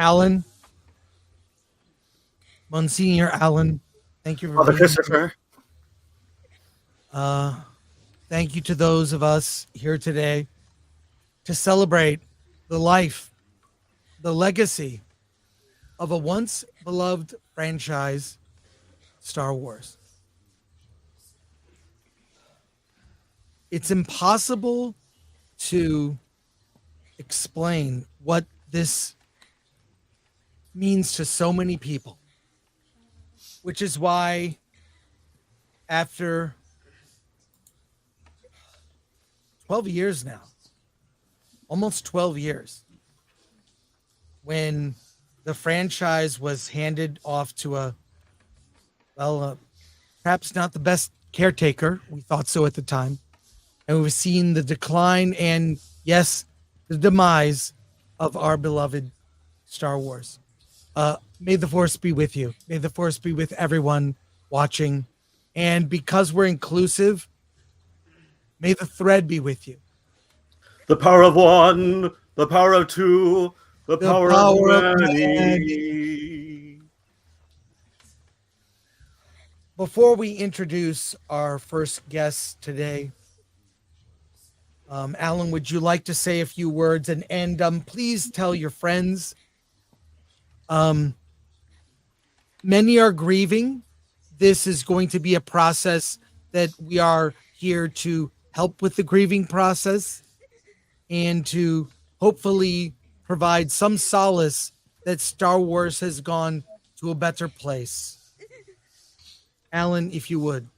Alan, Monsignor Alan, thank you for Father being Christopher. here. Thank you to those of us here today to celebrate the life, the legacy of a once beloved franchise, Star Wars. It's impossible to explain what this means to so many people, which is why after 12 years now, almost 12 years, when the franchise was handed off to perhaps not the best caretaker, we thought so at the time, and we've seen the decline and, yes, the demise of our beloved Star Wars. May the Force be with you. May the Force be with everyone watching. And because we're inclusive, may the thread be with you. The power of one, the power of two, the power of many. Before we introduce our first guest today, Alan, would you like to say a few words? And please tell your friends. Many are grieving. This is going to be a process that we are here to help with the grieving process and to hopefully provide some solace that Star Wars has gone to a better place. Alan, if you would.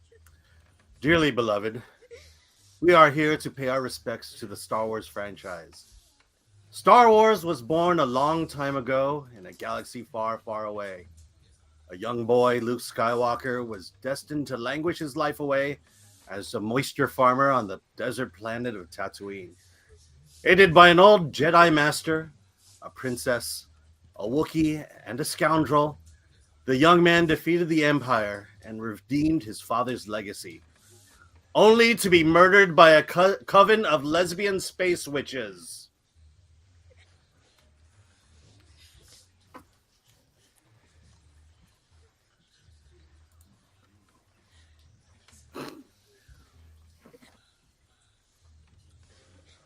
Dearly beloved, we are here to pay our respects to the Star Wars franchise. Star Wars was born a long time ago in a galaxy far, far away. A young boy, Luke Skywalker, was destined to languish his life away as a moisture farmer on the desert planet of Tatooine. Aided by an old Jedi Master, a princess, a Wookiee, and a scoundrel, the young man defeated the Empire and redeemed his father's legacy, only to be murdered by a coven of lesbian space witches.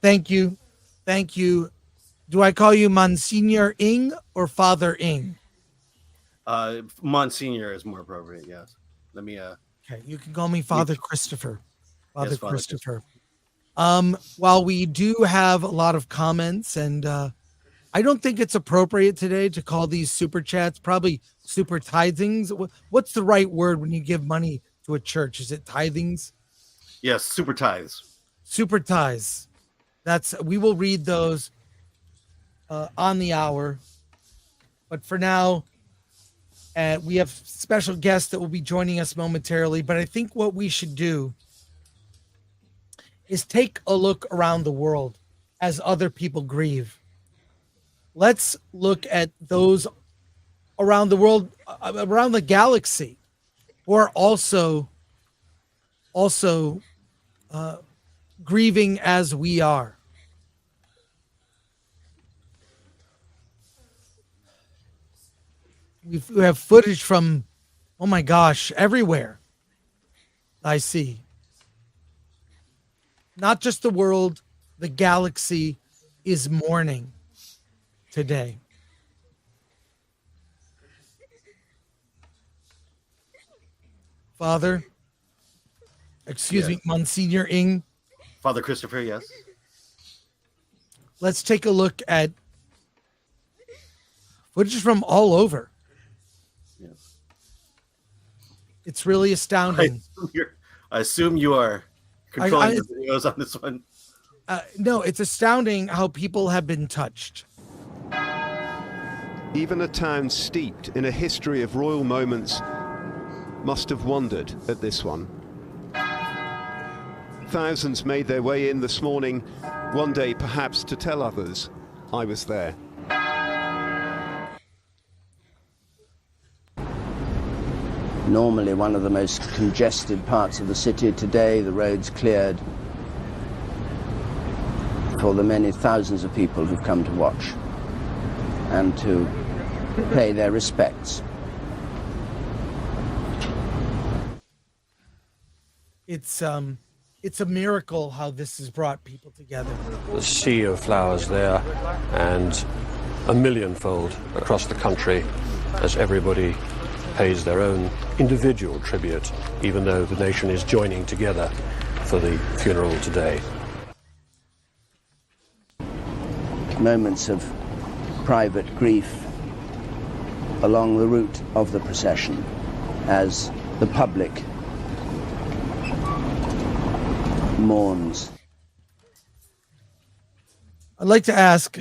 Thank you. Thank you. Do I call you Monsignor Ng or Father Ng? Monsignor is more appropriate, yes. Let me Okay, you can call me Father Christopher. Father Yes, Father Christopher. While we do have a lot of comments, and I don't think it's appropriate today to call these super chats, probably super tithings. What's the right word when you give money to a church? Is it tithings? Yes, super tithes. Super tithes. We will read those on the hour. But for now, we have special guests that will be joining us momentarily. But I think what we should do is take a look around the world as other people grieve. Let's look at those around the world, around the galaxy, who are also grieving as we are. We have footage from, oh my gosh, everywhere. I see. Not just the world, the galaxy is mourning today. Father, excuse me, Monsignor Ng. Father Christopher, yes. Let's take a look at footage from all over. Yes. It's really astounding. I assume you are controlling the videos on this one. No, it's astounding how people have been touched. Even a town steeped in a history of royal moments must have wondered at this one. Thousands made their way in this morning, one day perhaps to tell others, I was there. Normally one of the most congested parts of the city. Today the roads cleared for the many thousands of people who've come to watch and to pay their respects. It's a miracle how this has brought people together. The sea of flowers there, and a millionfold across the country as everybody pays their own individual tribute, even though the nation is joining together for the funeral today. Moments of private grief along the route of the procession as the public mourns. I'd like to ask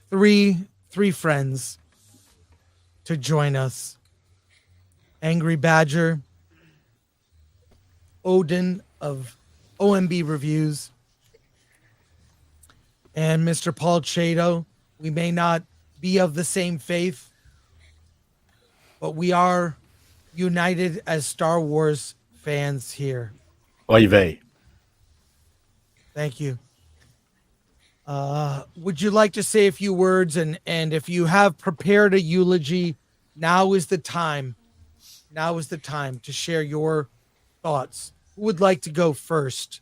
three friends to join us. Angry Badger, Odin of OMB Reviews, and Mr. Paul Chato. We may not be of the same faith, but we are united as Star Wars fans here. Oy vey. Thank you. Would you like to say a few words? And if you have prepared a eulogy, now is the time. Now is the time to share your thoughts. Who would like to go first?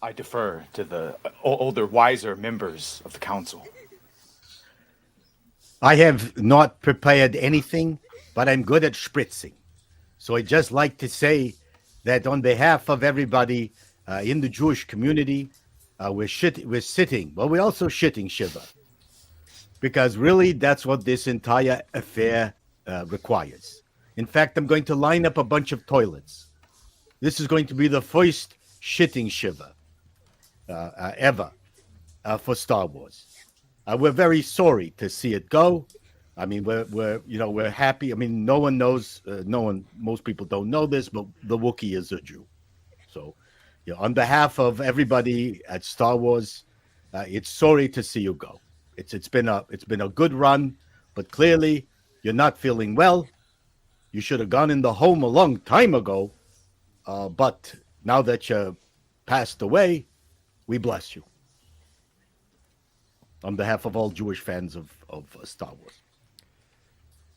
I defer to the older, wiser members of the council. I have not prepared anything, but I'm good at spritzing. So I'd just like to say that on behalf of everybody in the Jewish community, we're sitting, but we're also shitting Shiva. Because really, that's what this entire affair requires. In fact, I'm going to line up a bunch of toilets. This is going to be the first shitting Shiva ever for Star Wars. We're very sorry to see it go. I mean, we're happy. I mean, no one knows, most people don't know this, but the Wookiee is a Jew. So, on behalf of everybody at Star Wars, it's sorry to see you go. It's been a good run, but clearly you're not feeling well. You should have gone in the home a long time ago. But now that you passed away, we bless you. On behalf of all Jewish fans of Star Wars.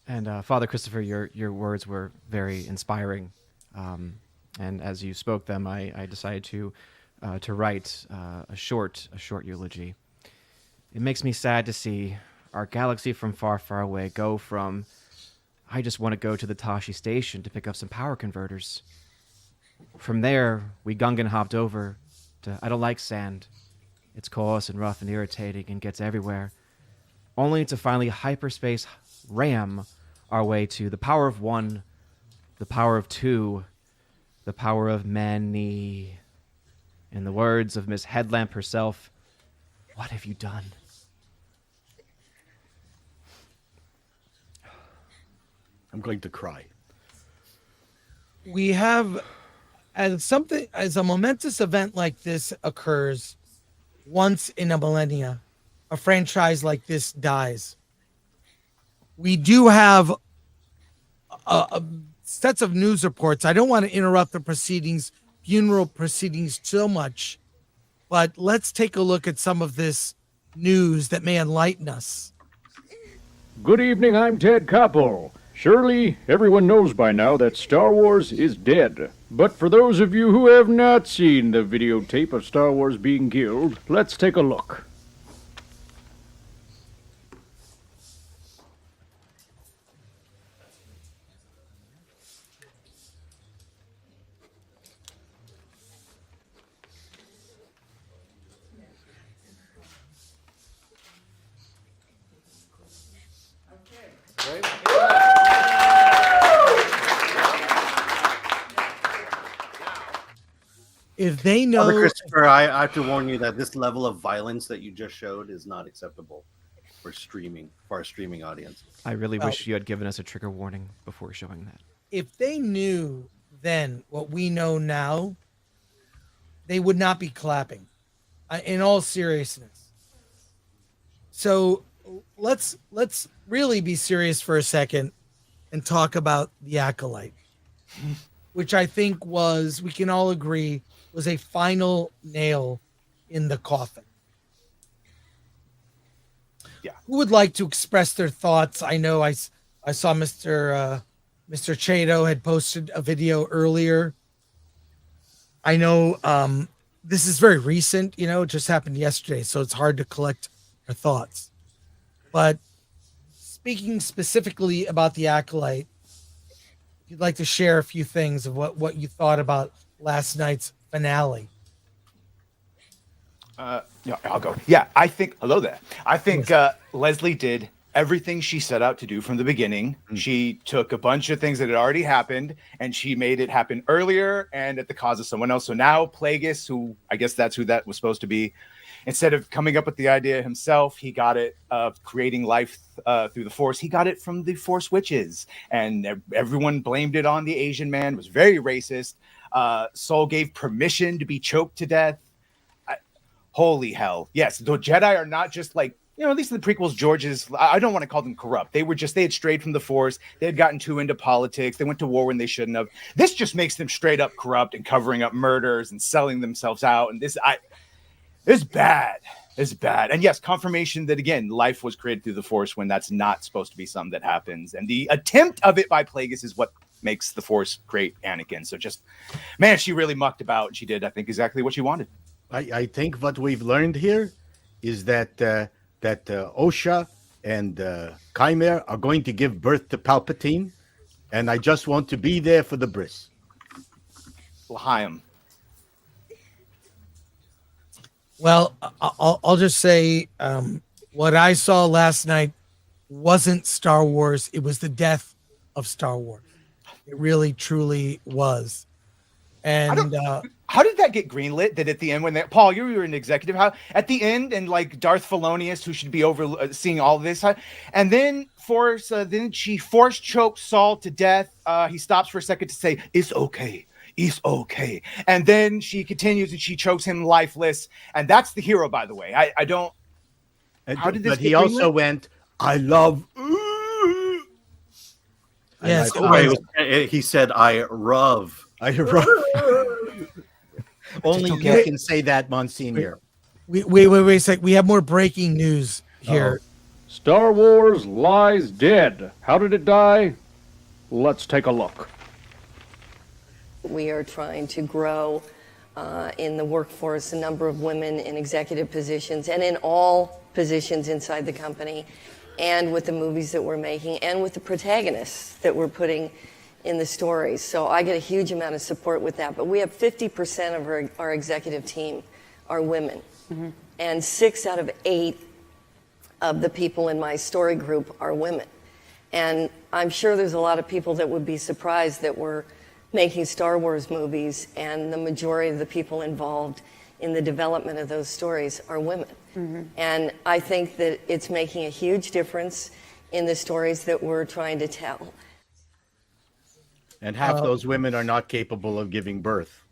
And Father Christopher, your words were very inspiring. And as you spoke them, I decided to write a short eulogy. It makes me sad to see our galaxy from far, far away go from, I just want to go to the Tashi station to pick up some power converters. From there, we Gungan hopped over to, I don't like sand. It's coarse and rough and irritating and gets everywhere. Only to finally hyperspace ram our way to the power of one, the power of two, the power of many. In the words of Miss Headlamp herself, what have you done? I'm going to cry. We have, as a momentous event like this occurs once in a millennia, a franchise like this dies. We do have sets of news reports. I don't want to interrupt the funeral proceedings so much, but let's take a look at some of this news that may enlighten us. Good evening, I'm Ted Koppel. Surely everyone knows by now that Star Wars is dead. But for those of you who have not seen the videotape of Star Wars being killed, let's take a look. If they know, Father Christopher, I have to warn you that this level of violence that you just showed is not acceptable for our streaming audience. I really wish you had given us a trigger warning before showing that. if they knew then what we know now, they would not be clapping. In all seriousness. So let's really be serious for a second and talk about the Acolyte, which I think was, we can all agree, was a final nail in the coffin. who would like to express their thoughts? I know I saw Mr. Chato had posted a video earlier. I know this is very recent, you know, it just happened yesterday, so it's hard to collect our thoughts. But speaking specifically about the Acolyte, if you'd like to share a few things of what you thought about last night's finale. Yeah, I'll go. Yeah, I think, hello there. I think Leslie did everything she set out to do from the beginning. She took a bunch of things that had already happened and she made it happen earlier and at the cause of someone else. So now Plagueis, who I guess that's who that was supposed to be, instead of coming up with the idea himself, he got it of creating life through the Force. He got it from the Force witches, and everyone blamed it on the Asian man. It was very racist. Soul gave permission to be choked to death. Holy hell. Yes, the Jedi are not just like, you know, at least in the prequels, George's, I don't want to call them corrupt. They had strayed from the Force. They had gotten too into politics. They went to war when they shouldn't have. This just makes them straight up corrupt and covering up murders and selling themselves out. And this is bad. It's bad. And yes, confirmation that, again, life was created through the Force when that's not supposed to be something that happens. And the attempt of it by Plagueis is what makes the Force create Anakin. So just, man, she really mucked about. And she did, I think, exactly what she wanted. I think what we've learned here is that Osha and Mayr are going to give birth to Palpatine, and I just want to be there for the bris. L'chaim. Well, I'll just say what I saw last night wasn't Star Wars. It was the death of Star Wars. It really, truly was. And how did that get greenlit? That at the end, when Paul, you were an executive, how at the end, and like Darth Felonius, who should be overseeing all of this, and then then she force chokes Saul to death. He stops for a second to say, "It's okay, it's okay," and then she continues and she chokes him lifeless. And that's the hero, by the way. I don't. How did this? But he also went, "I love." Yes, he said, "I love." Only you can say that, Monsignor. Wait a sec. We have more breaking news here. Star Wars lies dead. How did it die? Let's take a look. We are trying to grow in the workforce a number of women in executive positions and in all positions inside the company, and with the movies that we're making and with the protagonists that we're putting in the stories. So I get a huge amount of support with that. But we have 50% of our executive team are women. Mm-hmm. And 6 out of 8 of the people in my story group are women. And I'm sure there's a lot of people that would be surprised that we're making Star Wars movies and the majority of the people involved in the development of those stories are women. Mm-hmm. And I think that it's making a huge difference in the stories that we're trying to tell. And half those women are not capable of giving birth.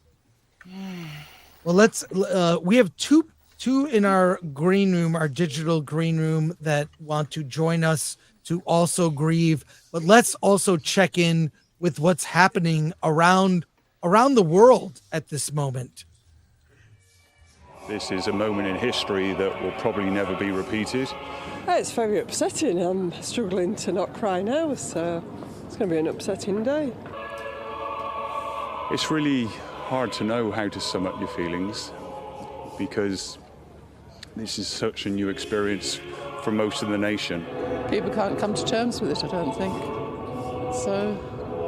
Well, we have two in our green room, our digital green room, that want to join us to also grieve. But let's also check in with what's happening around the world at this moment. This is a moment in history that will probably never be repeated. It's very upsetting. I'm struggling to not cry now, so it's going to be an upsetting day. It's really hard to know how to sum up your feelings because this is such a new experience for most of the nation. People can't come to terms with it, I don't think. So,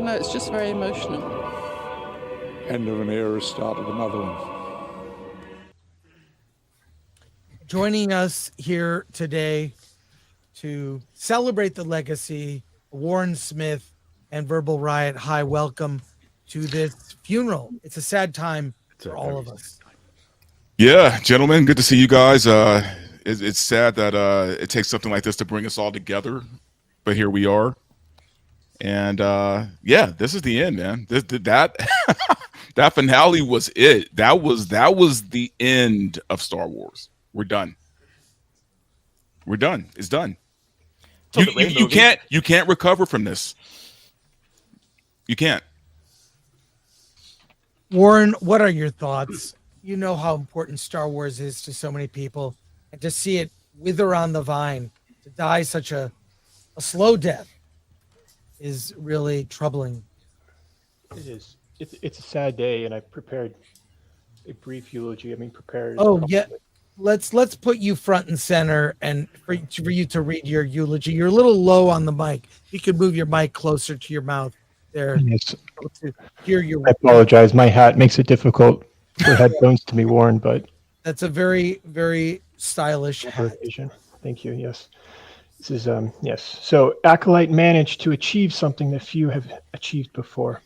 no, it's just very emotional. End of an era, start of another one. Joining us here today to celebrate the legacy, Warren Smith and Verbal Riot. Hi, welcome to this funeral. It's a sad time for all of us. Yeah, gentlemen, good to see you guys. It's sad that it takes something like this to bring us all together, but here we are. And yeah, this is the end, man. That that finale was it. That was the end of Star Wars. We're done. We're done. It's done. You can't recover from this. You can't. Warren, what are your thoughts? You know how important Star Wars is to so many people, and to see it wither on the vine to die such a slow death is really troubling. It is. It's a sad day, and I prepared a brief eulogy. I mean, prepared. Oh yeah, let's put you front and center, and for you to read your eulogy. You're a little low on the mic. You could move your mic closer to your mouth there. Yes. To hear your. I apologize. My hat makes it difficult for headphones to be worn, but that's a very, very stylish hat. Thank you. Yes. This is yes. So Acolyte managed to achieve something that few have achieved before.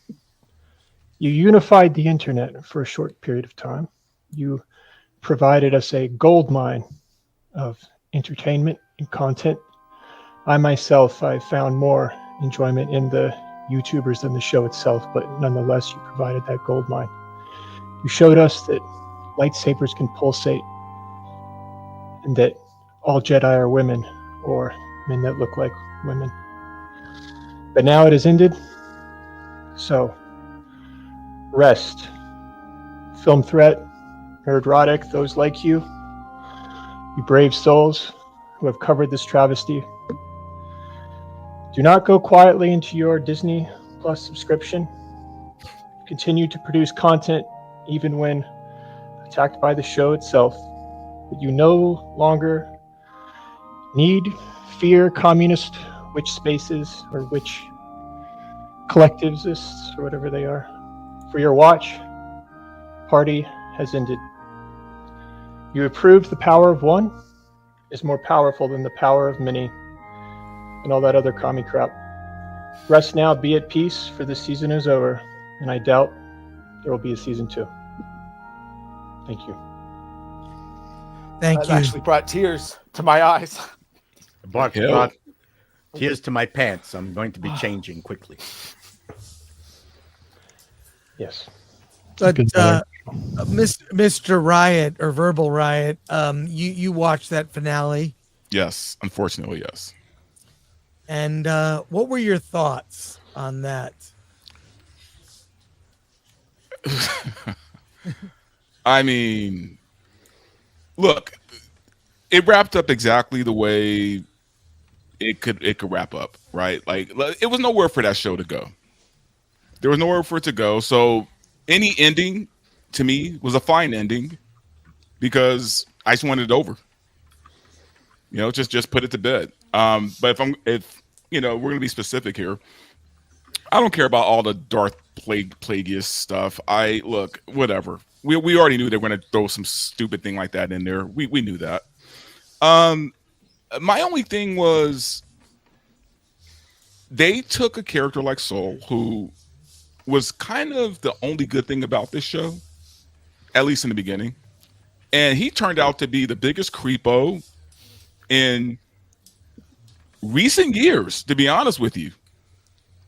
You unified the internet for a short period of time. You provided us a gold mine of entertainment and content. I myself, I found more enjoyment in the YouTubers than the show itself, but nonetheless, you provided that gold mine. You showed us that lightsabers can pulsate and that all Jedi are women or men that look like women. But now it has ended, so rest. Film Threat, Nerdrotic, those like you brave souls who have covered this travesty. Do not go quietly into your Disney Plus subscription. Continue to produce content even when attacked by the show itself. But you no longer need fear communist witch spaces or witch collectivists or whatever they are. For your watch party has ended. You have proved the power of one is more powerful than the power of many and all that other commie crap. Rest now, be at peace, for this season is over, and I doubt there will be a season 2. Thank you. Thank That you. actually brought tears to my eyes. Brought tears to my pants. I'm going to be changing quickly. Yes. But Mr. Riot or Verbal Riot, you watched that finale, Yes, unfortunately, yes. and what were your thoughts on that? I mean, look, it wrapped up exactly the way it could wrap up, right? Like it was nowhere for that show to go. There was nowhere for it to go. So any ending to me was a fine ending because I just wanted it over. You know, just put it to bed. But if you know, we're gonna be specific here. I don't care about all the Darth Plagueis stuff. Look, whatever. We already knew they were gonna throw some stupid thing like that in there. We knew that. My only thing was they took a character like Soul, who was kind of the only good thing about this show, at least in the beginning, and he turned out to be the biggest creepo in recent years, to be honest with you.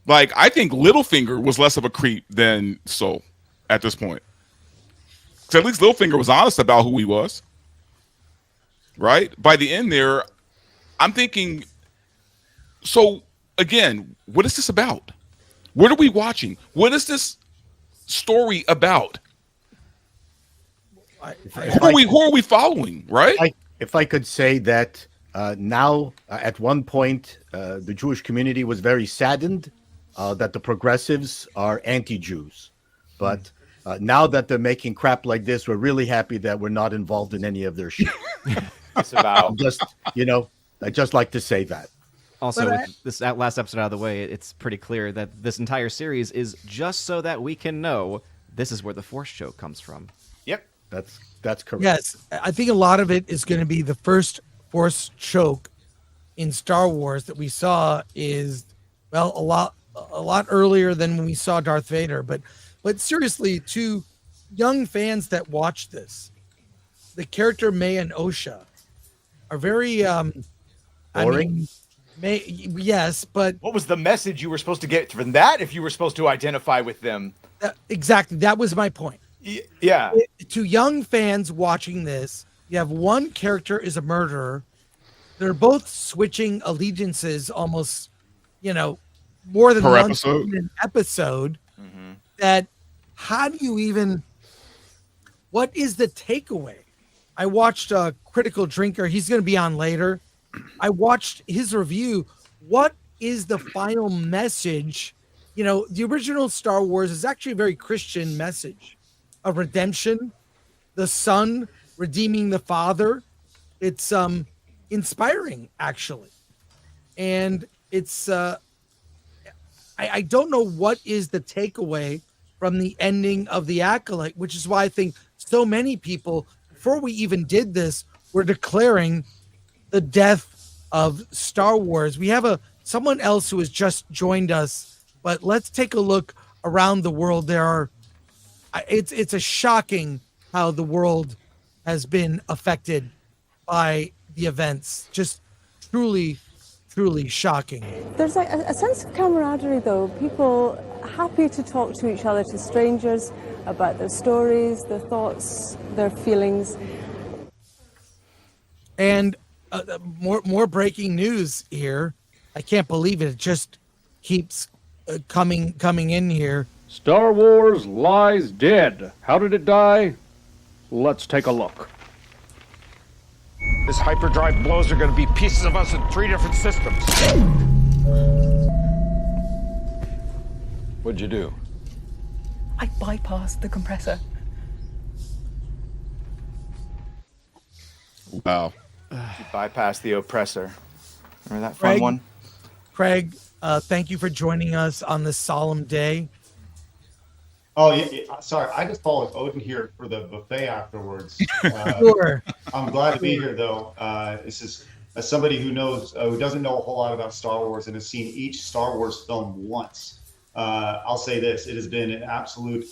Like, I think Littlefinger was less of a creep than Soul at this point. Because at least Littlefinger was honest about who he was. Right? By the end there, I'm thinking, so again, what is this about? What are we watching? What is this story about? Who are we following, right? If I could say that now, at one point, the Jewish community was very saddened that the progressives are anti-Jews. But now that they're making crap like this, we're really happy that we're not involved in any of their shit. It's about just, you know, I just like to say that. Also, with that last episode out of the way, it's pretty clear that this entire series is just so that we can know this is where the Force choke comes from. Yep, that's correct. Yes, I think a lot of it is going to be the first Force choke in Star Wars that we saw is, well, a lot earlier than when we saw Darth Vader. But seriously, to young fans that watch this, the character May and Osha are very boring. Yes, but what was the message you were supposed to get from that if you were supposed to identify with them? Exactly, that was my point. Yeah. To young fans watching this, you have one character is a murderer. They're both switching allegiances almost, you know, more than Per one episode. in an episode. Mm-hmm. That how do you even? What is the takeaway? I watched Critical Drinker. He's going to be on later. I watched his review. What is the final message? You know, the original Star Wars is actually a very Christian message of redemption, the son redeeming the father. It's inspiring, actually. And it's I don't know what is the takeaway from the ending of The Acolyte, which is why I think so many people, before we even did this, were declaring the death of Star Wars. We have someone else who has just joined us, but let's take a look around the world. It's a shocking how the world has been affected by the events. Just truly shocking. There's like a sense of camaraderie, though. People happy to talk to each other, to strangers, about their stories, their thoughts, their feelings. And more breaking news here. I can't believe it. It just keeps coming in here. Star Wars lies dead. How did it die? Let's take a look. This hyperdrive blows are going to be pieces of us in 3 different systems. What'd you do? I bypassed the compressor. Wow. You bypassed the oppressor. Remember that fun one? Craig, thank you for joining us on this solemn day. Oh, yeah, sorry. I just followed Odin here for the buffet afterwards. Sure. I'm glad to be here, though. This is as somebody who knows, who doesn't know a whole lot about Star Wars and has seen each Star Wars film once. I'll say this: it has been an absolute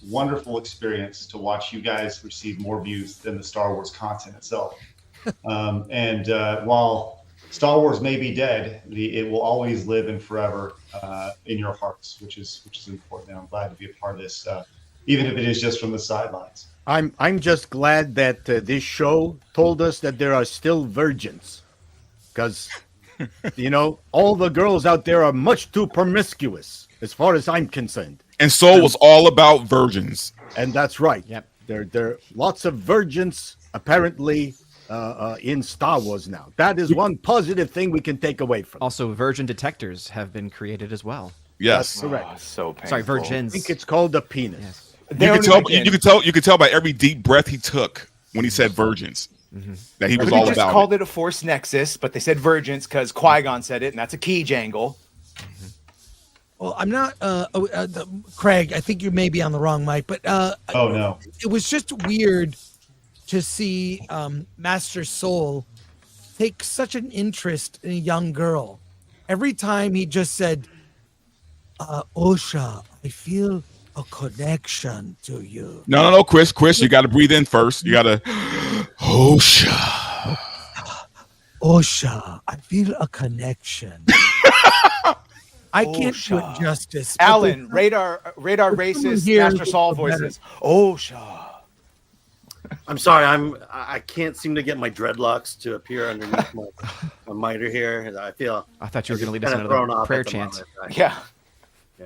wonderful experience to watch you guys receive more views than the Star Wars content itself. And while Star Wars may be dead, it will always live and forever in your hearts, which is important. And I'm glad to be a part of this, even if it is just from the sidelines. I'm just glad that this show told us that there are still virgins, because all the girls out there are much too promiscuous, as far as I'm concerned. And Soul was all about virgins. And that's right. Yep. There are lots of virgins apparently in Star Wars now. That is one positive thing we can take away from. Also, virgin detectors have been created as well. Yes, that's correct. Oh, so painful. Sorry, virgins. I think it's called a penis. Yes. You could tell by every deep breath he took when he said virgins that he was all just about. Called it a Force Nexus, but they said virgins because Qui-Gon said it, and that's a key jangle. Well, I'm not, Craig, I think you may be on the wrong mic, but oh no, it was just weird to see Master Soul take such an interest in a young girl. Every time he just said, Osha, I feel a connection to you. No, Chris, you got to breathe in first. You got to, Osha, I feel a connection. I can't do it justice. Alan, radar racist Master Saul voices. Osha. I'm sorry, I can't seem to get my dreadlocks to appear underneath my miter here. I thought you were going to lead us into the prayer chant. Yeah. I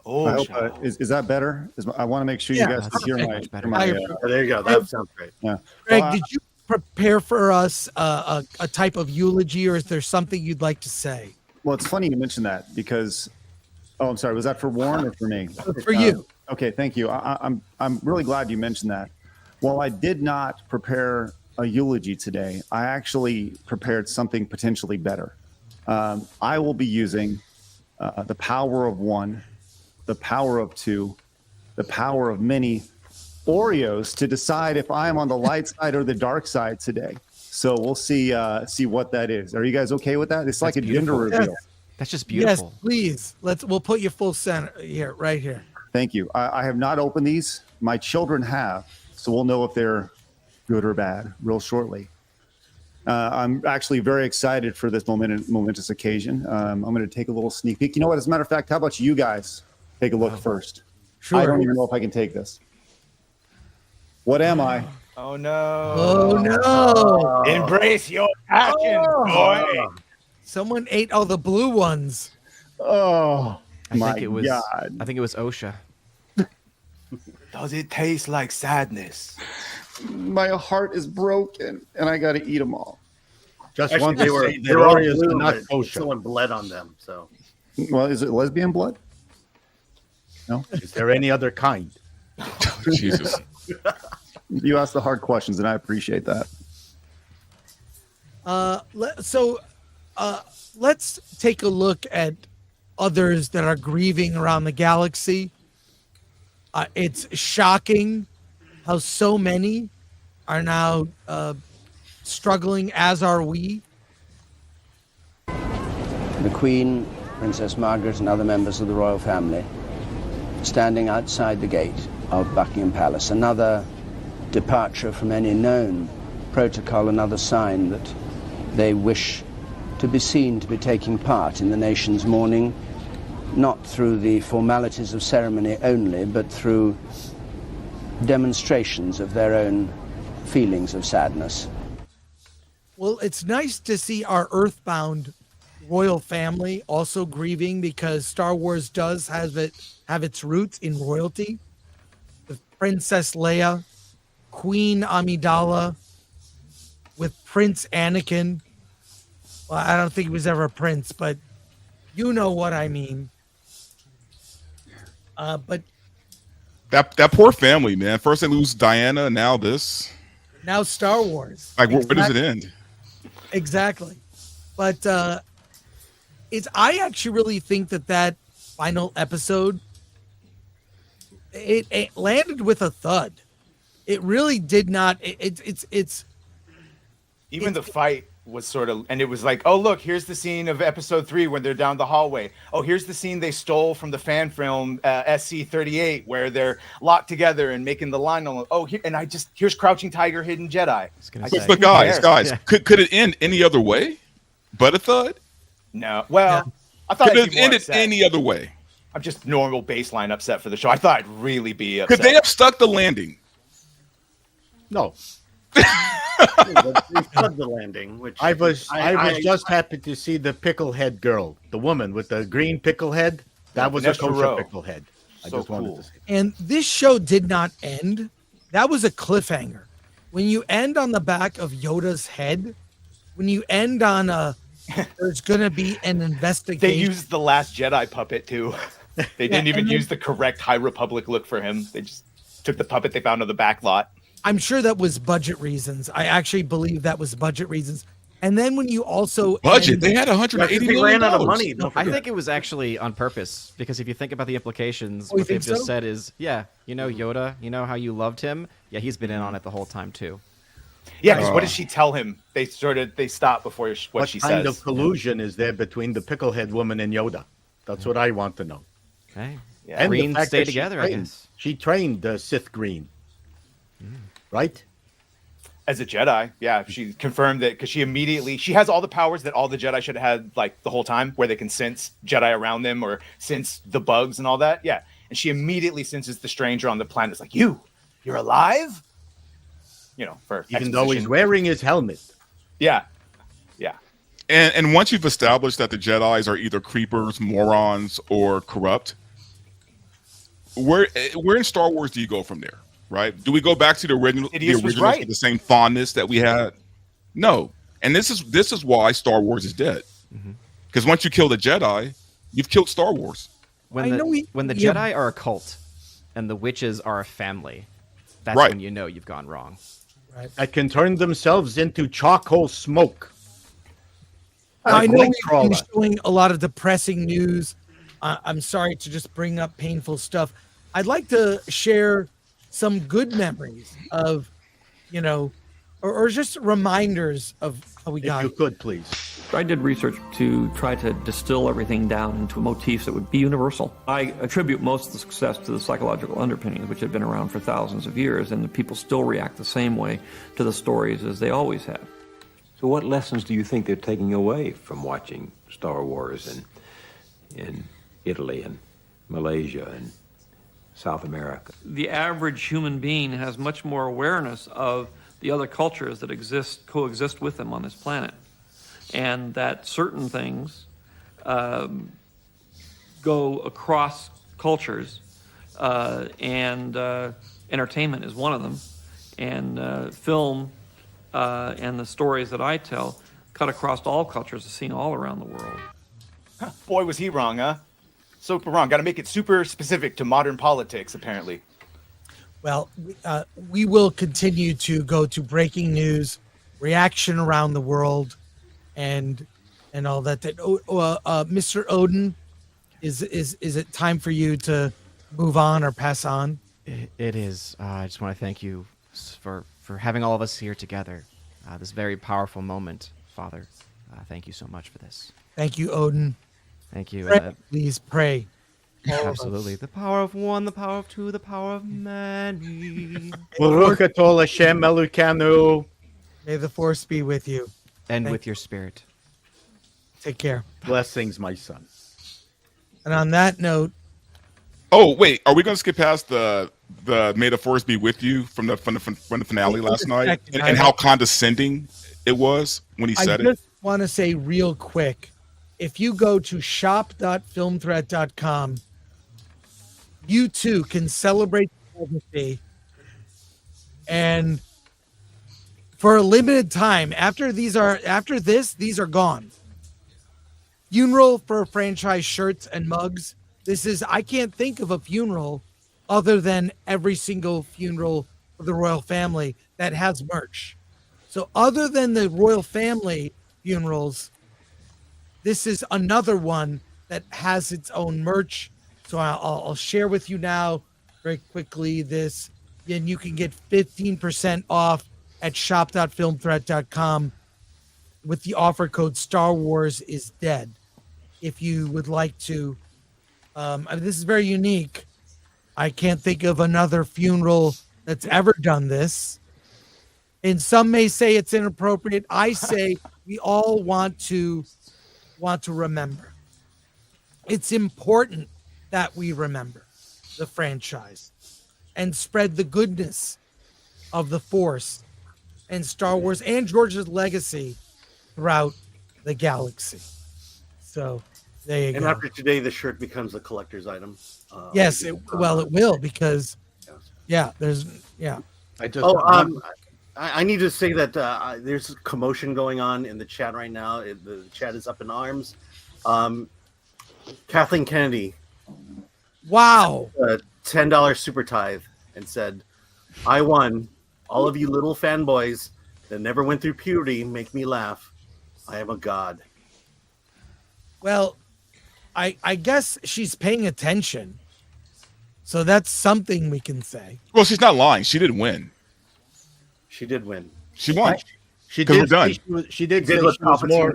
hope, is that better? I want to make sure you guys can hear my. There you go. That sounds great. Yeah. Greg, did you prepare for us a type of eulogy, or is there something you'd like to say? Well, it's funny you mentioned that because, I'm sorry, was that for Warren or for me? For you. Okay, thank you. I'm really glad you mentioned that. While I did not prepare a eulogy today, I actually prepared something potentially better. I will be using the power of one, the power of two, the power of many Oreos to decide if I am on the light side or the dark side today. So we'll see what that is. Are you guys okay with that? It's like a gender reveal. Yes. That's just beautiful. Yes, please. We'll put you full center here, right here. Thank you. I have not opened these. My children have, so we'll know if they're good or bad real shortly. I'm actually very excited for this momentous occasion. I'm going to take a little sneak peek. You know what? As a matter of fact, how about you guys take a look first? Sure. I don't even know if I can take this. What am I? Oh no! Oh no! Embrace your passion, boy. Someone ate all the blue ones. Oh I my think it was, God! I think it was Osha. Does it taste like sadness? My heart is broken, and I got to eat them all. Just Actually, want they to were, say they that were all Oreos blue, are not but kosher. someone bled on them. So, Well, is it lesbian blood? No. Is there any other kind? Jesus. You asked the hard questions, and I appreciate that. Let's take a look at others that are grieving around the galaxy. It's shocking how so many are now struggling, as are we. The Queen, Princess Margaret, and other members of the royal family standing outside the gate of Buckingham Palace. Another departure from any known protocol, another sign that they wish to be seen to be taking part in the nation's mourning, not through the formalities of ceremony only, but through demonstrations of their own feelings of sadness. Well, it's nice to see our earthbound royal family also grieving, because Star Wars does have its roots in royalty. With Princess Leia, Queen Amidala, with Prince Anakin. Well, I don't think he was ever a prince, but you know what I mean. But that poor family, man. First they lose Diana, now this. now Star Wars. Like, where does it end? Exactly. But I actually really think that final episode, it landed with a thud. It really did not. Even the fight was sort of, and it was like, oh, look, here's the scene of episode 3 when they're down the hallway. Oh, here's the scene they stole from the fan film SC-38 where they're locked together and making the line. Oh, here's Crouching Tiger, Hidden Jedi. But guys, could it end any other way but a thud? No. Well, I thought could it'd it be more ended upset. any other way? I'm just normal baseline upset for the show. I thought I'd really be upset. Could they have stuck the landing? No. they stuck the landing. Which I was just happy to see the pickle head girl, the woman with the green pickle head. That was a Vanessa kosher Rowe. pickle head. I So just wanted cool. to say. And this show did not end. That was a cliffhanger. When you end on the back of Yoda's head, when you end on there's going to be an investigation. They used the Last Jedi puppet too. They didn't even use the correct High Republic look for him. They just took the puppet they found on the back lot. I'm sure that was budget reasons. I actually believe that was budget reasons. And then when you also Budget, they had $180 they million. ran out of money. Don't I forget. think it was actually on purpose, because if you think about the implications, Oh, you what they've think just so? said is, Yoda, you know how you loved him? Yeah, he's been in on it the whole time too. Yeah, because what does she tell him? They stop before what she kind says. of collusion is there between the picklehead woman and Yoda? That's what I want to know. Okay. Yeah. And the Green fact stay that she together, I trained- guess. She trained the Sith Green, right? As a Jedi, yeah, she confirmed that because she has all the powers that all the Jedi should have had like the whole time, where they can sense Jedi around them or sense the bugs and all that. Yeah, and she immediately senses the stranger on the planet. It's like, you're alive. For Even though he's exposition. wearing his helmet. Yeah. And once you've established that the Jedis are either creepers, morons, or corrupt, where in Star Wars do you go from there? Right? Do we go back to the original Sidious was right. with the same fondness that we had? No. And this is why Star Wars is dead. Because once you kill the Jedi, you've killed Star Wars. When the Jedi are a cult and the witches are a family, that's Right. when you know you've gone wrong. Right. That can turn themselves into charcoal smoke. I know Like we've been Nightcrawler. showing a lot of depressing news. I'm sorry to just bring up painful stuff. I'd like to share some good memories of, or just reminders of how we got. If you could, please. I did research to try to distill everything down into motifs that would be universal. I attribute most of the success to the psychological underpinnings, which have been around for thousands of years, and the people still react the same way to the stories as they always have. So what lessons do you think they're taking away from watching Star Wars in Italy and Malaysia and South America? The average human being has much more awareness of the other cultures that coexist with them on this planet, and that certain things go across cultures, and entertainment is one of them, and film and the stories that I tell cut across all cultures, is seen all around the world. Boy, was he wrong, huh? Super wrong. Got to make it super specific to modern politics, apparently. Well, we will continue to go to breaking news, reaction around the world, and all that. Mr. Odin, is it time for you to move on or pass on? It is. I just want to thank you for having all of us here together. This very powerful moment, Father. Thank you so much for this. Thank you, Odin. Thank you. Pray, please pray. Absolutely. The power of one, the power of two, the power of many. Baruch atol Hashem Elukanu. May the force be with you. And with your spirit. Take care. Blessings, my son. And on that note. Oh, wait. Are we going to skip past the May the Force be with you from the finale last night? And how condescending it was when he said it? I just want to say real quick, if you go to shop.filmthreat.com, you too can celebrate the legacy. And for a limited time, after these are gone. Funeral for franchise shirts and mugs. I can't think of a funeral other than every single funeral for the royal family that has merch. So other than the royal family funerals, this is another one that has its own merch. So I'll share with you now very quickly this, and you can get 15% off at shop.filmthreat.com with the offer code Star Wars is Dead. If you would like to, this is very unique. I can't think of another funeral that's ever done this. And some may say it's inappropriate. I say we all want to remember. It's important that we remember the franchise and spread the goodness of the Force and Star Wars and George's legacy throughout the galaxy. So there you go. And after today, the shirt becomes a collector's item. Yes, it will because, I need to say that there's commotion going on in the chat right now. The chat is up in arms. Kathleen Kennedy. Wow. A $10 super tithe and said, I won. All of you little fanboys that never went through puberty make me laugh. I am a god. Well, I guess she's paying attention. So that's something we can say. Well, she's not lying. She did win. She did win. She won. She We're did. done. She did say she was more.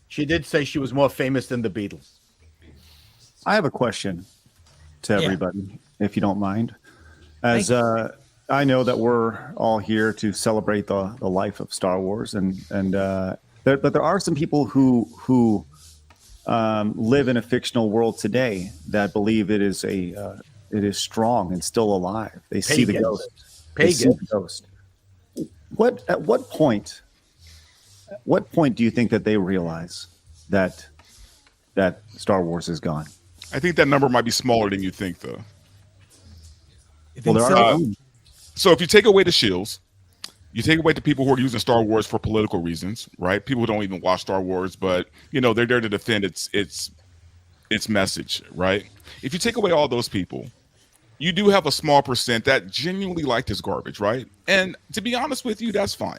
She did say she was more famous than the Beatles. I have a question to everybody, if you don't mind. As I know that we're all here to celebrate the life of Star Wars, but there are some people who live in a fictional world today that believe it is strong and still alive. They see the ghost. They see the ghost. At what point do you think that they realize that Star Wars is gone? I think that number might be smaller than you think, though. So if you take away the shills, you take away the people who are using Star Wars for political reasons, right? People who don't even watch Star Wars, but they're there to defend its message, right? If you take away all those people, you do have a small percent that genuinely like this garbage, right? And to be honest with you, that's fine.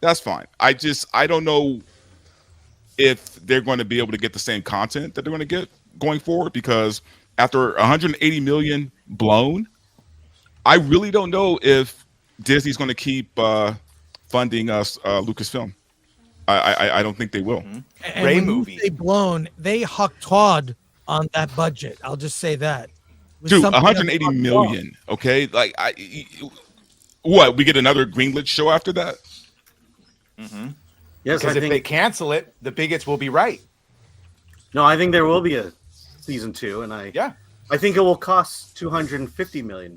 That's fine. I don't know if they're going to be able to get the same content that they're going to get going forward, because after 180 million blown, I really don't know if Disney's going to keep funding us Lucasfilm. I don't think they will. And when movie. They blown. They huck-tawed on that budget. I'll just say that. Dude, 180 million. Okay, like what? We get another greenlit show after that? Mm-hmm. Yes, because if they cancel it, the bigots will be right. No, I think there will be a season 2, and I think it will cost $250 million.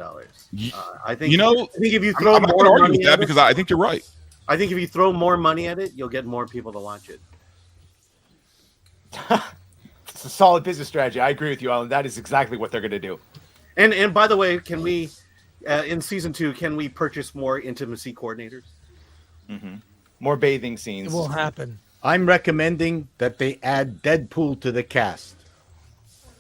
I think if you throw more money at it, because I think you're right. I think if you throw more money at it, you'll get more people to watch it. It's a solid business strategy. I agree with you, Alan. That is exactly what they're going to do. And by the way, can we in season 2 can we purchase more intimacy coordinators? Mm-hmm. More bathing scenes. It will happen. I'm recommending that they add Deadpool to the cast.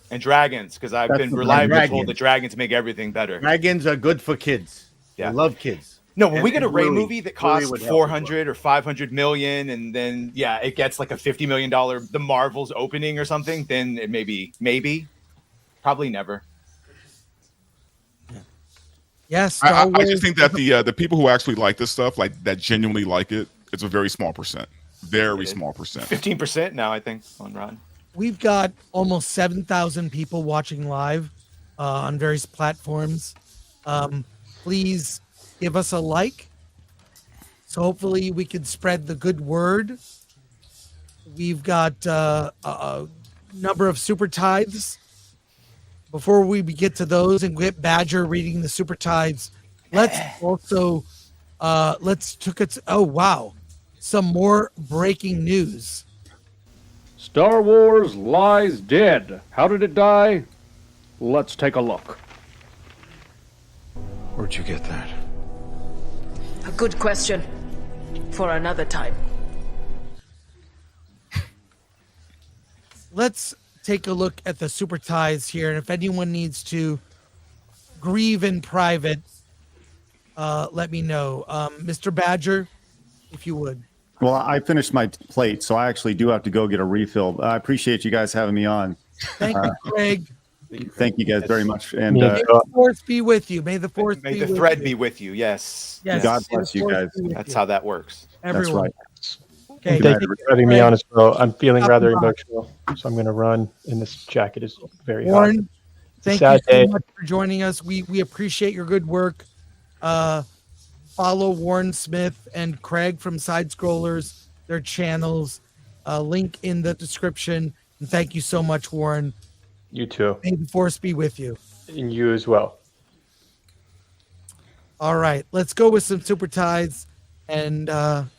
And dragons, because I've That's been the reliably dragons. told that dragons make everything better. Dragons are good for kids. Yeah. I love kids. No, when we get a Ray Louis- movie that Louis costs would help 400 or 500 million, and then it gets like a $50 million the Marvel's opening or something, then it maybe, probably never. Yes, I just think that the people who actually like this stuff, like that genuinely like it, it's a very small percent. Very small percent. 15% now, I think, on Ron. We've got almost 7,000 people watching live on various platforms. Please give us a like. So hopefully we can spread the good word. We've got a number of super tithes. Before we get to those and get Badger reading the super tithes, let's also some more breaking news. Star Wars lies dead. How did it die? Let's take a look. Where'd you get that? A good question. For another time. Let's take a look at the super ties here, and if anyone needs to grieve in private, let me know. Mr. Badger, if you would. Well, I finished my plate, so I actually do have to go get a refill. I appreciate you guys having me on. Thank you, Craig. Thank you guys very much. And May the force be with you. May the force May be the with thread you. be with you. Yes. Yes. God May the bless you force guys. be with That's you. how that works. Everyone. That's right. Okay, Thank you for having me on as well. I'm feeling Up rather and emotional, so I'm going to run. And this jacket is very Warren, hot. thank Sad you so day. much for joining us. We appreciate your good work. Follow Warren Smith and Craig from Side Scrollers, their channels. Link in the description. And thank you so much, Warren. You too. May the force be with you. And you as well. All right, let's go with some super ties. And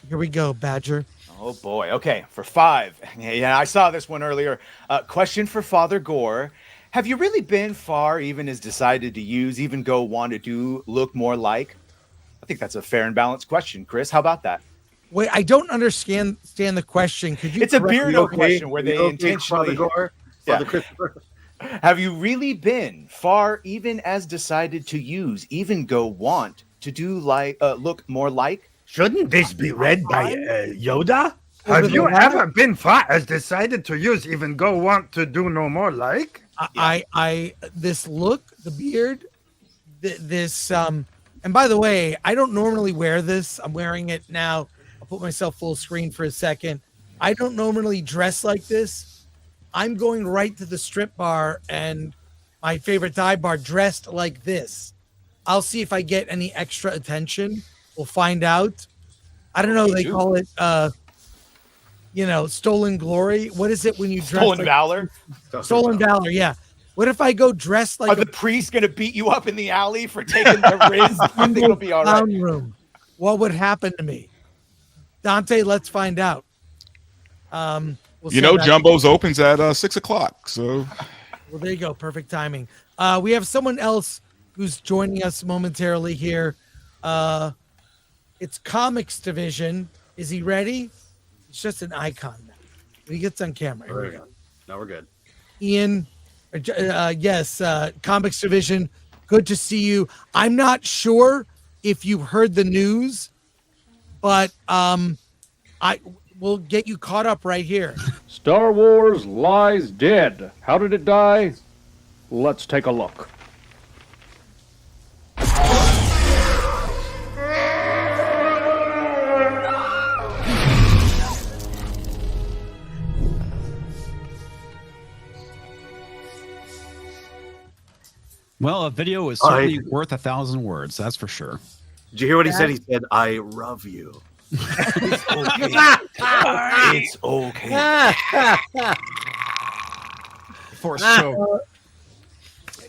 here we go, Badger. Oh boy. Okay, for 5. Yeah, I saw this one earlier. Question for Father Gore. Have you really been far, even as decided to use, even go want to do, look more like? I think that's a fair and balanced question, Chris. How about that? Wait, I don't understand the question. Could you? It's a correct me? Beardo question where they intentionally. Father Christopher. Have you really been far, even as decided to use, even go want to do like, look more like? Shouldn't this be read by Yoda? Over Have the you ladder? ever been far as decided to use even go want to do no more like? I this look, the beard, this and by the way, I don't normally wear this. I'm wearing it now. I'll put myself full screen for a second. I don't normally dress like this. I'm going right to the strip bar and my favorite dive bar dressed like this. I'll see if I get any extra attention. We'll find out. I don't know. They call it, stolen glory. What is it when you dress Stolen like valor? Stolen valor, yeah. What if I go dressed like Are the priests going to beat you up in the alley for taking the riz? I think it'll be all right. clown room? What would happen to me? Dante, let's find out. We'll You send know, that- Jumbo's opens at 6 o'clock. So Well, there you go. Perfect timing. We have someone else who's joining us momentarily here. It's Comics Division. Is he ready? It's just an icon now. When he gets on camera. Here we go. Now we're good. Ian, yes, Comics Division. Good to see you. I'm not sure if you heard the news, but I will get you caught up right here. Star Wars lies dead. How did it die? Let's take a look. Well, a video is certainly worth 1,000 words. That's for sure. Did you hear what he said? He said, "I love you." It's okay. For sure.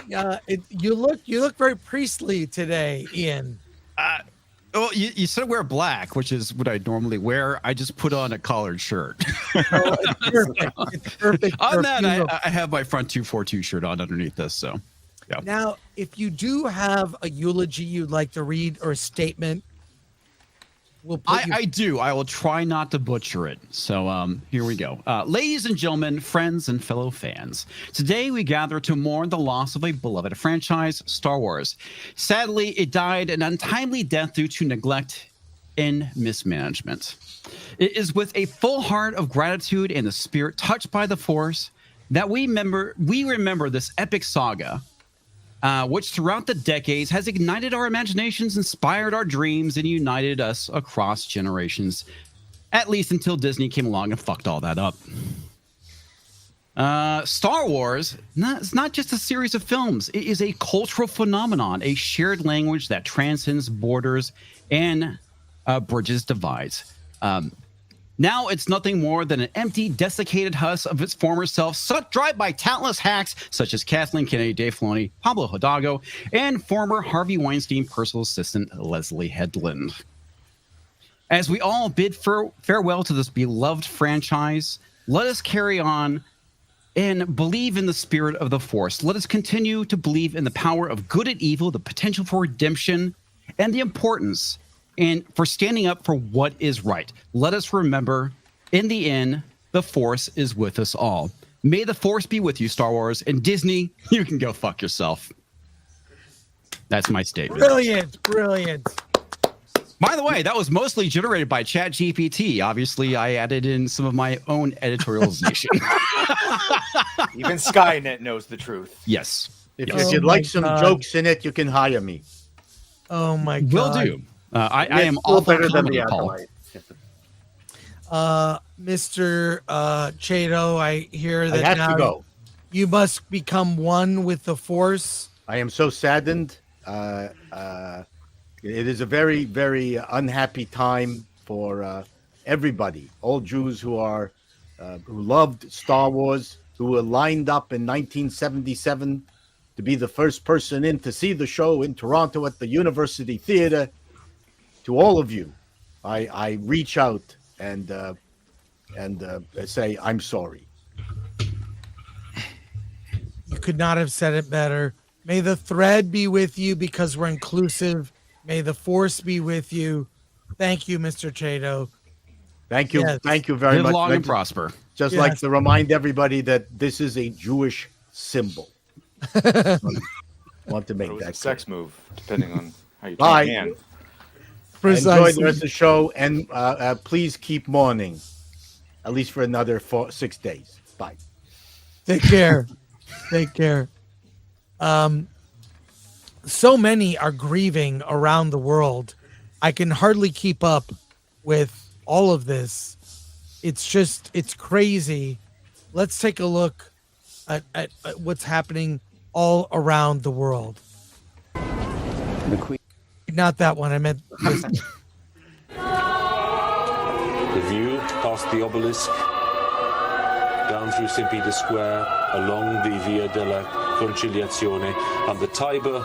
You look very priestly today, Ian. Well, you said wear black, which is what I normally wear. I just put on a collared shirt. It's perfect. It's perfect. On that, I have my front 242 shirt on underneath this. So, yeah. Now, if you do have a eulogy you'd like to read or a statement, will put you. I do. I will try not to butcher it. So here we go. Ladies and gentlemen, friends and fellow fans, today we gather to mourn the loss of a beloved franchise, Star Wars. Sadly, it died an untimely death due to neglect and mismanagement. It is with a full heart of gratitude and the spirit touched by the Force that we remember this epic saga, which throughout the decades has ignited our imaginations, inspired our dreams, and united us across generations, at least until Disney came along and fucked all that up. Star Wars is not just a series of films. It is a cultural phenomenon, a shared language that transcends borders and bridges divides. Now it's nothing more than an empty, desiccated husk of its former self, sucked dry by talentless hacks such as Kathleen Kennedy, Dave Filoni, Pablo Hidalgo, and former Harvey Weinstein personal assistant Leslie Headland. As we all bid farewell to this beloved franchise, let us carry on and believe in the spirit of the Force. Let us continue to believe in the power of good and evil, the potential for redemption, and the importance and for standing up for what is right. Let us remember, in the end, the Force is with us all. May the Force be with you, Star Wars, and Disney, you can go fuck yourself. That's my statement. Brilliant, brilliant. By the way, that was mostly generated by ChatGPT. Obviously, I added in some of my own editorialization. Even Skynet knows the truth. Yes. If you'd like some jokes in it, you can hire me. Oh my God. Will do. I am all better than the Paul. Mr. Chato, I hear that I have now to go. You must become one with the Force. I am so saddened. It is a very, very unhappy time for everybody. All Jews who loved Star Wars, who were lined up in 1977 to be the first person in to see the show in Toronto at the University Theater. To all of you, I reach out and say I'm sorry. You could not have said it better. May the thread be with you because we're inclusive. May the Force be with you. Thank you, Mr. Chato. Thank you. Yes. Thank you very Live much. long and prosper. Just Yes. like to remind everybody that this is a Jewish symbol. Want to make It was that a sex move, depending on how you Bye. turn hand. Enjoy Precisely. the rest of the show, and please keep mourning, at least for another 6 days. Bye. Take care. Take care. So many are grieving around the world. I can hardly keep up with all of this. It's crazy. Let's take a look at what's happening all around the world. Not that one. I meant this. The view past the obelisk, down through St. Peter's Square, along the Via della Conciliazione, and the Tiber,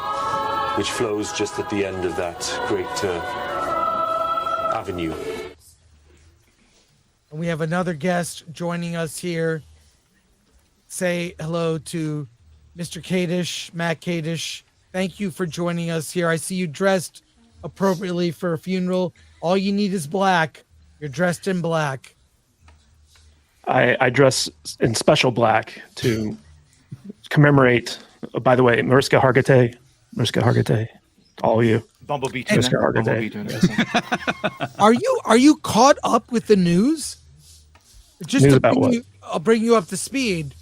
which flows just at the end of that great avenue. And we have another guest joining us here. Say hello to Mr. Kadish, Matt Kadish. Thank you for joining us here. I see you dressed appropriately for a funeral. All you need is black. You're dressed in black. I dress in special black to commemorate. By the way, Mariska Hargitay, all of you. Bumblebee Mariska tuna. Hargitay. Bumblebee tuna. Are you caught up with the news? Just News to about bring what? I'll bring you up to speed.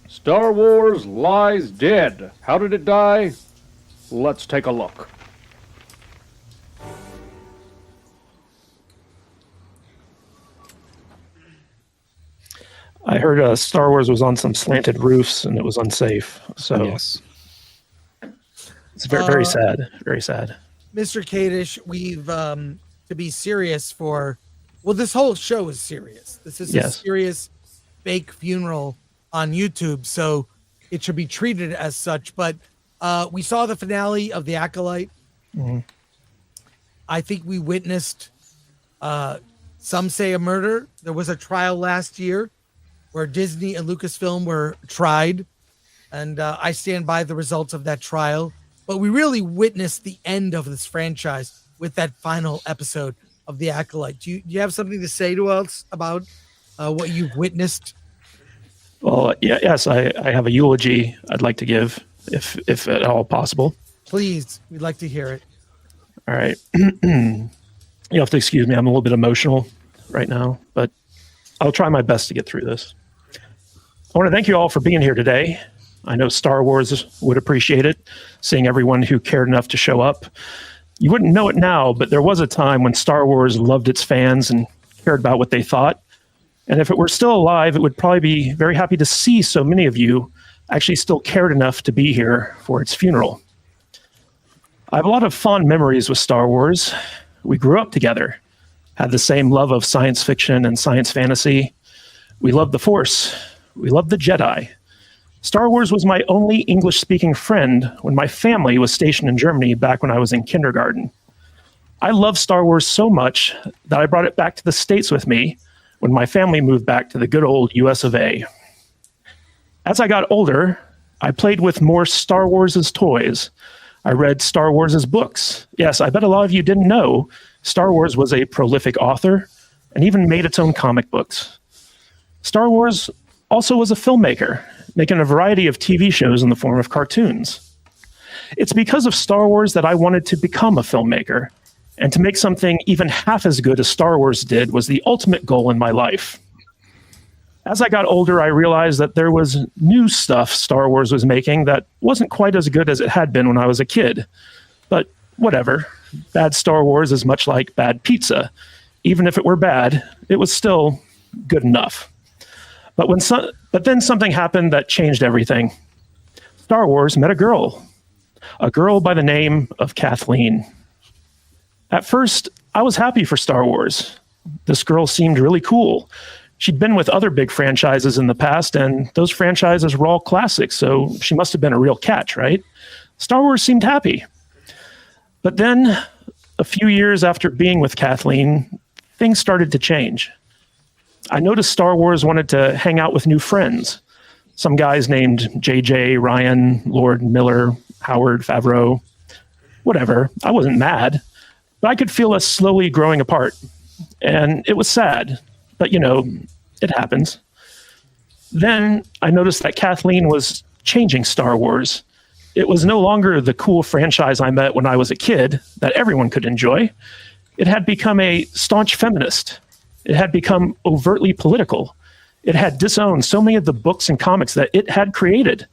Star Wars lies dead. How did it die? Let's take a look. I heard Star Wars was on some slanted roofs and it was unsafe. So Yes. it's very, very sad. Very sad. Mr. Kadish, we've to be serious this whole show is serious. This is a Yes. serious fake funeral on YouTube, so it should be treated as such. But we saw the finale of The Acolyte. Mm-hmm. I think we witnessed some say a murder. There was a trial last year where Disney and Lucasfilm were tried, and I stand by the results of that trial. But we really witnessed the end of this franchise with that final episode. of the Acolyte. Do you have something to say to us about what you've witnessed? Well, yes, I have a eulogy I'd like to give, if at all possible. Please, we'd like to hear it. All right. You have to excuse me. I'm a little bit emotional right now, but I'll try my best to get through this. I want to thank you all for being here today. I know Star Wars would appreciate it, seeing everyone who cared enough to show up. You wouldn't know it now, but there was a time when Star Wars loved its fans and cared about what they thought. And if it were still alive, it would probably be very happy to see so many of you actually still cared enough to be here for its funeral. I have a lot of fond memories with Star Wars. We grew up together, had the same love of science fiction and science fantasy. We loved the Force. We loved the Jedi. Star Wars was my only English-speaking friend when my family was stationed in Germany back when I was in kindergarten. I love Star Wars so much that I brought it back to the States with me when my family moved back to the good old US of A. As I got older, I played with more Star Wars' toys. I read Star Wars' books. Yes, I bet a lot of you didn't know Star Wars was a prolific author and even made its own comic books. Star Wars also was a filmmaker, making a variety of TV shows in the form of cartoons. It's because of Star Wars that I wanted to become a filmmaker, and to make something even half as good as Star Wars did was the ultimate goal in my life. As I got older, I realized that there was new stuff Star Wars was making that wasn't quite as good as it had been when I was a kid. But whatever, bad Star Wars is much like bad pizza. Even if it were bad, it was still good enough. But then something happened that changed everything. Star Wars met a girl by the name of Kathleen. At first, I was happy for Star Wars. This girl seemed really cool. She'd been with other big franchises in the past, and those franchises were all classics, so she must have been a real catch, right? Star Wars seemed happy. But then, a few years after being with Kathleen, things started to change. I noticed Star Wars wanted to hang out with new friends. Some guys named JJ, Ryan, Lord, Miller, Howard, Favreau, whatever. I wasn't mad, but I could feel us slowly growing apart. And it was sad, but it happens. Then I noticed that Kathleen was changing Star Wars. It was no longer the cool franchise I met when I was a kid that everyone could enjoy. It had become a staunch feminist. It had become overtly political. It had disowned so many of the books and comics that it had created.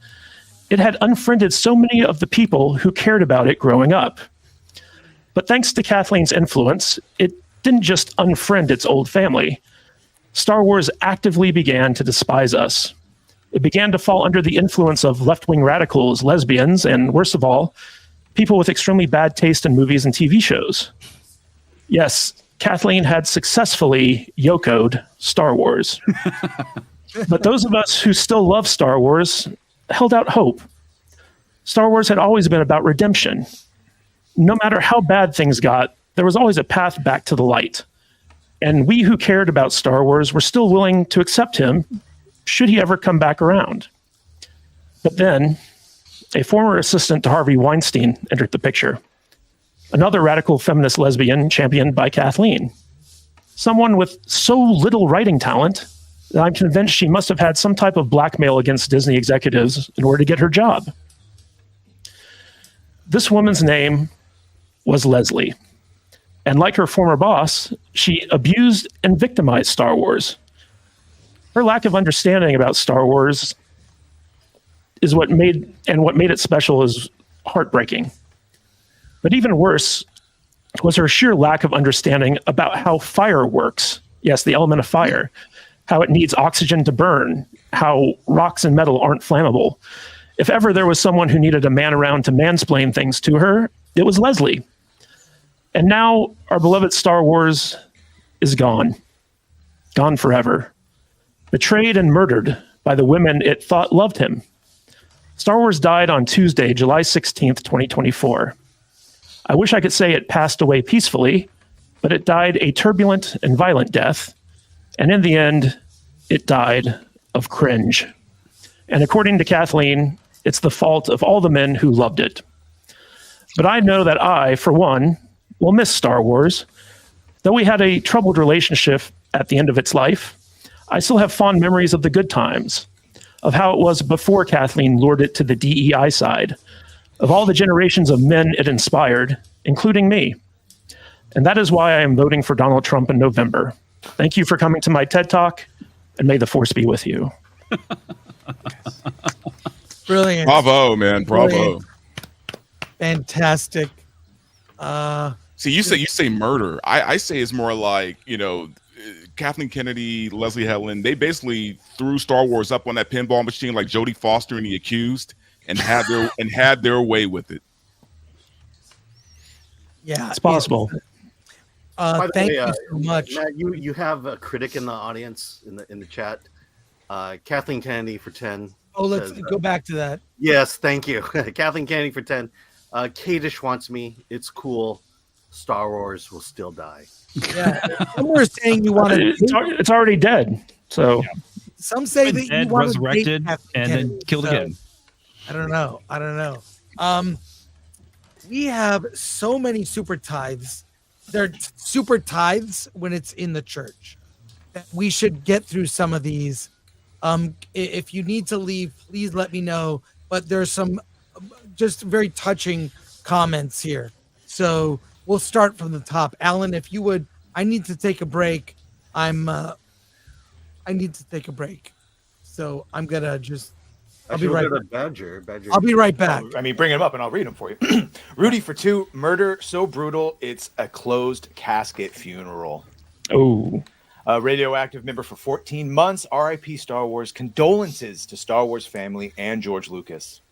It had unfriended so many of the people who cared about it growing up. But thanks to Kathleen's influence, it didn't just unfriend its old family. Star Wars actively began to despise us. It began to fall under the influence of left-wing radicals, lesbians, and worst of all, people with extremely bad taste in movies and TV shows. Yes, Kathleen had successfully yokoed Star Wars. But those of us who still love Star Wars held out hope. Star Wars had always been about redemption. No matter how bad things got, there was always a path back to the light. And we who cared about Star Wars were still willing to accept him should he ever come back around. But then, a former assistant to Harvey Weinstein entered the picture. Another radical feminist lesbian championed by Kathleen. Someone with so little writing talent that I'm convinced she must have had some type of blackmail against Disney executives in order to get her job. This woman's name was Leslie. And like her former boss, she abused and victimized Star Wars. Her lack of understanding about Star Wars is what made it special is heartbreaking. But even worse was her sheer lack of understanding about how fire works. Yes, the element of fire, how it needs oxygen to burn, how rocks and metal aren't flammable. If ever there was someone who needed a man around to mansplain things to her, it was Leslie. And now our beloved Star Wars is gone. Gone forever. Betrayed and murdered by the women it thought loved him. Star Wars died on Tuesday, July 16th, 2024. I wish I could say it passed away peacefully, but it died a turbulent and violent death. And in the end, it died of cringe. And according to Kathleen, it's the fault of all the men who loved it. But I know that I, for one, will miss Star Wars. Though we had a troubled relationship at the end of its life, I still have fond memories of the good times, of how it was before Kathleen lured it to the DEI side, of all the generations of men it inspired, including me. And that is why I am voting for Donald Trump in November. Thank you for coming to my TED Talk, and may the force be with you. Brilliant. Bravo, man. Bravo. Brilliant. Fantastic. See, you say murder. I say it's more like, Kathleen Kennedy, Leslie Helen, they basically threw Star Wars up on that pinball machine like Jodie Foster and The Accused and had their way with it. Yeah, it's possible. Thank you so much. Matt, you have a critic in the audience in the chat. Kathleen Kennedy for 10. Oh, let's go back to that. Yes, thank you. Kathleen Kennedy for 10. Kadish wants me. It's cool. Star Wars will still die. Yeah. Some were saying you want to. It's already dead. So some say that you want to resurrected and then killed again. I don't know. We have so many super tithes. They're super tithes when it's in the church. We should get through some of these. If you need to leave, please let me know. But there's some just very touching comments here. So we'll start from the top. Alan, if you would, I need to take a break. I need to take a break. So I'm gonna just. I'll be right back. Badger. I'll be right back. I mean, bring him up and I'll read them for you. Rudy for 2. Murder so brutal it's a closed casket funeral. Oh. Radioactive member for 14 months. R.I.P. Star Wars. Condolences to Star Wars family and George Lucas.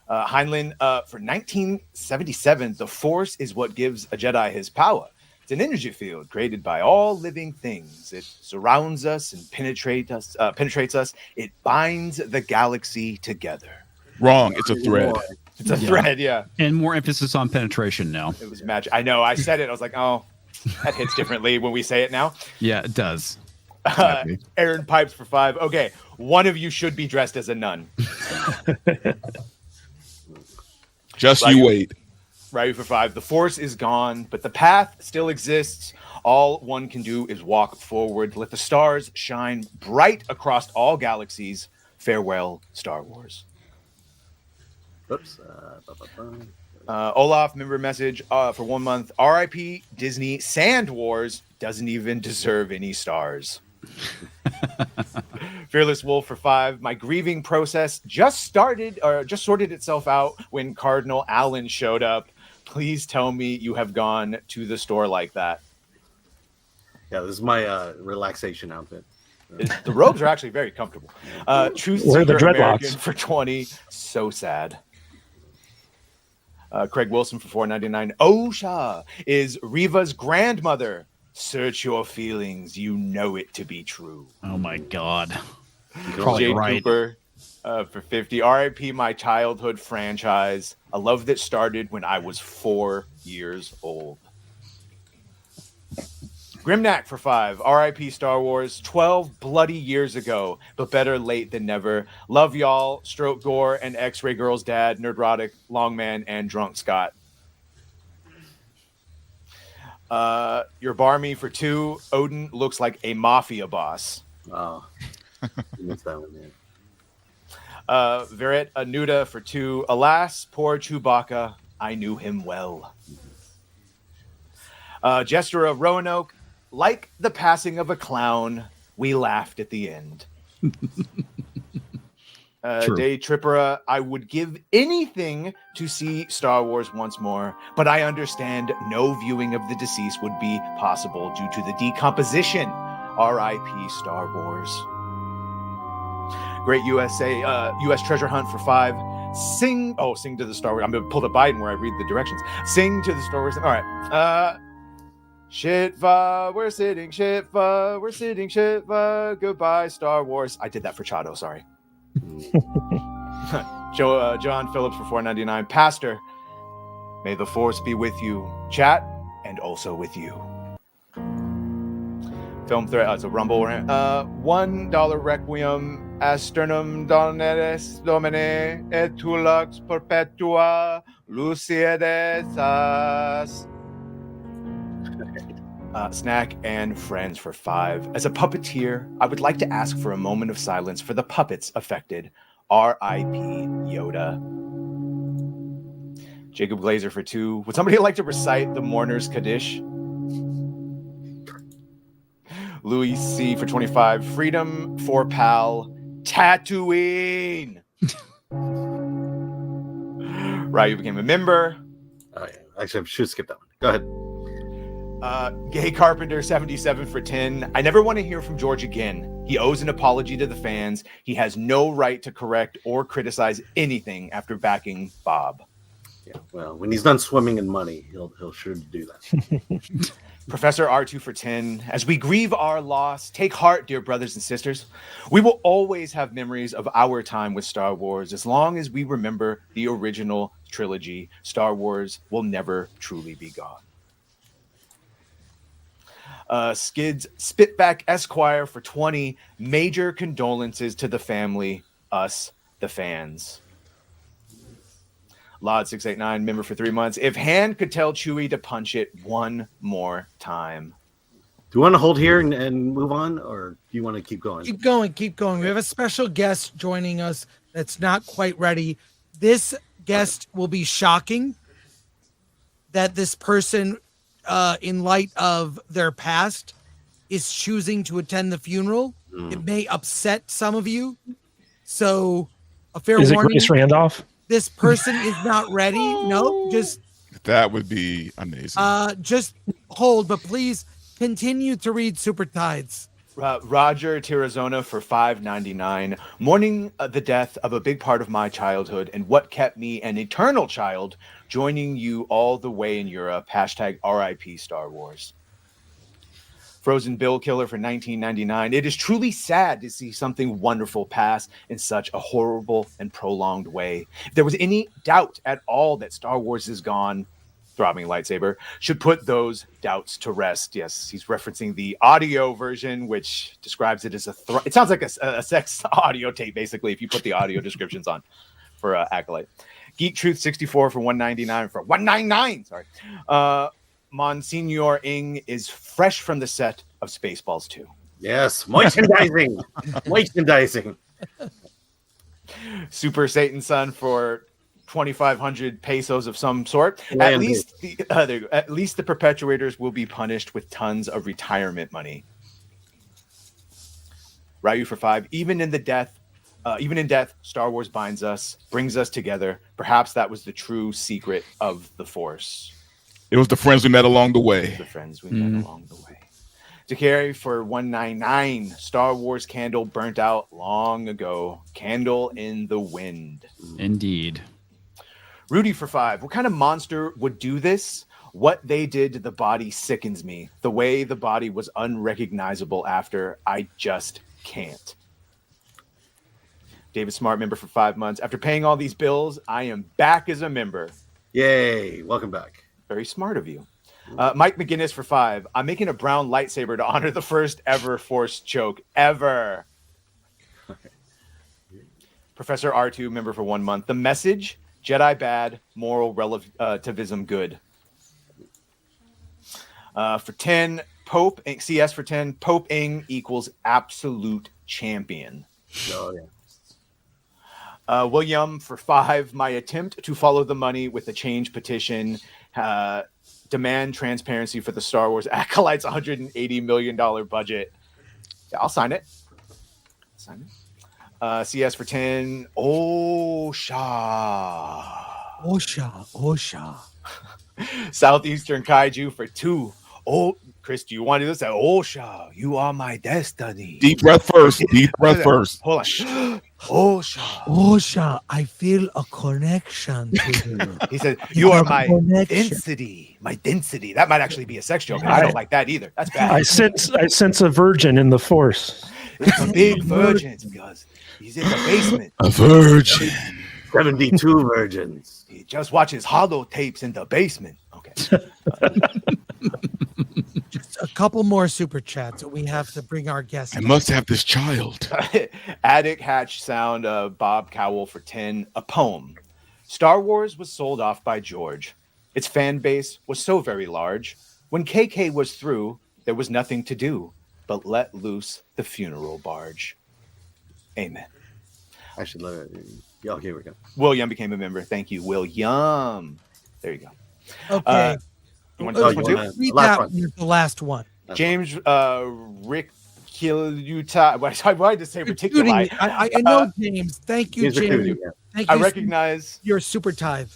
Heinlein for 1977. The Force is what gives a Jedi his power. It's an energy field created by all living things. It surrounds us and penetrates us. It binds the galaxy together. Wrong. It's a thread. It's a thread, yeah. And more emphasis on penetration now. It was magic. I know. I said it. I was like, oh, that hits differently when we say it now. Yeah, it does. Aaron Pipes for 5. Okay, one of you should be dressed as a nun. Just you wait. Ryu for 5. The Force is gone, but the path still exists. All one can do is walk forward. Let the stars shine bright across all galaxies. Farewell, Star Wars. Oops. Olaf, member message for 1 month. R.I.P. Disney. Sand Wars doesn't even deserve any stars. Fearless Wolf for 5. My grieving process just sorted itself out when Cardinal Allen showed up. Please tell me you have gone to the store like that. Yeah, this is my relaxation outfit. The robes are actually very comfortable. Truth Where are the Seeker dreadlocks? American for 20. So sad. Craig Wilson for $4.99. Osha is Riva's grandmother. Search your feelings. You know it to be true. Oh my God. Jay Cooper for 50. R.I.P. my childhood franchise. A love that started when I was 4 years old. Grimnack for 5. R.I.P. Star Wars. 12 bloody years ago, but better late than never. Love y'all. Stroke Gore and X-Ray Girl's dad, Nerdrotic, Longman, and Drunk Scott. Your Barmy for 2. Odin looks like a mafia boss. Oh, missed that one, man. Verret Anuda for 2. Alas, poor Chewbacca. I knew him well. Jester of Roanoke. Like the passing of a clown, we laughed at the end. Day Trippera, I would give anything to see Star Wars once more, but I understand no viewing of the deceased would be possible due to the decomposition. R.I.P. Star Wars. Great U.S. Treasure Hunt for 5. Sing to the Star Wars. I'm going to pull the Biden where I read the directions. Sing to the Star Wars. All right. Shitva, we're sitting. Shitva, we're sitting. Shitva, goodbye, Star Wars. I did that for Chato. Sorry. John Phillips for $4.99. Pastor, may the Force be with you. Chat, and also with you. Film threat. It's a Rumble. $1 Requiem. Asternum doneres domine et tu lux perpetua lucidesas. Snack and Friends for 5. As a puppeteer, I would like to ask for a moment of silence for the puppets affected. R.I.P. Yoda. Jacob Glazer for 2. Would somebody like to recite the mourner's Kadish? Louis C. for 25. Freedom for Pal. Tatooine. Ryu became a member. Actually, I should skip that one. Go ahead. Gay Carpenter 77 for 10. I never want to hear from George again. He owes an apology to the fans. He has no right to correct or criticize anything after backing Bob. Yeah, well, when he's done swimming in money, he'll sure do that. Professor R2 for 10. As we grieve our loss, take heart, dear brothers and sisters. We will always have memories of our time with Star Wars. As long as we remember the original trilogy, Star Wars will never truly be gone. Skids Spitback Esquire for 20. Major condolences to the family, us, the fans. Lod 689, member for 3 months. If Han could tell Chewie to punch it one more time. Do you want to hold here and move on, or do you want to keep going? Keep going, keep going. We have a special guest joining us that's not quite ready. This guest will be shocking that this person, in light of their past, is choosing to attend the funeral. It may upset some of you. So, a fair Is it warning. Grace Randolph? This person is not ready. No, just That would be amazing. just hold, but please continue to read Super Tides. Roger Tirazona for $5.99. Mourning the death of a big part of my childhood and what kept me an eternal child, joining you all the way in Europe. Hashtag RIP Star Wars. Frozen Bill Killer for $19.99. It is truly sad to see something wonderful pass in such a horrible and prolonged way. If there was any doubt at all that Star Wars is gone, throbbing lightsaber, should put those doubts to rest. Yes, he's referencing the audio version, which describes it as it sounds like a sex audio tape, basically, if you put the audio descriptions on for Acolyte. Geek Truth 64 for $199 for $199. Sorry. Monsignor Ng is fresh from the set of Spaceballs 2. Yes, merchandising. Merchandising. Super Satan Son for 2,500 pesos of some sort. Landed. At least the perpetuators will be punished with tons of retirement money. Ryu for 5. Even in death, Star Wars binds us, brings us together. Perhaps that was the true secret of the Force. It was the friends we met along the way. The friends we met along the way. To carry for $199. Star Wars candle burnt out long ago. Candle in the wind. Indeed. Rudy for 5. What kind of monster would do this? What they did to the body sickens me. The way the body was unrecognizable after, I just can't. David Smart, member for 5 months. After paying all these bills, I am back as a member. Yay. Welcome back. Very smart of you. Mike McGinnis for 5. I'm making a brown lightsaber to honor the first ever Force choke ever. Professor R2, member for 1 month. The message, Jedi bad, moral relativism good. For 10, Pope, CS for 10, Pope Ng equals absolute champion. Oh, yeah. William for 5, my attempt to follow the money with a change petition, demand transparency for the Star Wars Acolytes $180 million budget. Yeah, I'll sign it. CS for 10, Osha. Southeastern Kaiju for 2. Oh, Chris, do you want to do this? Osha, you are my destiny. Deep breath first. Deep breath first. Hold on. Osha, I feel a connection to you. He said, you are my density. My density. That might actually be a sex joke. And I don't like that either. That's bad. I sense a virgin in the Force. It's a big virgin because he's in the basement. A virgin. 72 virgins. He just watches hollow tapes in the basement. Okay. Just a couple more super chats. We have to bring our guest. I must have this child. Attic Hatch Sound, Bob Cowell for 10. A poem. Star Wars was sold off by George. Its fan base was so very large. When KK was through, there was nothing to do but let loose the funeral barge. Amen. I should let it. Yeah, okay, we go. William became a member. Thank you, William. There you go. Okay. You want to Read that one, the last one. James Rick why did I say reticuli? I know, James. Thank you, James. Thank you. I recognize your super tithe.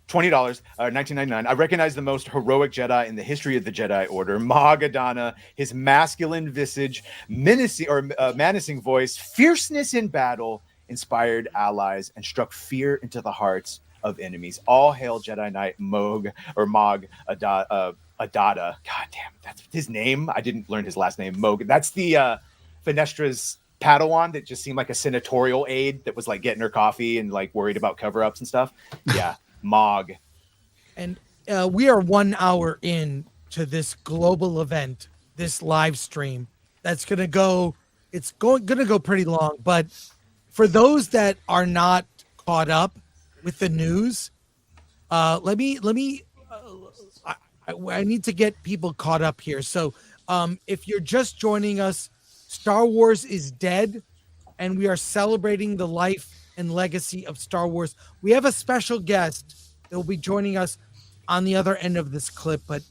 $20, $19.99. I recognize the most heroic Jedi in the history of the Jedi Order, Mog Adana, his masculine visage, menacing voice, fierceness in battle, inspired allies, and struck fear into the hearts of enemies. All hail Jedi Knight Mog Adada. God damn, that's his name. I didn't learn his last name. Mog. That's the Fenestra's Padawan that just seemed like a senatorial aide that was like getting her coffee and like worried about cover-ups and stuff. Yeah. Mog. And we are 1 hour in to this global event, this live stream that's going to go, it's going to go pretty long. But for those that are not caught up with the news, I need to get people caught up here. So if you're just joining us, Star Wars is dead, and we are celebrating the life and legacy of Star Wars. We have a special guest that will be joining us on the other end of this clip, but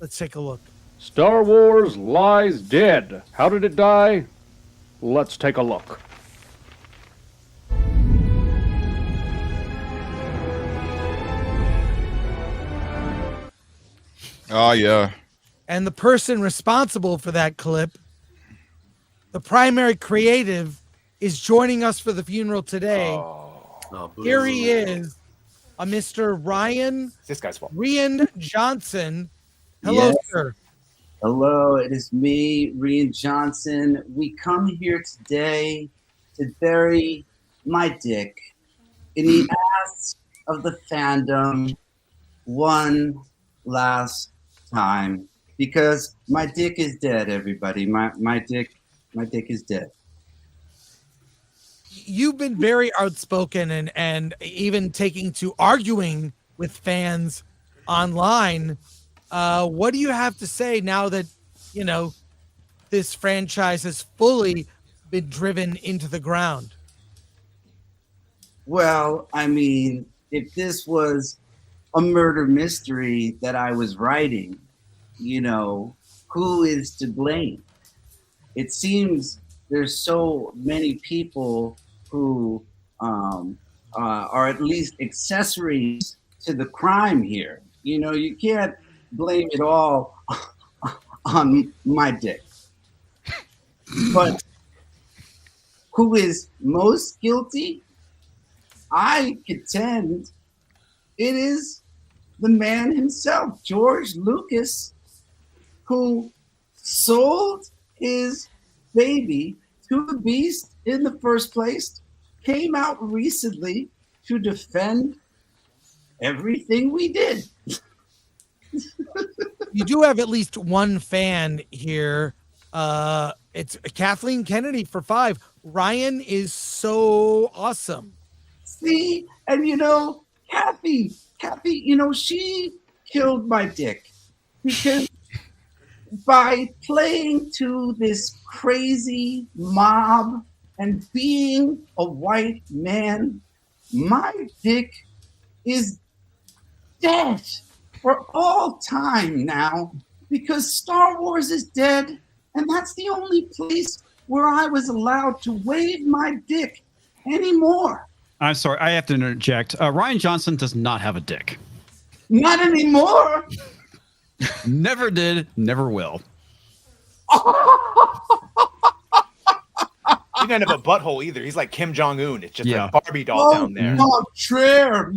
let's take a look. Star Wars lies dead. How did it die? Let's take a look. Oh, yeah. And the person responsible for that clip, the primary creative, is joining us for the funeral today. Here he is, a Mr. Rian. This guy's fault. Rian Johnson. Hello, Yes. sir. Hello, it is me, Rian Johnson. We come here today to bury my dick in the ass of the fandom one last time, because my dick is dead, everybody. My dick is dead. You've been very outspoken and even taking to arguing with fans online. What do you have to say now that, you know, this franchise has fully been driven into the ground? Well, I mean, if this was a murder mystery that I was writing, you know, who is to blame? It seems there's so many people who are at least accessories to the crime here. You know, you can't blame it all on my dick. But who is most guilty? I contend it is the man himself, George Lucas, who sold his baby to the beast in the first place, came out recently to defend everything we did. You do have at least one fan here. It's Kathleen Kennedy for 5. Ryan is so awesome. See, and you know, Kathy, you know, she killed my dick because by playing to this crazy mob and being a white man, my dick is dead for all time now, because Star Wars is dead, and that's the only place where I was allowed to wave my dick anymore. I'm sorry, I have to interject. Rian Johnson does not have a dick. Not anymore. Never did, never will. He doesn't have a butthole either. He's like Kim Jong-un. It's just a Barbie doll down there. More chair,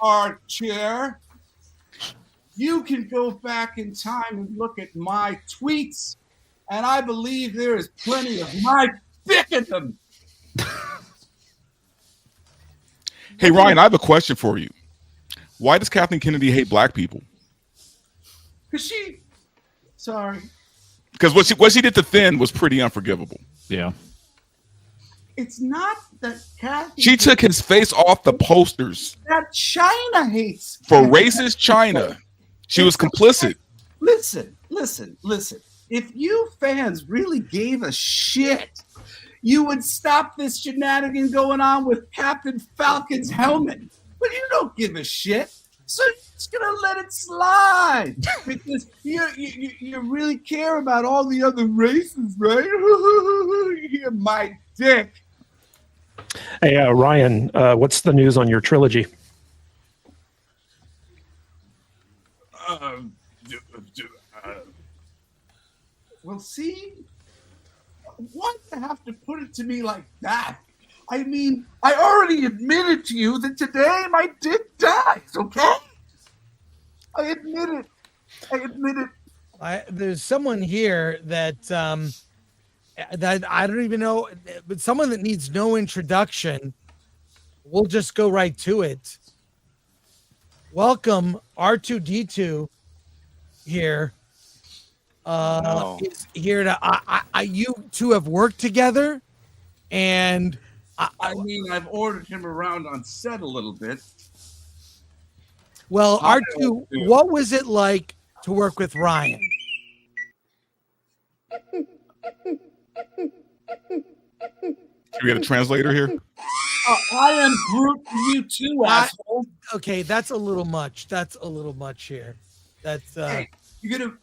our chair. You can go back in time and look at my tweets, and I believe there is plenty of my dick in them. Hey, Ryan, I have a question for you. Why does Kathleen Kennedy hate black people? Because sorry. Because what she did to Finn was pretty unforgivable. Yeah. It's not that Kathy. She took his face off the posters That China hates. for racist China. She was complicit. Listen. If you fans really gave a shit, you would stop this shenanigan going on with Captain Falcon's helmet. But you don't give a shit. So you're just gonna let it slide because you really care about all the other races, right? You're my dick. Hey, Ryan, what's the news on your trilogy? Well, see, why do you have to put it to me like that? I mean, I already admitted to you that today my dick dies, okay? I admit it. There's someone here that that I don't even know, but someone that needs no introduction. We'll just go right to it. Welcome, R2D2 here. Is here to you two have worked together, and I mean, I've ordered him around on set a little bit. Well, R2, what was it like to work with Ryan? Can we get a translator here? I am Groot to you too, asshole. Okay, that's a little much. That's a little much here. That's Hey, you're gonna.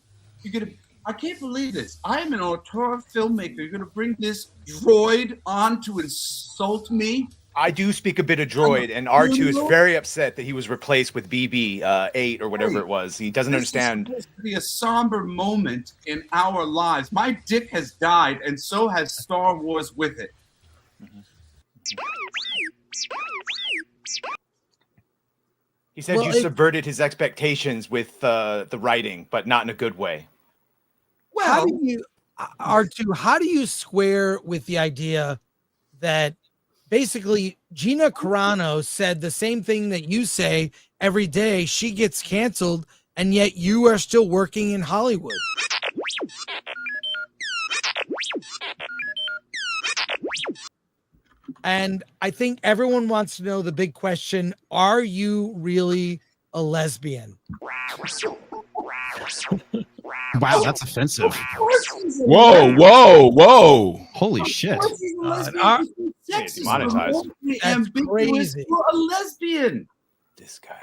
I can't believe this. I am an auteur filmmaker. You're gonna bring this droid on to insult me? I do speak a bit of droid, and R2 is very upset that he was replaced with BB-8 or whatever it was. He doesn't understand. This is supposed to be a somber moment in our lives. My dick has died, and so has Star Wars with it. He said you subverted his expectations with the writing, but not in a good way. Well, how do you, R2, how do you square with the idea that basically Gina Carano said the same thing that you say every day? She gets canceled, and yet you are still working in Hollywood. And I think everyone wants to know the big question: are you really a lesbian? Wow, that's offensive. Whoa. Holy shit. Demonetized. That's crazy. You're a lesbian. This guy.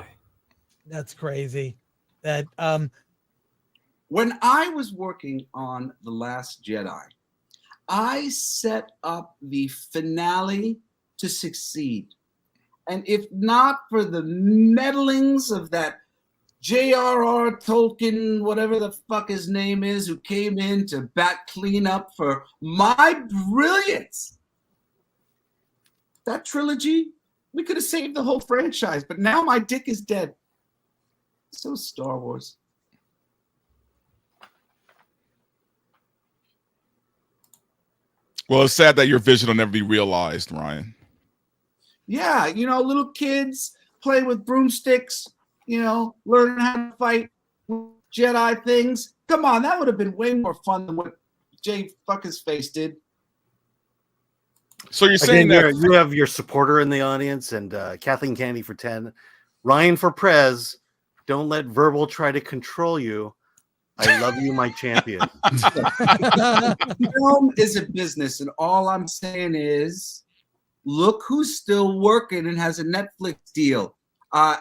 That's crazy. That when I was working on The Last Jedi, I set up the finale to succeed. And if not for the meddlings of that J.R.R. Tolkien, whatever the fuck his name is, who came in to bat clean up for my brilliance, that trilogy, we could have saved the whole franchise, but now my dick is dead. So Star Wars. Well, it's sad that your vision will never be realized, Ryan. Yeah, you know, little kids play with broomsticks, you know, learn how to fight Jedi things. Come on, that would have been way more fun than what Jay Fuck-His Face did. So you're saying that you have your supporter in the audience, and Kathleen Candy for 10. Ryan for Prez. Don't let verbal try to control you. I love you, my champion. Film is a business, and all I'm saying is, look who's still working and has a Netflix deal.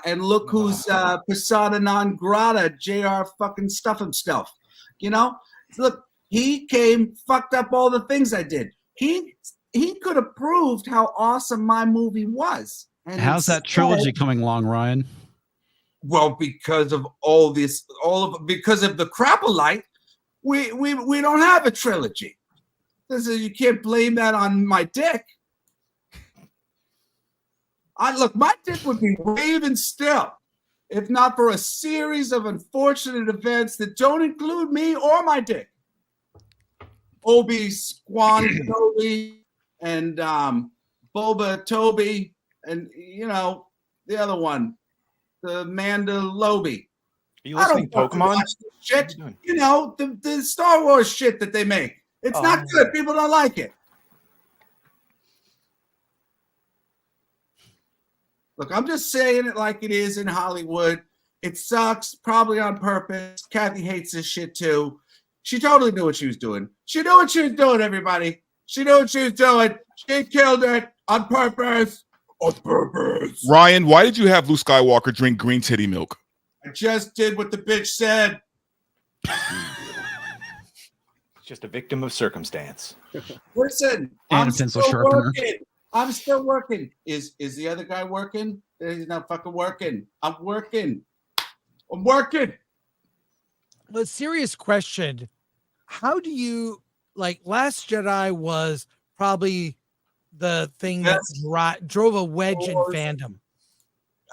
And look who's persona non grata, JR fucking stuff himself. You know? Look, he came, fucked up all the things I did. He could have proved how awesome my movie was. And how's that trilogy coming along, Ryan? Well, because of because of the Crappolite, we don't have a trilogy. You can't blame that on my dick. Look, my dick would be waving still if not for a series of unfortunate events that don't include me or my dick. Obi Squan Toby and Boba Toby and, you know, the other one, the Mandalobi. Are you listening to Pokemon? Shit. You know, the Star Wars shit that they make. It's not good. People don't like it. Look, I'm just saying it like it is in Hollywood. It sucks, probably on purpose. Kathy hates this shit too. She totally knew what she was doing. She knew what she was doing, everybody. She knew what she was doing. She killed it on purpose. On purpose. Ryan, why did you have Luke Skywalker drink green titty milk? I just did what the bitch said. Just a victim of circumstance. Listen, And I'm a pencil still sharpener. working. I'm still working. Is the other guy working? He's not fucking working. I'm working. I'm working. But serious question. How do you like Last Jedi was probably the thing that drove a wedge in fandom.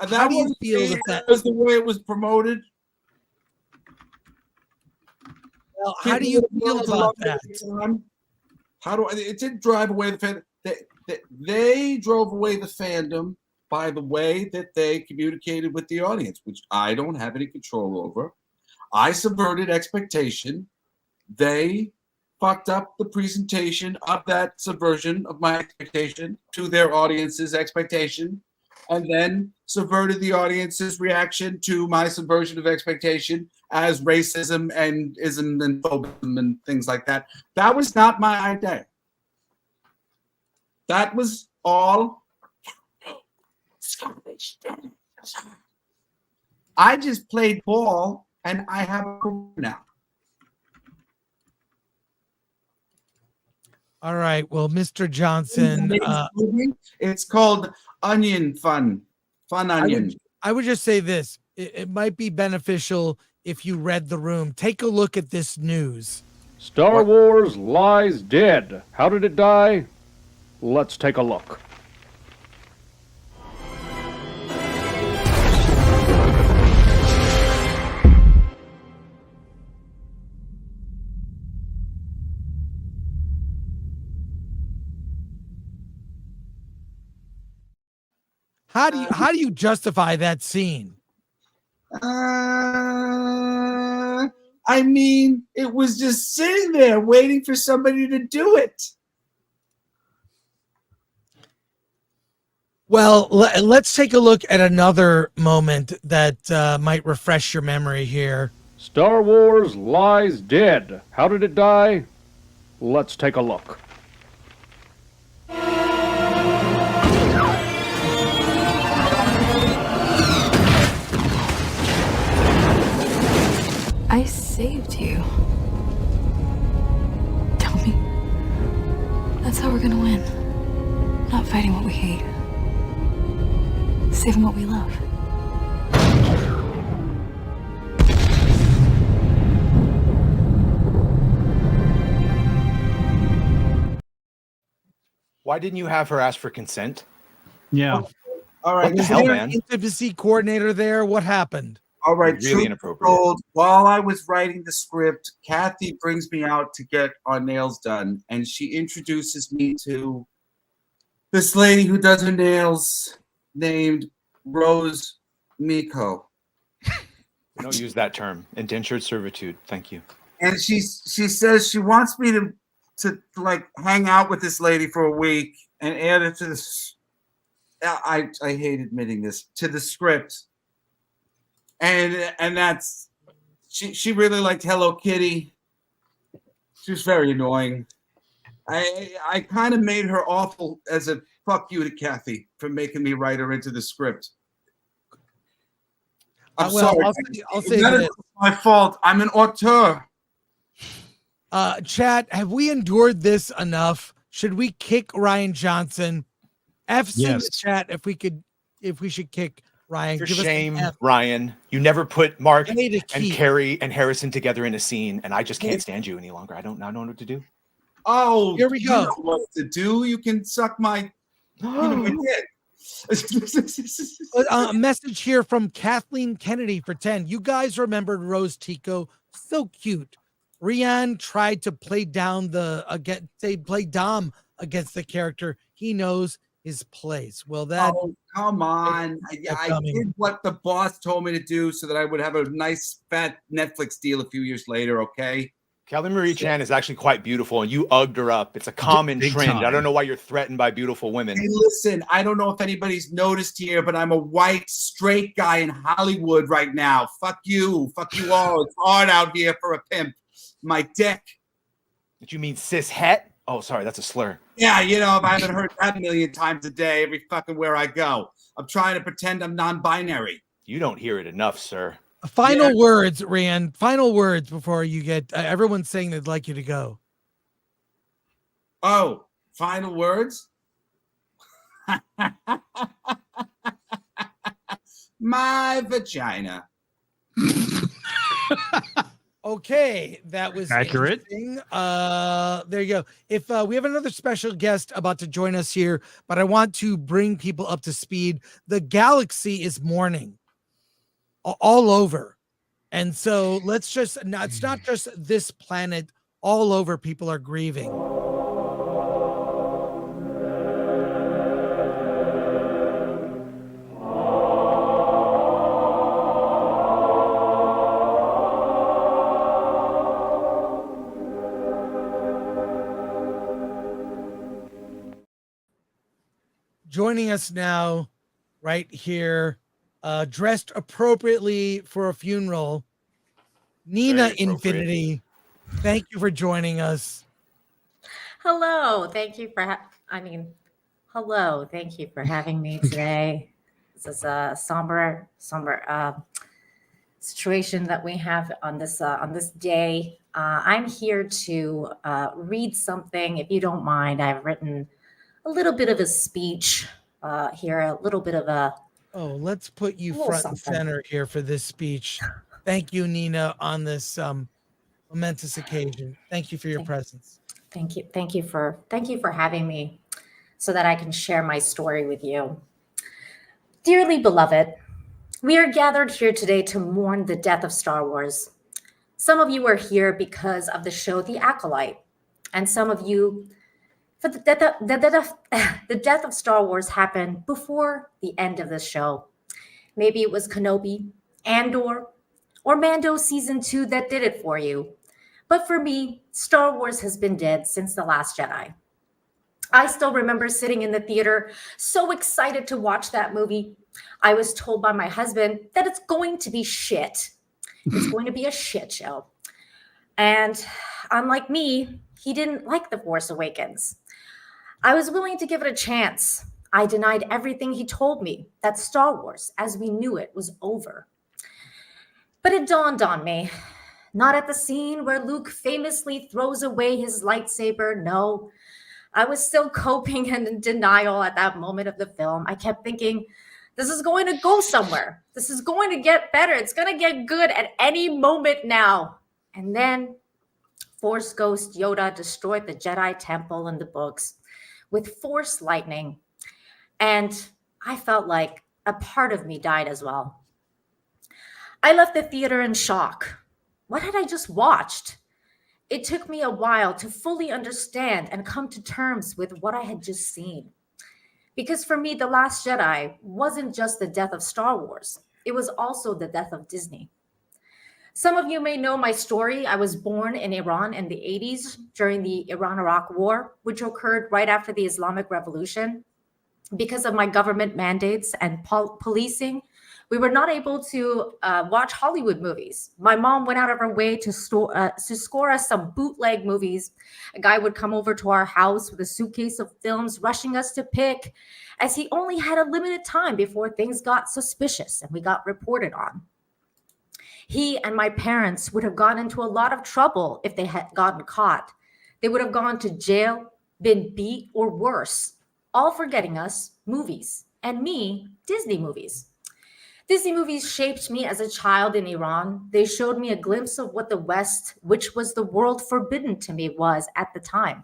How do you feel that was the way it was promoted? Well, how do you feel about that? How do it didn't drive away the fandom? They drove away the fandom by the way that they communicated with the audience, which I don't have any control over. I subverted expectation. They fucked up the presentation of that subversion of my expectation to their audience's expectation, and then subverted the audience's reaction to my subversion of expectation as racism and ism and phobism and things like that. That was not my idea. That was all. I just played ball and I have a career now. All right. Well, Mr. Johnson, it's called Onion Fun. Fun Onion. I would just say this. It might be beneficial if you read the room. Take a look at this news. Star Wars lies dead. How did it die? Let's take a look. How do you justify that scene? I mean, it was just sitting there waiting for somebody to do it. Well, let's take a look at another moment that might refresh your memory here. Star Wars lies dead. How did it die? Let's take a look. I saved you. Tell me. That's how we're gonna win. Not fighting what we hate. Saving what we love. Why didn't you have her ask for consent? Yeah. All right. What the Is hell, there man? an intimacy coordinator there? What happened? All right. Really truth be inappropriate. told, while I was writing the script, Kathy brings me out to get our nails done, and she introduces me to this lady who does her nails named Rose Miko. We don't use that term. Indentured servitude. Thank you. And she says she wants me to like hang out with this lady for a week and add it to this. I hate admitting this, to the script. And that's she really liked Hello Kitty. She was very annoying. I kind of made her awful as a fuck you to Kathy for making me write her into the script. I'm Well, sorry. I'll say None of this. it's my fault. I'm an auteur. Chat, have we endured this enough? Should we kick Rian Johnson? FC in the Yes. chat if we should kick Ryan. For Give us an shame, F. Ryan. You never put Mark I need a and key. Carrie and Harrison together in a scene, and I just can't stand you any longer. I don't know what to do. Oh, Here we you go. know what to do? You can suck my. my dick. A message here from Kathleen Kennedy for 10. You guys remembered Rose Tico. So cute. Rian tried to play down play Dom against the character. He knows his place. Well, that. Oh, come on. I did what the boss told me to do so that I would have a nice fat Netflix deal a few years later, okay? Kelly Marie Chan is actually quite beautiful, and you ugged her up. It's a common Big trend. time. I don't know why you're threatened by beautiful women. Hey, listen, I don't know if anybody's noticed here, but I'm a white, straight guy in Hollywood right now. Fuck you. Fuck you all. It's hard out here for a pimp. My dick. Did you mean cis het? Oh, sorry, that's a slur. Yeah, you know, I haven't heard that a million times a day every fucking where I go. I'm trying to pretend I'm non-binary. You don't hear it enough, sir. Final words, Rian. Final words before you get. Everyone's saying they'd like you to go. Oh, final words? My vagina. Okay, that was accurate. There you go. If we have another special guest about to join us here, but I want to bring people up to speed. The galaxy is mourning all over, and so let's just. It's not just this planet. All over, people are grieving. Joining us now, right here, dressed appropriately for a funeral, Nina Infinity. Thank you for joining us. Hello. Thank you for hello. Thank you for having me today. This is a somber situation that we have on this day. I'm here to read something. If you don't mind, I've written a little bit of a speech here, a little bit of a. Oh, let's put you front and center here for this speech. Thank you, Nina, on this momentous occasion. Thank you for your presence. Thank you. Thank you for having me so that I can share my story with you. Dearly beloved, we are gathered here today to mourn the death of Star Wars. Some of you are here because of the show The Acolyte, and some of you for the death of Star Wars happened before the end of this show. Maybe it was Kenobi, Andor, or Mando Season 2 that did it for you. But for me, Star Wars has been dead since The Last Jedi. I still remember sitting in the theater, so excited to watch that movie. I was told by my husband that it's going to be shit. It's going to be a shit show. And unlike me, he didn't like The Force Awakens. I was willing to give it a chance. I denied everything he told me, that Star Wars, as we knew it, was over. But it dawned on me, not at the scene where Luke famously throws away his lightsaber. No, I was still coping in denial at that moment of the film. I kept thinking, this is going to go somewhere. This is going to get better. It's going to get good at any moment now. And then Force Ghost Yoda destroyed the Jedi Temple in the books with Force lightning. And I felt like a part of me died as well. I left the theater in shock. What had I just watched? It took me a while to fully understand and come to terms with what I had just seen. Because for me, The Last Jedi wasn't just the death of Star Wars. It was also the death of Disney. Some of you may know my story. I was born in Iran in the 80s during the Iran-Iraq War, which occurred right after the Islamic Revolution. Because of my government mandates and policing, we were not able to watch Hollywood movies. My mom went out of her way to score us some bootleg movies. A guy would come over to our house with a suitcase of films, rushing us to pick, as he only had a limited time before things got suspicious and we got reported on. He and my parents would have gotten into a lot of trouble if they had gotten caught. They would have gone to jail, been beat, or worse, all for getting us movies, and me, Disney movies. Disney movies shaped me as a child in Iran. They showed me a glimpse of what the West, which was the world forbidden to me, was at the time.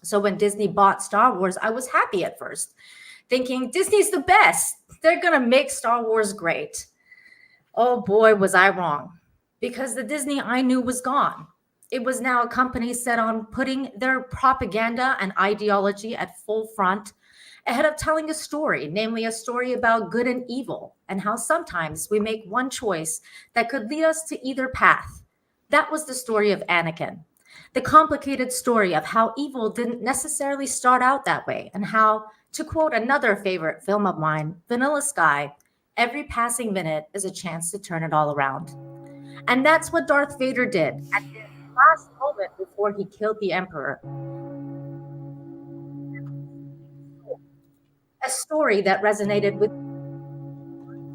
So when Disney bought Star Wars, I was happy at first, thinking Disney's the best. They're gonna make Star Wars great. Oh boy, was I wrong, because the Disney I knew was gone. It was now a company set on putting their propaganda and ideology at full front ahead of telling a story, namely a story about good and evil, and how sometimes we make one choice that could lead us to either path. That was the story of Anakin. The complicated story of how evil didn't necessarily start out that way, and how, to quote another favorite film of mine, Vanilla Sky, every passing minute is a chance to turn it all around. And that's what Darth Vader did at the last moment before he killed the Emperor. A story that resonated with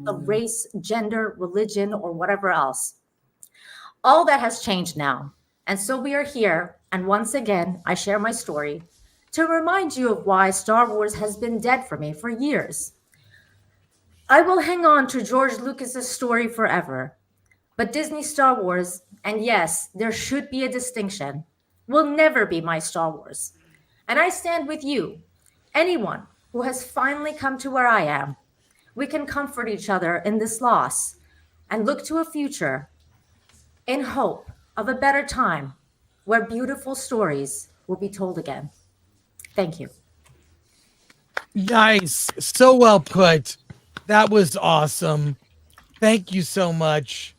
a race, gender, religion, or whatever else. All that has changed now. And so we are here, and once again, I share my story to remind you of why Star Wars has been dead for me for years. I will hang on to George Lucas's story forever, but Disney Star Wars, and yes, there should be a distinction, will never be my Star Wars. And I stand with you, anyone who has finally come to where I am. We can comfort each other in this loss and look to a future in hope of a better time where beautiful stories will be told again. Thank you. Nice. So well put. That was awesome. Thank you so much.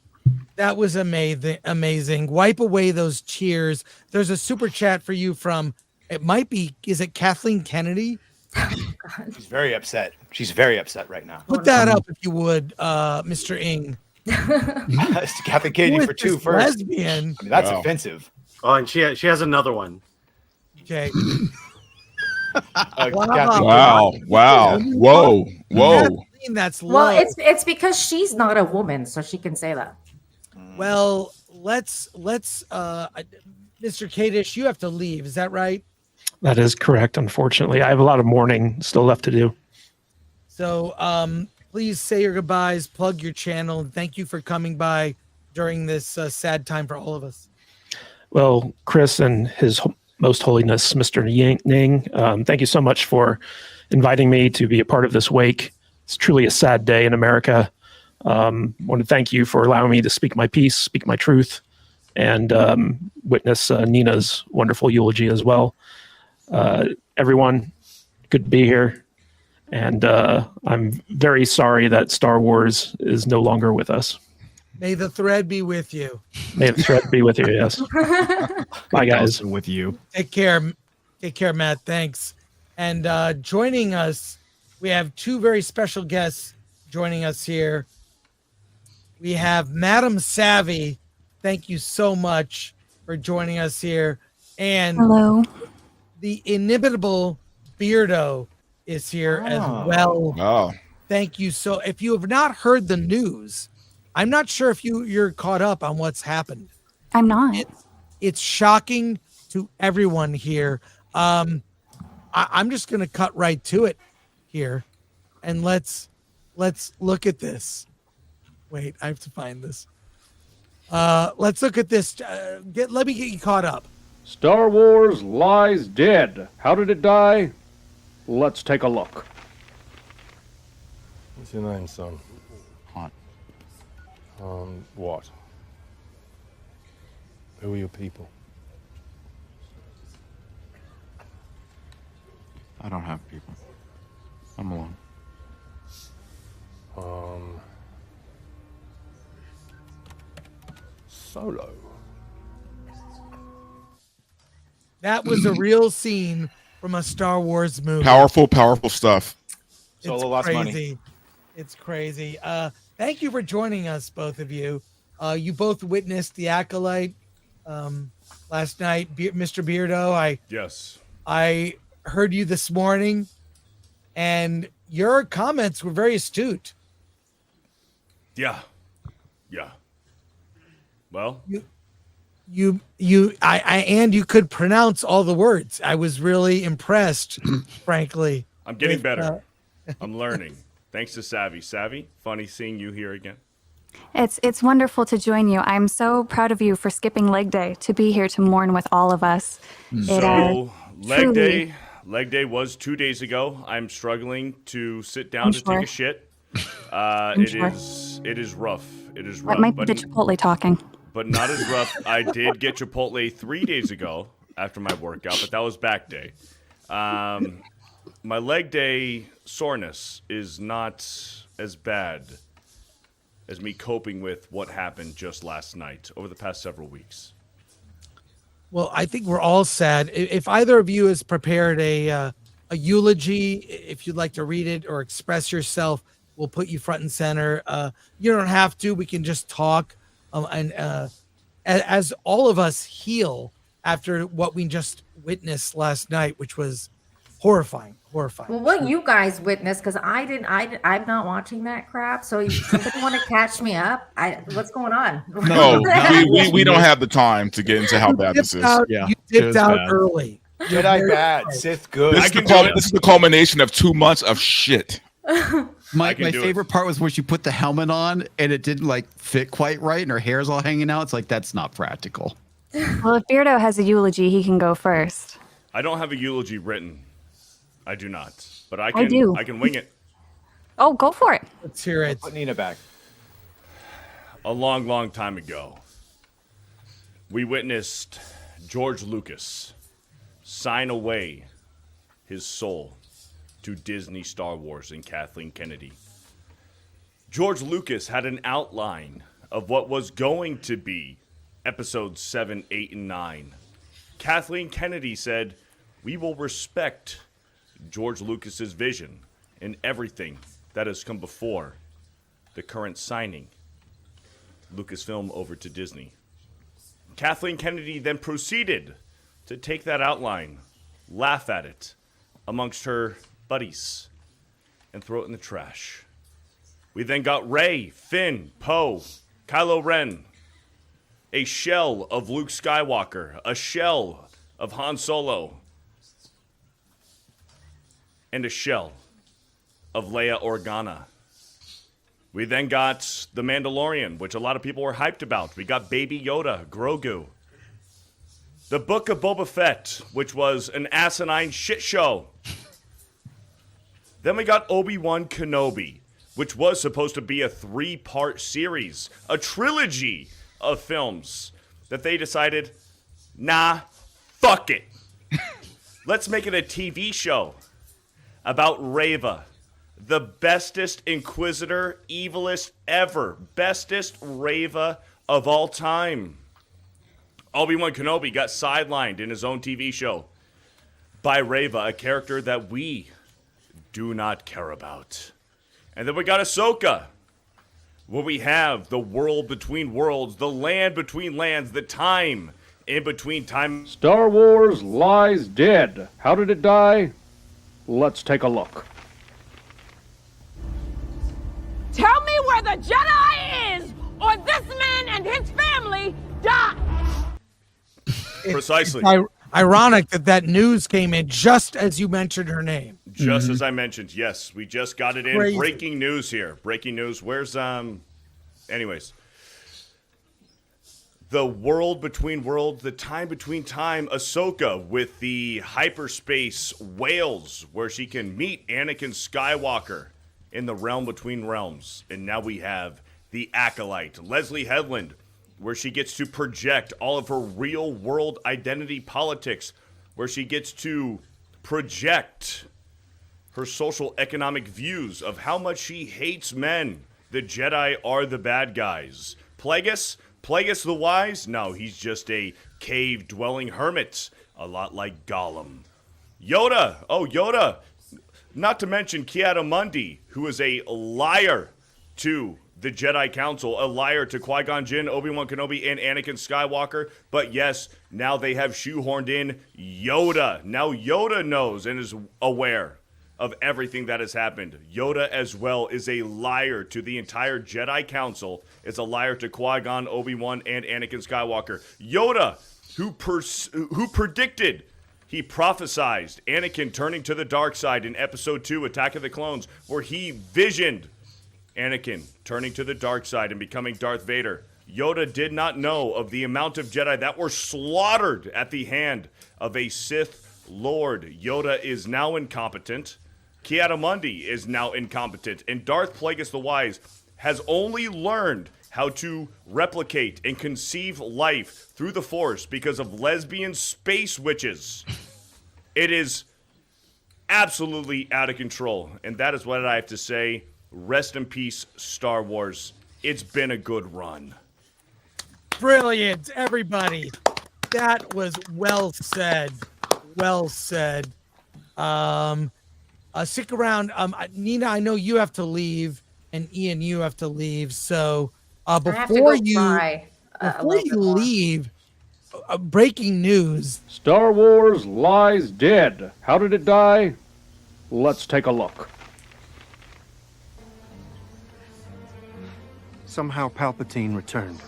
That was amazing. Wipe away those tears. There's a super chat for you from, is it Kathleen Kennedy? She's very upset. She's very upset right now. Put that up if you would, Mr. Ing. Kathleen Kennedy for two first. Lesbian. I mean, that's offensive. Oh, and she has another one. Okay. Wow. Whoa. That's low. Well, it's because she's not a woman, so she can say that. Well, let's Mr. Kadish, you have to leave. Is that right? That is correct. Unfortunately, I have a lot of mourning still left to do. So, please say your goodbyes, plug your channel, and thank you for coming by during this sad time for all of us. Well, Chris and His Most Holiness, Mr. Ning, thank you so much for inviting me to be a part of this wake. It's truly a sad day in America. I want to thank you for allowing me to speak my piece, speak my truth, and witness Nina's wonderful eulogy as well. Everyone, good to be here. And I'm very sorry that Star Wars is no longer with us. May the thread be with you. May the thread be with you, yes. Bye, guys. With you. Take care. Take care, Matt. Thanks. And joining us, we have two very special guests joining us here. We have Madam Savvy. Thank you so much for joining us here. And hello. The inimitable Beardo is here as well. Wow. Thank you. So if you have not heard the news, I'm not sure if you're caught up on what's happened. I'm not. It's shocking to everyone here. I'm just going to cut right to it here, and let's look at this. Wait, I have to find this. Let's look at this. Let me get you caught up. Star Wars lies dead. How did it die? Let's take a look. What's your name, son? Hot. What? Who are your people? I don't have people. I'm alone. Solo. That was a real scene from a Star Wars movie. Powerful stuff. It's crazy. It's crazy. Thank you for joining us, both of you. You both witnessed the Acolyte last night, Mr. Beardo. Yes. I heard you this morning, and your comments were very astute. Yeah. Well, and you could pronounce all the words. I was really impressed, frankly. I'm getting better. I'm learning. Thanks to Savvy. Savvy, funny seeing you here again. It's wonderful to join you. I'm so proud of you for skipping leg day to be here to mourn with all of us. So leg day was 2 days ago. I'm struggling to sit down to take a shit. It is rough. It is rough. That might be the Chipotle talking. But not as rough. I did get Chipotle 3 days ago after my workout, but that was back day. My leg day soreness is not as bad as me coping with what happened just last night over the past several weeks. Well, I think we're all sad. If either of you has prepared a eulogy, if you'd like to read it or express yourself, we'll put you front and center. You don't have to. We can just talk. As all of us heal after what we just witnessed last night, which was horrifying. Well, what you guys witnessed, because I'm not watching that crap. So you somebody want to catch me up? What's going on? No, we don't have the time to get into how bad this is. You dipped out early. Jedi bad, Sith good. This is the culmination of 2 months of shit. My favorite part was when she put the helmet on and it didn't like fit quite right and her hair's all hanging out. It's like, that's not practical. Well, if Beardo has a eulogy, he can go first. I don't have a eulogy written. I do not. But I do. can wing it. Oh, go for it. Let's hear it. Put Nina back. A long, long time ago, we witnessed George Lucas sign away his soul to Disney, Star Wars, and Kathleen Kennedy. George Lucas had an outline of what was going to be episodes 7, 8, and 9. Kathleen Kennedy said, "We will respect George Lucas's vision and everything that has come before the current signing Lucasfilm over to Disney." Kathleen Kennedy then proceeded to take that outline, laugh at it amongst her buddies, and throw it in the trash. We then got Rey, Finn, Poe, Kylo Ren, a shell of Luke Skywalker, a shell of Han Solo, and a shell of Leia Organa. We then got The Mandalorian, which a lot of people were hyped about. We got Baby Yoda, Grogu. The Book of Boba Fett, which was an asinine shit show. Then we got Obi-Wan Kenobi, which was supposed to be a 3-part series, a trilogy of films that they decided, nah, fuck it. Let's make it a TV show about Reva, the bestest Inquisitor, evilest ever, bestest Reva of all time. Obi-Wan Kenobi got sidelined in his own TV show by Reva, a character that we do not care about. And then we got Ahsoka, where we have the world between worlds, the land between lands, the time in between time. Star Wars lies dead. How did it die? Let's take a look. Tell me where the Jedi is, or this man and his family die. Precisely. It's ironic that news came in just as you mentioned her name. Just as I mentioned, yes, we just got it in. Crazy. Breaking news here. Breaking news. Where's anyways. The world between worlds, the time between time, Ahsoka with the hyperspace whales where she can meet Anakin Skywalker in the realm between realms. And now we have the Acolyte, Leslie Headland, where she gets to project all of her real world identity politics, where she gets to project her social economic views of how much she hates men. The Jedi are the bad guys. Plagueis the Wise? No, he's just a cave-dwelling hermit, a lot like Gollum. Yoda! Oh, Yoda! Not to mention Ki-Adi-Mundi, who is a liar to the Jedi Council, a liar to Qui-Gon Jinn, Obi-Wan Kenobi, and Anakin Skywalker. But yes, now they have shoehorned in Yoda. Now Yoda knows and is aware of everything that has happened. Yoda as well is a liar to the entire Jedi Council, is a liar to Qui-Gon, Obi-Wan, and Anakin Skywalker. Yoda, who predicted, he prophesized Anakin turning to the dark side in Episode 2, Attack of the Clones, where he visioned Anakin turning to the dark side and becoming Darth Vader. Yoda did not know of the amount of Jedi that were slaughtered at the hand of a Sith Lord. Yoda is now incompetent. Ki-Adi-Mundi is now incompetent. And Darth Plagueis the Wise has only learned how to replicate and conceive life through the Force because of lesbian space witches. It is absolutely out of control. And that is what I have to say. Rest in peace, Star Wars. it's been a good run. Brilliant, everybody. That was well said. Well said. Stick around. Nina, I know you have to leave, and Ian, you have to leave. So before you leave, breaking news. Star Wars lies dead. How did it die? Let's take a look. Somehow Palpatine returned.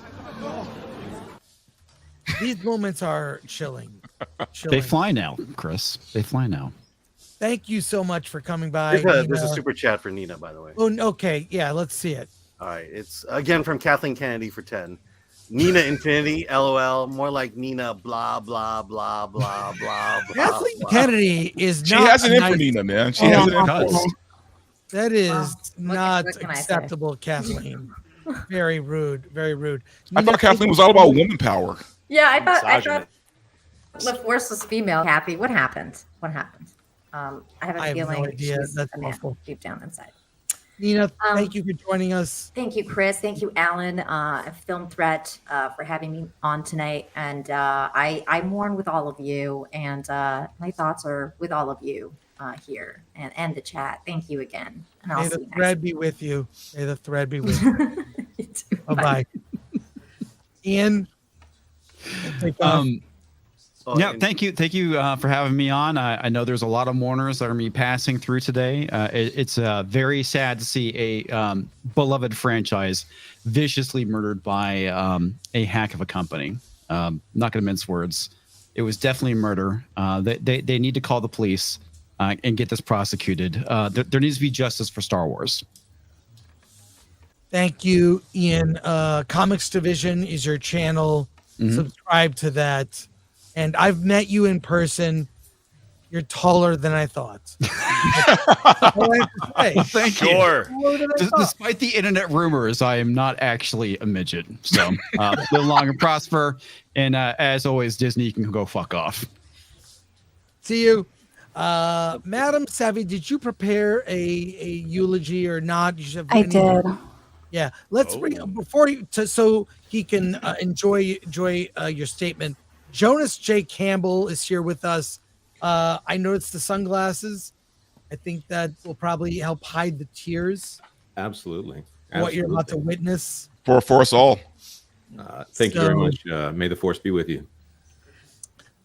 These moments are chilling. They fly now, Chris. They fly now. Thank you so much for coming by. There's a super chat for Nina, by the way. Oh, okay. Yeah, let's see it. All right. It's again from Kathleen Kennedy for 10. Nina Infinity, LOL. More like Nina, blah, blah, blah, blah, blah, blah. Kathleen Kennedy is She not. has it in for nice- Nina, man. She has it in for her. That is not what can I say? acceptable, Kathleen. Very rude. Very rude. I thought Kathleen was all about woman power. Yeah, I thought the Force was female. Happy. What happened? What happened? I have a I have no feeling idea. she's That's a man awful. deep down inside. Nina, thank you for joining us. Thank you, Chris. Thank you, Alan, Film Threat, for having me on tonight. And I mourn with all of you, and my thoughts are with all of you here and the chat. Thank you again. And I'll May see the you next thread be with you. May the thread be with you. Bye-bye. Ian? Take off. Yeah, thank you for having me on. I know there's a lot of mourners that are going to be passing through today. It's very sad to see a beloved franchise viciously murdered by a hack of a company. Not going to mince words. It was definitely murder. They need to call the police and get this prosecuted. There needs to be justice for Star Wars. Thank you, Ian. Comics Division is your channel. Subscribe to that. And I've met you in person. You're taller than I thought. Thank you. Despite the internet rumors, I am not actually a midget. So live long and prosper. And as always, Disney, you can go fuck off. See you. Madam Savvy, did you prepare a eulogy or not? I did. Yeah, let's bring before you so he can enjoy your statement. Jonas J. Campbell is here with us. I noticed the sunglasses. I think that will probably help hide the tears. Absolutely. What you're about to witness. For us all. Thank you very much. May the force be with you.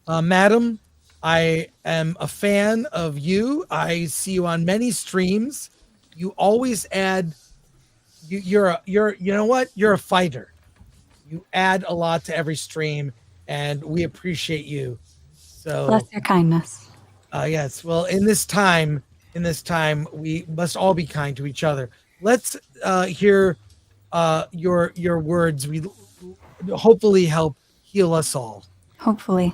Madam, I am a fan of you. I see you on many streams. You always add. You know what? You're a fighter. You add a lot to every stream, and we appreciate you. So Bless your kindness. Yes. Well, in this time, we must all be kind to each other. Let's hear your words. We hopefully help heal us all. Hopefully.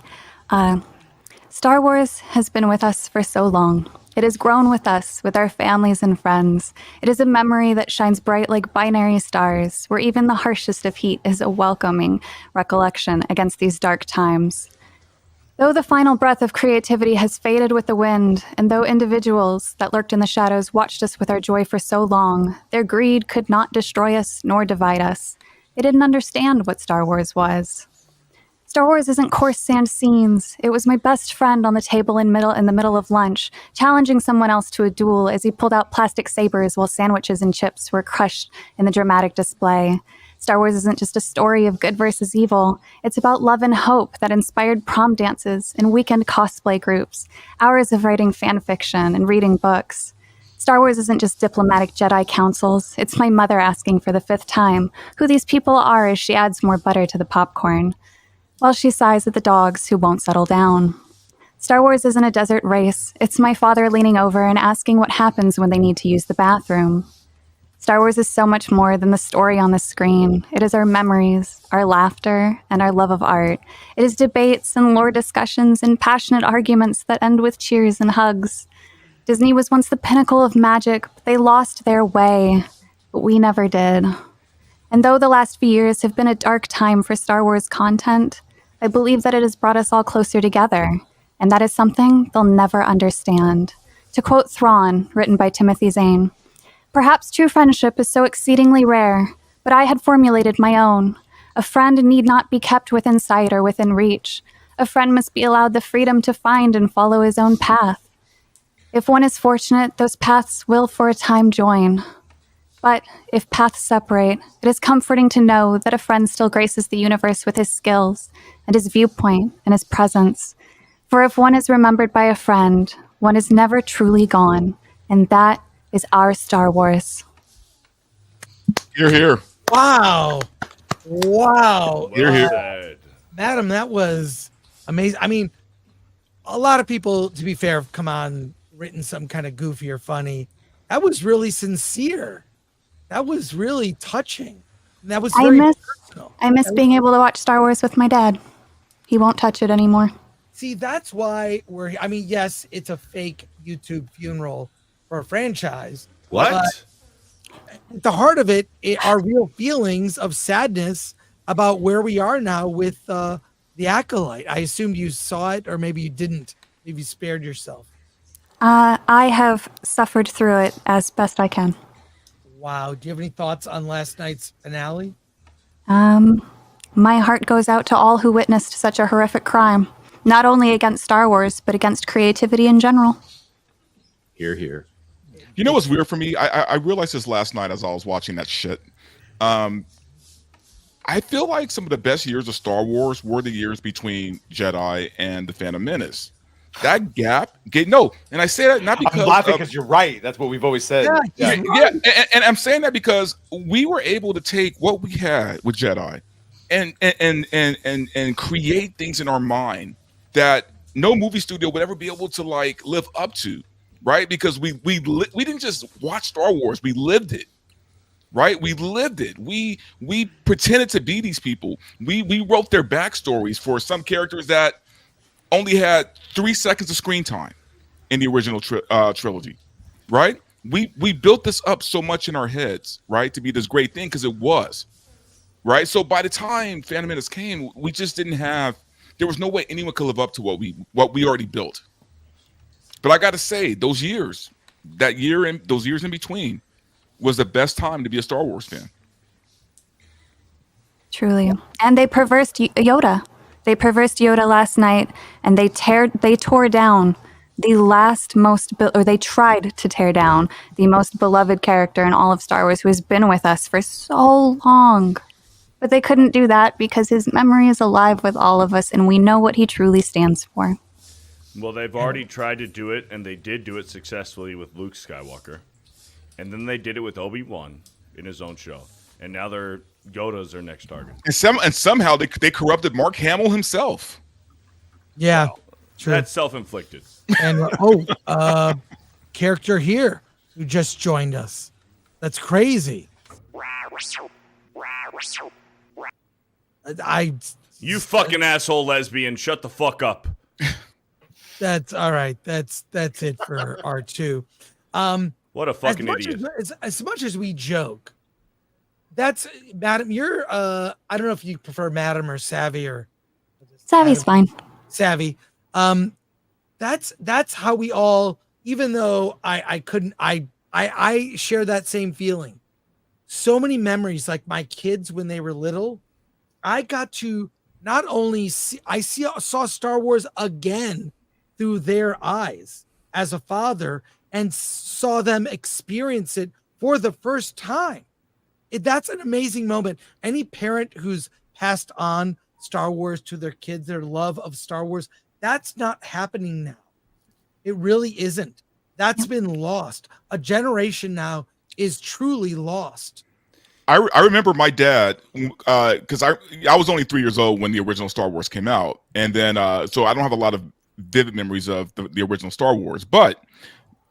Star Wars has been with us for so long. It has grown with us, with our families and friends. It is a memory that shines bright like binary stars, where even the harshest of heat is a welcoming recollection against these dark times. Though the final breath of creativity has faded with the wind, and though individuals that lurked in the shadows watched us with our joy for so long, their greed could not destroy us nor divide us. They didn't understand what Star Wars was. Star Wars isn't coarse sand scenes. It was my best friend on the table in the middle of lunch, challenging someone else to a duel as he pulled out plastic sabers while sandwiches and chips were crushed in the dramatic display. Star Wars isn't just a story of good versus evil. It's about love and hope that inspired prom dances and weekend cosplay groups, hours of writing fan fiction and reading books. Star Wars isn't just diplomatic Jedi councils. It's my mother asking for the 5th time who these people are as she adds more butter to the popcorn, while she sighs at the dogs who won't settle down. Star Wars isn't a desert race. It's my father leaning over and asking what happens when they need to use the bathroom. Star Wars is so much more than the story on the screen. It is our memories, our laughter, and our love of art. It is debates and lore discussions and passionate arguments that end with cheers and hugs. Disney was once the pinnacle of magic, but they lost their way. But we never did. And though the last few years have been a dark time for Star Wars content, I believe that it has brought us all closer together, and that is something they'll never understand. To quote Thrawn, written by Timothy Zahn, "Perhaps true friendship is so exceedingly rare, But I had formulated my own. A friend need not be kept within sight or within reach. A friend must be allowed the freedom to find and follow his own path. If one is fortunate, those paths will for a time join. But if paths separate, it is comforting to know that a friend still graces the universe with his skills and his viewpoint and his presence. For if one is remembered by a friend, one is never truly gone, and that is our Star Wars. Hear, hear. Wow. Wow. Hear, hear. Madam, that was amazing. I mean, a lot of people, to be fair, have come on, written some kind of goofy or funny. That was really sincere. That was really touching. That was very personal. I miss being able to watch Star Wars with my dad. He won't touch it anymore. See, that's why I mean, yes, it's a fake YouTube funeral for a franchise. What? At the heart of it are real feelings of sadness about where we are now with the Acolyte. I assumed you saw it, or maybe you didn't. Maybe you spared yourself. I have suffered through it as best I can. Wow. Do you have any thoughts on last night's finale? My heart goes out to all who witnessed such a horrific crime, not only against Star Wars, but against creativity in general. Hear, hear. You know what's weird for me? I realized this last night as I was watching that shit. I feel like some of the best years of Star Wars were the years between Jedi and The Phantom Menace. That gap, and I say that not because I'm laughing because you're right. That's what we've always said. Yeah. And I'm saying that because we were able to take what we had with Jedi and create things in our mind that no movie studio would ever be able to like live up to, right? Because we didn't just watch Star Wars, we lived it. Right, we lived it. We pretended to be these people. We wrote their backstories for some characters that only had 3 seconds of screen time in the original trilogy. Right, we built this up so much in our heads, right, to be this great thing because it was. Right, so by the time Phantom Menace came, we just didn't have. There was no way anyone could live up to what we already built. But I got to say, those years in between, was the best time to be a Star Wars fan. Truly. And they perversed Yoda. They perversed Yoda last night, and they tore down they tried to tear down the most beloved character in all of Star Wars, who has been with us for so long. But they couldn't do that because his memory is alive with all of us, and we know what he truly stands for. Well, they've already tried to do it, and they did do it successfully with Luke Skywalker. And then they did it with Obi-Wan in his own show. And now Yoda's their next target. And somehow they corrupted Mark Hamill himself. Yeah. Wow. That's self-inflicted. And character here who just joined us. That's crazy. You fucking asshole lesbian, shut the fuck up. That's all right. That's it for R2. What a fucking idiot. As much as we joke, that's Madam, you're I don't know if you prefer Madam or Savvy or Savvy's fine. Savvy. That's how we all, even though I share that same feeling. So many memories, like my kids when they were little, I got to not only saw Star Wars again through their eyes as a father, and saw them experience it for the first time. That's an amazing moment. Any parent who's passed on Star Wars to their kids, their love of Star Wars, that's not happening now. It really isn't. That's been lost. A generation now is truly lost. I remember my dad, because I was only 3 years old when the original Star Wars came out. And then, so I don't have a lot of vivid memories of the original Star Wars, but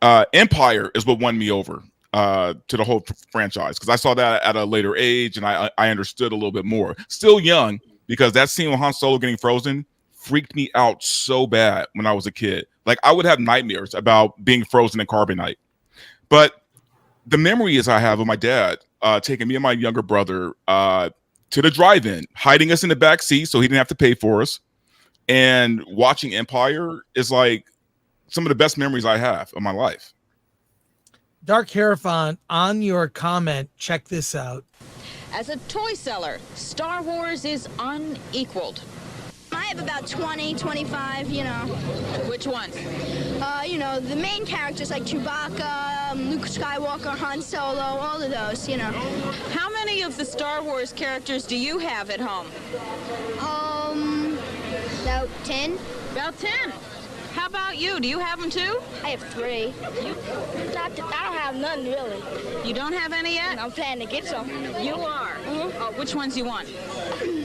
Empire is what won me over to the whole franchise, because I saw that at a later age and I understood a little bit more. Still young, because that scene with Han Solo getting frozen freaked me out so bad when I was a kid. Like, I would have nightmares about being frozen in carbonite. But the memories I have of my dad taking me and my younger brother to the drive-in, hiding us in the back seat so he didn't have to pay for us, and watching Empire is like some of the best memories I have of my life. Dark Hierophant, on your comment, check this out. As a toy seller, Star Wars is unequaled. I have about 20, 25, you know. Which ones? You know, the main characters like Chewbacca, Luke Skywalker, Han Solo, all of those, you know. How many of the Star Wars characters do you have at home? About 10. About 10? How about you? Do you have them too? I have 3. I don't have none, really. You don't have any yet? I'm planning to get some. You are? Which ones do you want?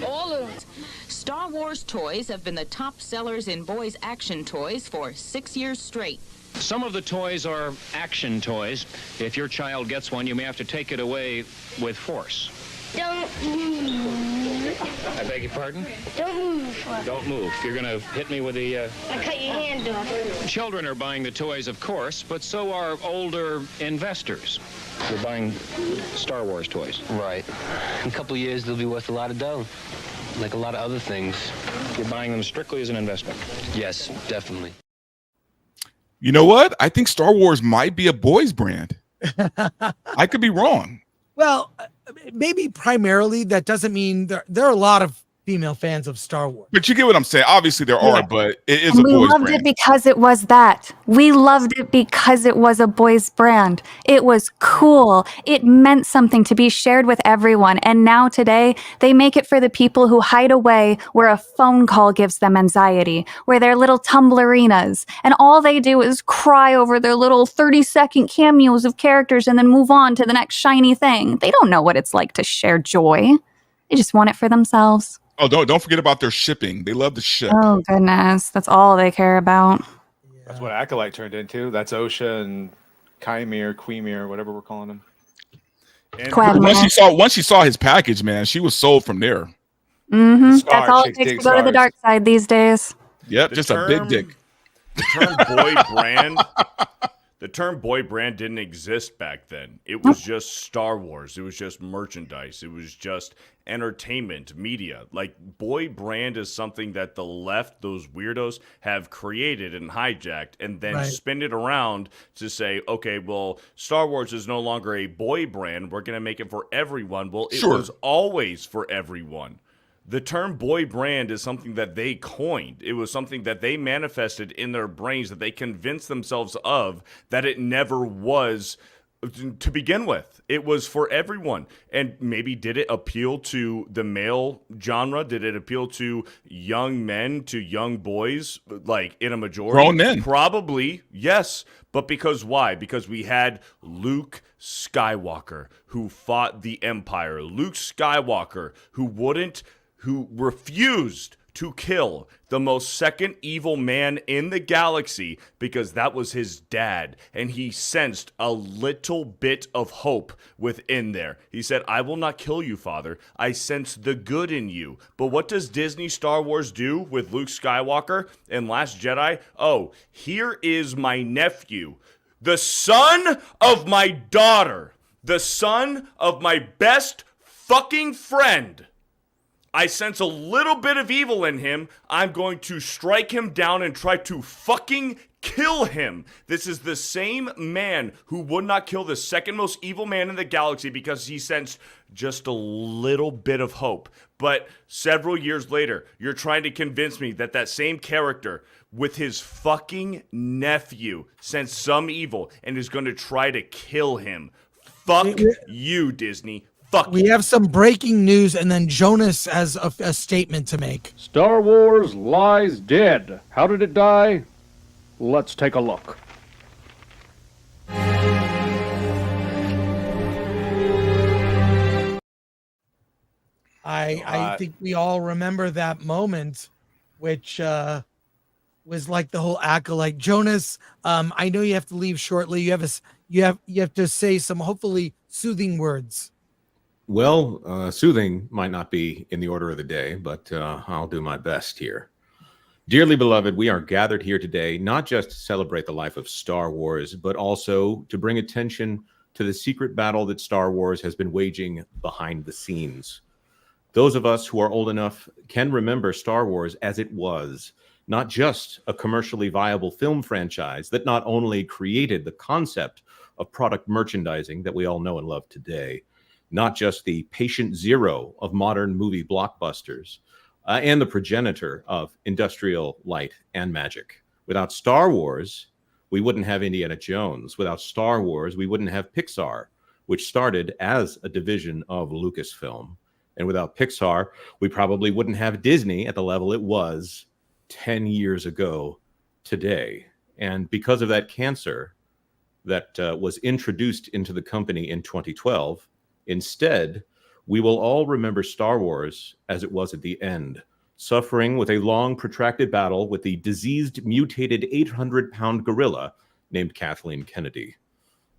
All of them. Star Wars toys have been the top sellers in boys' action toys for 6 years straight. Some of the toys are action toys. If your child gets one, you may have to take it away with force. Don't move. I beg your pardon? Don't move. Don't move. You're going to hit me with the... I cut your hand off. Children are buying the toys, of course, but so are older investors. They're buying Star Wars toys. Right. In a couple of years, they'll be worth a lot of dough. Like a lot of other things. You're buying them strictly as an investment? Yes, definitely. You know what? I think Star Wars might be a boys brand. I could be wrong. Well, maybe primarily that doesn't mean there are a lot of female fans of Star Wars. But you get what I'm saying. Obviously there are, but it is And a we boys loved brand. it because it was that. We loved it because it was a boys brand. It was cool. It meant something to be shared with everyone. And now today, they make it for the people who hide away where a phone call gives them anxiety, where they're little tumblerinas, and all they do is cry over their little 30-second cameos of characters and then move on to the next shiny thing. They don't know what it's like to share joy. They just want it for themselves. Oh, don't forget about their shipping. They love the ship. Oh, goodness. That's all they care about. That's what Acolyte turned into. That's Osha and Queemir, whatever we're calling them. And Once she saw his package, man, she was sold from there. Mm-hmm. Star That's all it chicks takes dig to go to the stars. dark side these days. Yep, just a big dick. The term boy brand. The term boy brand didn't exist back then. It was just Star Wars. It was just merchandise. It was just entertainment, media. Like, boy brand is something that the left, those weirdos, have created and hijacked and then spin it around to say, okay, well, Star Wars is no longer a boy brand. We're going to make it for everyone. Well, it was always for everyone. The term boy brand is something that they coined. It was something that they manifested in their brains, that they convinced themselves of, that it never was to begin with. It was for everyone. And maybe did it appeal to the male genre? Did it appeal to young men, to young boys, like in a majority? Grown men. Probably, yes. But because why? Because we had Luke Skywalker, who fought the Empire. Luke Skywalker, who refused to kill the most second evil man in the galaxy because that was his dad. And he sensed a little bit of hope within there. He said, I will not kill you, Father. I sense the good in you. But what does Disney Star Wars do with Luke Skywalker in Last Jedi? Oh, here is my nephew, the son of my daughter, the son of my best fucking friend. I sense a little bit of evil in him. I'm going to strike him down and try to fucking kill him. This is the same man who would not kill the second most evil man in the galaxy because he sensed just a little bit of hope. But several years later, you're trying to convince me that that same character with his fucking nephew sensed some evil and is going to try to kill him. Fuck you, Disney. We have some breaking news, and then Jonas has a statement to make. Star Wars lies dead. How did it die? Let's take a look. I think we all remember that moment, which was like the whole Acolyte. Jonas, I know you have to leave shortly. You have to say some hopefully soothing words. Well, soothing might not be in the order of the day, but I'll do my best here. Dearly beloved, we are gathered here today not just to celebrate the life of Star Wars, but also to bring attention to the secret battle that Star Wars has been waging behind the scenes. Those of us who are old enough can remember Star Wars as it was, not just a commercially viable film franchise that not only created the concept of product merchandising that we all know and love today. not just the patient zero of modern movie blockbusters, and the progenitor of industrial light and magic. Without Star Wars, we wouldn't have Indiana Jones. Without Star Wars, we wouldn't have Pixar, which started as a division of Lucasfilm. And without Pixar, we probably wouldn't have Disney at the level it was 10 years ago today. And because of that cancer that was introduced into the company in 2012, instead, we will all remember Star Wars as it was at the end, suffering with a long, protracted battle with the diseased, mutated 800-pound gorilla named Kathleen Kennedy.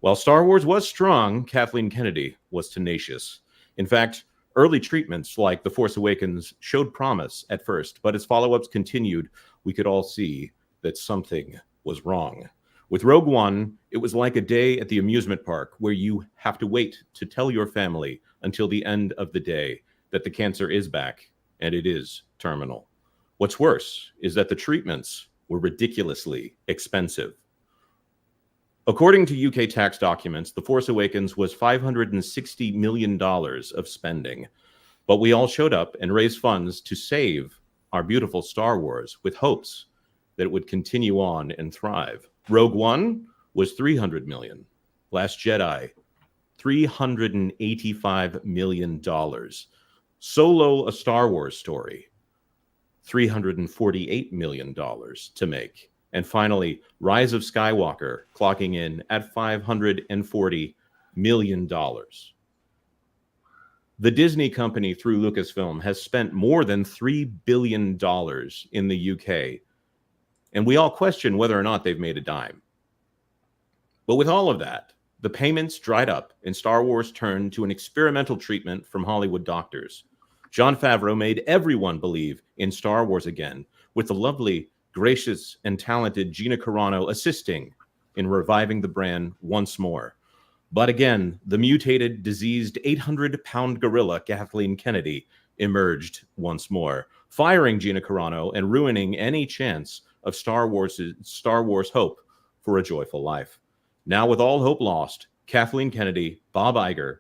While Star Wars was strong, Kathleen Kennedy was tenacious. In fact, early treatments like The Force Awakens showed promise at first, but as follow-ups continued, we could all see that something was wrong. With Rogue One, it was like a day at the amusement park where you have to wait to tell your family until the end of the day that the cancer is back and it is terminal. What's worse is that the treatments were ridiculously expensive. According to UK tax documents, The Force Awakens was $560 million of spending, but we all showed up and raised funds to save our beautiful Star Wars with hopes that it would continue on and thrive. Rogue One was $300 million. Last Jedi, $385 million. Solo: A Star Wars Story, $348 million to make. And finally, Rise of Skywalker, clocking in at $540 million. The Disney company, through Lucasfilm, has spent more than $3 billion in the UK, and we all question whether or not they've made a dime. But with all of that, the payments dried up and Star Wars turned to an experimental treatment from Hollywood doctors. Jon Favreau made everyone believe in Star Wars again, with the lovely, gracious, and talented Gina Carano assisting in reviving the brand once more. But again, the mutated, diseased 800-pound gorilla Kathleen Kennedy emerged once more, firing Gina Carano and ruining any chance of Star Wars hope for a joyful life. Now, with all hope lost, Kathleen Kennedy, Bob Iger,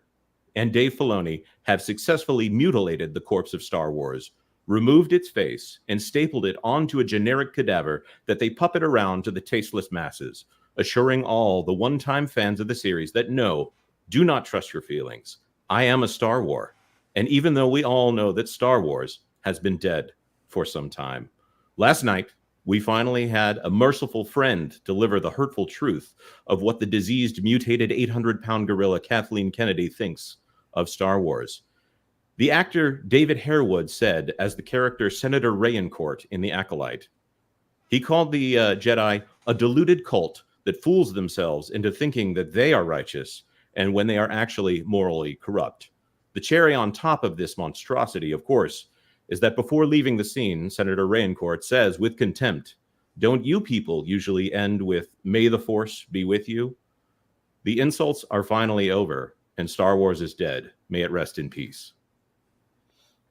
and Dave Filoni have successfully mutilated the corpse of Star Wars, removed its face, and stapled it onto a generic cadaver that they puppet around to the tasteless masses, assuring all the one-time fans of the series that no, do not trust your feelings. I am a Star Wars. And even though we all know that Star Wars has been dead for some time, last night, we finally had a merciful friend deliver the hurtful truth of what the diseased, mutated 800-pound gorilla Kathleen Kennedy thinks of Star Wars. The actor David Harewood said, as the character Senator Rayencourt in The Acolyte, he called the Jedi a deluded cult that fools themselves into thinking that they are righteous and when they are actually morally corrupt. The cherry on top of this monstrosity, of course, is that before leaving the scene, Senator Rayencourt says with contempt, "Don't you people usually end with, 'May the Force be with you'?" The insults are finally over, and Star Wars is dead. May it rest in peace.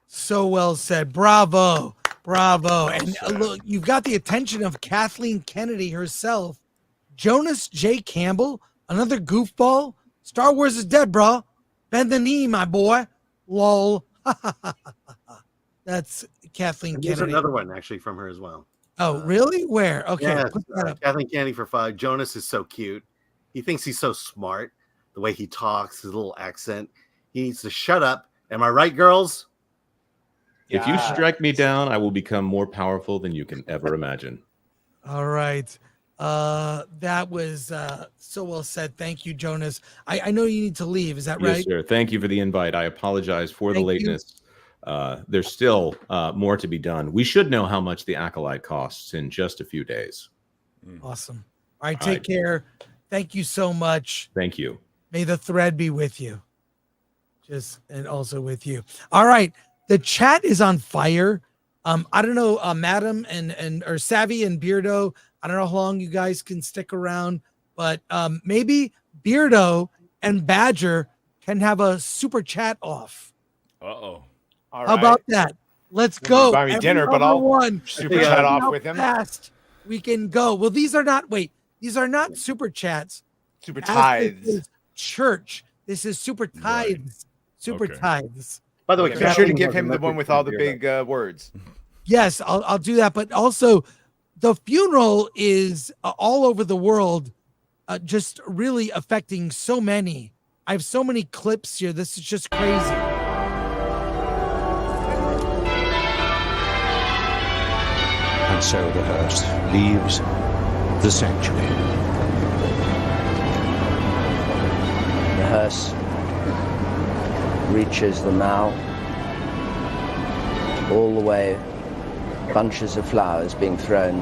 So well said. Bravo. Bravo. And look, you've got the attention of Kathleen Kennedy herself. Jonas J. Campbell, another goofball. Star Wars is dead, bro. Bend the knee, my boy. Lol. That's Kathleen There's Kennedy. another one actually from her as well. Oh, really? Where? Okay. Yeah, put that up. Kathleen Kennedy for 5. Jonas is so cute. He thinks he's so smart. The way he talks, his little accent. He needs to shut up. Am I right, girls? If you strike me down, I will become more powerful than you can ever imagine. All right. That was so well said. Thank you, Jonas. I know you need to leave. Is that right? Yes, sir. Thank you for the invite. I apologize for the Thank you. lateness. There's still more to be done. We should know how much the Acolyte costs in just a few days. Awesome. All right. Take care. Thank you so much. Thank you. May the thread be with you. And also with you. All right. The chat is on fire. I don't know, Madam or Savvy and Beardo. I don't know how long you guys can stick around, but maybe Beardo and Badger can have a super chat off. Uh-oh. How about that? Let's go. Buy me dinner, but I'll super chat off with him. Fast we can go. Well, these are not super chats. Super As tithes. this is church. This is super tithes. super Okay. tithes. By the way, Be sure to give him the one with all the big words. Yes, I'll do that. But also, the funeral is all over the world, just really affecting so many. I have so many clips here. This is just crazy. And so the hearse leaves the sanctuary. The hearse reaches the mall. All the way, bunches of flowers being thrown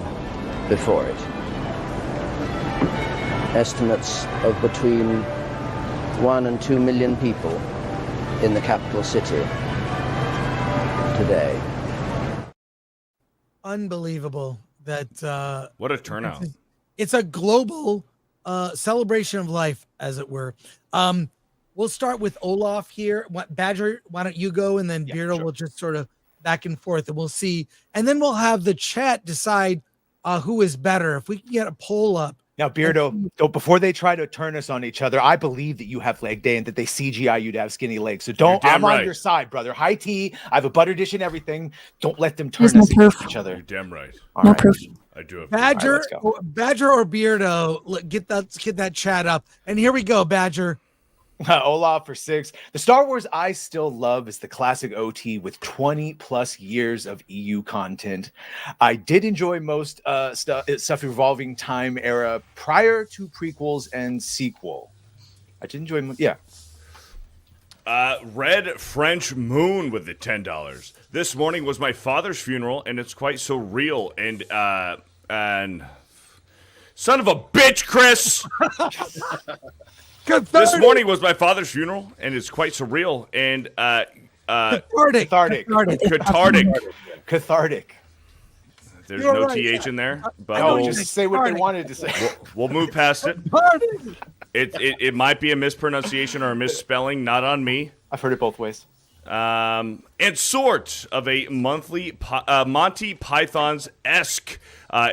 before it. Estimates of between 1 and 2 million people in the capital city today. Unbelievable that what a turnout. It's a global celebration of life, as it were. We'll start with Olaf here. Badger, why don't you go, and then Beardo will just sort of back and forth, and we'll see. And then we'll have the chat decide who is better. If we can get a poll up. Now, Beardo, before they try to turn us on each other, I believe that you have leg day and that they CGI you to have skinny legs. So don't, I'm on your side, brother. High tea. I have a butter dish and everything. Don't let them turn us against each other. You're damn right. All right. proof. I do have Badger, Badger or Beardo, get that chat up. And here we go, Badger. Olaf for 6. The Star Wars I still love is the classic OT with 20 plus years of EU content. I did enjoy most stuff revolving time era prior to prequels and sequel. I did enjoy, Red French Moon with the $10. This morning was my father's funeral, and it's quite so real. And son of a bitch, Chris. This morning was my father's funeral, and it's quite surreal and cathartic. There's You're no right, th in there, but no, just say what they wanted to say. We'll move past it. It might be a mispronunciation or a misspelling, not on me. I've heard it both ways. And sort of a monthly Monty Python's-esque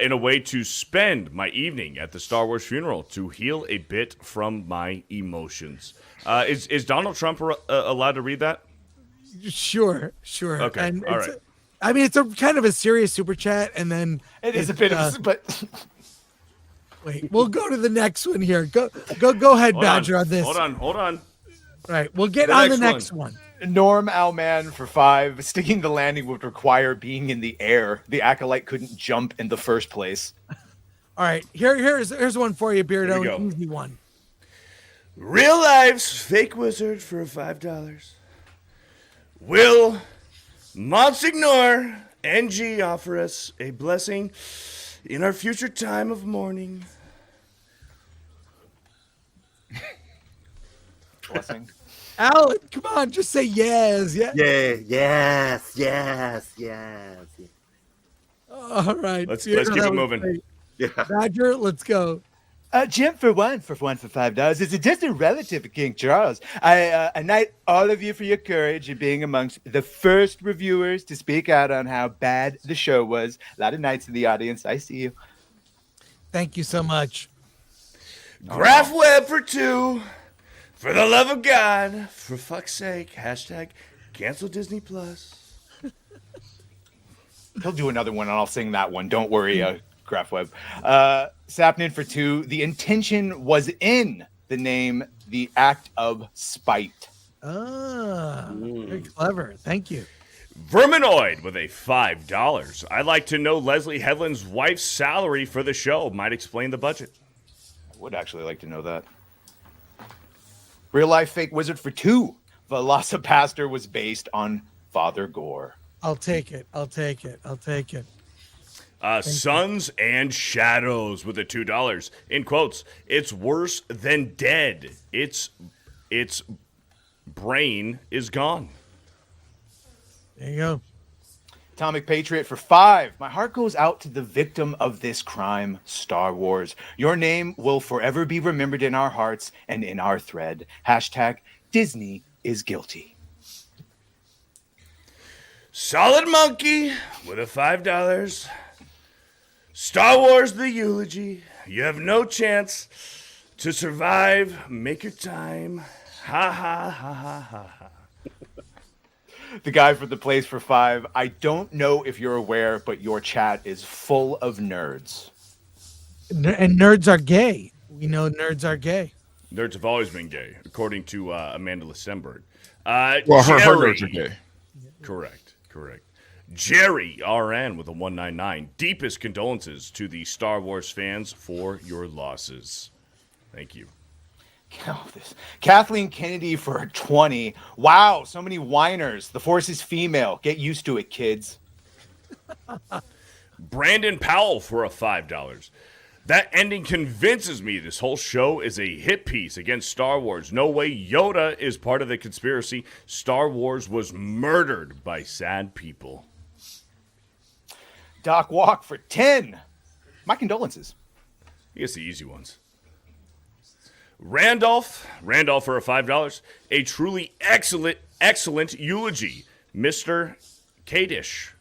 in a way to spend my evening at the Star Wars funeral to heal a bit from my emotions. Is Donald Trump allowed to read that? Sure. Okay, And all right. I mean, it's a kind of a serious super chat, and then it is a bit of, but wait, we'll go to the next one here. Go ahead, Hold Badger, on, on this. Hold on. All right, we'll get on the next one. Norm Owlman for 5. Sticking the landing would require being in the air. The Acolyte couldn't jump in the first place. All right, here's one for you, Beardo. Here we go. An easy one. Real life's fake wizard for $5. Will Monsignor NG offer us a blessing in our future time of mourning? Blessing. Alan, come on, just say yes. Yeah. Yes. All right. Let's Beardo, keep that it was moving. great. Yeah. Badger, let's go. Jim for one for $5. It's a distant relative of King Charles. I knight all of you for your courage in being amongst the first reviewers to speak out on how bad the show was. A lot of knights in the audience. I see you. Thank you so much. Graph Web for 2. For the love of God, for fuck's sake, #cancel Disney Plus. He'll do another one and I'll sing that one. Don't worry, Graph Web. Sapnin for 2. The intention was in the name, the act of spite. Very clever. Thank you. Verminoid with a $5. I'd like to know Leslie Headland's wife's salary for the show. Might explain the budget. I would actually like to know that. Real life fake wizard for 2. Velocipaster was based on Father Gore. I'll take it. Sons and Shadows with a $2. In quotes, it's worse than dead. Its brain is gone. There you go. Atomic Patriot for 5. My heart goes out to the victim of this crime, Star Wars. Your name will forever be remembered in our hearts and in our thread. #Disney is guilty. Solid Monkey with a $5. Star Wars the Eulogy. You have no chance to survive. Make your time. Ha ha ha ha ha ha. The guy for the Place for 5. I don't know if you're aware, but your chat is full of nerds. And nerds are gay. We know nerds are gay. Nerds have always been gay, according to Amanda Listenberg. Well, her nerds are gay. Correct. Jerry RN with a 199. Deepest condolences to the Star Wars fans for your losses. Thank you. Kathleen Kennedy for a 20. Wow, so many whiners. The Force is female. Get used to it, kids. Brandon Powell for a $5. That ending convinces me this whole show is a hit piece against Star Wars. No way Yoda is part of the conspiracy. Star Wars was murdered by sad people. Doc Walk for 10. My condolences. He gets the easy ones. Randolph for a $5. A truly excellent eulogy. Mr. Kadish.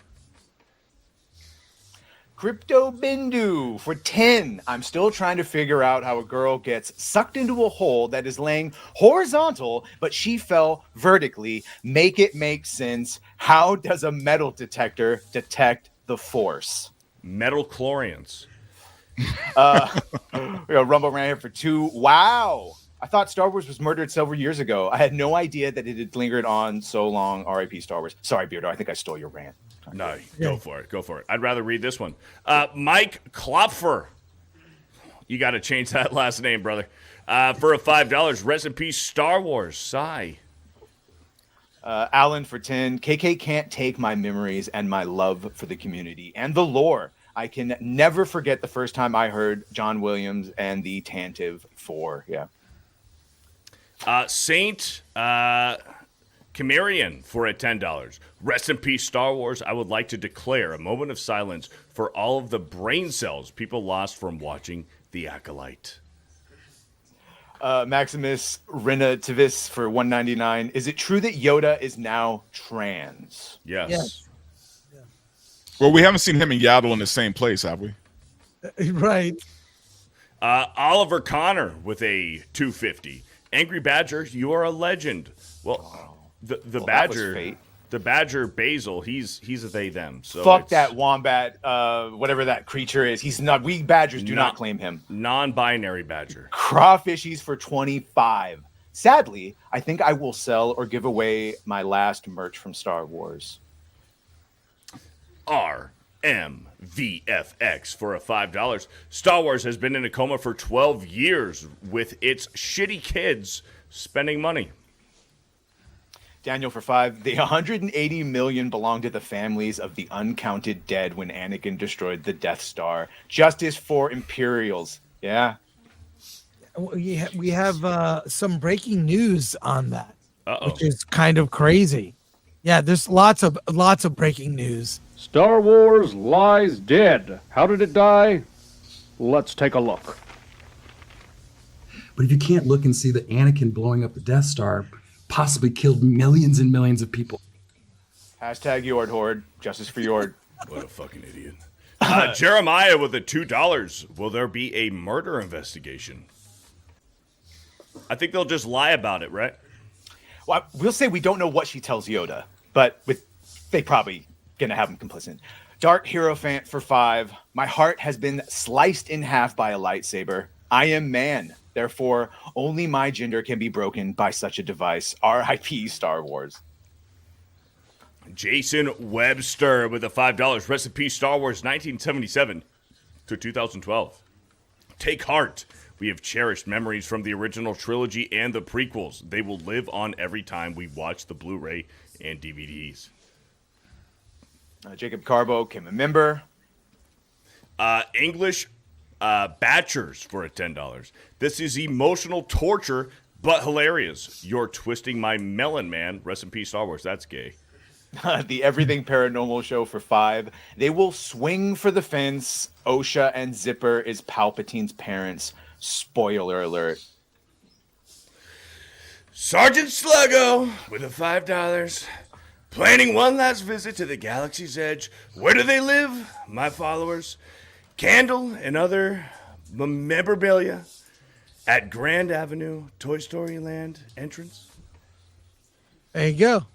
Crypto Bindu for 10. I'm still trying to figure out how a girl gets sucked into a hole that is laying horizontal, but she fell vertically. Make it make sense. How does a metal detector detect the Force? Metal chlorians. We got Rumble around here for 2. Wow. I thought Star Wars was murdered several years ago. I had no idea that it had lingered on so long. R.I.P. Star Wars. Sorry, Beardo. I think I stole your rant. No, go for it. I'd rather read this one. Mike Klopfer. You got to change that last name, brother. For a $5. Rest in peace, Star Wars. Sigh. Alan for 10. KK can't take my memories and my love for the community and the lore. I can never forget the first time I heard John Williams and the Tantive 4. Yeah. Saint Camarian for a $10. Rest in peace, Star Wars. I would like to declare a moment of silence for all of the brain cells people lost from watching The Acolyte. Maximus Renativis for 199. Is it true that Yoda is now trans? Yes. Well, we haven't seen him and Yaddle in the same place, have we? Right. Oliver Connor with a 250. Angry Badger, you are a legend. Well, the Badger, the Badger Basil, he's a they them. So fuck that wombat, whatever that creature is. He's not. We Badgers do not claim him. Non-binary Badger. Crawfishies for 25. Sadly, I think I will sell or give away my last merch from Star Wars. RMVFX for a $5. Star Wars has been in a coma for 12 years with its shitty kids spending money. Daniel for 5. The 180 million belonged to the families of the uncounted dead when Anakin destroyed the Death Star. Justice for Imperials. Yeah. We have some breaking news on that, which is kind of crazy. Yeah, there's lots of breaking news. Star Wars lies dead. How did it die? Let's take a look. But if you can't look and see that Anakin blowing up the Death Star possibly killed millions and millions of people. Hashtag Yord Horde. Justice for Yord. What a fucking idiot. Jeremiah with a $2. Will there be a murder investigation? I think they'll just lie about it, right? Well, we'll say we don't know what she tells Yoda, but they probably gonna have him complicit. Dark Hierophant for 5. My heart has been sliced in half by a lightsaber. I am man. Therefore, only my gender can be broken by such a device. R.I.P. Star Wars. Jason Webster with a $5. Rest in peace, Star Wars 1977 to 2012. Take heart. We have cherished memories from the original trilogy and the prequels. They will live on every time we watch the Blu-ray and DVDs. Jacob Carbo can remember. English Batchers for a $10. This is emotional torture, but hilarious. You're twisting my melon, man. Rest in peace, Star Wars. That's gay. The Everything Paranormal Show for 5. They will swing for the fence. Osha and Zipper is Palpatine's parents. Spoiler alert. Sergeant Sluggo with a $5. Planning one last visit to the galaxy's edge. Where do they live, my followers? Candle and other memorabilia at Grand Avenue, Toy Story Land entrance. There you go.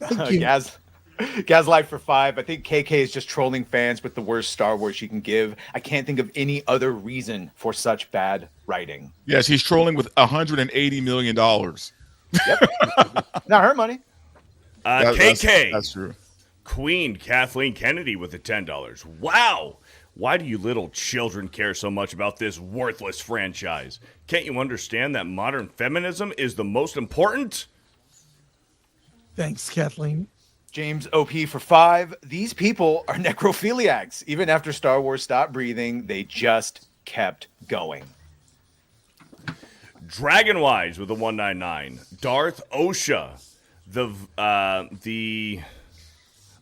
Thank you. Gaslight for 5. I think KK is just trolling fans with the worst Star Wars she can give. I can't think of any other reason for such bad writing. Yes, he's trolling with $180 million. Yep. Not her money. KK. That's true. Queen Kathleen Kennedy with the $10. Wow. Why do you little children care so much about this worthless franchise? Can't you understand that modern feminism is the most important? Thanks, Kathleen. James OP for 5. These people are necrophiliacs. Even after Star Wars stopped breathing, they just kept going. Dragonwise with a 199. Darth Osha. The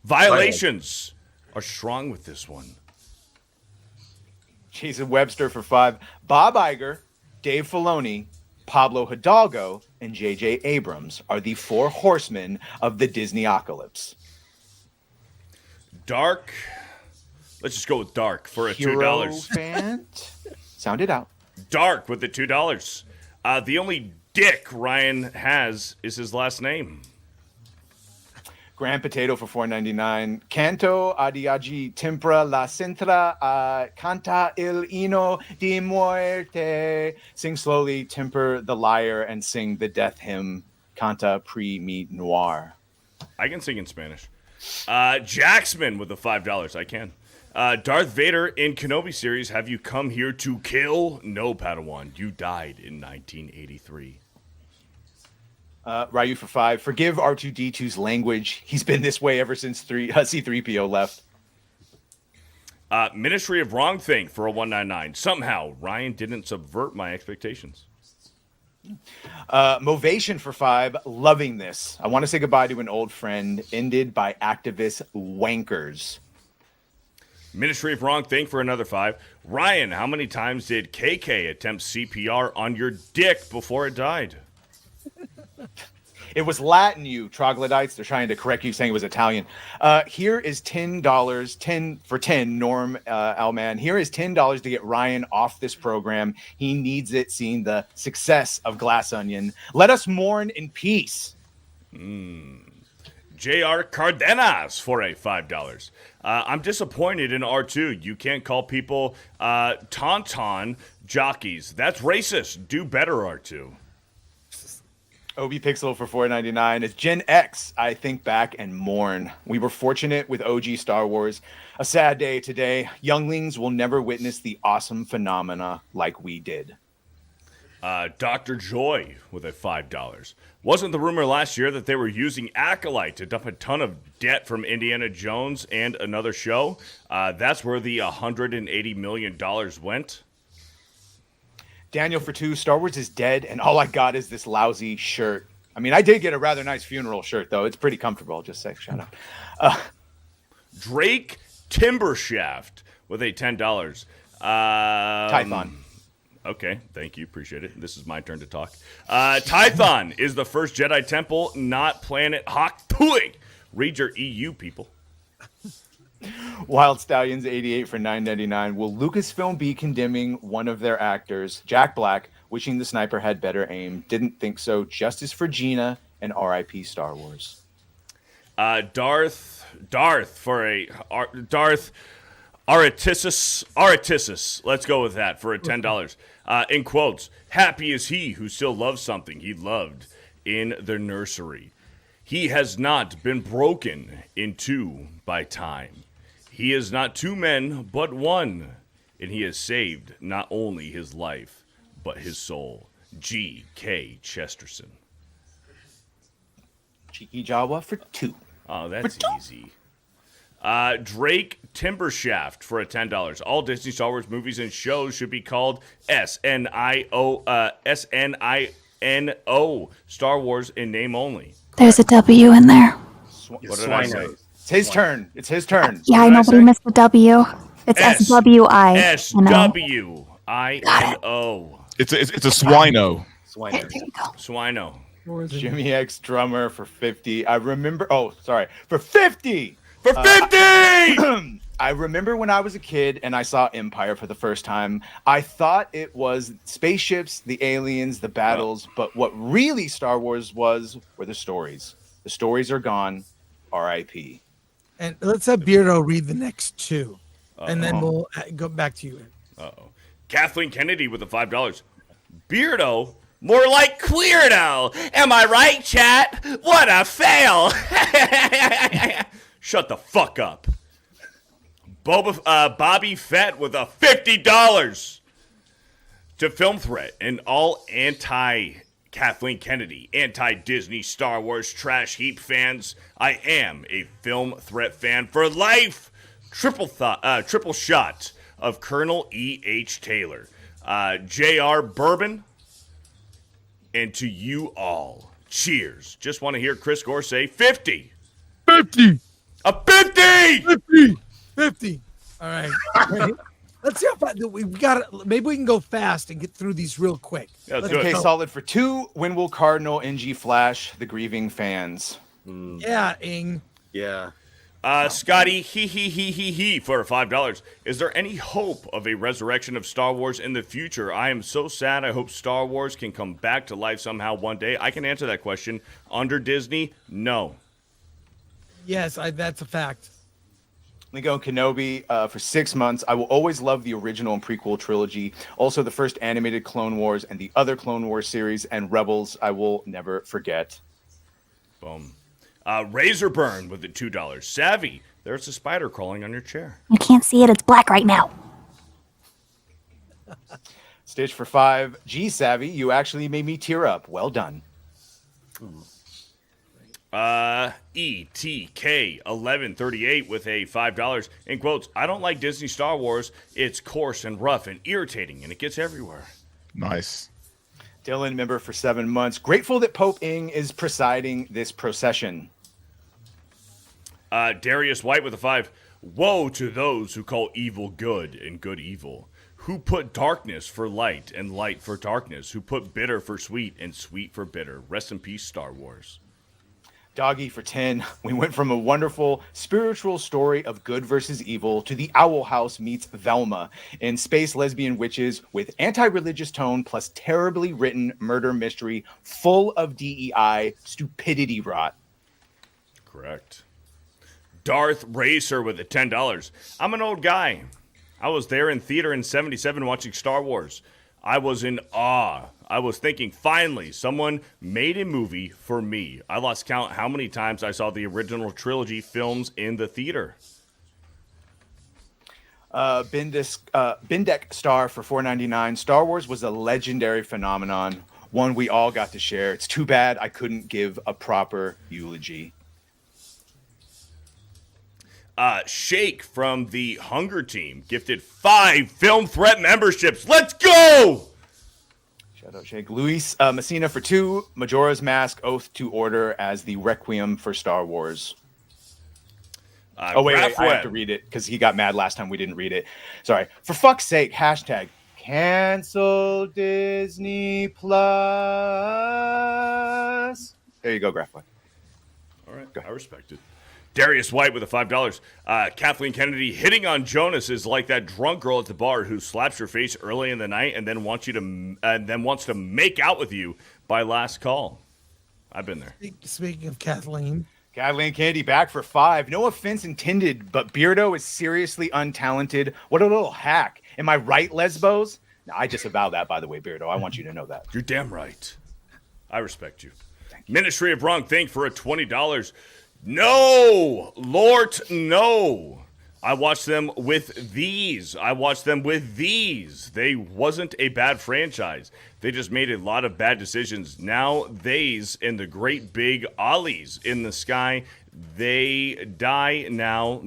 violations are strong with this one. Jason Webster for 5. Bob Iger, Dave Filoni, Pablo Hidalgo, and J.J. Abrams are the 4 horsemen of the Disney-ocalypse. Dark. Let's just go with Dark for a Hero $2. Fan? Sound it out. Dark with the $2. The only dick Ryan has is his last name. Grand Potato for $4.99. Canto adiagi tempra la centra canta il hino di muerte. Sing slowly, temper the lyre, and sing the death hymn. Canta pri mi noir. I can sing in Spanish. Jacksman with the $5. I can. Darth Vader in Kenobi series. Have you come here to kill? No, Padawan. You died in 1983. Ryu for 5. Forgive R2D2's language. He's been this way ever since C3PO left. Ministry of Wrong Thing for a 199. Somehow, Ryan didn't subvert my expectations. Movation for 5. Loving this. I want to say goodbye to an old friend. Ended by activist wankers. Ministry of Wrong Thing for another 5. Ryan, how many times did KK attempt CPR on your dick before it died? It was Latin, you troglodytes. They're trying to correct you, saying it was Italian. Here is $10, 10 for 10, Norm Alman. Here is $10 to get Ryan off this program. He needs it, seeing the success of Glass Onion. Let us mourn in peace. J.R. Cardenas for a $5. I'm disappointed in R2. You can't call people tauntaun jockeys. That's racist. Do better, R2. OB Pixel for $4.99. As Gen X, I think back and mourn. We were fortunate with OG Star Wars. A sad day today. Younglings will never witness the awesome phenomena like we did. Dr. Joy with a $5. Wasn't the rumor last year that they were using Acolyte to dump a ton of debt from Indiana Jones and another show? That's where the $180 million went. Daniel for 2. Star Wars is dead, and all I got is this lousy shirt. I mean, I did get a rather nice funeral shirt, though. It's pretty comfortable. I'll just say, shut up. Drake Timbershaft with a $10. Tython. Okay, thank you. Appreciate it. This is my turn to talk. Tython is the first Jedi temple, not planet Hoktui. Read your EU, people. Wild Stallions 88 for $9.99. Will Lucasfilm be condemning one of their actors, Jack Black, wishing the sniper had better aim? Didn't think so. Justice for Gina and R.I.P. Star Wars. Darth for a Darth Aratisis. Let's go with that for a $10. In quotes, happy is he who still loves something he loved in the nursery. He has not been broken in two by time. He is not two men, but one, and he has saved not only his life, but his soul. G.K. Chesterton. Cheeky Jawa for 2. Oh, that's easy. Drake Timbershaft for a $10. All Disney Star Wars movies and shows should be called SNINO, Star Wars in name only. There's a W in there. What did I say? It's his turn. It's his turn. Yeah, I know, but he missed the W. It's SWI. SWINO. It's a swino. Swino. There you go. Swino. Jimmy X Drummer for 50. I remember. Oh, sorry. For 50. For 50! I remember when I was a kid and I saw Empire for the first time. I thought it was spaceships, the aliens, the battles, but what really Star Wars were the stories. The stories are gone. R.I.P. And let's have Beardo read the next two, and then we'll go back to you. Uh-oh. Kathleen Kennedy with the $5. Beardo, more like Queerdo. Am I right, chat? What a fail. Shut the fuck up. Bobby Fett with a $50 to Film Threat and all anti-Kathleen Kennedy, anti-Disney, Star Wars, trash heap fans. I am a Film Threat fan for life. Triple shot of Colonel E.H. Taylor. J.R. Bourbon. And to you all, cheers. Just want to hear Chris Gore say 50. 50. A 50! 50. 50. All right. Let's see how fast we've got it. Maybe we can go fast and get through these real quick. Yeah, Okay, solid for 2. Winwell Cardinal, NG Flash, the grieving fans. Yeah, Ing. Yeah. Scotty, he for $5. Is there any hope of a resurrection of Star Wars in the future? I am so sad. I hope Star Wars can come back to life somehow one day. I can answer that question. Under Disney, no. Yes, that's a fact. Lingo Kenobi for 6 months. I will always love the original and prequel trilogy. Also, the first animated Clone Wars and the other Clone Wars series and Rebels. I will never forget. Boom. Razorburn with the $2. Savvy, there's a spider crawling on your chair. You can't see it. It's black right now. Stitch for 5. G Savvy, you actually made me tear up. Well done. ETK1138 with a $5 in quotes. I don't like Disney Star Wars. It's coarse and rough and irritating, and it gets everywhere. Nice. Dylan, member for 7 months. Grateful that Pope Ing is presiding this procession. Darius White with a 5. Woe to those who call evil good and good evil. Who put darkness for light and light for darkness. Who put bitter for sweet and sweet for bitter. Rest in peace, Star Wars. Doggy for 10. We went from a wonderful spiritual story of good versus evil to the Owl House meets Velma in space lesbian witches with anti-religious tone plus terribly written murder mystery full of DEI stupidity rot. Correct. Darth Racer with a $10. I'm an old guy. I was there in theater in 77 watching Star Wars. I was in awe. I was thinking, finally, someone made a movie for me. I lost count how many times I saw the original trilogy films in the theater. Bindek Star for $4.99. Star Wars was a legendary phenomenon, one we all got to share. It's too bad I couldn't give a proper eulogy. Shake from the Hunger Team gifted 5 Film Threat memberships. Let's go! Shout out Shake. Luis Messina for 2. Majora's Mask, Oath to Order as the Requiem for Star Wars. Wait, I have to read it because he got mad last time we didn't read it. Sorry. For fuck's sake, hashtag cancel Disney Plus. There you go, Graphway. All right, I respect it. Darius White with a $5. Kathleen Kennedy hitting on Jonas is like that drunk girl at the bar who slaps your face early in the night and then wants to make out with you by last call. I've been there. Speaking of Kathleen Kennedy back for 5. No offense intended, but Beardo is seriously untalented. What a little hack. Am I right, Lesbos? No, I disavow that, by the way, Beardo. I want you to know that. You're damn right. I respect you. Ministry of Wrong Thing for a $20. No, Lord, no. I watched them with these. They wasn't a bad franchise. They just made a lot of bad decisions. Now theys and the great big ollies in the sky, they die now.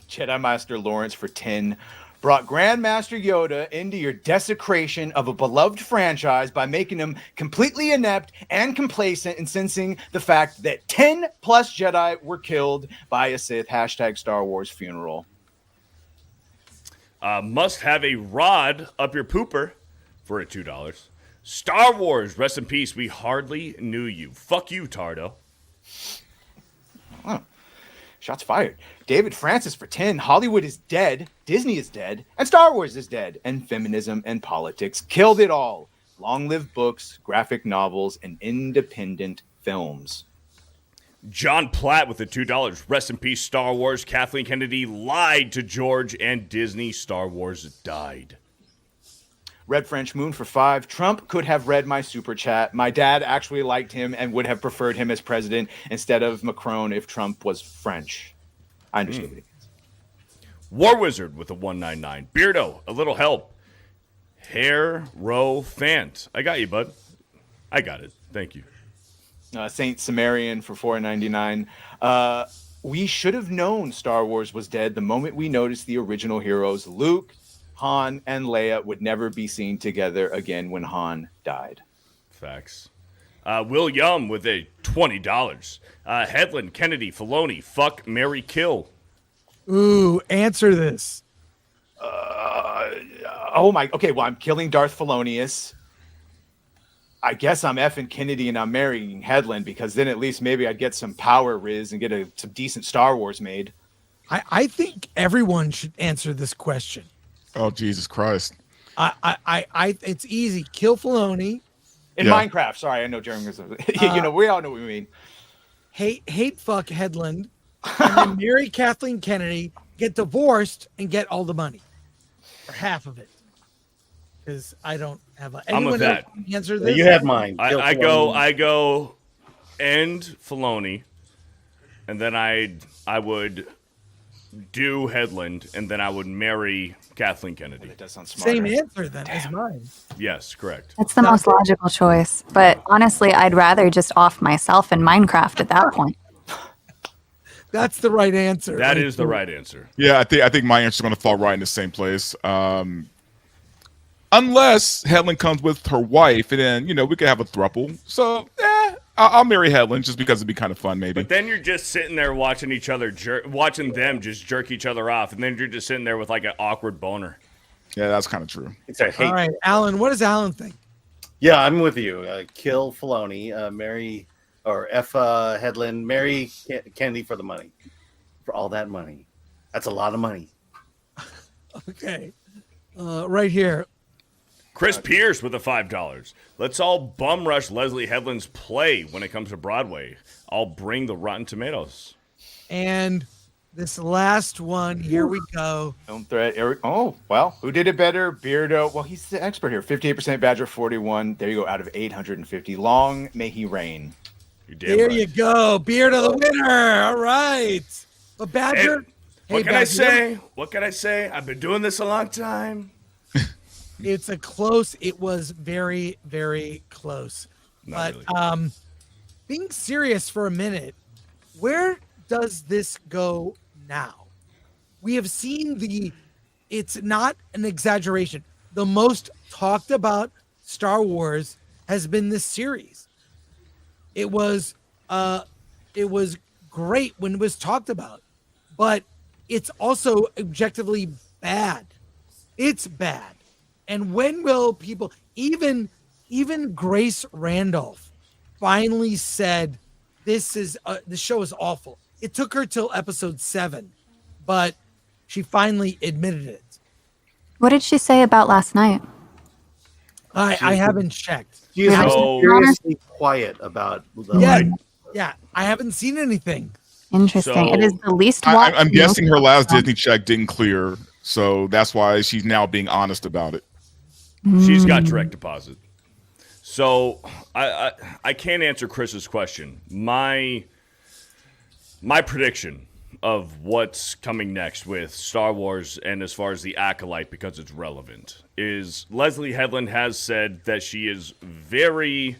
Jedi Master Lawrence for 10. Brought Grandmaster Yoda into your desecration of a beloved franchise by making him completely inept and complacent and sensing the fact that 10 plus Jedi were killed by a Sith. Hashtag Star Wars funeral. Must have a rod up your pooper for a $2. Star Wars, rest in peace. We hardly knew you. Fuck you, Tardo. Huh. Shots fired. David Francis for 10. Hollywood is dead. Disney is dead. And Star Wars is dead. And feminism and politics killed it all. Long live books, graphic novels, and independent films. John Platt with the $2. Rest in peace, Star Wars. Kathleen Kennedy lied to George and Disney. Star Wars died. Red French Moon for 5. Trump could have read my super chat. My dad actually liked him and would have preferred him as president instead of Macron if Trump was French. I understand what he means. War Wizard with a 199. Beardo, a little help. Hair Row Fant. I got you, bud. I got it. Thank you. Saint Sumerian for $4.99. We should have known Star Wars was dead the moment we noticed the original heroes, Luke, Han, and Leia, would never be seen together again when Han died. Facts. Will Yum with a $20. Headland, Kennedy, Filoni, fuck, marry, kill. Ooh, answer this. Okay, well, I'm killing Darth Felonius. I guess I'm effing Kennedy and I'm marrying Headland because then at least maybe I'd get some power Riz and get some decent Star Wars made. I think everyone should answer this question. Oh, Jesus Christ. It's easy. Kill Filoni. In Minecraft. Sorry, I know Jeremy. We all know what we mean. Hate fuck Headland. And then marry Kathleen Kennedy, get divorced, and get all the money. Or half of it. Because I don't have I'm with that. Answer this? You had mine. I go end Filoni, and then I would do Headland, and then I would marry Kathleen Kennedy. That does sound smarter. Same answer then as mine. Yes, correct. That's the most logical choice. But honestly, I'd rather just off myself in Minecraft at that point. That's the right answer. That is the right answer. Yeah, I think my answer is going to fall right in the same place. Unless Headland comes with her wife, and then, we could have a throuple. So, I'll marry Headland just because it'd be kind of fun, maybe. But then you're just sitting there watching each other, watching them just jerk each other off, and then you're just sitting there with like an awkward boner. Yeah, that's kind of true. All right, Alan, what does Alan think? Yeah, I'm with you. Kill Filoni, marry, or F Headland, marry Kennedy for the money. For all that money. That's a lot of money. Okay. Right here. Chris Pierce with a $5. Let's all bum rush Leslie Headland's play when it comes to Broadway. I'll bring the Rotten Tomatoes. And this last one, here we go. Film threat, Eric. Oh, well, who did it better? Beardo. Well, he's the expert here. 58% Badger, 41. There you go, out of 850. Long may he reign. There you go. Beardo the winner. All right. But Badger. What can I say? What can I say? I've been doing this a long time. It was very, very close. Not but really. Being serious for a minute, where does this go now? We have seen it's not an exaggeration. The most talked about Star Wars has been this series. It was great when it was talked about, but it's also objectively bad. It's bad. And when will people, even Grace Randolph finally said, the show is awful. It took her till episode 7, but she finally admitted it. What did she say about last night? I haven't checked. She is seriously quiet about the Yeah, I haven't seen anything. Interesting. It is the least watched. I'm guessing her last Disney check didn't clear, so that's why she's now being honest about it. She's got direct deposit. So I can't answer Chris's question. My prediction of what's coming next with Star Wars and as far as the Acolyte, because it's relevant, is Leslie Headland has said that she is very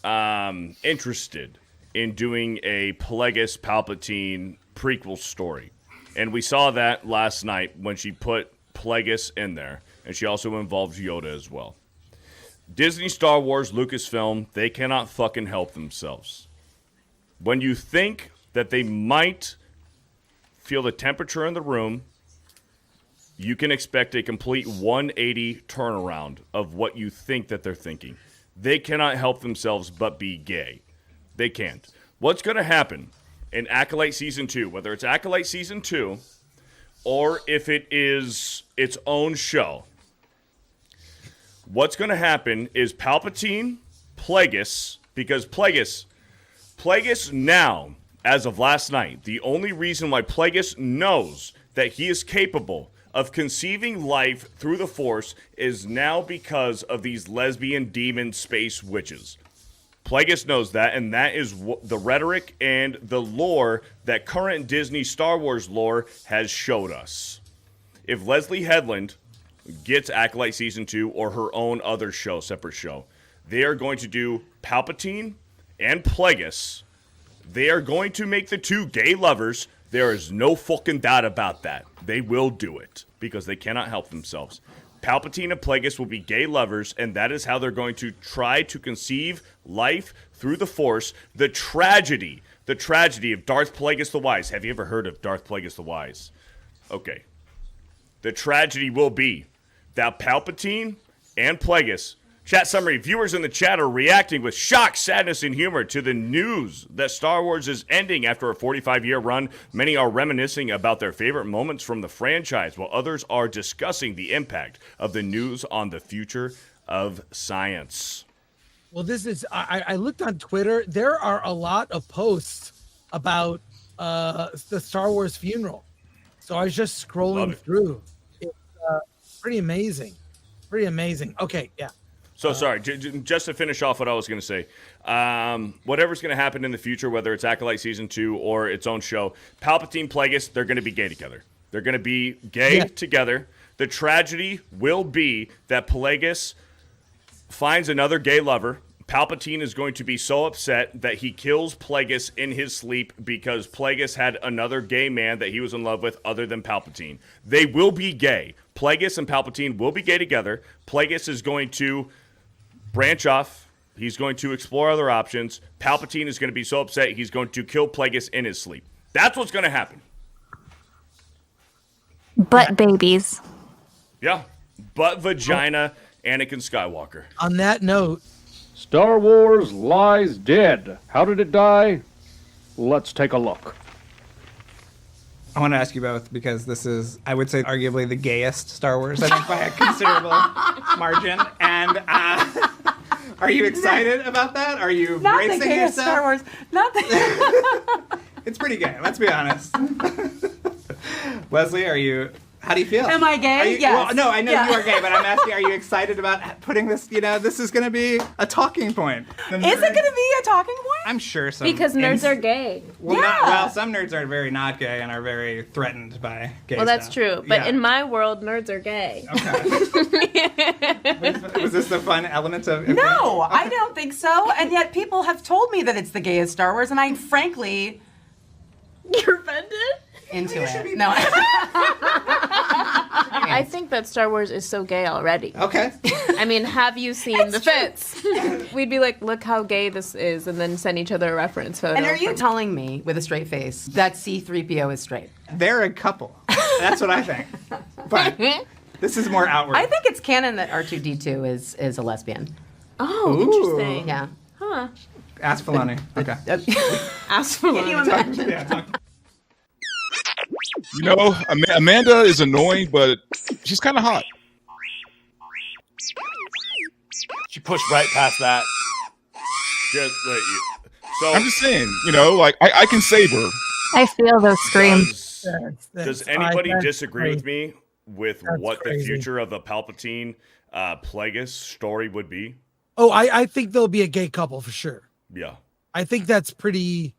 interested in doing a Plagueis Palpatine prequel story. And we saw that last night when she put Plagueis in there. And she also involves Yoda as well. Disney, Star Wars, Lucasfilm, they cannot fucking help themselves. When you think that they might feel the temperature in the room, you can expect a complete 180 turnaround of what you think that they're thinking. They cannot help themselves but be gay. They can't. What's going to happen in Acolyte Season 2, whether it's Acolyte Season 2 or if it is its own show, what's going to happen is Palpatine, Plagueis, because Plagueis, Plagueis now, as of last night, the only reason why Plagueis knows that he is capable of conceiving life through the Force is now because of these lesbian demon space witches. Plagueis knows that, and that is the rhetoric and the lore that current Disney Star Wars lore has showed us. If Leslie Headland gets Acolyte Season 2 or her own other show, separate show, they are going to do Palpatine and Plagueis. They are going to make the two gay lovers. There is no fucking doubt about that. They will do it because they cannot help themselves. Palpatine and Plagueis will be gay lovers, and that is how they're going to try to conceive life through the Force. The tragedy of Darth Plagueis the Wise. Have you ever heard of Darth Plagueis the Wise? Okay. The tragedy will be that Palpatine and Plagueis, chat summary, viewers in the chat are reacting with shock, sadness, and humor to the news that Star Wars is ending after a 45-year run. Many are reminiscing about their favorite moments from the franchise, while others are discussing the impact of the news on the future of science. Well, I looked on Twitter. There are a lot of posts about the Star Wars funeral. So I was just scrolling through. It's pretty amazing. Pretty amazing. Okay, yeah. So sorry, just to finish off what I was going to say. Whatever's going to happen in the future, whether it's Acolyte Season 2 or its own show, Palpatine, Plagueis, they're going to be gay together. They're going to be gay together. The tragedy will be that Plagueis finds another gay lover. Palpatine is going to be so upset that he kills Plagueis in his sleep because Plagueis had another gay man that he was in love with other than Palpatine. They will be gay. Plagueis and Palpatine will be gay together. Plagueis is going to branch off. He's going to explore other options. Palpatine is going to be so upset he's going to kill Plagueis in his sleep. That's what's going to happen. But babies. Yeah. But vagina Anakin Skywalker. On that note, Star Wars lies dead. How did it die? Let's take a look. I want to ask you both because this is, I would say, arguably the gayest Star Wars, I think, by a considerable margin. And are you excited about that? Are you Not bracing the gayest yourself? Star Wars. Not the. It's pretty gay. Let's be honest. Leslie, how do you feel? Am I gay? Yes. Well, no, I know Yeah. you are gay, but I'm asking, are you excited about putting this, this is going to be a talking point? Is it going to be a talking point? I'm sure some. Because nerds are gay. Well, some nerds are very not gay and are very threatened by gay Well, that's stuff. true. But Yeah. in my world, nerds are gay. Was this the fun element of? No, I don't think so. And yet people have told me that it's the gayest Star Wars, and I frankly. You're offended? Into it. No. I think that Star Wars is so gay already. Okay. I mean, have you seen the fits? We'd be like, look how gay this is, and then send each other a reference photo. And are you telling me, with a straight face, that C-3PO is straight? They're a couple. That's what I think. But this is more outward. I think it's canon that R2-D2 is a lesbian. Oh, Ooh. interesting. Yeah. Huh. Ask Filoni. Okay. Ask Filoni. Can you imagine? You know, Amanda is annoying, but she's kind of hot. She pushed right past that. So I'm just saying, I can save her. I feel those screams. Does anybody that's disagree with crazy. me with That's what the crazy. future of the Palpatine Plagueis story would be? Oh, I think they'll be a gay couple for sure. Yeah. I think that's pretty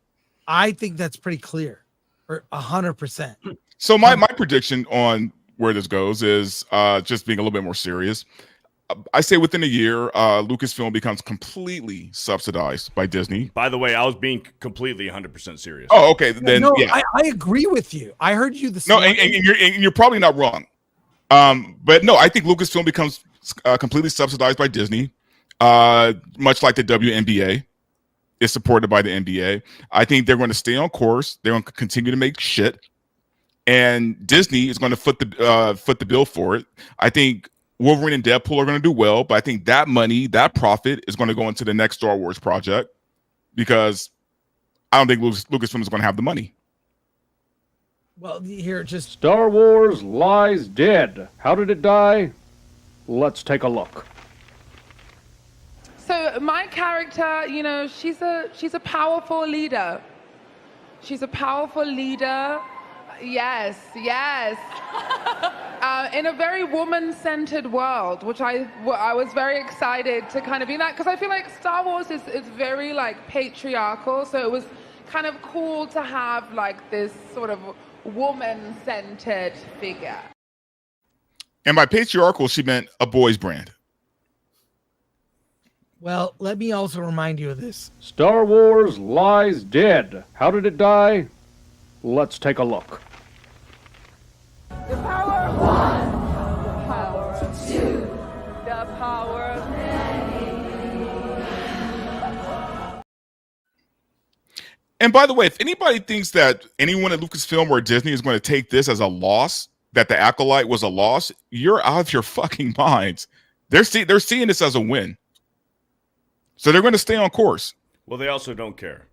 clear, or 100%. So my prediction on where this goes is just being a little bit more serious. I say within a year, Lucasfilm becomes completely subsidized by Disney. By the way, I was being completely 100% serious. Oh, okay. Then No, yeah. I agree with you. I heard you the No, same. and you're probably not wrong. But no, I think Lucasfilm becomes completely subsidized by Disney, much like the WNBA is supported by the NBA. I think they're going to stay on course. They're going to continue to make shit, and Disney is going to foot the bill for it. I think Wolverine and Deadpool are going to do well, but I think that money, that profit, is going to go into the next Star Wars project because I don't think Lucasfilm is going to have the money. Well, here, just Star Wars lies dead. How did it die? Let's take a look. So my character, you know, she's a powerful leader. She's a powerful leader. Yes. In a very woman-centered world, which I was very excited to kind of be that, because I feel like Star Wars is very like patriarchal, so it was kind of cool to have like this sort of woman-centered figure. And by patriarchal, she meant a boys brand. Well, let me also remind you of this. Star Wars lies dead. How did it die? Let's take a look. The power of one, the power of two, the power of many. And by the way, if anybody thinks that anyone at Lucasfilm or Disney is going to take this as a loss, that the Acolyte was a loss, you're out of your fucking minds. They're seeing this as a win. So they're going to stay on course. Well, they also don't care.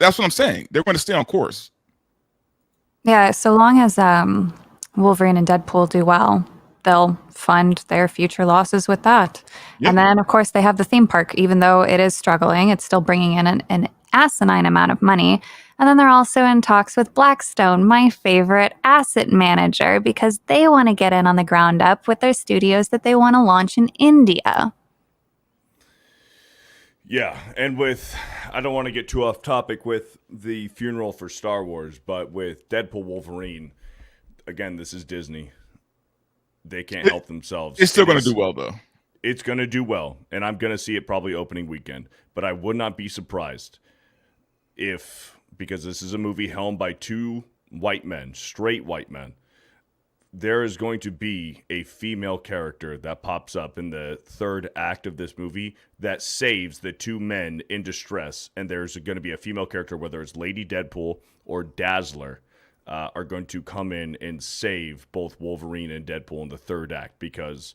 That's what I'm saying. They're going to stay on course. Yeah, so long as Wolverine and Deadpool do well, they'll fund their future losses with that. Yep. And then, of course, they have the theme park. Even though it is struggling, it's still bringing in an asinine amount of money. And then they're also in talks with Blackstone, my favorite asset manager, because they want to get in on the ground up with their studios that they want to launch in India. Yeah, and I don't want to get too off topic with the funeral for Star Wars, but with Deadpool Wolverine, again, this is Disney. They can't help themselves. It's still going to do well, though. It's going to do well, and I'm going to see it probably opening weekend. But I would not be surprised because this is a movie helmed by two white men, straight white men, there is going to be a female character that pops up in the third act of this movie that saves the two men in distress. And there's going to be a female character, whether it's Lady Deadpool or Dazzler, are going to come in and save both Wolverine and Deadpool in the third act because,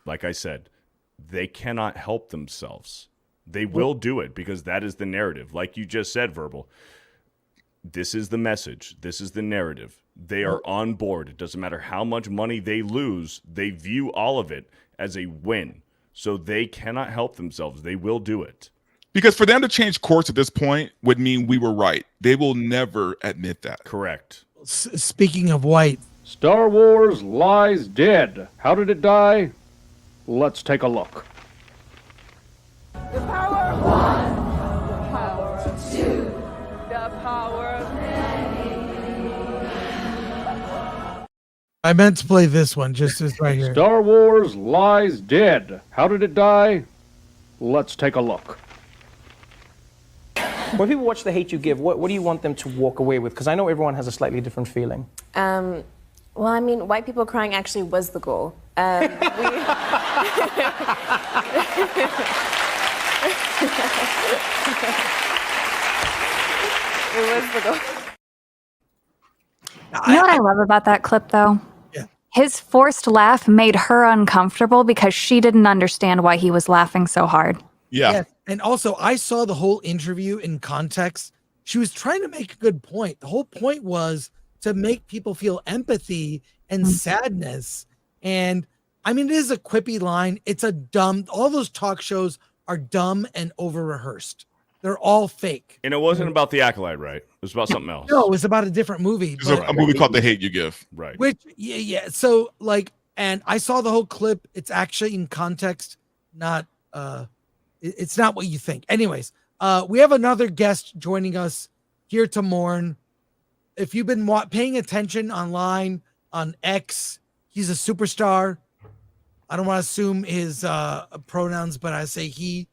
like I said, they cannot help themselves. They will do it because that is the narrative. Like you just said, Verbal. This is the message. This is the narrative. They are on board. It doesn't matter how much money they lose. They view all of it as a win. So they cannot help themselves. They will do it. Because for them to change course at this point would mean we were right. They will never admit that. Correct. Speaking of white. Star Wars lies dead. How did it die? Let's take a look. The power of one, the power of two, the power of many. I meant to play this one, just as right here. Star Wars lies dead. How did it die? Let's take a look. When people watch The Hate You Give, what do you want them to walk away with? Because I know everyone has a slightly different feeling. Well, I mean, white people crying actually was the goal. It was the goal. You know what I love about that clip, though? Yeah. His forced laugh made her uncomfortable because she didn't understand why he was laughing so hard. Yeah. Yes. And also, I saw the whole interview in context. She was trying to make a good point. The whole point was to make people feel empathy and sadness. And I mean, it is a quippy line. It's a dumb, all those talk shows are dumb and over rehearsed. They're all fake. And it wasn't about the Acolyte, right? It was about something else. No, it was about a different movie. It's a movie called The Hate You Give. Right. Which, yeah. So, like, and I saw the whole clip. It's actually in context, not, it's not what you think. Anyways, we have another guest joining us here to mourn. If you've been paying attention online on X, he's a superstar. I don't want to assume his pronouns, but I say he.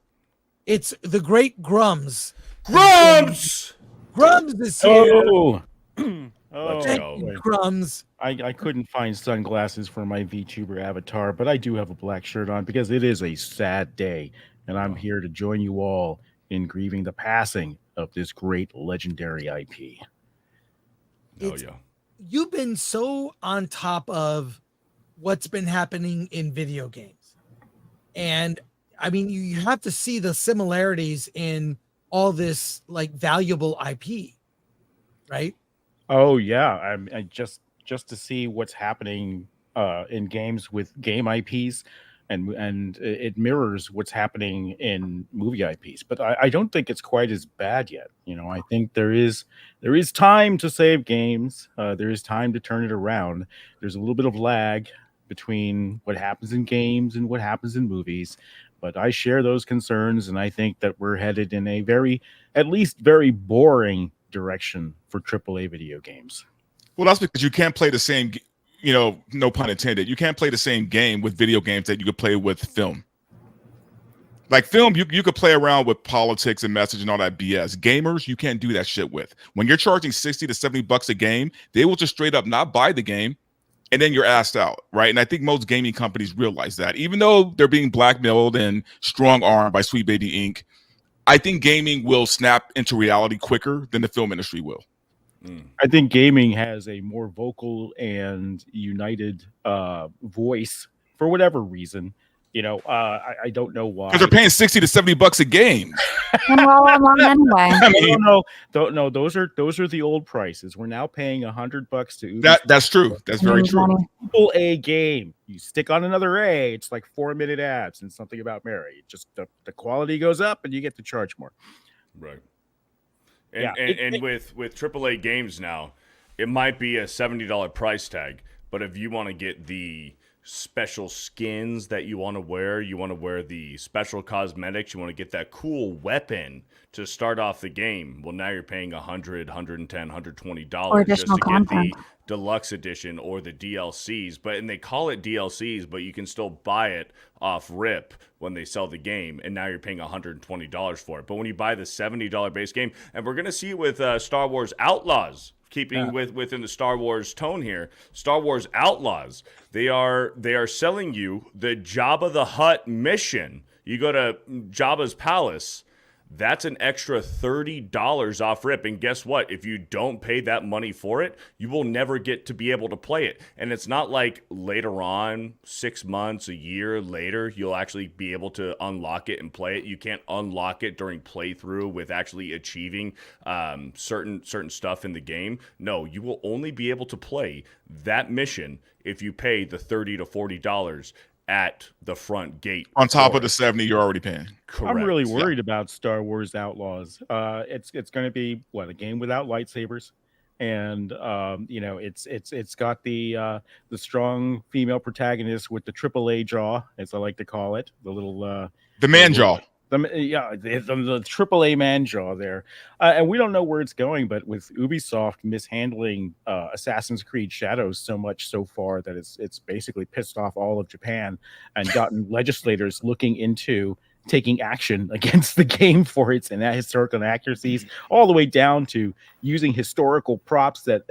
It's the great Grummz. Grummz! Grummz is here. Oh, Thank you, Grummz. I couldn't find sunglasses for my VTuber avatar, but I do have a black shirt on because it is a sad day, and I'm here to join you all in grieving the passing of this great legendary IP. You've been so on top of what's been happening in video games. And I mean, you have to see the similarities in all this like valuable IP, right? Oh yeah, I just to see what's happening in games with game IPs. and it mirrors what's happening in movie IPs. But I don't think it's quite as bad yet. I think there is time to save games. There is time to turn it around. There's a little bit of lag between what happens in games and what happens in movies. But I share those concerns, and I think that we're headed in a at least very boring direction for AAA video games. Well, that's because you can't play the same, no pun intended. You can't play the same game with video games that you could play with film. Like film, you could play around with politics and message and all that BS. Gamers, you can't do that shit with. When you're charging $60 to $70 a game, they will just straight up not buy the game, and then you're asked out, right? And I think most gaming companies realize that. Even though they're being blackmailed and strong-armed by Sweet Baby Inc., I think gaming will snap into reality quicker than the film industry will. I think gaming has a more vocal and united voice for whatever reason. I don't know why. Because they're paying $60 to $70 a game. And we're all along anyway. I mean, no, those are the old prices. We're now paying $100 to Ubisoft. That's true. That's very true. Full A game. You stick on another A, it's like 4-minute ads and something about Mary. Just the quality goes up and you get to charge more. Right. And with AAA games now, it might be a $70 price tag, but if you want to get the special skins that you want to wear the special cosmetics, you want to get that cool weapon to start off the game, well, now you're paying $100, $110, $120 just to get the deluxe edition or the DLCs. And they call it DLCs, but you can still buy it off rip when they sell the game, and now you're paying $120 for it. But when you buy the $70 base game, and we're going to see it with Star Wars Outlaws, keeping within the Star Wars tone here, Star Wars Outlaws, they are selling you the Jabba the Hutt mission. You go to Jabba's palace, that's an extra $30 off rip. And guess what? If you don't pay that money for it, you will never get to be able to play it. And it's not like later on, 6 months, a year later, you'll actually be able to unlock it and play it. You can't unlock it during playthrough with actually achieving certain stuff in the game. No, you will only be able to play that mission if you pay the $30 to $40 at the front gate. On top of the $70 you're already paying. Correct. I'm really worried about Star Wars Outlaws. It's going to be a game without lightsabers, and it's got the strong female protagonist with the AAA jaw, as I like to call it, the little the man jaw. The AAA man jaw there, and we don't know where it's going. But with Ubisoft mishandling Assassin's Creed Shadows so much so far that it's basically pissed off all of Japan and gotten legislators looking into taking action against the game for its historical inaccuracies, all the way down to using historical props that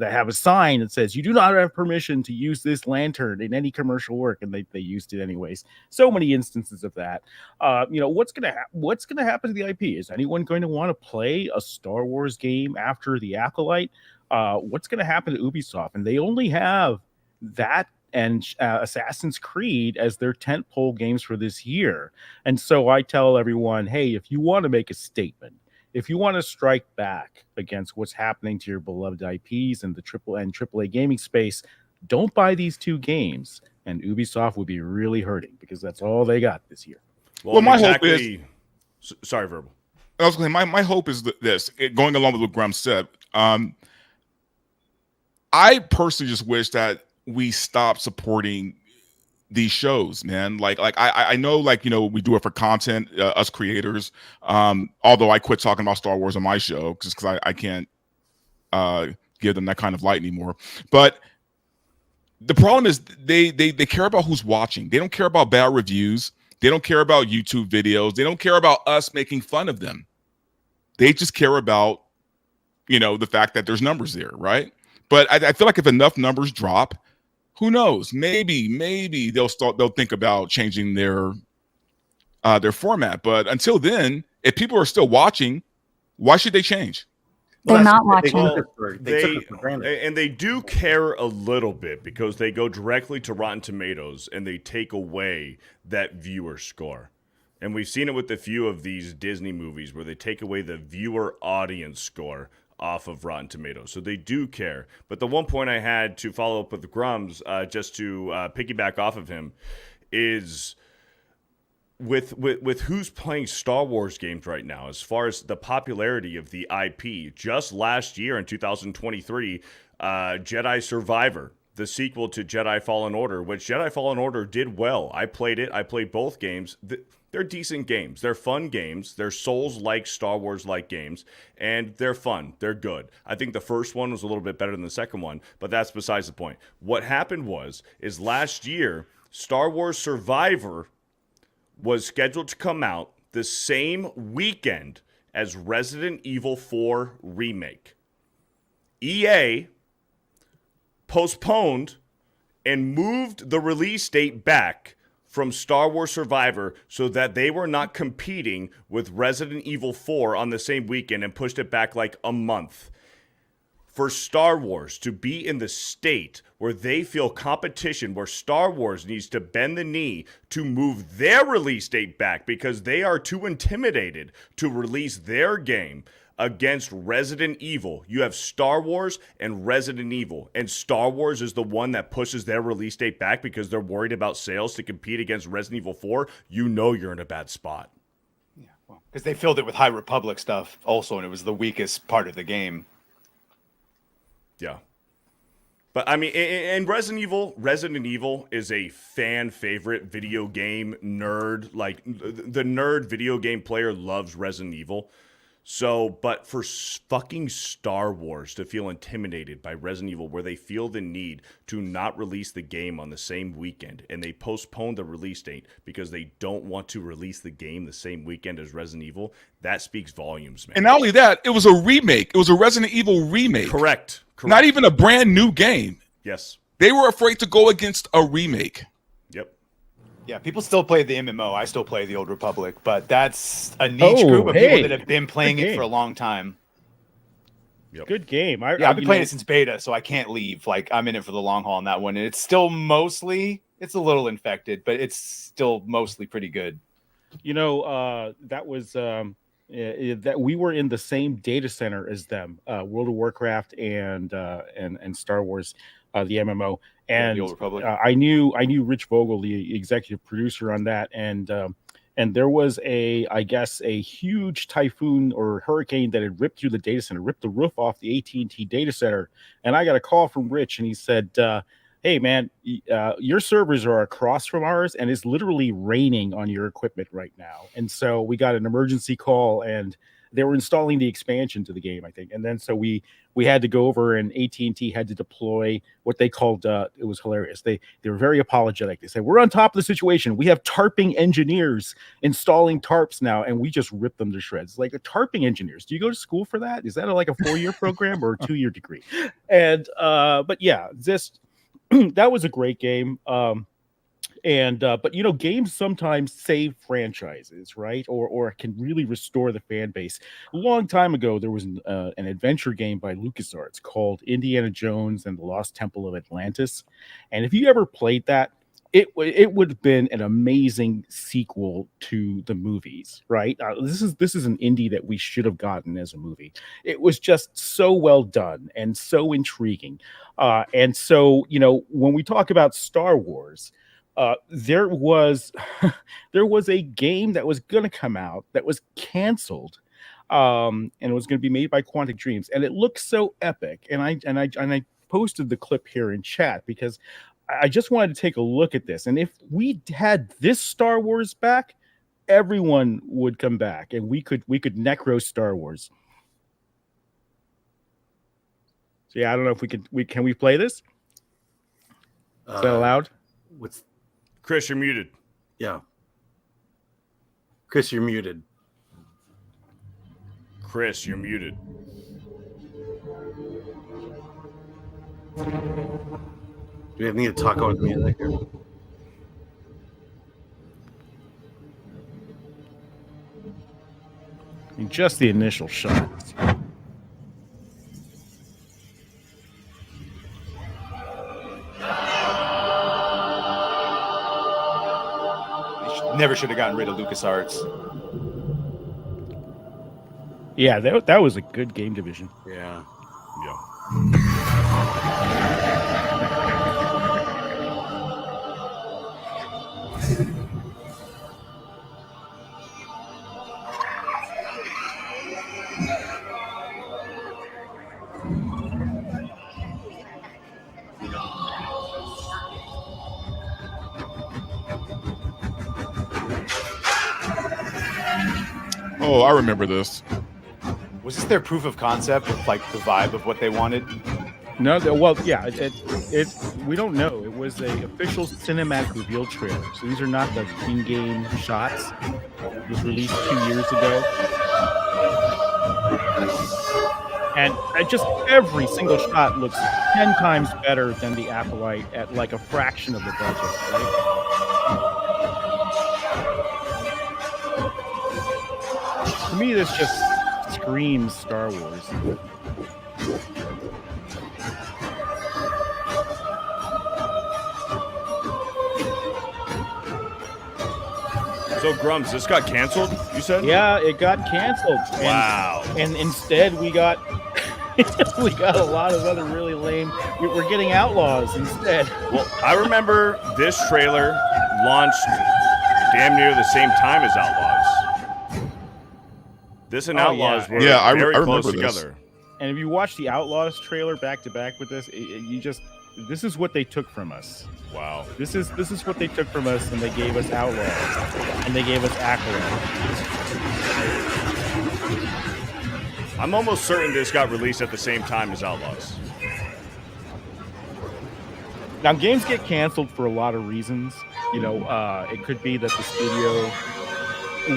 have a sign that says you do not have permission to use this lantern in any commercial work, and they used it anyways. So many instances of that. What's gonna happen to the IP? Is anyone going to want to play a Star Wars game after The Acolyte? What's going to happen to Ubisoft? And they only have that and Assassin's Creed as their tentpole games for this year. And so I tell everyone, hey, if you want to make a statement, if you want to strike back against what's happening to your beloved IPs and the AAA gaming space, don't buy these two games. And Ubisoft would be really hurting because that's all they got this year. Well, my hope is... Sorry, Verbal. I was going to say, my hope is this, going along with what Grummz said. I personally just wish that we stop supporting these shows, man. Like I know, we do it for content, us creators. Although I quit talking about Star Wars on my show just because I can't give them that kind of light anymore. But the problem is they care about who's watching. They don't care about bad reviews. They don't care about YouTube videos. They don't care about us making fun of them. They just care about, the fact that there's numbers there, right? But I feel like if enough numbers drop, who knows? Maybe they'll think about changing their format. But until then, if people are still watching, why should they change? They're not watching. They do care a little bit because they go directly to Rotten Tomatoes and they take away that viewer score. And we've seen it with a few of these Disney movies where they take away the viewer audience score off of Rotten Tomatoes. So they do care. But the one point I had to follow up with Grummz, just to piggyback off of him, is with who's playing Star Wars games right now, as far as the popularity of the IP. Just last year in 2023, Jedi Survivor, the sequel to Jedi Fallen Order, which Jedi Fallen Order did well. I played it. I played both games. They're decent games. They're fun games. They're Souls-like, Star Wars-like games, and they're fun. They're good. I think the first one was a little bit better than the second one, but that's besides the point. What happened is last year, Star Wars Survivor was scheduled to come out the same weekend as Resident Evil 4 Remake. EA postponed and moved the release date back from Star Wars Survivor so that they were not competing with Resident Evil 4 on the same weekend, and pushed it back like a month. For Star Wars to be in the state where they feel competition, where Star Wars needs to bend the knee to move their release date back because they are too intimidated to release their game against Resident Evil. You have Star Wars and Resident Evil, and Star Wars is the one that pushes their release date back because they're worried about sales to compete against Resident Evil 4. You know you're in a bad spot. Yeah, well, because they filled it with High Republic stuff also, and it was the weakest part of the game. Yeah. But I mean, and Resident Evil is a fan favorite video game nerd. Like, the nerd video game player loves Resident Evil. So, but for fucking Star Wars to feel intimidated by Resident Evil, where they feel the need to not release the game on the same weekend, and they postponed the release date because they don't want to release the game the same weekend as Resident Evil, that speaks volumes, man. And not only that, it was a remake. It was a Resident Evil remake. Correct. Not even a brand new game. Yes. They were afraid to go against a remake. Yep. Yeah, people still play the MMO. I still play the Old Republic, but that's a niche group of people that have been playing it for a long time. Yep. Good game. I've been playing it since beta, so I can't leave. Like, I'm in it for the long haul on that one. And it's still mostly, it's a little infected, but it's still mostly pretty good. You know, that was that we were in the same data center as them, World of Warcraft and Star Wars, the MMO. And the Old Republic. I knew Rich Vogel, the executive producer on that, and there was I guess a huge typhoon or hurricane that had ripped through the data center, ripped the roof off the AT&T data center, and I got a call from Rich, and he said, "Hey man, your servers are across from ours, and it's literally raining on your equipment right now." And so we got an emergency call, and they were installing the expansion to the game, I think. And then so we had to go over, and AT&T had to deploy what they called, it was hilarious. They were very apologetic. They said, "We're on top of the situation. We have tarping engineers installing tarps now," and we just ripped them to shreds. Like, tarping engineers, do you go to school for that? Is that like a 4-year program or a 2-year degree? And but yeah, that was a great game. But you know, games sometimes save franchises, right? Or can really restore the fan base. A long time ago, there was an adventure game by LucasArts called Indiana Jones and the Lost Temple of Atlantis. And if you ever played that, it would have been an amazing sequel to the movies, right? This is an indie that we should have gotten as a movie. It was just so well done and so intriguing. And so, you know, when we talk about Star Wars, there was a game that was going to come out that was canceled, and it was going to be made by Quantic Dreams, and it looked so epic. And I posted the clip here in chat because I just wanted to take a look at this. And if we had this Star Wars back, everyone would come back, and we could necro Star Wars. So yeah, I don't know if can we play this? Is that allowed? Chris, you're muted. Yeah. Chris, you're muted. Chris, you're muted. Do we need to talk over the music here? I mean, just the initial shot. Never should have gotten rid of LucasArts. Yeah, that was a good game division. Yeah. Oh, I remember this. Was this their proof of concept of like the vibe of what they wanted? No, well, yeah, we don't know. It was a official cinematic reveal trailer. So these are not the in-game shots. It was released 2 years ago. And just every single shot looks 10 times better than the Acolyte at like a fraction of the budget, right? To me, this just screams Star Wars. So Grummz, this got canceled, you said? Yeah, it got canceled. Wow. And instead we got we got a lot of other really lame. We're getting Outlaws instead. Well, I remember this trailer launched damn near the same time as Outlaws. This and Outlaws were very close together. And if you watch the Outlaws trailer back to back with this, this is what they took from us. Wow. This is what they took from us, and they gave us Outlaws, and they gave us Acolyte. I'm almost certain this got released at the same time as Outlaws. Now, games get canceled for a lot of reasons. You know, it could be that the studio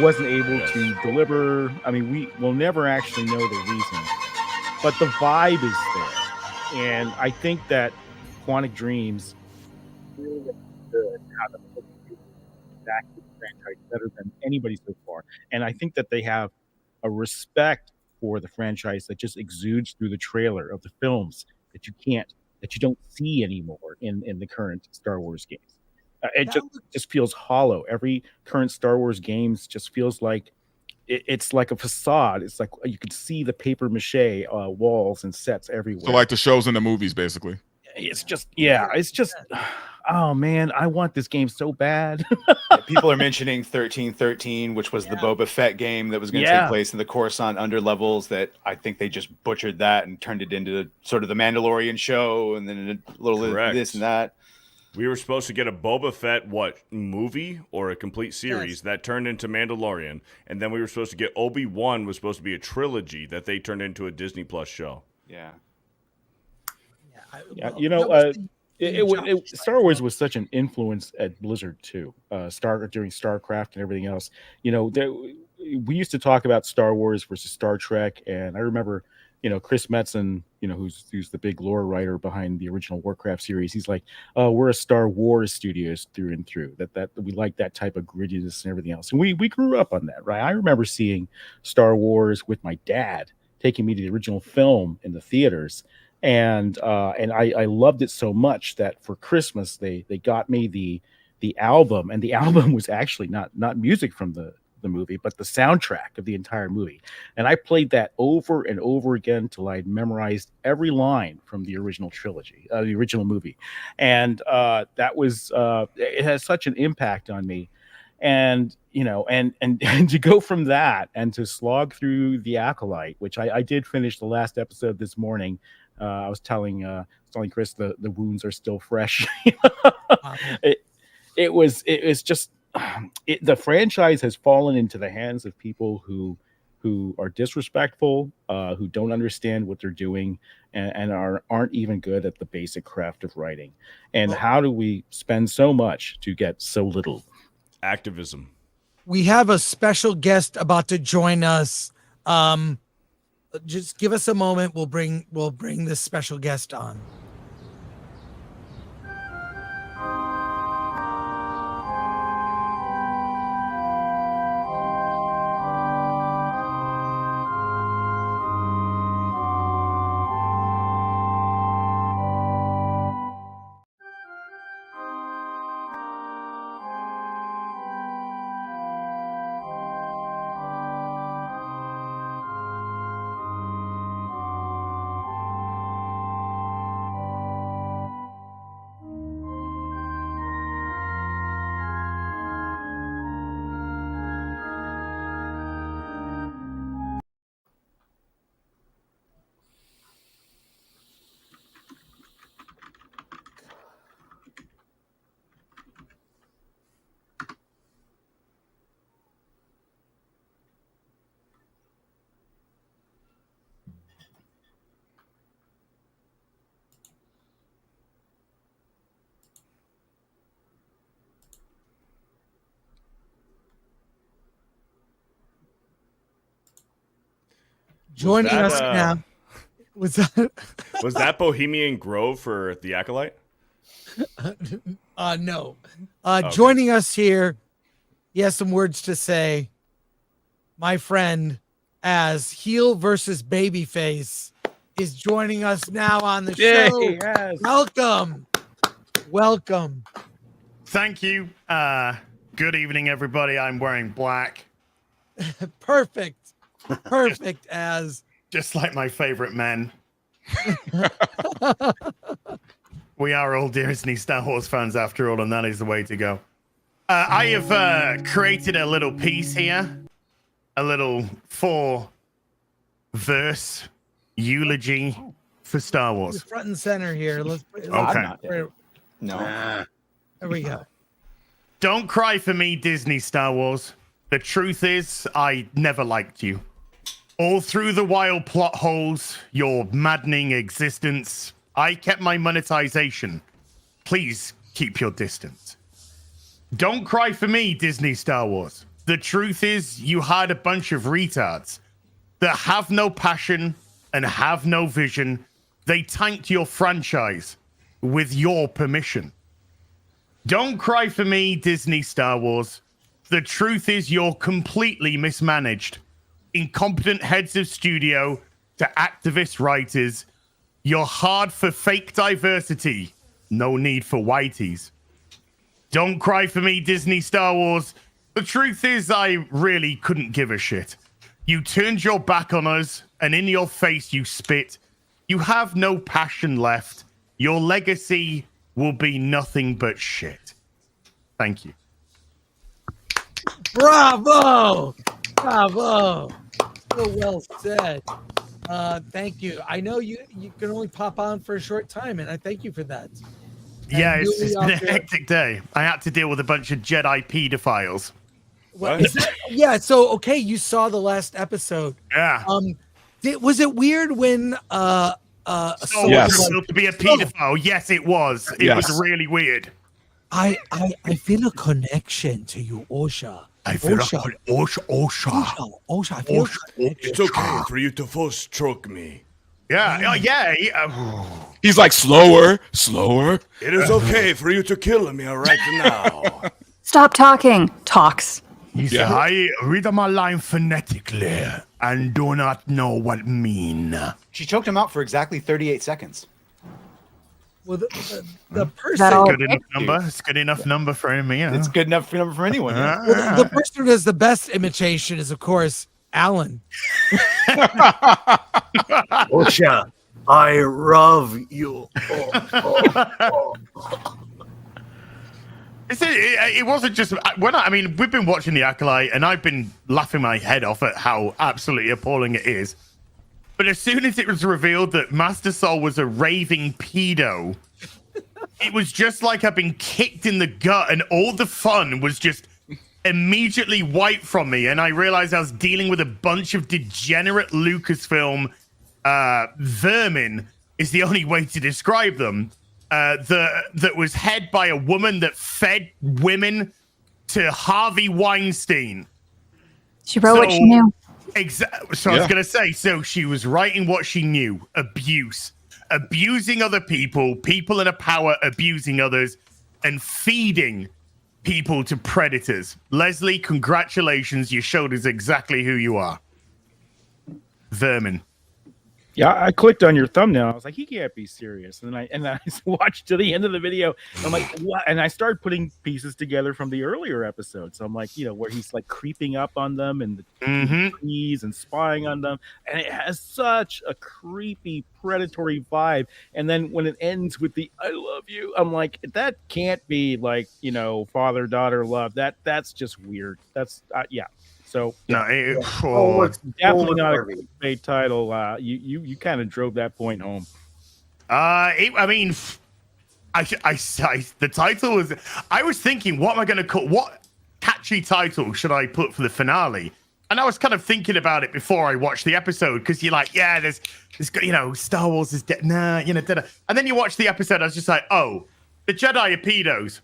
wasn't able to deliver. I mean, we'll never actually know the reason, but the vibe is there, and I think that Quantic Dreams really understood how to put back the franchise better than anybody so far, and I think that they have a respect for the franchise that just exudes through the trailer of the films that you don't see anymore in the current Star Wars games. It just feels hollow. Every current Star Wars games just feels like it's like a facade. It's like you could see the paper mache walls and sets everywhere. So like the shows and the movies, basically. It's just, oh man, I want this game so bad. People are mentioning 1313, which was the Boba Fett game that was going to take place in the Coruscant underlevels. That I think they just butchered that and turned it into sort of the Mandalorian show, and then a little of this and that. We were supposed to get a Boba Fett movie or a complete series that turned into Mandalorian, and then we were supposed to get Obi-Wan was supposed to be a trilogy that they turned into a Disney Plus show. Yeah. Yeah, you know, Star Wars was such an influence at Blizzard too. During StarCraft and everything else. You know, we used to talk about Star Wars versus Star Trek, and I remember, you know, Chris Metzen, you know, who's the big lore writer behind the original Warcraft series. He's like, "Oh, we're a Star Wars studios through and through. That we like that type of grittiness and everything else." And we grew up on that, right? I remember seeing Star Wars with my dad, taking me to the original film in the theaters. And I loved it so much that for Christmas they got me the album, and the album was actually not music from the movie, but the soundtrack of the entire movie. And I played that over and over again till I'd memorized every line from the original trilogy, the original movie. And that was it has such an impact on me. And you know, and to go from that and to slog through the Acolyte, which I did finish the last episode this morning. I was telling Chris the wounds are still fresh. It was just the franchise has fallen into the hands of people who are disrespectful, who don't understand what they're doing, and aren't even good at the basic craft of writing. And how do we spend so much to get so little? Activism. We have a special guest about to join us. Just give us a moment. We'll bring this special guest on. Joining us now. Was that Bohemian Grove for the Acolyte? No. Okay. Joining us here, he has some words to say. My friend, as heel versus Babyface, is joining us now on the show. Yes. Welcome. Thank you. Good evening, everybody. I'm wearing black. Perfect as just like my favorite men. We are all Disney Star Wars fans after all, and that is the way to go. I have created a little piece here, a little 4-verse eulogy for Star Wars. Front and center here. Okay. No. There we go. Don't cry for me, Disney Star Wars. The truth is, I never liked you. All through the wild plot holes, your maddening existence, I kept my monetization. Please keep your distance. Don't cry for me, Disney Star Wars. The truth is, you had a bunch of retards that have no passion and have no vision. They tanked your franchise with your permission. Don't cry for me, Disney Star Wars. The truth is, you're completely mismanaged. Incompetent heads of studio to activist writers. You're hard for fake diversity. No need for whiteys. Don't cry for me, Disney Star Wars. The truth is, I really couldn't give a shit. You turned your back on us, and in your face you spit. You have no passion left. Your legacy will be nothing but shit. Thank you. Bravo! So well said. Thank you. I know you can only pop on for a short time, and I thank you for that. Yeah, it's been a hectic day. I had to deal with a bunch of Jedi pedophiles. Yeah, so okay, you saw the last episode. Yeah. Was it weird when to be a pedophile? Yes, it was. It was really weird. I feel a connection to you, Osha. I feel Osha. Osha. I feel It's okay for you to force stroke me. Yeah. He's like slower. It is okay for you to kill me right now. Stop talking. Talks. He said, I read my line phonetically and do not know what mean. She choked him out for exactly 38 seconds. Well, the person. That's good enough number. It's good enough number for me. Yeah. It's good enough number for anyone. Yeah. Well, the person who does the best imitation is, of course, Alan. Osha, I love you. It wasn't just we've been watching The Acolyte, and I've been laughing my head off at how absolutely appalling it is. But as soon as it was revealed that Master Soul was a raving pedo, it was just like I've been kicked in the gut, and all the fun was just immediately wiped from me. And I realized I was dealing with a bunch of degenerate Lucasfilm vermin, is the only way to describe them. That was head by a woman that fed women to Harvey Weinstein. She wrote what she knew. Exactly. So I was going to say, so she was writing what she knew. Abusing other people in a power abusing others, and feeding people to predators. Leslie, congratulations. You showed us exactly who you are. Vermin. Yeah, I clicked on your thumbnail. I was like, he can't be serious. And then I watched to the end of the video. I'm like, what? And I started putting pieces together from the earlier episodes. So I'm like, where he's like creeping up on them and the trees and spying on them. And it has such a creepy, predatory vibe. And then when it ends with the "I love you," I'm like, that can't be like, father-daughter love. That's just weird. That's yeah. So it's definitely not a clickbait title. You kind of drove that point home. The title was. I was thinking, what am I going to call? What catchy title should I put for the finale? And I was kind of thinking about it before I watched the episode, because you're like, yeah, there's Star Wars is dead. Nah, da-da. And then you watch the episode. I was just like, oh, the Jedi are pedos.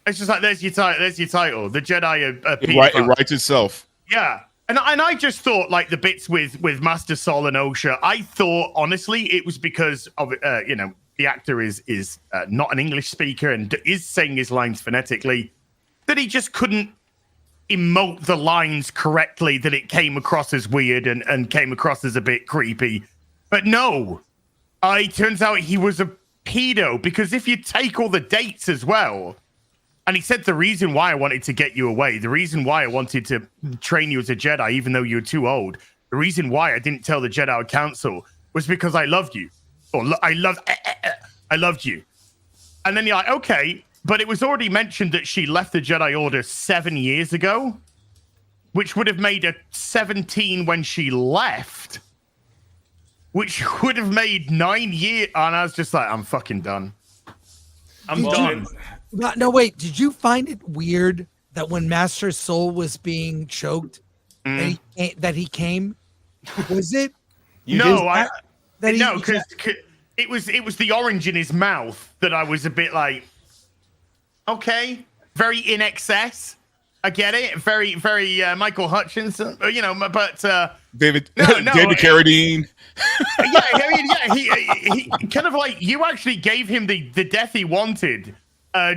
It's just like, there's your title. The Jedi are pedos. It writes itself. Yeah. And I just thought, like, the bits with Master Sol and Osha, I thought, honestly, it was because of, the actor is not an English speaker and is saying his lines phonetically, that he just couldn't emote the lines correctly, that it came across as weird and came across as a bit creepy. But no, it turns out he was a pedo, because if you take all the dates as well, and he said the reason why I wanted to get you away, the reason why I wanted to train you as a Jedi, even though you were too old, the reason why I didn't tell the Jedi Council was because I loved you. Or I loved you. And then you're like, okay, but it was already mentioned that she left the Jedi Order 7 years ago, which would have made her 17 when she left, which would have made 9 years. And I was just like, I'm fucking done. I'm done. No, wait. Did you find it weird that when Master Soul was being choked, that he came? Was it? No, because it was the orange in his mouth that I was a bit like, okay, very in excess. I get it. Very, very Michael Hutchinson, but David David Carradine. He kind of like, you actually gave him the death he wanted.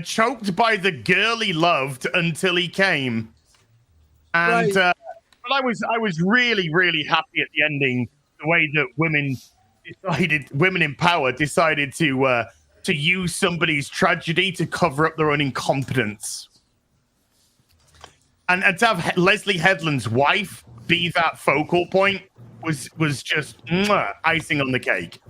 Choked by the girl he loved until he came, and but I was really, really happy at the ending. The way that women in power decided to use somebody's tragedy to cover up their own incompetence, and to have Leslie Headland's wife be that focal point was just icing on the cake.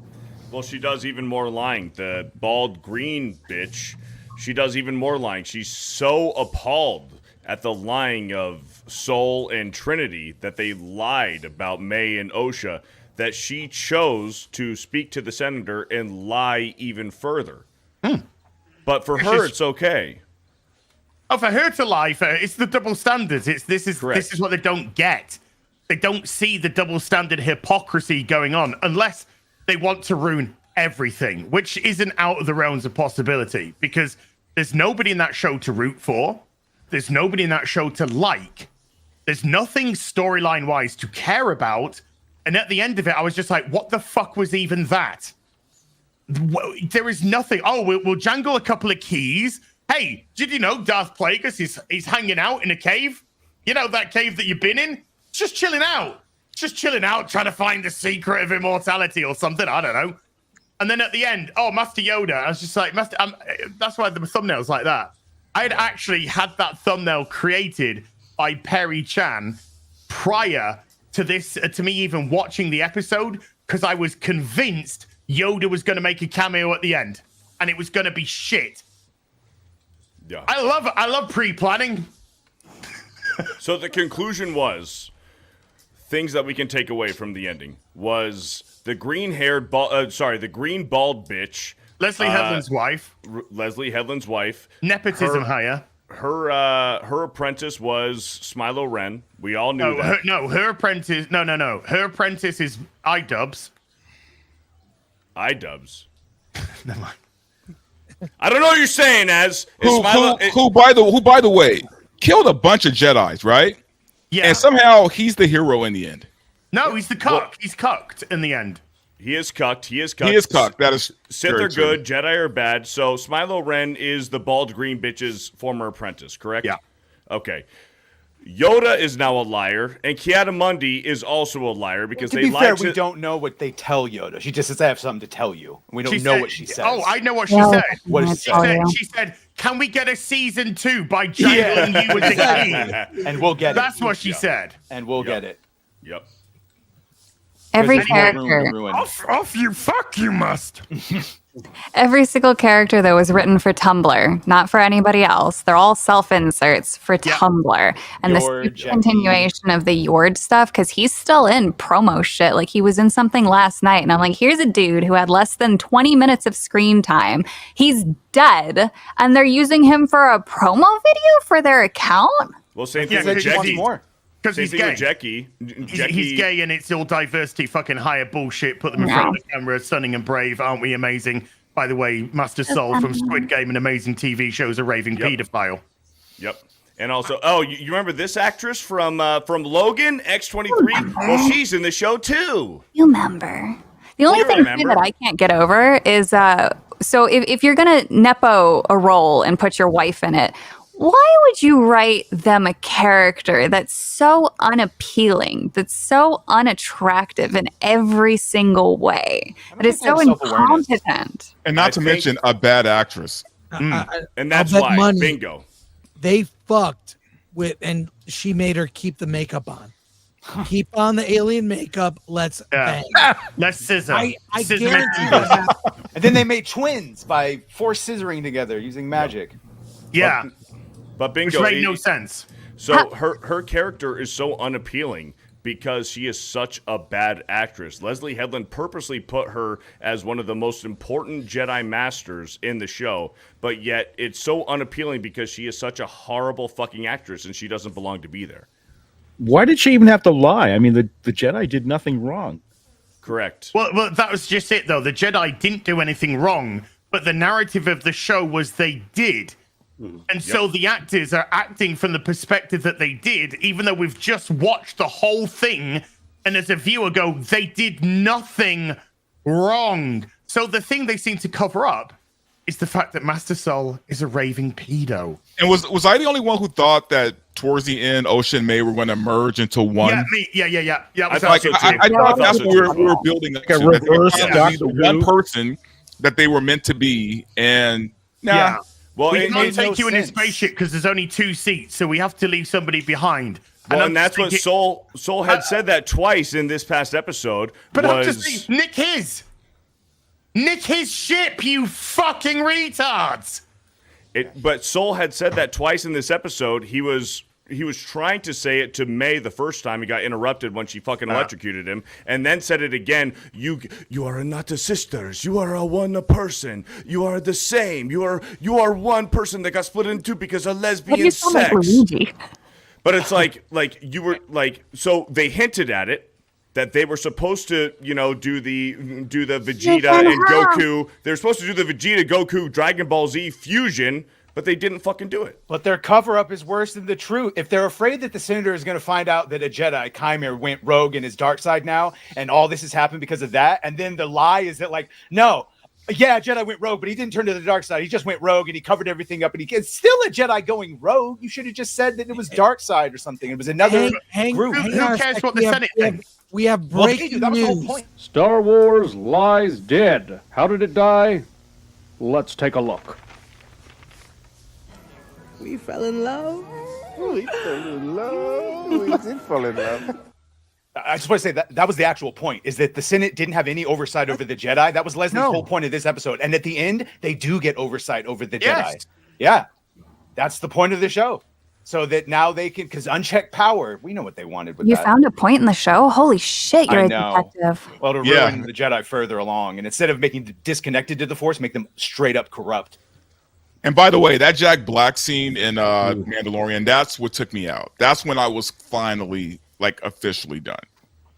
Well, she does even more lying. The bald green bitch. She does even more lying. She's so appalled at the lying of Sol and Trinity that they lied about May and Osha that she chose to speak to the senator and lie even further. But for her, it's okay. Oh, for her to lie, it's the double standards. This is what they don't get. They don't see the double standard hypocrisy going on unless they want to ruin everything, which isn't out of the realms of possibility, because there's nobody in that show to root for. There's nobody in that show to like. There's nothing storyline-wise to care about. And at the end of it, I was just like, what the fuck was even that? There is nothing. Oh, we'll jangle a couple of keys. Hey, did you know Darth Plagueis is hanging out in a cave? You know, that cave that you've been in? Just chilling out. Just chilling out, trying to find the secret of immortality or something. I don't know. And then at the end, Master Yoda. I was just like, that's why the thumbnail's like that. I'd actually had that thumbnail created by Perry Chan prior to this, to me even watching the episode, because I was convinced Yoda was going to make a cameo at the end, and it was going to be shit. Yeah. I love pre-planning. So the conclusion was, things that we can take away from the ending was the green-haired, the green bald bitch, Leslie Headland's wife. Leslie Headland's wife. Nepotism hire. Her apprentice was Smilo Ren. We all knew that. Her apprentice. No. Her apprentice is iDubbbz. iDubbbz. Never mind. I don't know what you're saying, who by the way killed a bunch of Jedis, right? Yeah. And somehow he's the hero in the end. No, he's the cuck. Well, he's cucked in the end. He is cucked. He is cucked. That is Sith are good, Jedi are bad. So Smilo Ren is the bald green bitch's former apprentice, correct? Yeah. Okay. Yoda is now a liar, and Kiadamundi is also a liar because to they be fair, lied we don't know what they tell Yoda. She just says, I have something to tell you. We don't know what she says. Oh, I know what she said. What did she say? She said, can we get a season 2 by jangling you as a king? And we'll get it. That's what she said. And we'll get it. Yep. Every character. Off you, fuck you must. Every single character, though, was written for Tumblr, not for anybody else. They're all self-inserts for Tumblr. And this continuation of the Yord stuff, because he's still in promo shit. Like, he was in something last night, and I'm like, here's a dude who had less than 20 minutes of screen time. He's dead, and they're using him for a promo video for their account? Well, same thing with Jackie. Because he's gay. Jackie. He's gay, and it's all diversity fucking hire bullshit. Put them in front of the camera, stunning and brave. Aren't we amazing? By the way, Master Sol from Squid Game and amazing TV shows a raving pedophile. Yep. And also, you remember this actress from Logan, X-23? Well, she's in the show too. You remember. The only thing that I can't get over is, so if you're going to nepo a role and put your wife in it, why would you write them a character that's so unappealing, that's so unattractive in every single way, that is so incompetent? And not to mention a bad actress. And that's I'll bet why. money Bingo. They fucked with, and she made her keep the makeup on. Keep on the alien makeup. Let's bang. Let's scissor. I Scissor guarantee me. that. And then they made twins by force scissoring together using magic. Yeah. But bingo. Which made no sense. So her character is so unappealing because she is such a bad actress. Leslie Headland purposely put her as one of the most important Jedi Masters in the show, but yet it's so unappealing because she is such a horrible fucking actress and she doesn't belong to be there. Why did she even have to lie? I mean, the Jedi did nothing wrong. Correct. Well, that was just it, though. The Jedi didn't do anything wrong, but the narrative of the show was they did. And so the actors are acting from the perspective that they did, even though we've just watched the whole thing, and as a viewer go, they did nothing wrong. So the thing they seem to cover up is the fact that Master Sol is a raving pedo. And was I the only one who thought that towards the end, Ocean and May were going to merge into one? Yeah, me. Yeah. I thought that's what we were building up to. Like a reverse the one person that they were meant to be, and Well, we it can't made take no you in a sense. spaceship because there's only 2 seats, so we have to leave somebody behind. Well, I'm and that's just what thinking- Soul had said that twice in this past episode. But was, I'm just saying, Nick his ship, you fucking retards! But Soul had said that twice in this episode. He was trying to say it to May the first time. He got interrupted when she fucking electrocuted him, and then said it again. You are not a sisters. You are a person. You are the same. You are one person that got split in two because of lesbian sex. But it's like you were like, so they hinted at it that they were supposed to, do the Vegeta and Goku. They were supposed to do the Vegeta Goku Dragon Ball Z fusion, but they didn't fucking do it. But their cover-up is worse than the truth. If they're afraid that the Senator is going to find out that a Jedi, Mayr, went rogue in his dark side now, and all this has happened because of that, and then the lie is that, no, Jedi went rogue, but he didn't turn to the dark side. He just went rogue, and he covered everything up, and it's still a Jedi going rogue. You should have just said that it was dark side or something. It was another group. Who cares what the Senate thinks? We have breaking that was the whole news. point. Star Wars lies dead. How did it die? Let's take a look. We fell in love. We fell in love. We did fall in love. I just want to say that was the actual point, is that the Senate didn't have any oversight over the Jedi. That was Leslie's whole point of this episode. And at the end, they do get oversight over the Jedi. Yeah. That's the point of the show. So that now they can, because unchecked power, we know what they wanted with You that. found a point in the show? Holy shit, you're I a know. detective. Well, to ruin the Jedi further along. And instead of making them disconnected to the Force, make them straight up corrupt. And by the way, that Jack Black scene in Mandalorian, that's what took me out. That's when I was finally, officially done.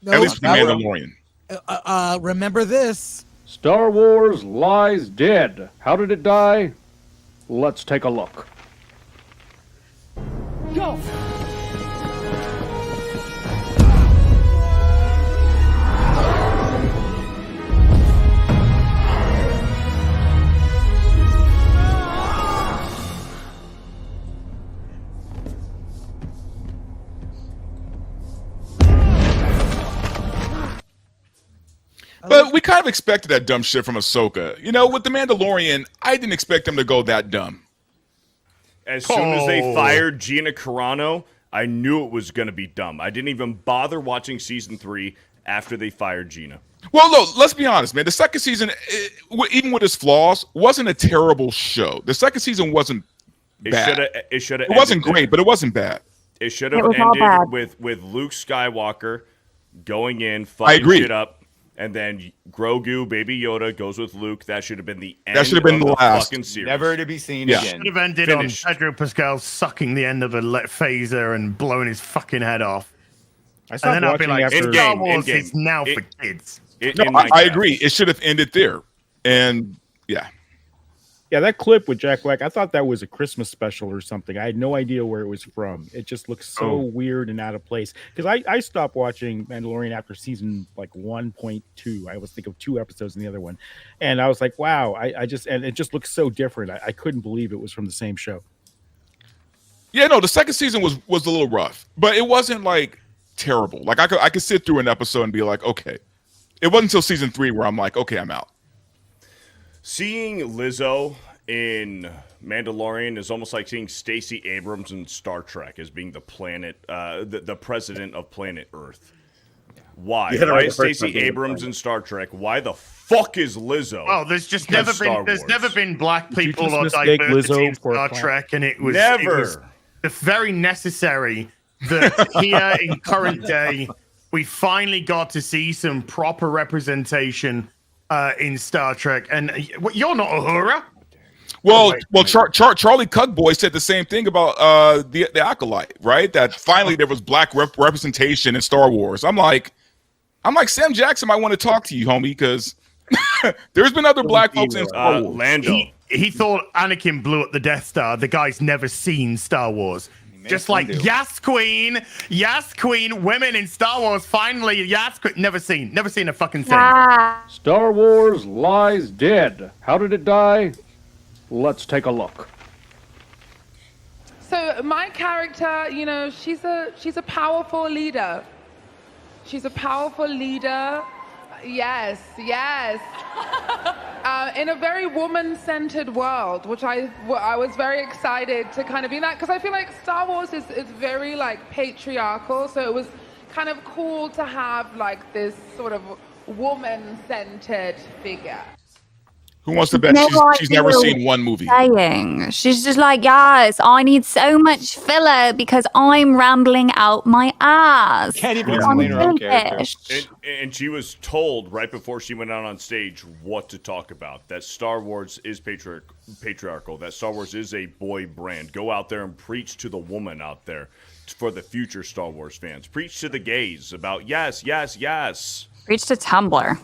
No, At least for Mandalorian. Remember this. Star Wars lies dead. How did it die? Let's take a look. Go! But we kind of expected that dumb shit from Ahsoka. With the Mandalorian, I didn't expect them to go that dumb. As soon as they fired Gina Carano, I knew it was going to be dumb. I didn't even bother watching season 3 after they fired Gina. Well, no, let's be honest, man. The second season, even with its flaws, wasn't a terrible show. The second season wasn't bad. It wasn't great, but it wasn't bad. It should have ended with Luke Skywalker going in, fucking shit up. And then Grogu, Baby Yoda, goes with Luke. That should have been the end. That should have been the last. Fucking series. Never to be seen again. Should have ended Finished. on Pedro Pascal sucking the end of a phaser and blowing his fucking head off. I And then I'll be like, after Star Wars Endgame. is now for kids. No, I agree. It should have ended there. And yeah. Yeah, that clip with Jack Black, I thought that was a Christmas special or something. I had no idea where it was from. It just looks so weird and out of place. Because I stopped watching Mandalorian after season like 1.2. I was thinking of 2 episodes in the other one. And I was like, wow, and it just looks so different. I couldn't believe it was from the same show. Yeah, no, the second season was a little rough, but it wasn't like terrible. Like I could sit through an episode and be like, okay. It wasn't until season 3 where I'm like, okay, I'm out. Seeing Lizzo in Mandalorian is almost like seeing Stacey Abrams in Star Trek as being the planet, the president of planet Earth. Why? Why is Stacey Abrams in Star Trek? Why the fuck is Lizzo? Oh, there's just never been black people or mistake diversity Lizzo in for a Star plant? Trek, and it was Never. very necessary that here in current day we finally got to see some proper representation in Star Trek. And you're not Uhura. Well, Charlie Cuckboy said the same thing about the Acolyte, right? That finally there was black representation in Star Wars. I'm like Sam Jackson might want to talk to you, homie, because there's been other black folks in Star Wars. Lando. He thought Anakin blew up the Death Star. The guy's never seen Star Wars. Just like yes, Queen, women in Star Wars. Finally, yes, Queen. Never seen a fucking thing. Star Wars lies dead. How did it die? Let's take a look. So my character, you know, she's a powerful leader. She's a powerful leader. Yes. In a very woman-centered world, which I was very excited to kind of be that, because I feel like Star Wars is very like patriarchal, so it was kind of cool to have like this sort of woman-centered figure. Who wants to bet she's never seen one movie? Saying. She's just like, yes, I need so much filler because I'm rambling out my ass. Can't even explain her own character. And she was told right before she went out on stage what to talk about. That Star Wars is patriarchal. That Star Wars is a boy brand. Go out there and preach to the woman out there for the future Star Wars fans. Preach to the gays about yes. Reach to Tumblr.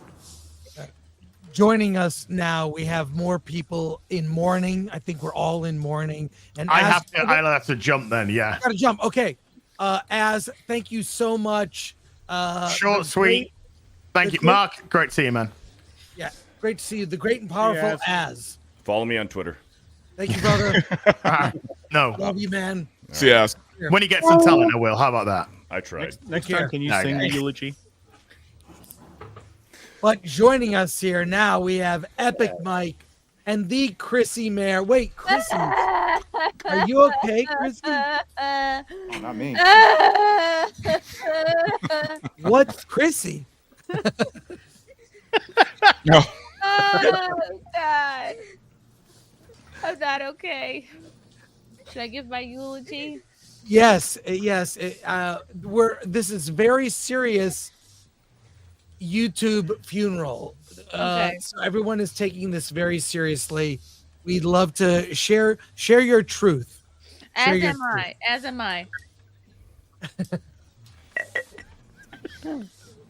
Joining us now, we have more people in mourning. I think we're all in mourning. And I'll have to jump then. Yeah, gotta jump. Okay, thank you so much. Short, sweet. Thank you, Mark. Great to see you, man. Yeah, great to see you. The great and powerful Az. Follow me on Twitter. Thank you, brother. No, love you, man. See ya. When he gets some talent, I will. How about that? I tried. Next time, can you sing the eulogy? But joining us here now, we have Epic Mike and the Chrissy Mayr. Wait, Chrissy, are you okay, Chrissy? Oh, not me. What's Chrissy? No. Oh, God. I'm not okay. Should I give my eulogy? Yes. This is very serious YouTube funeral. Okay. So everyone is taking this very seriously. We'd love to share your truth. As am I.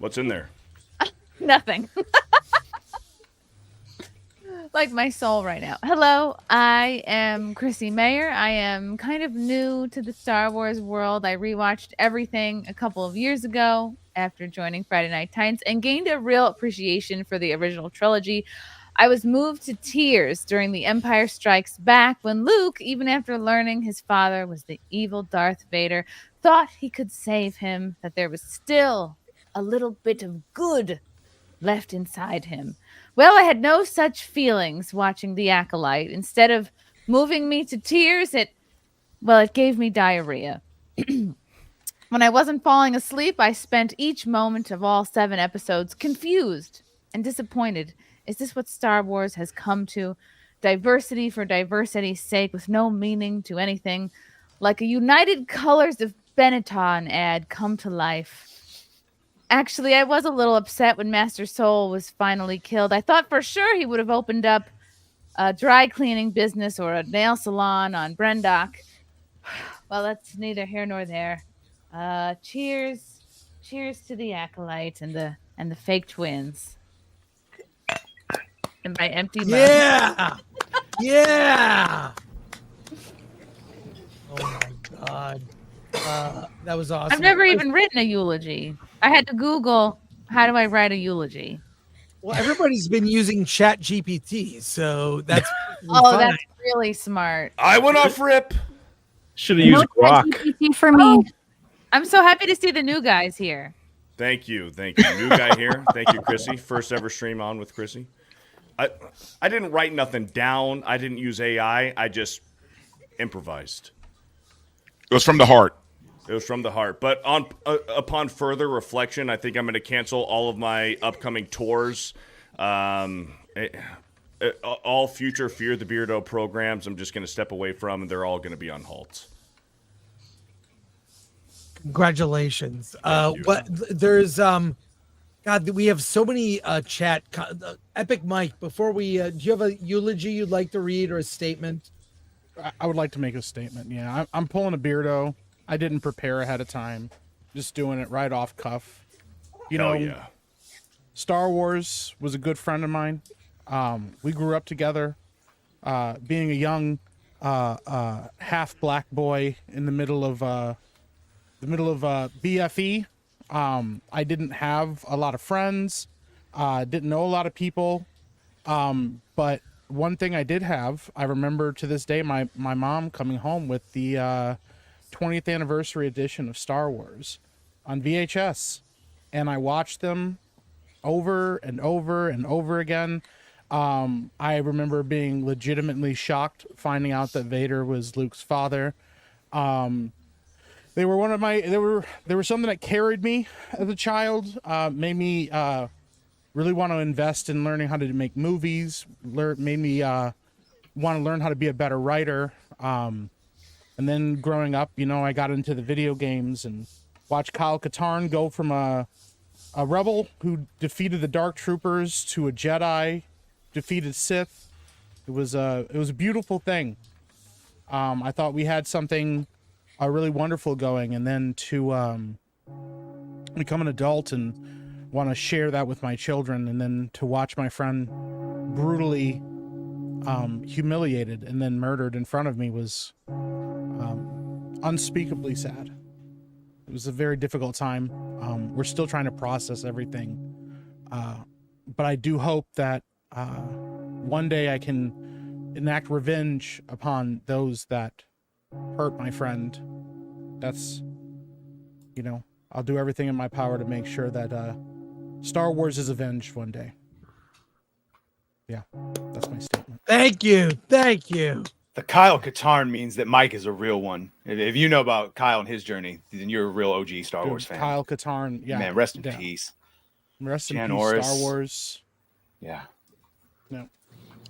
What's in there? Nothing. Like my soul right now. Hello, I am Chrissy Mayr. I am kind of new to the Star Wars world. I rewatched everything a couple of years ago after joining Friday Night Titans and gained a real appreciation for the original trilogy. I was moved to tears during The Empire Strikes Back when Luke, even after learning his father was the evil Darth Vader, thought he could save him, that there was still a little bit of good left inside him. Well, I had no such feelings watching The Acolyte. Instead of moving me to tears, it gave me diarrhea. When I wasn't falling asleep, I spent each moment of all 7 episodes confused and disappointed. Is this what Star Wars has come to? Diversity for diversity's sake with no meaning to anything. Like a United Colors of Benetton ad come to life. Actually, I was a little upset when Master Soul was finally killed. I thought for sure he would have opened up a dry cleaning business or a nail salon on Brendock. Well, that's neither here nor there. Cheers to the Acolyte and the fake twins. And my empty mouth. Yeah. Yeah. Oh my God. That was awesome. I've never even written a eulogy. I had to Google, how do I write a eulogy? Well, everybody's been using Chat GPT, so that's Oh, fine. that's really smart. I went off rip. Should have used Grok. GPT for me. I'm so happy to see the new guys here. Thank you. New guy here. Thank you, Chrissy. First ever stream on with Chrissy. I didn't write nothing down. I didn't use AI. I just improvised. It was from the heart. It was from the heart. But upon further reflection, I think I'm going to cancel all of my upcoming tours. All future Fear the Beardo programs, I'm just going to step away from, and they're all going to be on halt. Congratulations. Thank you. There's God, we have so many chat. Epic Mike, before we do you have a eulogy you'd like to read or a statement? I would like to make a statement. Yeah, I'm pulling a Beardo. I didn't prepare ahead of time. Just doing it right off cuff. You know, yeah. Star Wars was a good friend of mine. We grew up together. Being a young half black boy in the middle of BFE, I didn't have a lot of friends. Didn't know a lot of people. But one thing I did have, I remember to this day, my mom coming home with the 20th anniversary edition of Star Wars on VHS, and I watched them over and over and over again. I remember being legitimately shocked finding out that Vader was Luke's father. They were they were something that carried me as a child, made me really want to invest in learning how to make movies, made me want to learn how to be a better writer. And then growing up, you know, I got into the video games and watched Kyle Katarn go from a rebel who defeated the Dark Troopers to a Jedi, defeated Sith. It was a beautiful thing. I thought we had something really wonderful going, and then to become an adult and want to share that with my children, and then to watch my friend brutally humiliated and then murdered in front of me was unspeakably sad. It was a very difficult time. We're still trying to process everything, but I do hope that one day I can enact revenge upon those that hurt my friend. That's, you know, I'll do everything in my power to make sure that Star Wars is avenged one day. Yeah, that's my statement. Thank you. The Kyle Katarn means that Mike is a real one. If you know about Kyle and his journey, then you're a real OG Star Wars fan. Kyle Katarn, yeah. Man, rest in peace. Rest in Jan peace, Orris. Star Wars. Yeah. No.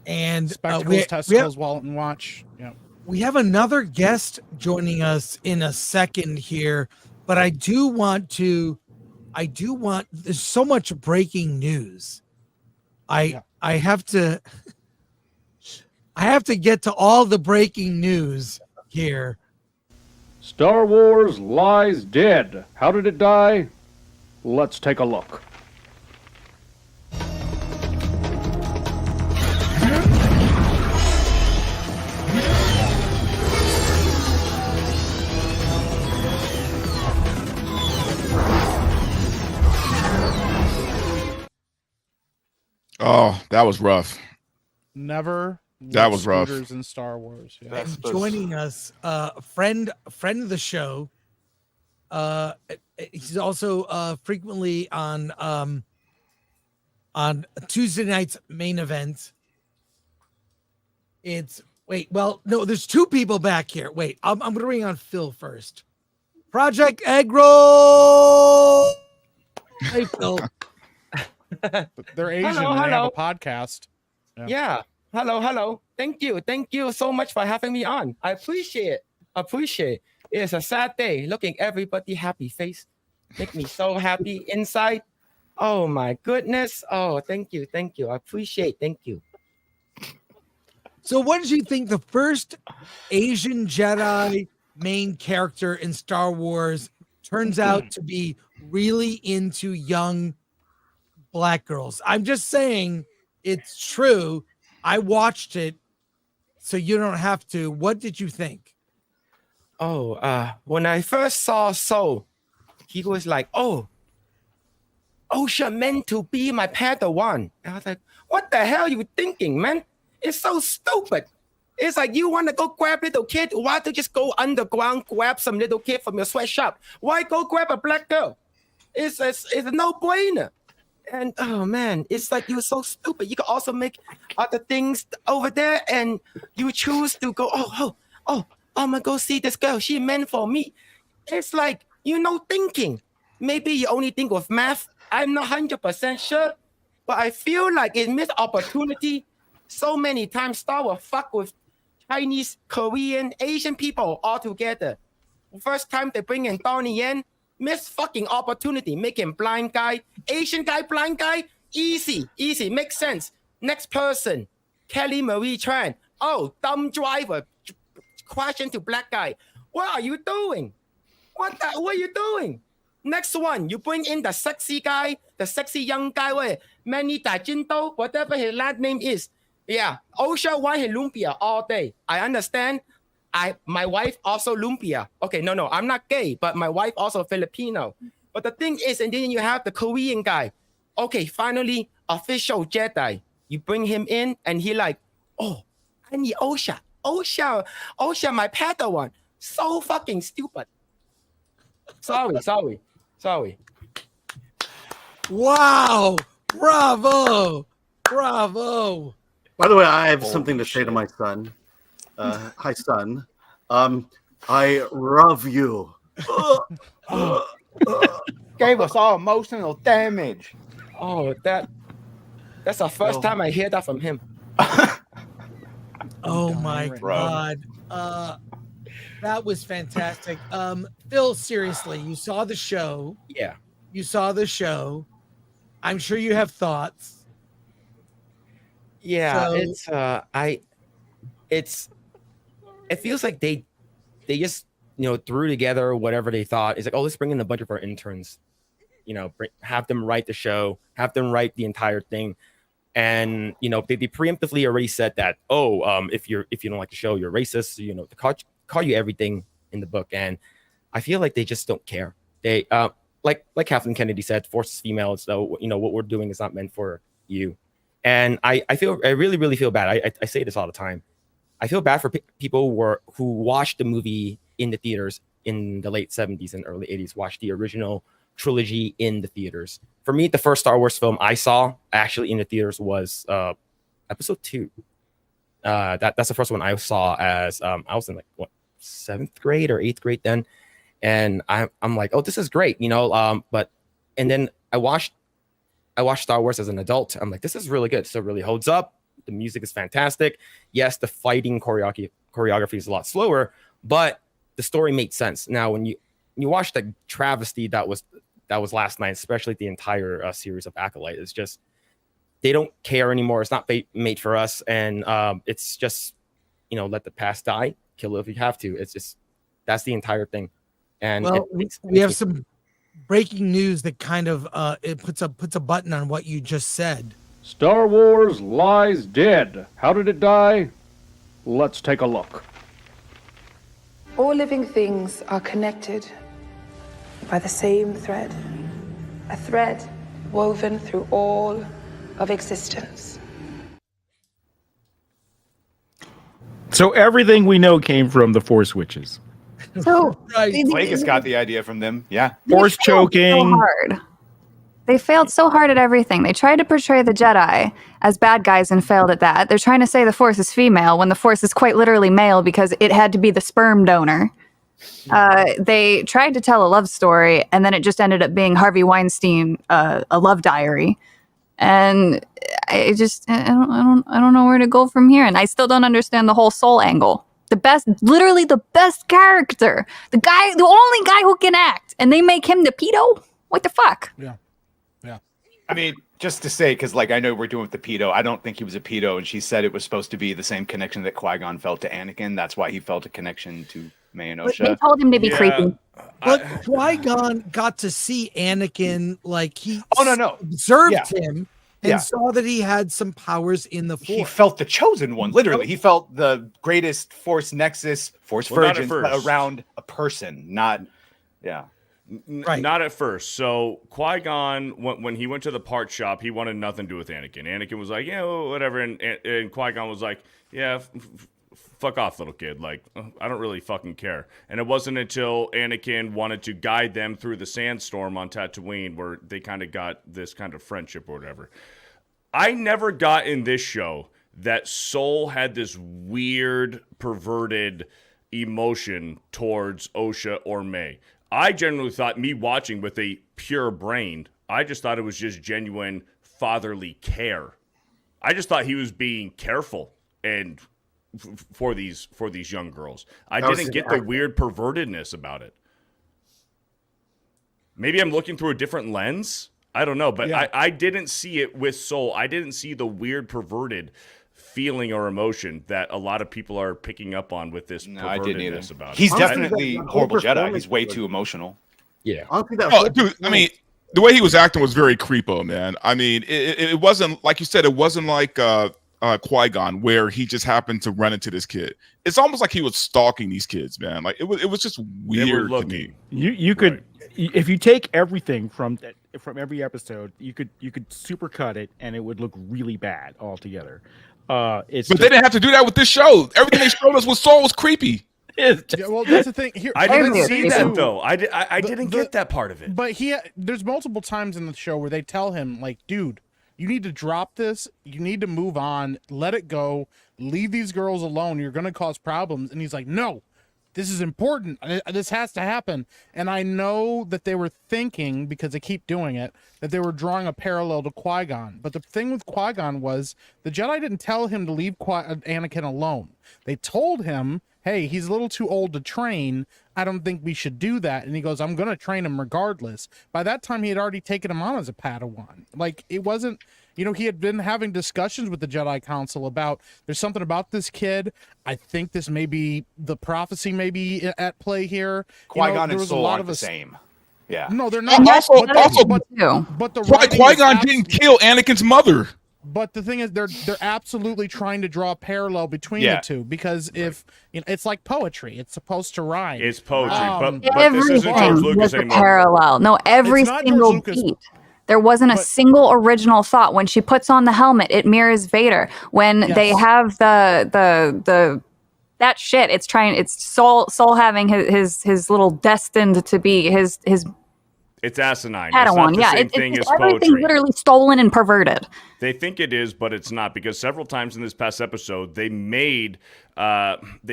And Spectacles, testicles, wallet, and watch. Yeah. We have another guest joining us in a second here, but I do want, there's so much breaking news. I have to get to all the breaking news here. Star Wars lies dead. How did it die? Let's take a look. Oh, that was rough. Never. That was rough. Scooters in Star Wars. Yeah. And joining us, friend of the show. He's also frequently on Tuesday night's main event. There's two people back here. Wait, I'm gonna bring on Phil first. Project Eggroll. Hey, Phil. They're Asian. Hello, and they hello. have a podcast. Yeah. Hello. Thank you so much for having me on. I appreciate it. It's a sad day. Looking everybody happy face. Make me so happy inside. Oh my goodness. Oh, thank you. I appreciate. Thank you. So what did you think the first Asian Jedi main character in Star Wars turns out to be really into young black girls? I'm just saying it's true. I watched it so you don't have to. What did you think? Oh, when I first saw Soul, he was like, "Oh, Osha meant to be my Padawan." And I was like, "What the hell are you thinking, man? It's so stupid. It's like you want to go grab little kid. Why don't you just go underground, grab some little kid from your sweatshop? Why go grab a black girl? It's a no-brainer." And oh man, it's like you're so stupid. You can also make other things over there, and you choose to go, I'm gonna go see this girl. She meant for me. It's like thinking. Maybe you only think with math. I'm not 100% sure, but I feel like it missed opportunity so many times. Star Wars fuck with Chinese, Korean, Asian people all together. First time they bring in Donnie Yen. Miss fucking opportunity, make him blind guy, Asian guy, blind guy, easy, makes sense. Next person, Kelly Marie Tran. Oh, dumb driver, crash into black guy. What are you doing? What are you doing? Next one, you bring in the sexy guy, the sexy young guy, Manny Dajinto, whatever his last name is. Yeah, Osha want his lumpia all day. I understand. My wife also lumpia. Okay, no, I'm not gay, but my wife also Filipino. But the thing is, and then you have the Korean guy. Okay, finally, official Jedi. You bring him in, and he like, oh, I need Osha, my Padawan. So fucking stupid. Sorry. Wow! Bravo! By the way, I have something to say to my son. Hi, son. I love you. Gave us all emotional damage. Oh, that's the first time I hear that from him. Oh my God. That was fantastic. Phil, seriously, you saw the show. Yeah. You saw the show. I'm sure you have thoughts. Yeah, it feels like they just threw together whatever they thought. It's like, oh, let's bring in a bunch of our interns, have them write the show, have them write the entire thing. And they preemptively already said that, if you don't like the show, you're racist. To call you everything in the book. And I feel like they just don't care. They like Kathleen Kennedy said, Force is female, so what we're doing is not meant for you. And I really, really feel bad. I say this all the time. I feel bad for people who watched the movie in the theaters in the late 70s and early 80s, watched the original trilogy in the theaters. For me, the first Star Wars film I saw actually in the theaters was Episode 2. That's the first one I saw as I was in 7th grade or 8th grade then, and I'm like, oh, this is great, but and then I watched Star Wars as an adult. I'm like, this is really good. So it really holds up. The music is fantastic. Yes, the fighting choreography is a lot slower, but the story made sense. Now, when you watch the travesty that was last night, especially the entire series of Acolyte, it's just they don't care anymore. It's not made for us, and it's just let the past die, kill it if you have to. It's just that's the entire thing. And we have some breaking news that kind of it puts a button on what you just said. Star Wars lies dead. How did it die? Let's take a look. All living things are connected by the same thread. A thread woven through all of existence. So everything we know came from the Force Witches. So Plagueis got the idea from them. Yeah. Force choking. So hard. They failed so hard at everything. They tried to portray the Jedi as bad guys and failed at that. They're trying to say the Force is female when the Force is quite literally male because it had to be the sperm donor. They tried to tell a love story, and then it just ended up being Harvey Weinstein, a love diary. And I don't know where to go from here. And I still don't understand the whole soul angle. Literally the best character, the only guy who can act, and they make him the pedo. What the fuck? Yeah. I mean, just to say, because I know we're doing with the pedo, I don't think he was a pedo, and she said it was supposed to be the same connection that Qui-Gon felt to Anakin. That's why he felt a connection to May and Osha. They told him to be creepy. But Qui-Gon got to see Anakin, he observed him, and saw that he had some powers in the Force. He felt the chosen one, literally. He felt the greatest Force Nexus, Force Virgin around a person, not, Not at first. So Qui-Gon, when he went to the part shop, he wanted nothing to do with Anakin. Anakin was like, yeah, well, whatever. And Qui-Gon was like, yeah, fuck off, little kid. Like, I don't really fucking care. And it wasn't until Anakin wanted to guide them through the sandstorm on Tatooine where they kind of got this kind of friendship or whatever. I never got in this show that Soul had this weird, perverted emotion towards Osha or May. I generally thought, me watching with a pure brain, I just thought it was just genuine fatherly care. I just thought he was being careful and for these young girls. I didn't get the weird pervertedness about it. Maybe I'm looking through a different lens. I don't know, but I didn't see it with Soul. I didn't see the weird perverted feeling or emotion that a lot of people are picking up on with this pervertedness about it. He's definitely horrible Jedi. He's way too emotional. Yeah. Dude, I mean, the way he was acting was very creepo, man. I mean, it wasn't, like you said, it wasn't like Qui-Gon where he just happened to run into this kid. It's almost like he was stalking these kids, man. Like it was just weird to me. You could, if you take everything from every episode, you could supercut it and it would look really bad altogether. But they didn't have to do that with this show. Everything they showed us with Saul was creepy. Well, that's the thing. Here, I didn't see that though. I didn't get that part of it. But there's multiple times in the show where they tell him, like, dude, you need to drop this. You need to move on. Let it go. Leave these girls alone. You're going to cause problems. And he's like, no, this is important. This has to happen. And I know that they were thinking, because they keep doing it, that they were drawing a parallel to Qui-Gon. But the thing with Qui-Gon was the Jedi didn't tell him to leave Anakin alone. They told him, hey, he's a little too old to train. I don't think we should do that. And he goes, I'm going to train him regardless. By that time, he had already taken him on as a Padawan. Like, it wasn't, he had been having discussions with the Jedi Council about, there's something about this kid. I think this may be, the prophecy may be at play here. Qui-Gon and Soul aren't the same. Yeah. No, they're not. But Qui-Gon didn't kill Anakin's mother. But the thing is, they're absolutely trying to draw a parallel between the two, because if it's like poetry, it's supposed to rhyme. It's poetry, but this isn't George Lucas anymore. Parallel. No, every single beat. There wasn't a single original thought. When she puts on the helmet, it mirrors Vader. When they have the that shit, it's Soul having his little destined to be his. It's asinine. Padawan, it's it's everything's literally stolen and perverted. They think it is, but it's not, because several times in this past episode, they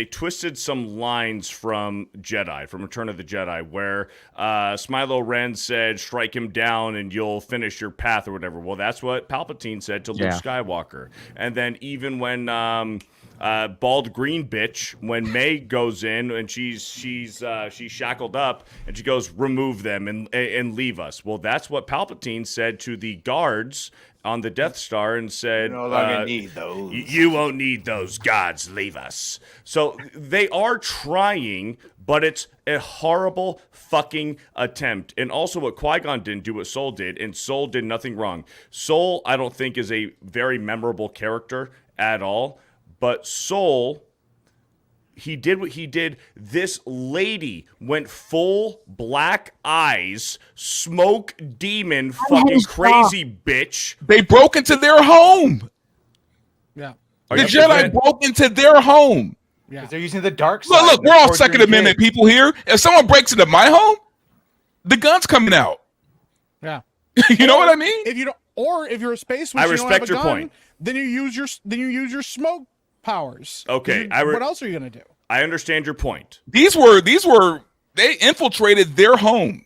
twisted some lines from Return of the Jedi, where Smilo Ren said, strike him down and you'll finish your path or whatever. Well, that's what Palpatine said to Luke Skywalker. And then even when bald green bitch, when May goes in and she's shackled up and she goes, remove them and leave us. Well, that's what Palpatine said to the guards on the Death Star and said, "No longer need those. You won't need those gods. Leave us." So they are trying, but it's a horrible fucking attempt. And also what Qui-Gon didn't do what Soul did, and Soul did nothing wrong. Soul, I don't think, is a very memorable character at all. But Soul, he did what he did. This lady went full black eyes, smoke demon, fucking crazy bitch. They broke into their home. Yeah. The Jedi broke into their home. Yeah. They're using the dark side. Look, we're all Second Amendment people here. If someone breaks into my home, the gun's coming out. Yeah. You know what I mean? If you don't, or if you're a space, I respect your point. Then you use your smoke powers. Okay. What else are you gonna do? I understand your point. These were they infiltrated their home.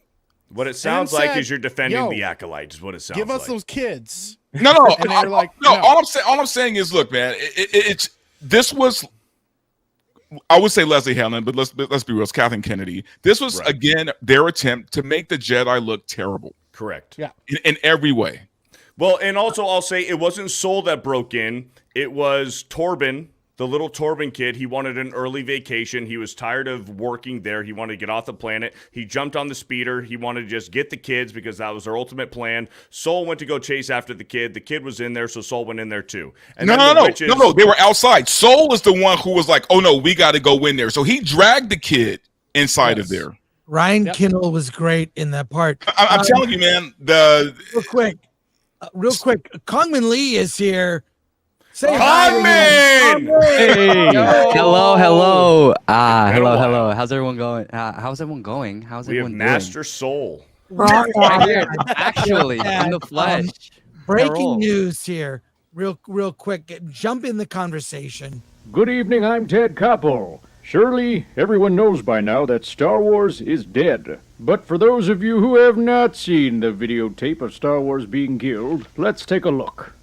What it sounds like is you're defending the acolytes. Is what it sounds like. Give us those kids. No. And they're like, All I'm saying is, look, man. This was. I would say Leslie Helen, but let's be real. It's Kathleen Kennedy. This was again their attempt to make the Jedi look terrible. Correct. Yeah. In every way. Well, and also I'll say it wasn't Soul that broke in. It was Torben The little Torben kid, he wanted an early vacation. He was tired of working there. He wanted to get off the planet. He jumped on the speeder. He wanted to just get the kids because that was their ultimate plan. Soul went to go chase after the kid. The kid was in there, so Soul went in there too. And No, they were outside. Soul was the one who was like, "Oh no, we got to go in there." So he dragged the kid inside of there. Ryan Kinnell was great in that part. I'm telling you, man. Real quick, Kangmin Lee is here. Say Kangmin! Hey. Hello. Hello. Hello. How's everyone going? How's everyone going? How's We have everyone Master Soul. Actually, in the flesh. Breaking news here. Real quick. Jump in the conversation. Good evening, I'm Ted Koppel. Surely everyone knows by now that Star Wars is dead. But for those of you who have not seen the videotape of Star Wars being killed, let's take a look.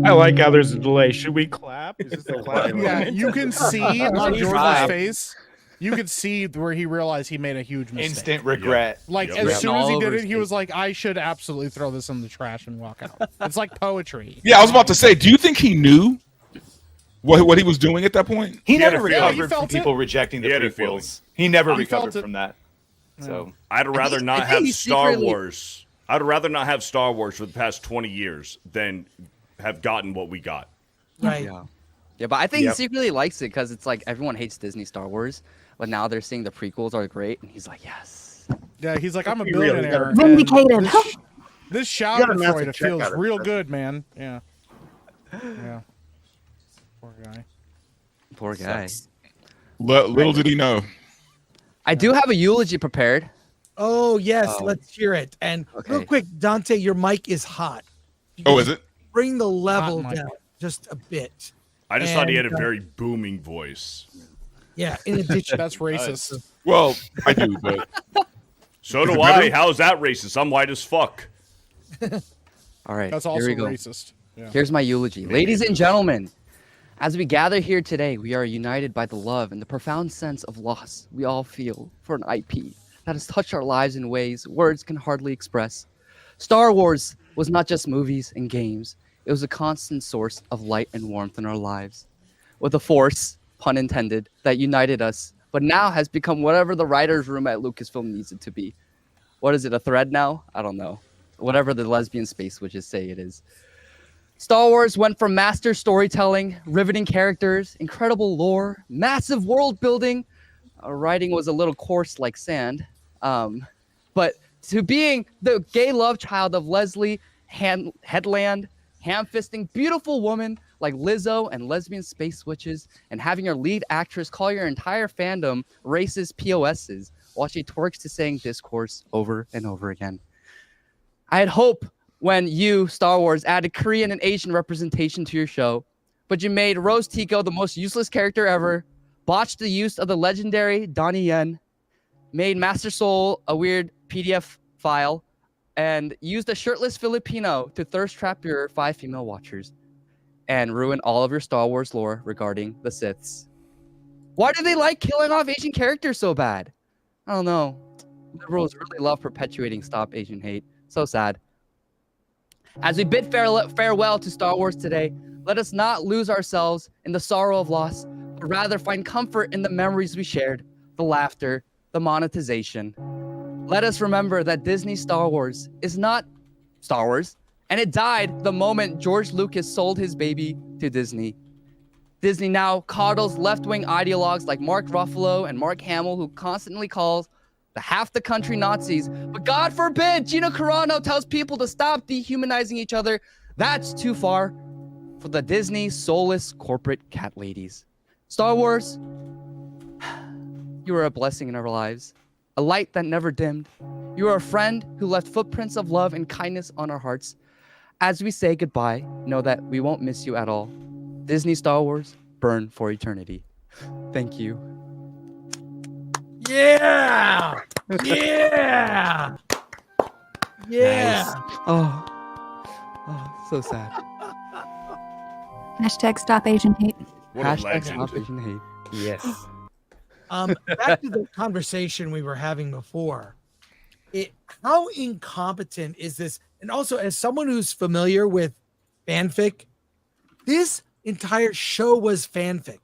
I like how there's a delay. Should we clap? Is this a clap? Yeah, you can see on George's face. You could see where he realized he made a huge mistake. Instant regret. Like as soon as he did it, he was like, "I should absolutely throw this in the trash and walk out." It's like poetry. Yeah, I was about to say, do you think he knew what he was doing at that point? He had never a feeling. recovered from people rejecting the He had a feeling. prequels. He never He recovered felt it. from that. So I'd rather not I think have he Star secretly- Wars. I'd rather not have Star Wars for the past 20 years than have gotten what we got. Right. Yeah, but I think Yep. he secretly likes it because it's like everyone hates Disney Star Wars, but now they're seeing the prequels are great, and he's like, yes. Yeah, he's like, I'm a He really billionaire. got and Vindicated. This got a massive Schadenfreude check feels out of real it. good, man. Yeah. Yeah. Poor guy. Poor guy. Little did he know. I do have a eulogy prepared. Oh yes, Oh. let's hear it. And real Okay. quick, Dante, your mic is hot. You Oh, can is it? Bring the level mic. down just a bit. I just thought he had a And, very booming voice. Yeah. In addition, That's racist. Well, I do, but So Is do it I. better? How's that racist? I'm white as fuck. All right, That's here also we go. racist. Yeah. Here's my eulogy. Ladies and gentlemen, as we gather here today, we are united by the love and the profound sense of loss we all feel for an IP that has touched our lives in ways words can hardly express. Star Wars was not just movies and games. It was a constant source of light and warmth in our lives. With a force, pun intended, that united us, but now has become whatever the writer's room at Lucasfilm needs it to be. What is it, a thread now? I don't know. Whatever the lesbian space witches say it is. Star Wars went from master storytelling, riveting characters, incredible lore, massive world building. Writing was a little coarse like sand. But to being the gay love child of Leslie Headland, ham-fisting beautiful woman like Lizzo and lesbian space witches, and having your lead actress call your entire fandom racist POSs while she twerks to saying discourse over and over again. I had hope when you, Star Wars, added Korean and Asian representation to your show, but you made Rose Tico the most useless character ever, botched the use of the legendary Donnie Yen, made Master Soul a weird PDF file, and used a shirtless Filipino to thirst trap your 5 female watchers, and ruin all of your Star Wars lore regarding the Siths. Why do they like killing off Asian characters so bad? I don't know. Liberals really love perpetuating Stop Asian Hate. So sad. As we bid farewell to Star Wars today, let us not lose ourselves in the sorrow of loss, but rather find comfort in the memories we shared, the laughter, the monetization. Let us remember that Disney Star Wars is not Star Wars, and it died the moment George Lucas sold his baby to Disney. Disney now coddles left-wing ideologues like Mark Ruffalo and Mark Hamill, who constantly calls half the country Nazis. But God forbid Gina Carano tells people to stop dehumanizing each other. That's too far for the Disney soulless corporate cat ladies. Star Wars, you are a blessing in our lives, a light that never dimmed. You are a friend who left footprints of love and kindness on our hearts. As we say goodbye, know that we won't miss you at all. Disney Star Wars, burn for eternity. Thank you. Yeah. Yeah. Yeah. Nice. Oh, so sad. Hashtag stop Asian hate. What a Hashtag legend. stop Asian hate. Yes. Back to the conversation we were having before. How incompetent is this? And also, as someone who's familiar with fanfic, this entire show was fanfic.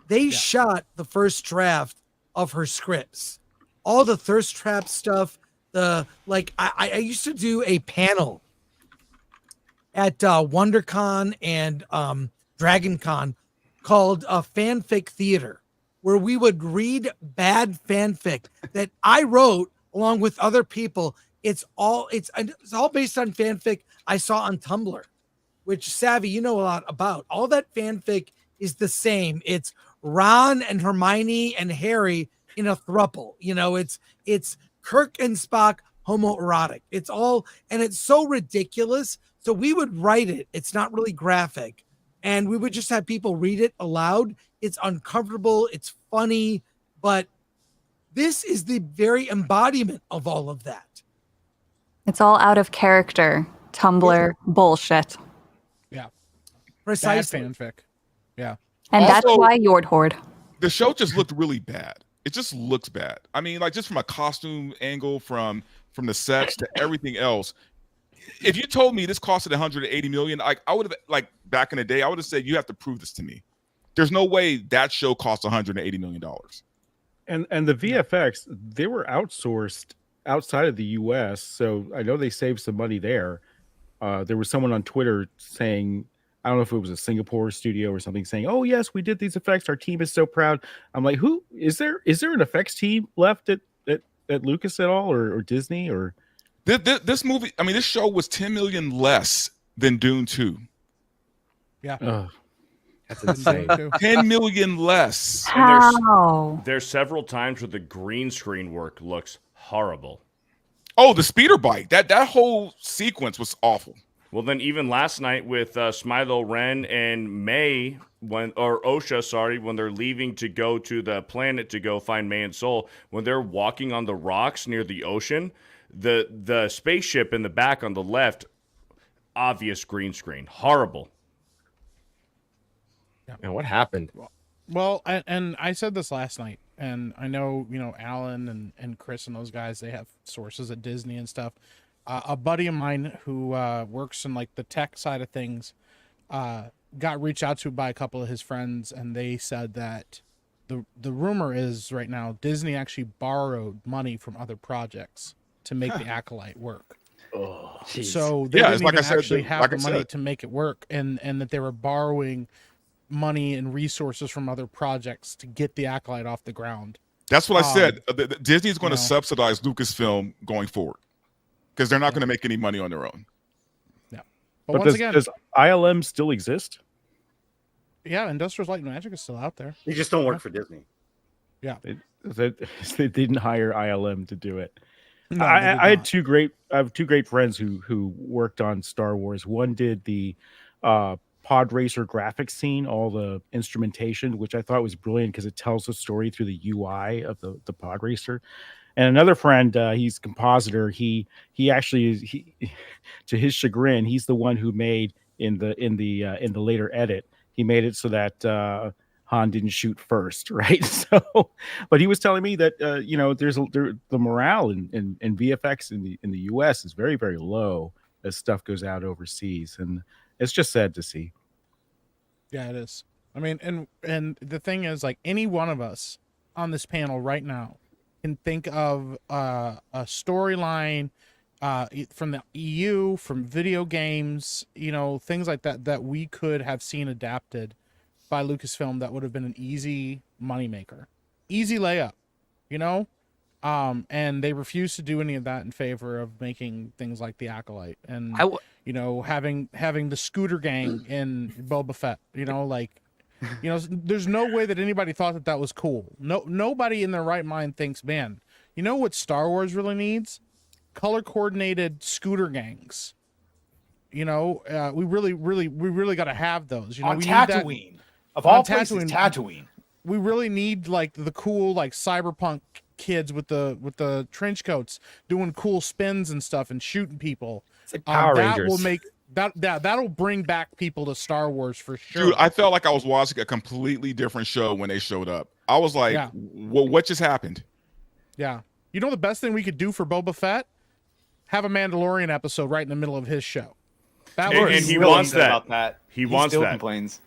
They shot the first draft of her scripts, all the thirst trap stuff. I used to do a panel at WonderCon and DragonCon called Fanfic Theater, where we would read bad fanfic that I wrote along with other people. It's all based on fanfic I saw on Tumblr, which Savvy, you know a lot about. All that fanfic is the same. It's Ron and Hermione and Harry in a throuple. You know, it's Kirk and Spock homoerotic. It's all, and it's so ridiculous. So we would write it. It's not really graphic. And we would just have people read it aloud. It's uncomfortable. It's funny. But this is the very embodiment of all of that. It's all out of character. Tumblr bullshit. Yeah. Precisely. Bad fanfic. Yeah. And Also, that's why Yord Horde. The show just looked really bad. It just looks bad. I mean, like just from a costume angle, from the sets to everything else. If you told me this costed 180 million, I would have, like back in the day, I would have said you have to prove this to me. There's no way that show cost 180 million dollars. And the VFX, they were outsourced outside of the US, so I know they saved some money there. There was someone on Twitter saying, I don't know if it was a Singapore studio or something, saying, "Oh yes, we did these effects. Our team is so proud." I'm like, who is there? Is there an effects team left at Lucas at all, or Disney, or this movie? I mean, this show was 10 million less than Dune 2. Yeah. That's insane. 10 million less. And there's several times where the green screen work looks horrible. Oh, the speeder bike. That whole sequence was awful. Well, then even last night with Smilo Ren and May, Osha, when they're leaving to go to the planet to go find May and Soul, when they're walking on the rocks near the ocean, the spaceship in the back on the left, obvious green screen. Horrible. And what happened? Well, and I said this last night, and I know, Alan and Chris and those guys, they have sources at Disney and stuff. A buddy of mine who works in like the tech side of things got reached out to by a couple of his friends, and they said that the rumor is right now Disney actually borrowed money from other projects to make the Acolyte work. Oh, so they didn't even actually have the money to make it work, and that they were borrowing money and resources from other projects to get the Acolyte off the ground. That's what I said. Disney's going to subsidize Lucasfilm going forward because they're not going to make any money on their own. Yeah. But once again, does ILM still exist? Yeah, Industrial Light and Magic is still out there. You just don't work for Disney. Yeah. They didn't hire ILM to do it. No, I have two great friends who worked on Star Wars. One did the pod racer graphics scene, all the instrumentation, which I thought was brilliant because it tells the story through the UI of the pod racer. And another friend, he's a compositor. He actually to his chagrin, he's the one who made in the later edit. He made it so that Han didn't shoot first, right? So, but he was telling me that the morale in VFX in the US is very, very low as stuff goes out overseas, and it's just sad to see. Yeah, it is. I mean, and the thing is, like, any one of us on this panel right now can think of a storyline from the EU, from video games, things like that we could have seen adapted by Lucasfilm that would have been an easy moneymaker, easy layup, and they refused to do any of that in favor of making things like the Acolyte and having the scooter gang in Boba Fett. There's no way that anybody thought that was cool. Nobody in their right mind thinks, man, you know what Star Wars really needs? Color coordinated scooter gangs. We really got to have those. On we Tatooine. Need that. Of all places, Tatooine. We really need like the cool like cyberpunk kids with the trench coats doing cool spins and stuff and shooting people. It's like Power that Rangers. will make that'll bring back people to Star Wars for sure. Dude, I felt like I was watching a completely different show when they showed up. I was like, Yeah. what just happened? Yeah. You know the best thing we could do for Boba Fett? Have a Mandalorian episode right in the middle of his show. That And, would and be he really wants good that. about that. He wants still that. complains.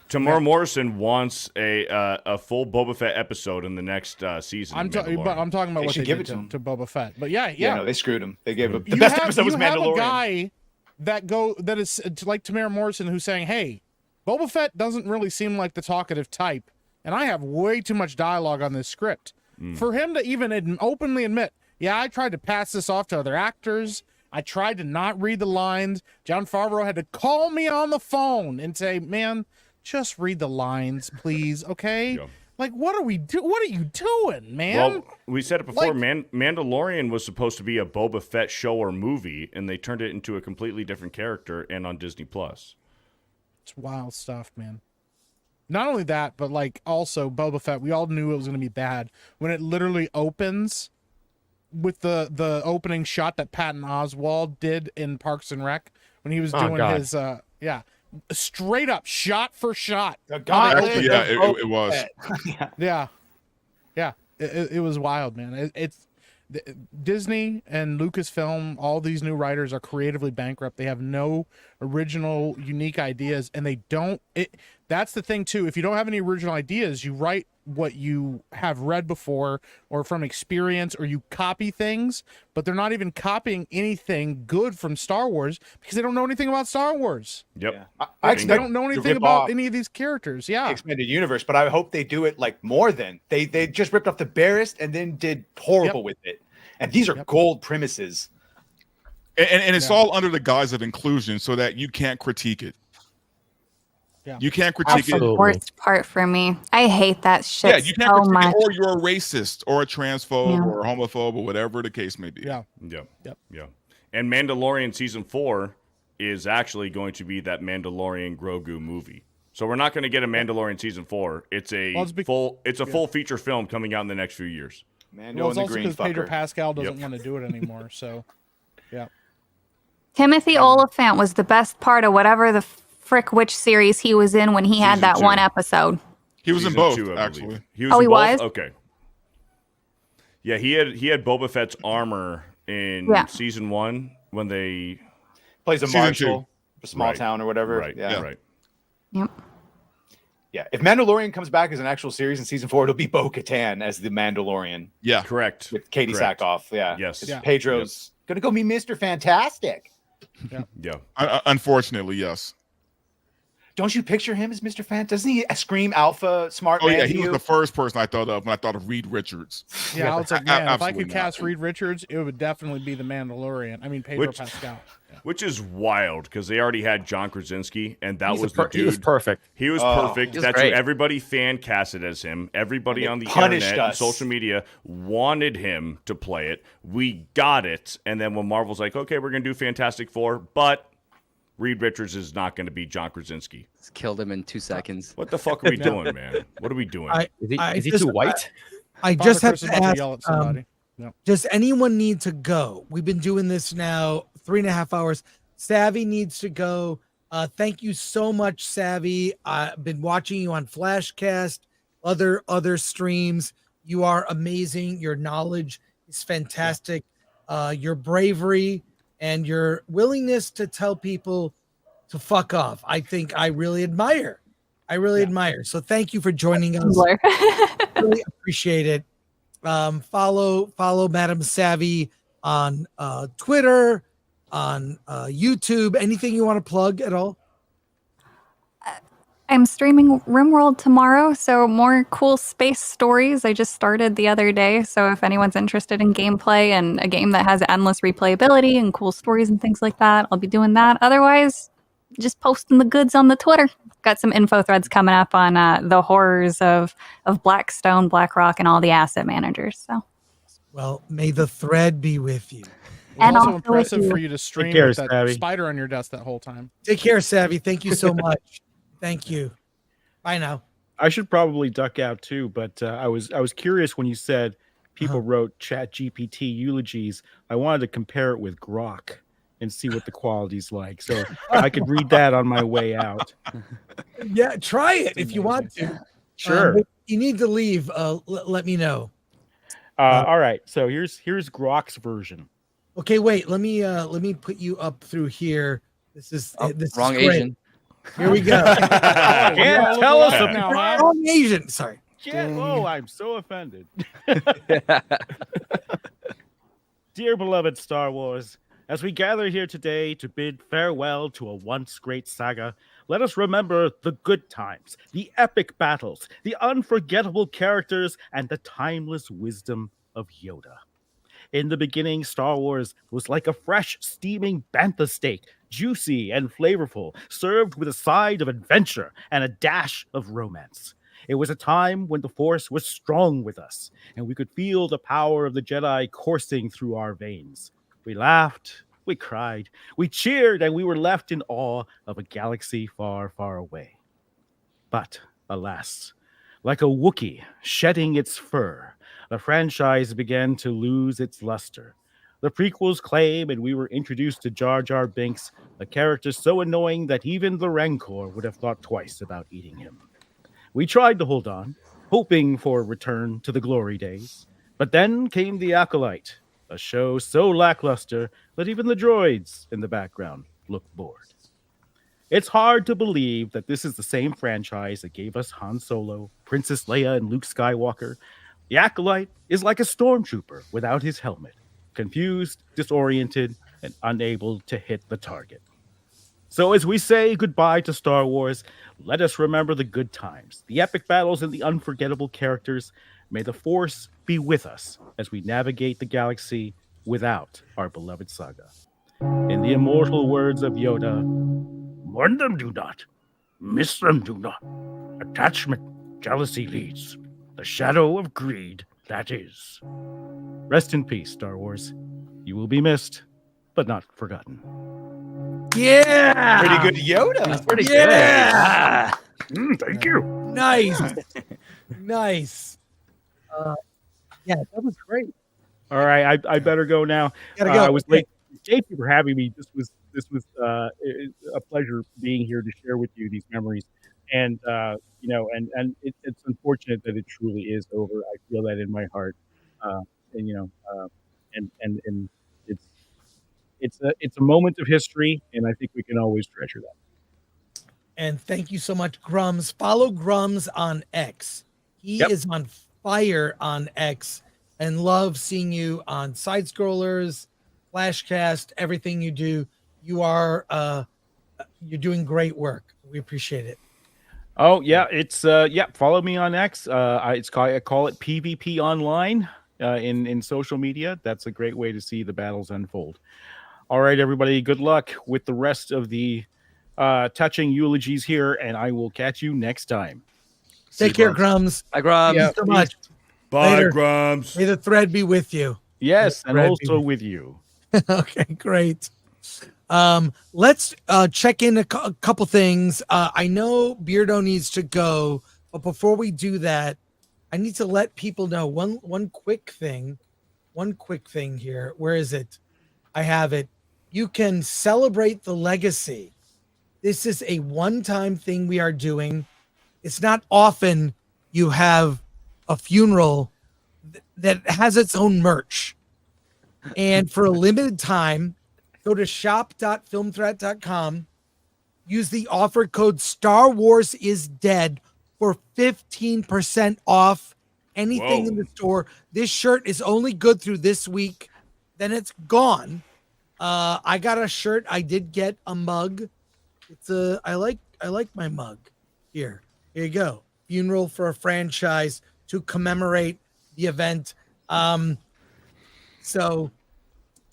Tamar Morrison wants a full Boba Fett episode in the next season. I'm talking about They what should they give did it to him. to Boba Fett. But yeah. Yeah, no, they screwed him. They gave him the You best have, episode was you have Mandalorian. a guy that is like Tamara Morrison who's saying, "Hey, Boba Fett doesn't really seem like the talkative type, and I have way too much dialogue on this script." For him to even openly admit, "Yeah, I tried to pass this off to other actors. I tried to not read the lines. Jon Favreau had to call me on the phone and say, "Man, just read the lines, please, okay?" Yeah. Like, what are we do? What are you doing, man? Well, we said it before. Mandalorian was supposed to be a Boba Fett show or movie, and they turned it into a completely different character and on Disney Plus. It's wild stuff, man. Not only that, but like also Boba Fett, we all knew it was going to be bad when it literally opens with the opening shot that Patton Oswalt did in Parks and Rec when he was doing his straight up shot for shot. Yeah, it was. Yeah. It was wild, man. Disney and Lucasfilm, all these new writers are creatively bankrupt. They have no original, unique ideas, and they don't. That's the thing too. If you don't have any original ideas, you write what you have read before or from experience, or you copy things. But they're not even copying anything good from Star Wars because they don't know anything about Star Wars. Yep. I They don't know anything about any of these characters. Yeah. Expanded universe, but I hope they do it like more than they just ripped off the barest and then did horrible with it. And these are gold premises. And it's all under the guise of inclusion so that you can't critique it. Yeah. You can't critique That's it. the worst part for me. I hate that shit Yeah, you can't so critique much. it, or you're a racist or a transphobe Yeah. or a homophobe or whatever the case may be. Yeah. And Mandalorian season 4 is actually going to be that Mandalorian Grogu movie. So we're not going to get a Mandalorian season 4. It's a full feature film coming out in the next few years. Well, it's also because Pedro Pascal doesn't want to do it anymore. So, yeah. Timothy Oliphant was the best part of whatever the frick which series he was in when he had that one episode. He was in Season both, 2, I actually. believe. He was Oh, in he both? was? Okay. Yeah, he had Boba Fett's armor in season 1 when they plays a Season marshal, 2. a small Right. town or whatever. Right. Yeah. Right. Yep. Yeah. If Mandalorian comes back as an actual series in season 4, it'll be Bo-Katan as the Mandalorian. Yeah. Correct. With Katie Correct. Sackhoff. Yeah. Yes. 'Cause Yeah. Pedro's gonna go be Mr. Fantastic. Yeah. Unfortunately, yes. Don't you picture him as Mr. Fantastic? Doesn't he scream alpha smart Oh man yeah, to he was you? the first person I thought of when I thought of Reed Richards. Yeah, I was like, man, if I Absolutely could not. cast Reed Richards, it would definitely be the Mandalorian. I mean, Pedro Pascal. Which is wild because they already had John Krasinski, and that was the dude. He was perfect. He was Oh, perfect. he was That's great. who everybody fan casted as him. Everybody And they on the punished internet and us. social media wanted him to play it. We got it. And then when Marvel's like, okay, we're going to do Fantastic Four, but Reed Richards is not going to be John Krasinski. Just killed him in 2 seconds. What the fuck are we doing, man? What are we doing? Is he too white? I Father just have Chris is to about to ask, yell at somebody. No. does anyone need to go? We've been doing this now 3.5 hours. Savvy needs to go. Thank you so much, Savvy. I've been watching you on Flashcast, other streams. You are amazing. Your knowledge is fantastic. Your bravery and your willingness to tell people to fuck off, I think I really admire. Admire. So thank you for joining us. Really appreciate it. Follow Madam Savvy on Twitter, on YouTube. Anything you want to plug at all? I'm streaming RimWorld tomorrow, so more cool space stories. I just started the other day, so if anyone's interested in gameplay and a game that has endless replayability and cool stories and things like that, I'll be doing that. Otherwise, just posting the goods on the Twitter. Got some info threads coming up on the horrors of Blackstone, BlackRock, and all the asset managers. So, Well, may the thread be with you. It was And also also impressive you. for you to stream care, with that Savvy. spider on your desk that whole time. Take care, Savvy. Thank you so much. Thank you. Bye now. I should probably duck out too, but I was curious when you said people wrote Chat GPT eulogies, I wanted to compare it with Grok and see what the quality's like. So I could read that on my way out. Yeah, try it if you want to. Sure. But you need to leave. Let me know. All right. So here's Grok's version. Okay, wait. Let me put you up through here. This is wrong is great. Asian. Here we go. Can't tell us now, huh? Wrong Asian. Sorry. Oh, I'm so offended. Dear beloved Star Wars, as we gather here today to bid farewell to a once great saga, let us remember the good times, the epic battles, the unforgettable characters, and the timeless wisdom of Yoda. In the beginning, Star Wars was like a fresh, steaming bantha steak, juicy and flavorful, served with a side of adventure and a dash of romance. It was a time when the Force was strong with us, and we could feel the power of the Jedi coursing through our veins. We laughed, we cried, we cheered, and we were left in awe of a galaxy far, far away. But, alas, like a Wookiee shedding its fur, the franchise began to lose its luster. The prequels claim, and we were introduced to Jar Jar Binks, a character so annoying that even the Rancor would have thought twice about eating him. We tried to hold on, hoping for a return to the glory days. But then came The Acolyte, a show so lackluster that even the droids in the background looked bored. It's hard to believe that this is the same franchise that gave us Han Solo, Princess Leia, and Luke Skywalker. The Acolyte is like a stormtrooper without his helmet, confused, disoriented, and unable to hit the target. So as we say goodbye to Star Wars, let us remember the good times, the epic battles, and the unforgettable characters. May the Force be with us as we navigate the galaxy without our beloved saga. In the immortal words of Yoda, mourn them do not, miss them do not. Attachment, jealousy leads. The shadow of greed, that is. Rest in peace, Star Wars. You will be missed, but not forgotten. Yeah. Pretty good Yoda. That's pretty Yeah. Thank you. Nice. Nice. Yeah, that was great. All right, I better go now. Gotta go. I was late. Thank you for having me. This was a pleasure being here to share with you these memories. And it's unfortunate that it truly is over. I feel that in my heart. It's a moment of history, and I think we can always treasure that. And thank you so much, Grummz. Follow Grummz on X. He is on fire on X, and love seeing you on Side Scrollers, Flashcast, everything you do. You are you're doing great work. We appreciate it. Oh yeah, it's follow me on X. I call it PvP Online in social media. That's a great way to see the battles unfold. All right, everybody, good luck with the rest of the touching eulogies here, and I will catch you next time. Take care, Grummz. Bye, Grummz. Thank you so much. Bye, Later. Grummz. May the thread be with you. Yes, and Thread also be with you. Okay, great. Let's check in a couple things. I know Beardo needs to go, but before we do that, I need to let people know one quick thing. One quick thing here. Where is it? I have it. You can celebrate the legacy. This is a one-time thing we are doing. It's not often you have a funeral that has its own merch. And for a limited time, go to shop.filmthreat.com. Use the offer code Star Wars is Dead for 15% off anything in the store. This shirt is only good through this week. Then it's gone. I got a shirt. I did get a mug. It's I like my mug. Here you go. Funeral for a franchise to commemorate the event. So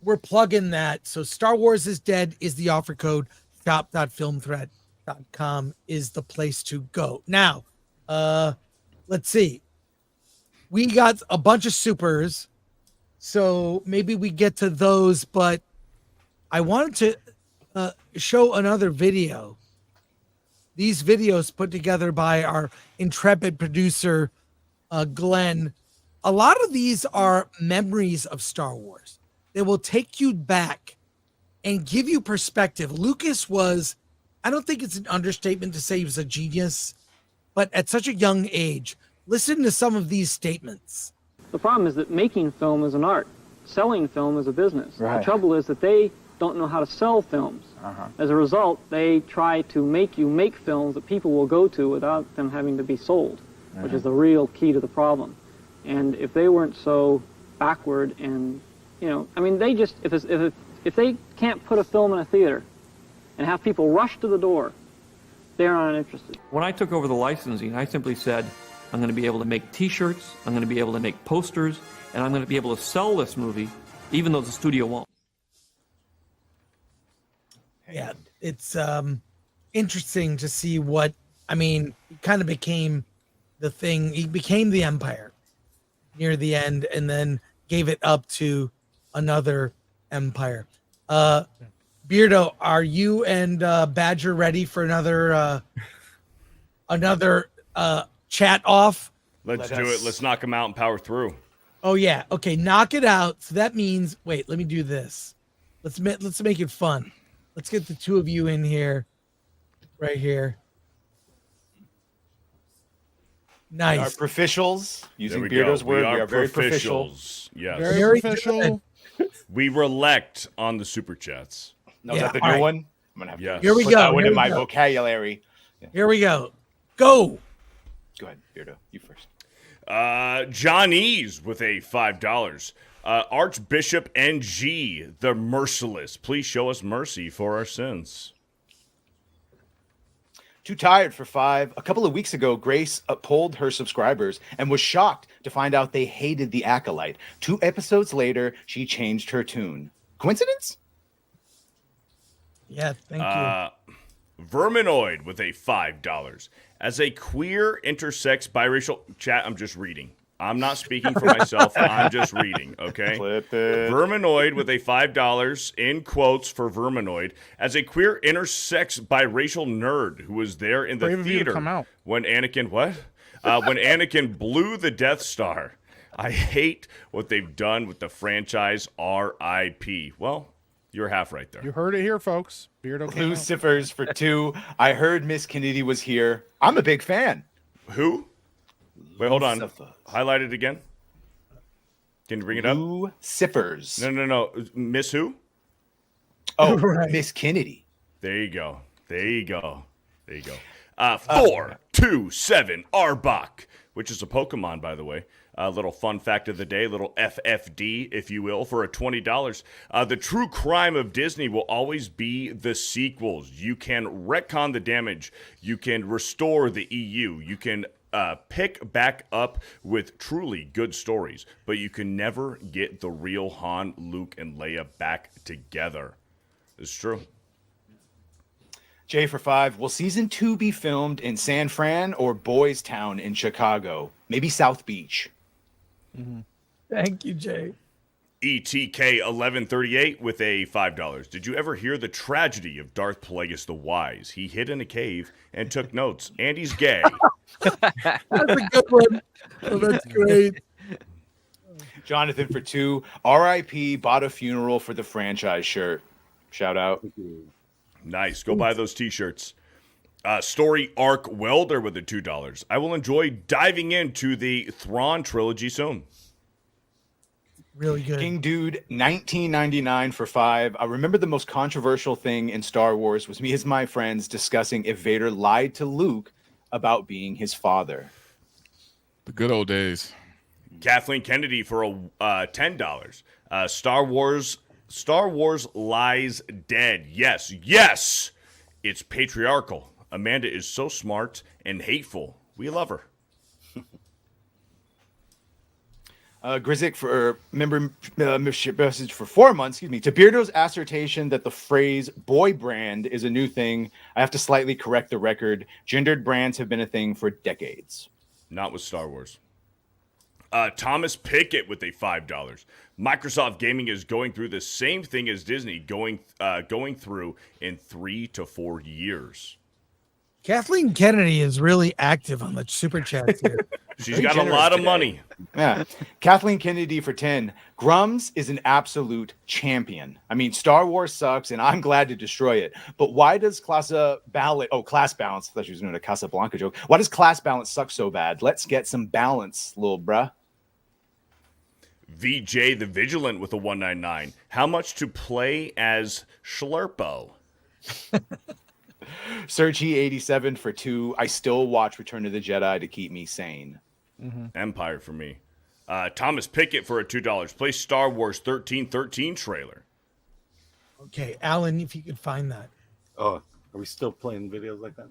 we're plugging that. So Star Wars is Dead is the offer code. Shop.filmthreat.com is the place to go. Now, let's see. We got a bunch of supers, so maybe we get to those, but I wanted to show another video. These videos put together by our intrepid producer, Glenn. a lot of these are memories of Star Wars. They will take you back and give you perspective. Lucas was, I don't think it's an understatement to say he was a genius, but at such a young age, listen to some of these statements. The problem is that making film is an art. Selling film is a business. Right. The trouble is that they don't know how to sell films. As a result, they try to make you make films that people will go to without them having to be sold, which is the real key to the problem. And if they weren't so backward and, you know, I mean, they just, if they can't put a film in a theater and have people rush to the door, they're not interested. When I took over the licensing, I simply said, I'm going to be able to make t-shirts, I'm going to be able to make posters, and I'm going to be able to sell this movie, even though the studio won't. Yeah, it's interesting to see what, I mean, it kind of became the thing. He became the Empire near the end and then gave it up to another empire. Beardo, are you and Badger ready for another chat off? Let's do it. Let's knock them out and power through. Oh yeah. Okay, knock it out. So that means, wait, let me do this. Let's make it fun. Let's get the two of you in here, right here. Nice. We are proficials. Using Beardo's word, we are very proficials. Yes. Very official. We relect on the super chats. No, is that the new one? I'm gonna have to Here we put go. that one Here in we my go. vocabulary. Here we go. Go. Go ahead, Beardo. You first. Johnny's with a $5. Archbishop NG, the merciless. Please show us mercy for our sins. Too tired for 5. A couple of weeks ago, Grace polled her subscribers and was shocked to find out they hated the Acolyte. 2 episodes later, she changed her tune. Coincidence? Yeah, thank you. Verminoid with a $5. As a queer, intersex, biracial chat, I'm just reading. I'm not speaking for myself. I'm just reading, okay? Flip it. Verminoid with a $5 in quotes for Verminoid as a queer, intersex, biracial nerd who was there in the Brave of you to theater come out. when Anakin when Anakin blew the Death Star. I hate what they've done with the franchise. R.I.P. Well, you're half right there. You heard it here, folks. Beardo came out. Lucifers for 2. I heard Miss Kennedy was here. I'm a big fan. Who? Wait, hold on. Lucifers. Highlight it again. Can you bring it up? Lucifers. No. Miss who? Oh, Right. Miss Kennedy. There you go. 427 Arbok, which is a Pokemon, by the way. A little fun fact of the day, little FFD, if you will, for a $20. The true crime of Disney will always be the sequels. You can retcon the damage. You can restore the EU. You can pick back up with truly good stories, but you can never get the real Han, Luke, and Leia back together. It's true. Jay for 5. Will season 2 be filmed in San Fran or Boys Town in Chicago? Maybe South Beach. Thank you, Jay. ETK 1138 with a $5. Did you ever hear the tragedy of Darth Plagueis the Wise? He hid in a cave and took notes, and he's gay. That's a good one. Oh, that's great. Jonathan for 2. RIP bought a funeral for the franchise shirt. Shout out. Nice. Go buy those t-shirts. Story Arc Welder with a $2. I will enjoy diving into the Thrawn trilogy soon. Really good. King Dude 1999 for 5. I remember the most controversial thing in Star Wars was me and my friends discussing if Vader lied to Luke about being his father. The good old days. Kathleen Kennedy for a $10. Star Wars lies dead. Yes, it's patriarchal. Amanda is so smart and hateful. We love her. Grizik for membership message for 4 months. To Beardo's assertion that the phrase "boy brand" is a new thing, I have to slightly correct the record. Gendered brands have been a thing for decades. Not with Star Wars. Thomas Pickett with a $5. Microsoft Gaming is going through the same thing as Disney going through in 3 to 4 years. Kathleen Kennedy is really active on the super chats here. She's got a lot of money. Yeah. Kathleen Kennedy for 10. Grummz is an absolute champion. I mean, Star Wars sucks, and I'm glad to destroy it. But why does class balance? I thought she was doing a Casablanca joke. Why does class balance suck so bad? Let's get some balance, little bruh. VJ the Vigilant with a 199. How much to play as Schlurpo? Sergi 87 for 2. I still watch Return of the Jedi to keep me sane. Empire for me. Thomas Pickett for a $2. Play Star Wars 1313 trailer. Okay, Alan, if you could find that. Oh, are we still playing videos like that?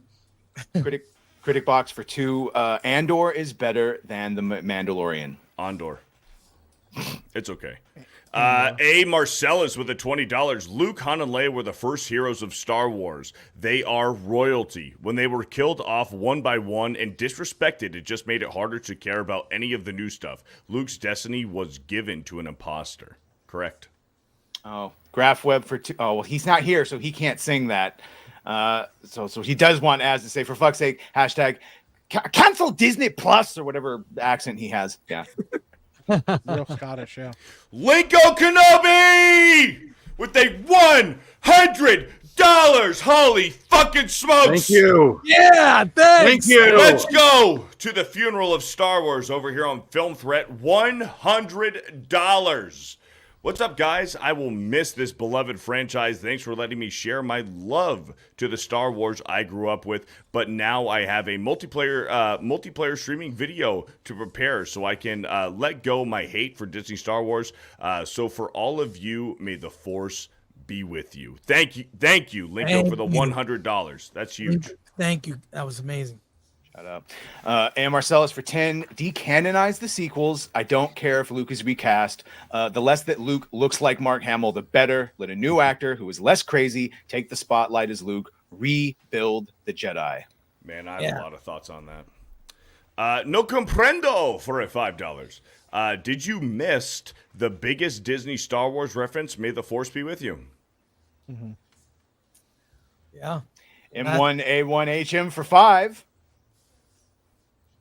Critic Box for 2. Andor is better than the Mandalorian. Andor. It's okay. A. Marcellus with a $20. Luke, Han, and Leia were the first heroes of Star Wars. They are royalty. When they were killed off one by one and disrespected, it just made it harder to care about any of the new stuff. Luke's destiny was given to an imposter. Correct. Oh, Graph Web for 2. Oh, well, he's not here, so he can't sing that. So he does want Az to say, for fuck's sake, hashtag cancel Disney Plus or whatever accent he has. Yeah. Real Scottish, yeah. Linko Kenobi with a $100. Holy fucking smokes! Thank you. Yeah, thanks. Thank you. Let's go to the funeral of Star Wars over here on Film Threat. $100. What's up, guys? I will miss this beloved franchise. Thanks for letting me share my love to the Star Wars I grew up with. But now I have a multiplayer streaming video to prepare so I can let go my hate for Disney Star Wars. So for all of you, may the Force be with you. Thank you, Linko, for the $100. That's huge. Thank you. That was amazing. Shut up. And Marcellus for 10. Decanonize the sequels. I don't care if Luke is recast. The less that Luke looks like Mark Hamill, the better. Let a new actor who is less crazy take the spotlight as Luke. Rebuild the Jedi. Man, I have a lot of thoughts on that. No comprendo for a $5. Did you miss the biggest Disney Star Wars reference? May the Force be with you. Yeah. M1A1HM for 5.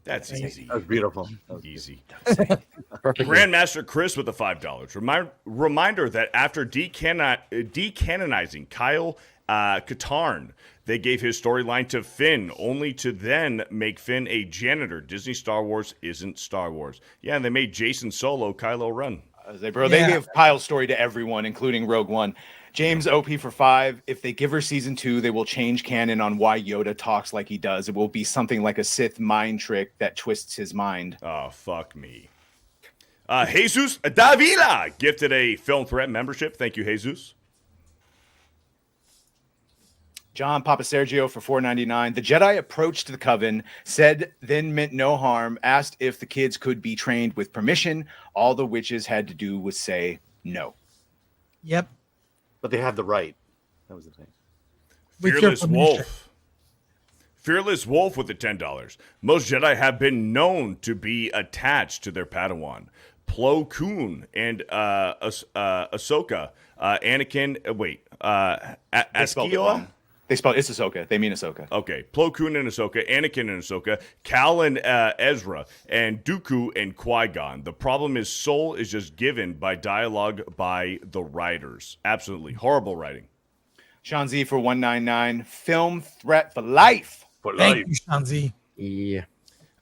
That's easy. That's beautiful. Easy. Perfect. Grandmaster Chris with the $5. Reminder that after decanonizing Kyle Katarn, they gave his storyline to Finn, only to then make Finn a janitor. Disney Star Wars isn't Star Wars. Yeah, and they made Jason Solo Kylo Ren. They gave Kyle's story to everyone, including Rogue One. James OP for 5. If they give her season 2, they will change canon on why Yoda talks like he does. It will be something like a Sith mind trick that twists his mind. Oh, fuck me. Jesus Davila gifted a Film Threat membership. Thank you, Jesus. John Papa Sergio for $4.99. The Jedi approached the coven, said then meant no harm, asked if the kids could be trained with permission. All the witches had to do was say no. Yep. But they have the right. That was the thing. Fearless Wolf. Fearless Wolf with the $10. Most Jedi have been known to be attached to their Padawan. Plo Koon and Ahsoka. Anakin. Askewa? They spell it's Ahsoka. They mean Ahsoka. Okay. Plo Koon and Ahsoka, Anakin and Ahsoka, Cal and Ezra, and Dooku and Qui-Gon. The problem is soul is just given by dialogue by the writers. Absolutely. Horrible writing. Sean Z for $1.99. Film Threat for life. Thank you, Sean Z. Yeah.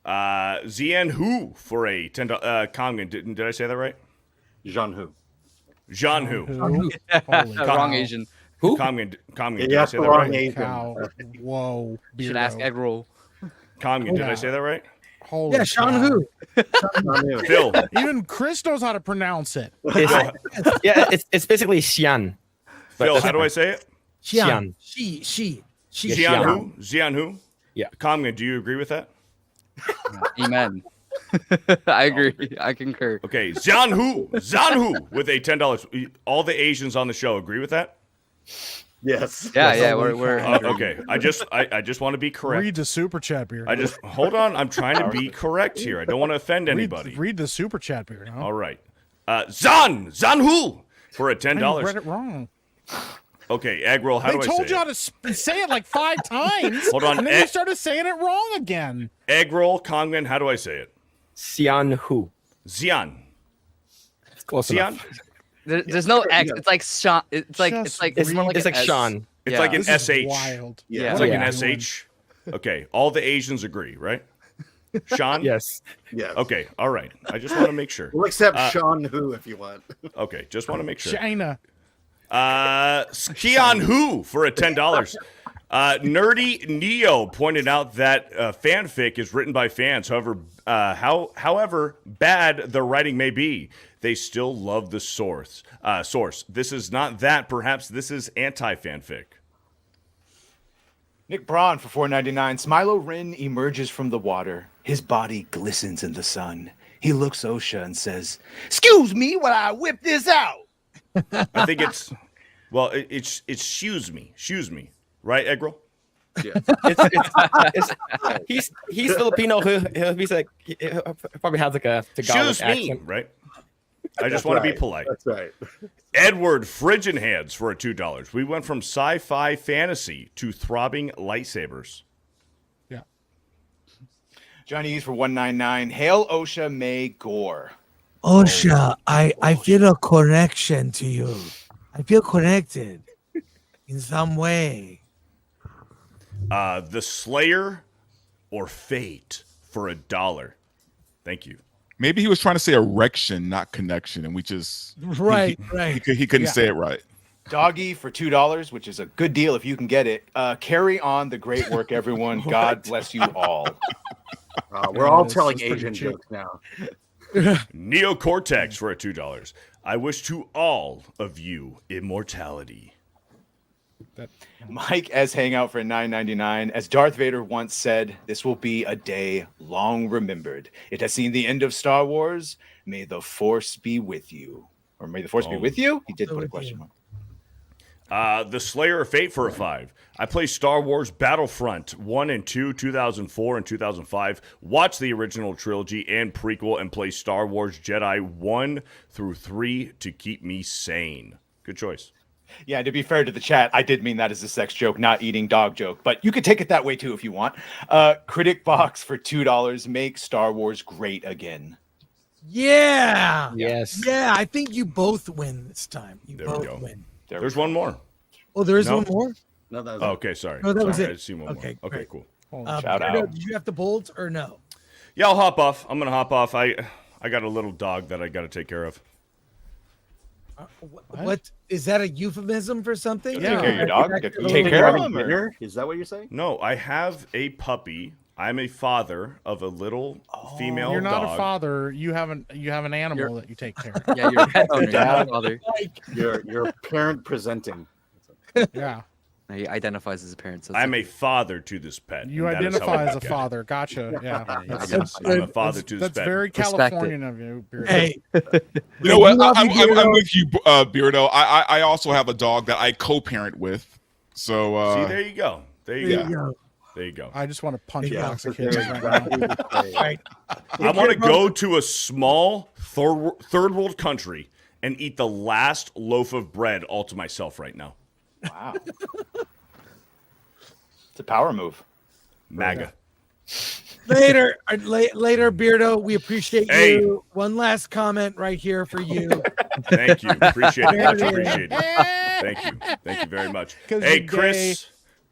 Zian Hu for a $10. Kangmin. Did I say that right? Jean Hu. Jean Hu. Wrong Asian. Who? Kangmin. Did I say that right? Whoa. Should ask Eggroll. Kangmin. Did I say that right? Holy Yeah, Sean Hu. Phil. Even Chris knows how to pronounce it. It's basically Xian. Phil, how do I say it? Xian. Xian Hu? Yeah. Kangmin, do you agree with that? Amen. I agree. I concur. Okay, Xian Hu with a $10. All the Asians on the show agree with that? Yes. Yeah, we're okay. I just want to be correct. Read the super chat, Beardo. Hold on. I'm trying to be correct here. I don't want to offend anybody. Read the super chat, Beardo. All right. Zan Hu for a $10. I read it wrong. Okay, Eggroll, how do I say it? They told you how to say it like 5 times. Hold on. And then you started saying it wrong again. Eggroll, Kangmin, how do I say it? Xian Hu. Xian. Close Xian? enough. There's no X. It's like Sean. It's like more like it's an like S. Sean. It's Yeah. like an This is SH. wild. Yeah, What it's like are an we doing? SH. Okay, all the Asians agree, right? Sean? Yes. Yes. Okay, all right. I just want to make sure. We'll accept Sean Who if you want. Okay, just want to make sure. China. Skion Who for a $10. Nerdy Neo pointed out that fanfic is written by fans. However bad the writing may be, they still love the source. This is not that. Perhaps this is anti-fanfic. Nick Braun for $4.99. Smilo Rin emerges from the water. His body glistens in the sun. He looks OSHA and says, "Excuse me while I whip this out." I think it's shoes me, right, Eggroll? Yeah. He's Filipino. He's like he probably has like a Tagalog Shoes accent. me, right? I just want to be polite. That's right. Edward Frigid Hands for a $2. We went from sci-fi fantasy to throbbing lightsabers. Yeah. Johnny E's for $1.99. Hail OSHA, May Gore. OSHA, I feel a connection to you. I feel connected in some way. The Slayer or Fate for $1. Thank you. Maybe he was trying to say erection, not connection, and we just Right. He couldn't say it right. Doggy for $2, which is a good deal if you can get it. Carry on the great work, everyone. God bless you all. We're all this telling is pretty Asian cheap. jokes now. Neocortex for a $2. I wish to all of you immortality. Mike S. Hangout for $9.99. As Darth Vader once said, this will be a day long remembered. It has seen the end of Star Wars. May the Force be with you. Or may the Force be with you? He did put a question mark. The Slayer of Fate for a $5. I play Star Wars Battlefront 1 and 2, 2004 and 2005. Watch the original trilogy and prequel and play Star Wars Jedi 1 through 3 to keep me sane. Good choice. Yeah, to be fair to the chat, I did mean that as a sex joke, not eating dog joke. But you could take it that way too if you want. Critic Box for $2. Make Star Wars great again. Yeah. Yes. Yeah, I think you both win this time. You There we both go. win. There's one more. Oh, there is No? one more? No, that was Okay, sorry. No, that was Sorry, it. I just seen one Okay, more. Okay, great. cool. Shout Beardo, out. Did you have to bolt or no? Yeah, I'll hop off. I'm gonna hop off. I got a little dog that I got to take care of. What is that a euphemism for something? Take care of your dog. Or- Take care of having him. dinner? Is that what you're saying? No, I have a puppy. I'm a father of a little female You're not dog. a father. You have an animal that you take care of. Yeah, you're a pet owner, you're not a father. You're a parent presenting. Yeah. He identifies as a parent. So I'm a father to this pet. You and that is how I identify as a look at it. father. Gotcha. Yeah. I'm a father to this That's pet. very Respect Californian of you. Beardo. Hey, You know what? love I'm you, Beardo. with you, Beardo. I also have a dog that I co-parent with. So See, there you go. There you there go. you go. There you go. I just want to punch a Yeah, box of that's kids right now. Right. I want to go to a small third world country and eat the last loaf of bread all to myself right now. Wow. It's a power move. MAGA. Later, Beardo. We appreciate Hey. you. One last comment right here for you. Thank you. Appreciate it. Much There it is. appreciated. Thank you. Thank you very much. 'Cause Hey, you're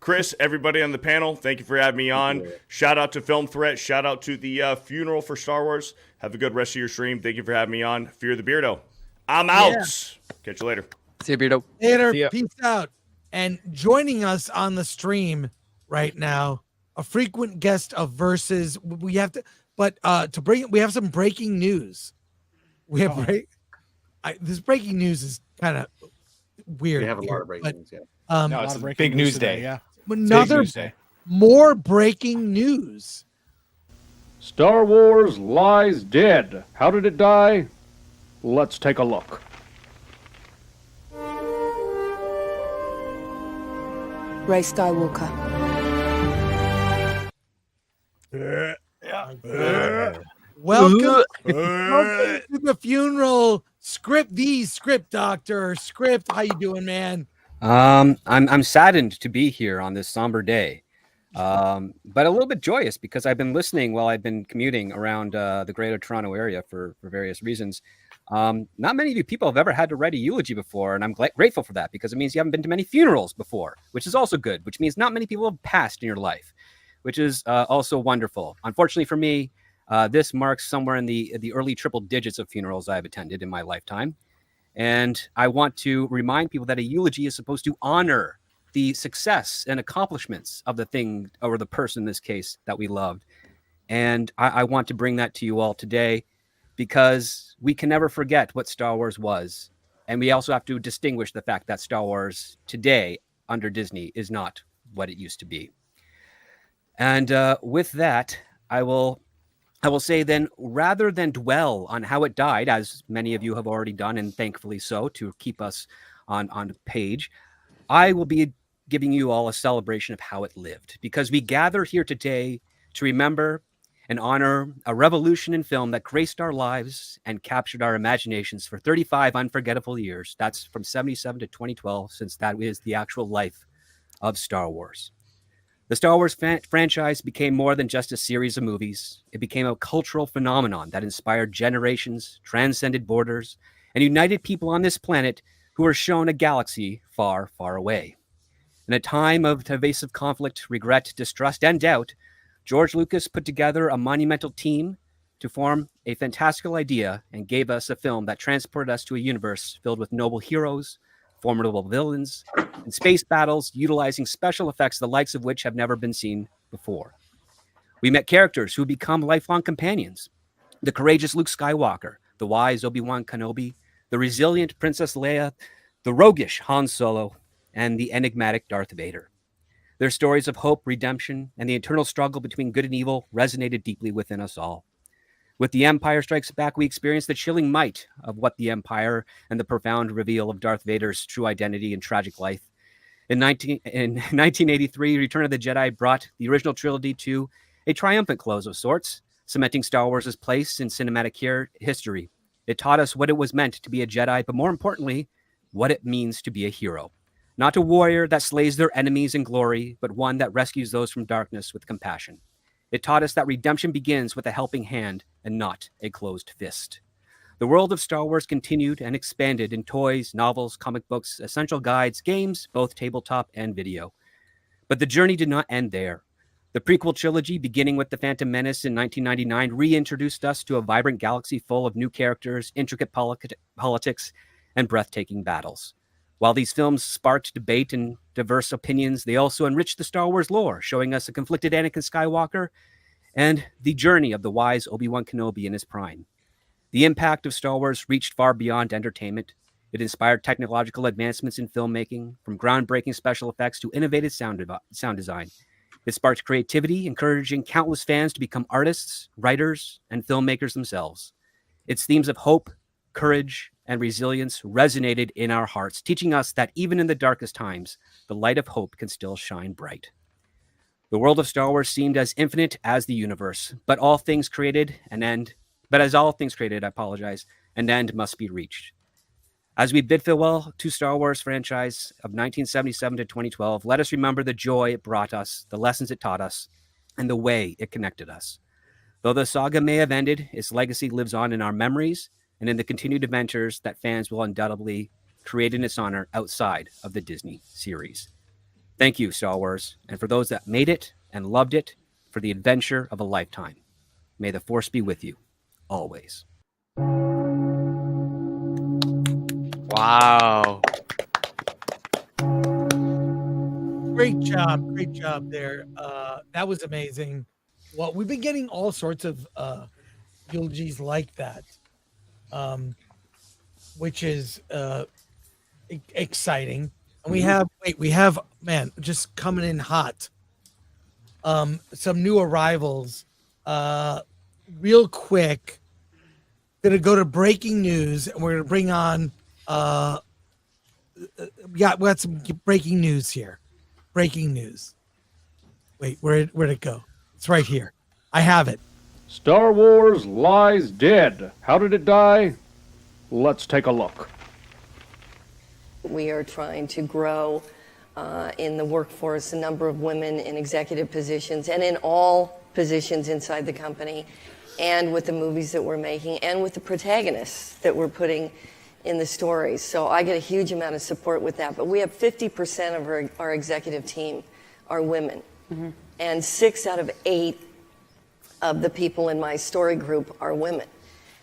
Chris, everybody on the panel, thank you for having me on. Shout out to Film Threat. Shout out to the funeral for Star Wars. Have a good rest of your stream. Thank you for having me on. Fear the Beardo. I'm out. Yeah. Catch you later. See you, Beardo. Later. See ya. Peace out. And joining us on the stream right now, a frequent guest of Versus. We have to, but to bring it, we have some breaking news. We have this breaking news is kind of weird. We have a lot here, of breaking but, news. Yeah. No, A it's lot of a breaking big news today, day. Yeah. another news day. more breaking news. Star Wars lies dead. How did it die? Let's take a look. Rey Skywalker. Welcome to the funeral. Script doctor. Script, how you doing, man? I'm saddened to be here on this somber day. but a little bit joyous because I've been listening while I've been commuting around the greater Toronto area for various reasons. Not many of you people have ever had to write a eulogy before, and I'm grateful for that because it means you haven't been to many funerals before, which is also good, which means not many people have passed in your life, which is also wonderful. Unfortunately for me, this marks somewhere in the early triple digits of funerals I've attended in my lifetime. And I want to remind people that a eulogy is supposed to honor the success and accomplishments of the thing or the person in this case that we loved. And I want to bring that to you all today because we can never forget what Star Wars was. And we also have to distinguish the fact that Star Wars today under Disney is not what it used to be. And with that, I will say then, rather than dwell on how it died, as many of you have already done, and thankfully so, to keep us on the page, I will be giving you all a celebration of how it lived, because we gather here today to remember and honor a revolution in film that graced our lives and captured our imaginations for 35 unforgettable years. That's from 1977 to 2012, since that is the actual life of Star Wars. The Star Wars franchise became more than just a series of movies. It became a cultural phenomenon that inspired generations, transcended borders, and united people on this planet who were shown a galaxy far, far away. In a time of pervasive conflict, regret, distrust, and doubt, George Lucas put together a monumental team to form a fantastical idea and gave us a film that transported us to a universe filled with noble heroes, formidable villains, and space battles utilizing special effects the likes of which have never been seen before. We met characters who become lifelong companions. The courageous Luke Skywalker, the wise Obi-Wan Kenobi, the resilient Princess Leia, the roguish Han Solo, and the enigmatic Darth Vader. Their stories of hope, redemption, and the eternal struggle between good and evil resonated deeply within us all. With The Empire Strikes Back, we experienced the chilling might of what the Empire and the profound reveal of Darth Vader's true identity and tragic life. In 1983, Return of the Jedi brought the original trilogy to a triumphant close of sorts, cementing Star Wars' place in cinematic history. It taught us what it was meant to be a Jedi, but more importantly, what it means to be a hero. Not a warrior that slays their enemies in glory, but one that rescues those from darkness with compassion. It taught us that redemption begins with a helping hand and not a closed fist. The world of Star Wars continued and expanded in toys, novels, comic books, essential guides, games, both tabletop and video. But the journey did not end there. The prequel trilogy, beginning with The Phantom Menace in 1999, reintroduced us to a vibrant galaxy full of new characters, intricate politics, and breathtaking battles. While these films sparked debate and diverse opinions, they also enriched the Star Wars lore, showing us a conflicted Anakin Skywalker and the journey of the wise Obi-Wan Kenobi in his prime. The impact of Star Wars reached far beyond entertainment. It inspired technological advancements in filmmaking, from groundbreaking special effects to innovative sound design. It sparked creativity, encouraging countless fans to become artists, writers, and filmmakers themselves. Its themes of hope, courage, and resilience resonated in our hearts, teaching us that even in the darkest times, the light of hope can still shine bright. The world of Star Wars seemed as infinite as the universe, but as all things created, an end must be reached. As we bid farewell to Star Wars franchise of 1977 to 2012, let us remember the joy it brought us, the lessons it taught us, and the way it connected us. Though the saga may have ended, its legacy lives on in our memories and in the continued adventures that fans will undoubtedly create in its honor outside of the Disney series. Thank you, Star Wars, and for those that made it and loved it, for the adventure of a lifetime. May the Force be with you, always. Wow. Great job there. That was amazing. Well, we've been getting all sorts of eulogies like that, which is exciting. And we have just coming in hot. Some new arrivals. Real quick, gonna go to breaking news, and we're gonna bring on. We got some breaking news here. Breaking news. Wait, where'd it go? It's right here. I have it. Star Wars lies dead. How did it die? Let's take a look. We are trying to grow in the workforce, a number of women in executive positions and in all positions inside the company, and with the movies that we're making and with the protagonists that we're putting in the stories. So I get a huge amount of support with that. But we have 50% of our executive team are women. And 6 out of 8 of the people in my story group are women.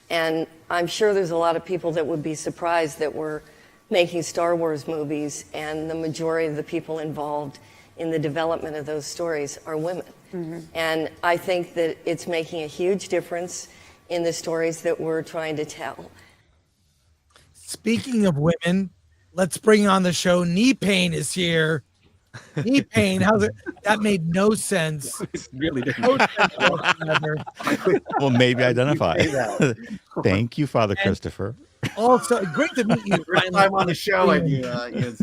And I'm sure there's a lot of people that would be surprised that we're making Star Wars movies and the majority of the people involved in the development of those stories are women. And I think that it's making a huge difference in the stories that we're trying to tell. Speaking of women, let's bring on the show. Knee Pain is here. Knee Pain, how's it? That made no sense. It really didn't. No sense whatsoever. Well, maybe identify. Thank you, Father And- Christopher. Also, great to meet you. First time on the show, and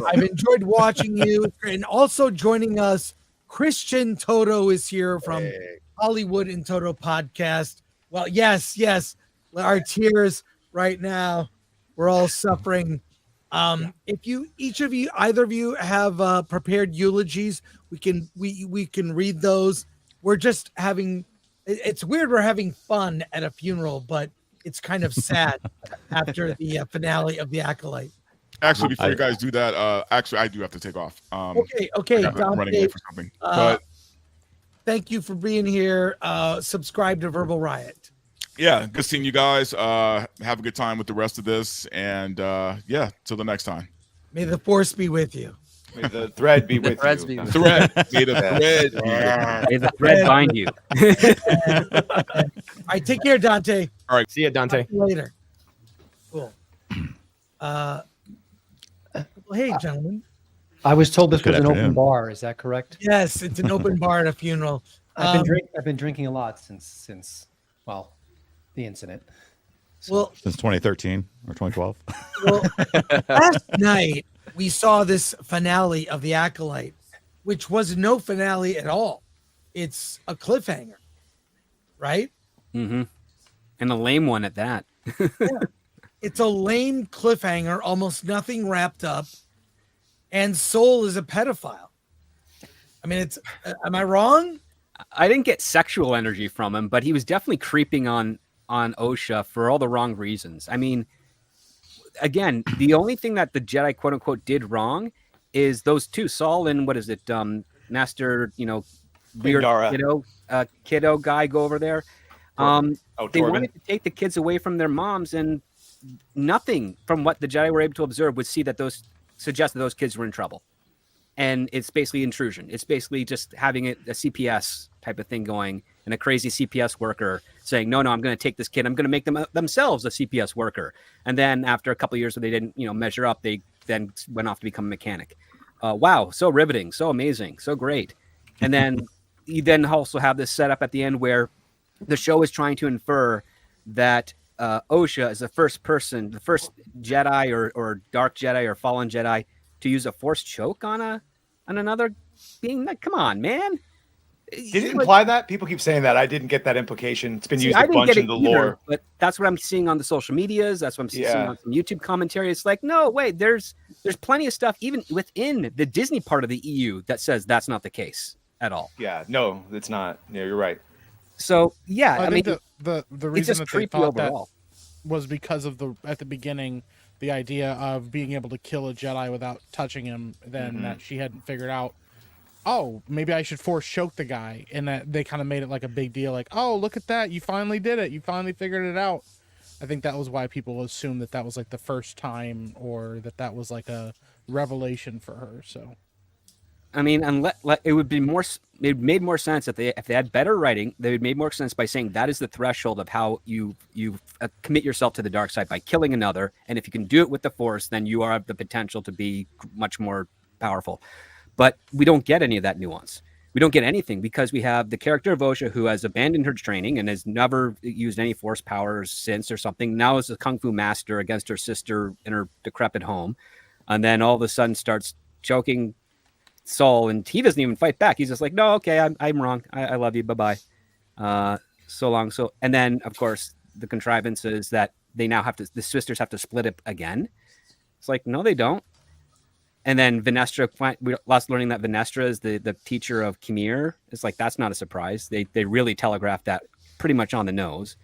I've enjoyed watching you. And also joining us, Christian Toto is here from Hollywood and Toto podcast. Well, yes, our tears right now. We're all suffering. If you, either of you have prepared eulogies, we can read those. We're just having. It's weird. We're having fun at a funeral, but it's kind of sad after the finale of The Acolyte. Actually, before you guys do that, actually, I do have to take off. Okay, I'm running late for something. But thank you for being here. Subscribe to Verbal Riot. yeah, good seeing you guys. Have a good time with the rest of this, and yeah, till the next time. May the force be with you. May the thread be with you. May the thread be with you. May the thread bind you. All right, take care, Dante. All right, see you, Dante. Talk to you later. Cool. Well, hey, gentlemen. I was told this Good was an open afternoon. bar. Is that correct? Yes, it's an open bar at a funeral. I've been drinking a lot since well, the incident. Well, Since 2013 or 2012. well, last night we saw this finale of The Acolyte, which was no finale at all. It's a cliffhanger, right? Mm-hmm. And a lame one at that. It's a lame cliffhanger, almost nothing wrapped up, and Soul is a pedophile. I mean, it's. Am I wrong? I didn't get sexual energy from him, but he was definitely creeping on Osha for all the wrong reasons. I mean, again, the only thing that the Jedi quote unquote did wrong is those two, Saul and what is it, Master, weird kiddo guy go over there. They Torben. wanted to take the kids away from their moms, and nothing from what the Jedi were able to observe would suggest that those kids were in trouble. And it's basically intrusion. It's basically just having a CPS type of thing going, and a crazy CPS worker saying, no, I'm going to take this kid. I'm going to make them themselves a CPS worker. And then after a couple of years where they didn't, measure up, they then went off to become a mechanic. Wow. So riveting. So amazing. So great. And then you then also have this setup at the end where the show is trying to infer that Osha is the first Jedi or dark Jedi or fallen Jedi to use a force choke on another being. Like, come on, man. Did it imply that? People keep saying that. I didn't get that implication. It's been used a bunch in the lore. But that's what I'm seeing on the social medias. That's what I'm seeing on some YouTube commentary. It's like, no, wait, there's plenty of stuff even within the Disney part of the EU that says that's not the case at all. Yeah, no, it's not. Yeah, you're right. So yeah, I mean, think the reason just that they creepy thought overall. that was because of at the beginning, the idea of being able to kill a Jedi without touching him, then that she hadn't figured out, oh, maybe I should force choke the guy. And that they kind of made it like a big deal. Like, oh, look at that. You finally did it. You finally figured it out. I think that was why people assumed that was like the first time, or that was like a revelation for her. So, I mean, it would be more. It made more sense if they had better writing. They would made more sense by saying that is the threshold of how you commit yourself to the dark side by killing another, and if you can do it with the Force, then you have the potential to be much more powerful. But we don't get any of that nuance. We don't get anything because we have the character of Osha who has abandoned her training and has never used any Force powers since or something. Now is a kung fu master against her sister in her decrepit home, and then all of a sudden starts choking Saul, and he doesn't even fight back. He's just like, no, okay, I'm wrong. I love you. Bye-bye. So long. So, and then of course the contrivance is that they now the sisters have to split it again. It's like, no, they don't. And then Venestra, we lost learning that Venestra is the teacher of Mayr. It's like, that's not a surprise. They really telegraphed that pretty much on the nose.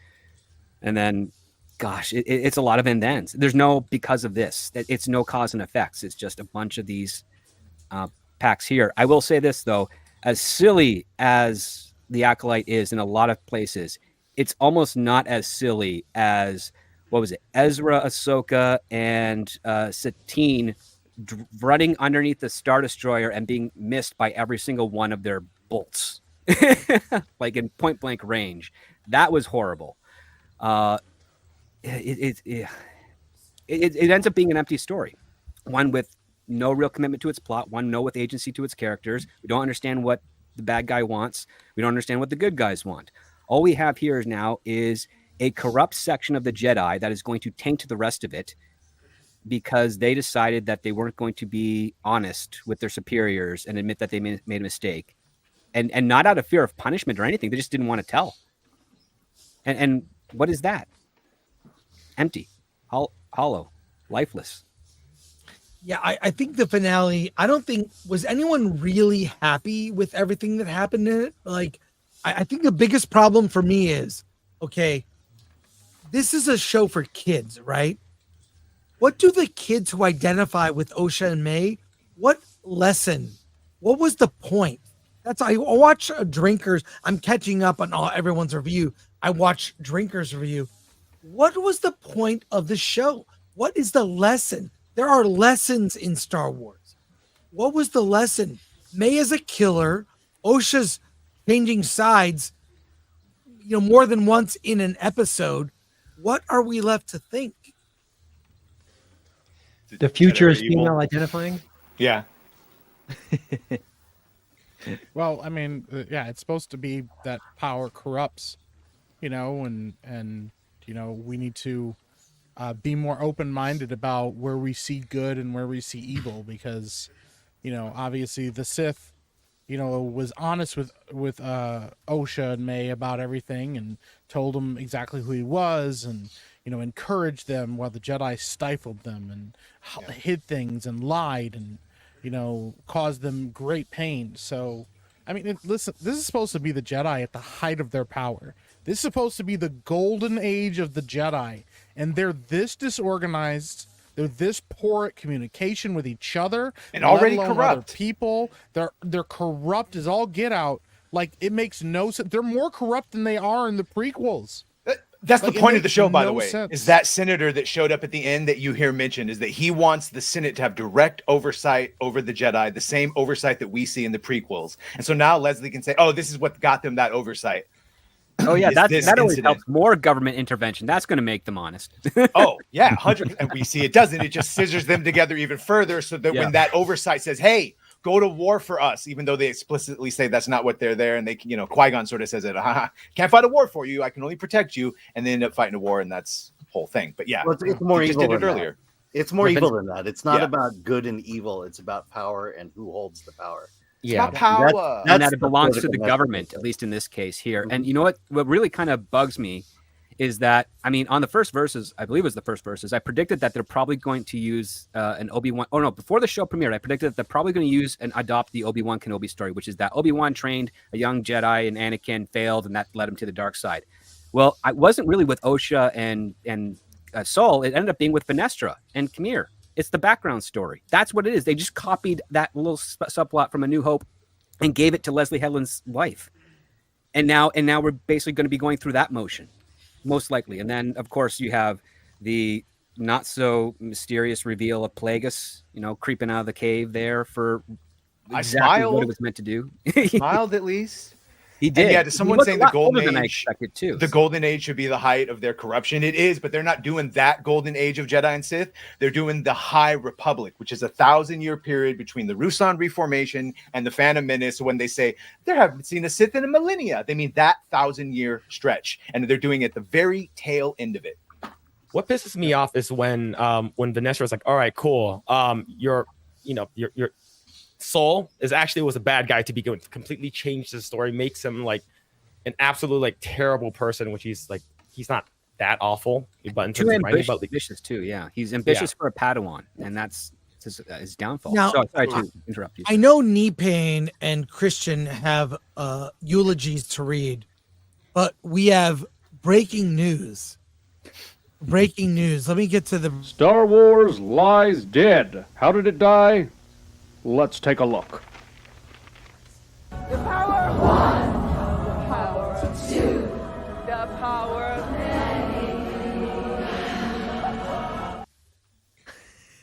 And then, gosh, it's a lot of and thens. There's no because of this. It's no cause and effects. It's just a bunch of these packs here. I will say this, though. As silly as the Acolyte is in a lot of places, it's almost not as silly as, what was it, Ezra, Ahsoka, and Satine running underneath the Star Destroyer and being missed by every single one of their bolts, like in point blank range. That was horrible. It ends up being an empty story, one with no real commitment to its plot, one with agency to its characters. We don't understand what the bad guy wants. We don't understand what the good guys want. All we have here now is a corrupt section of the Jedi that is going to taint the rest of it, because they decided that they weren't going to be honest with their superiors and admit that they made a mistake, and not out of fear of punishment or anything. They just didn't want to tell. And what is that? Empty, hollow, lifeless. Yeah, I think the finale, I don't think, was anyone really happy with everything that happened in it? Like, I think the biggest problem for me is, okay, this is a show for kids, right? What do the kids who identify with Osha and May, what lesson, what was the point? I watch Drinkers. I'm catching up on everyone's review. I watch Drinkers review. What was the point of the show? What is the lesson? There are lessons in Star Wars. What was the lesson? May is a killer. Osha's changing sides, more than once in an episode. What are we left to think? The future is female identifying? Yeah. Well, I mean, yeah, it's supposed to be that power corrupts, and we need to be more open-minded about where we see good and where we see evil, because, obviously the Sith, was honest with Osha and May about everything and told them exactly who he was, and encouraged them, while the Jedi stifled them and hid things and lied and, caused them great pain. So, I mean, listen, this is supposed to be the Jedi at the height of their power. This is supposed to be the golden age of the Jedi, and they're this disorganized. They're this poor at communication with each other, and already let alone corrupt. other people. They're corrupt as all get out. Like, it makes no sense. They're more corrupt than they are in the prequels. That's Like, the it point of the makes show, by the no way, sense. is that senator that showed up at the end that you hear mentioned, is that he wants the Senate to have direct oversight over the Jedi, the same oversight that we see in the prequels. And so now Leslie can say, oh, this is what got them that oversight. Oh yeah, that always incident. helps. More government intervention. That's going to make them honest. Oh yeah, 100%. And we see it doesn't. It just scissors them together even further, so that when that oversight says, "Hey, go to war for us," even though they explicitly say that's not what they're there, and they, Qui-Gon sort of says it, can't fight a war for you. I can only protect you, and they end up fighting a war, and that's the whole thing. But yeah, Well, it's more he just evil did it than earlier. That. It's more Yeah, evil than that. It's not yeah. about good and evil. It's about power and who holds the power. About power. And that it the belongs to the political government, message. at least in this case here. And you know what really kind of bugs me is that, I mean, on the first verses, I believe it was the first verses, I predicted that they're probably going to use an Obi-Wan. Oh no, before the show premiered, I predicted that they're probably going to use and adopt the Obi-Wan Kenobi story, which is that Obi-Wan trained a young Jedi and Anakin failed, and that led him to the dark side. Well, I wasn't really with Osha and Saul. It ended up being with Venestra and Mayr. It's the background story. That's what it is. They just copied that little subplot from A New Hope and gave it to Leslie Headland's wife. And now we're basically going to be going through that motion, most likely. And then, of course, you have the not so mysterious reveal of Plagueis, creeping out of the cave there for exactly what it was meant to do. Smiled at least. He did. And yeah, to someone saying the golden than I age, expected too. the golden age should be the height of their corruption. It is, but they're not doing that golden age of Jedi and Sith. They're doing the High Republic, which is a 1,000-year period between the Ruusan Reformation and the Phantom Menace. When they say they haven't seen a Sith in a millennia, they mean that 1,000-year stretch, and they're doing it at the very tail end of it. What pisses me off is when Vanessa was like, "All right, cool. Your Soul was a bad guy to begin with. Completely changed his story, makes him like an absolute terrible person, which he's not that awful. But in Too terms of writing ambitious too. Yeah, he's ambitious for a Padawan, and that's his downfall. Now, So sorry to interrupt you. I know Payne and Christian have eulogies to read, but we have breaking news. Breaking news. Let me get to the Star Wars lies dead. How did it die? Let's take a look. The power of one. The power of two. The power of many.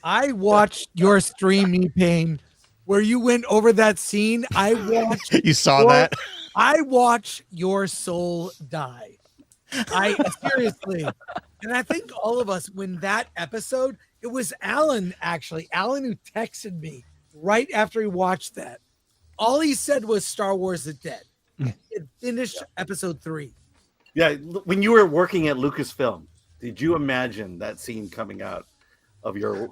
I watched your stream, Payne, where you went over that scene. I watched. You saw that? I watched your soul die. I seriously, and I think all of us, when that episode, it was Alan who texted me right after he watched that. All he said was Star Wars is dead. It finished episode 3. Yeah, when you were working at Lucasfilm, did you imagine that scene coming out of your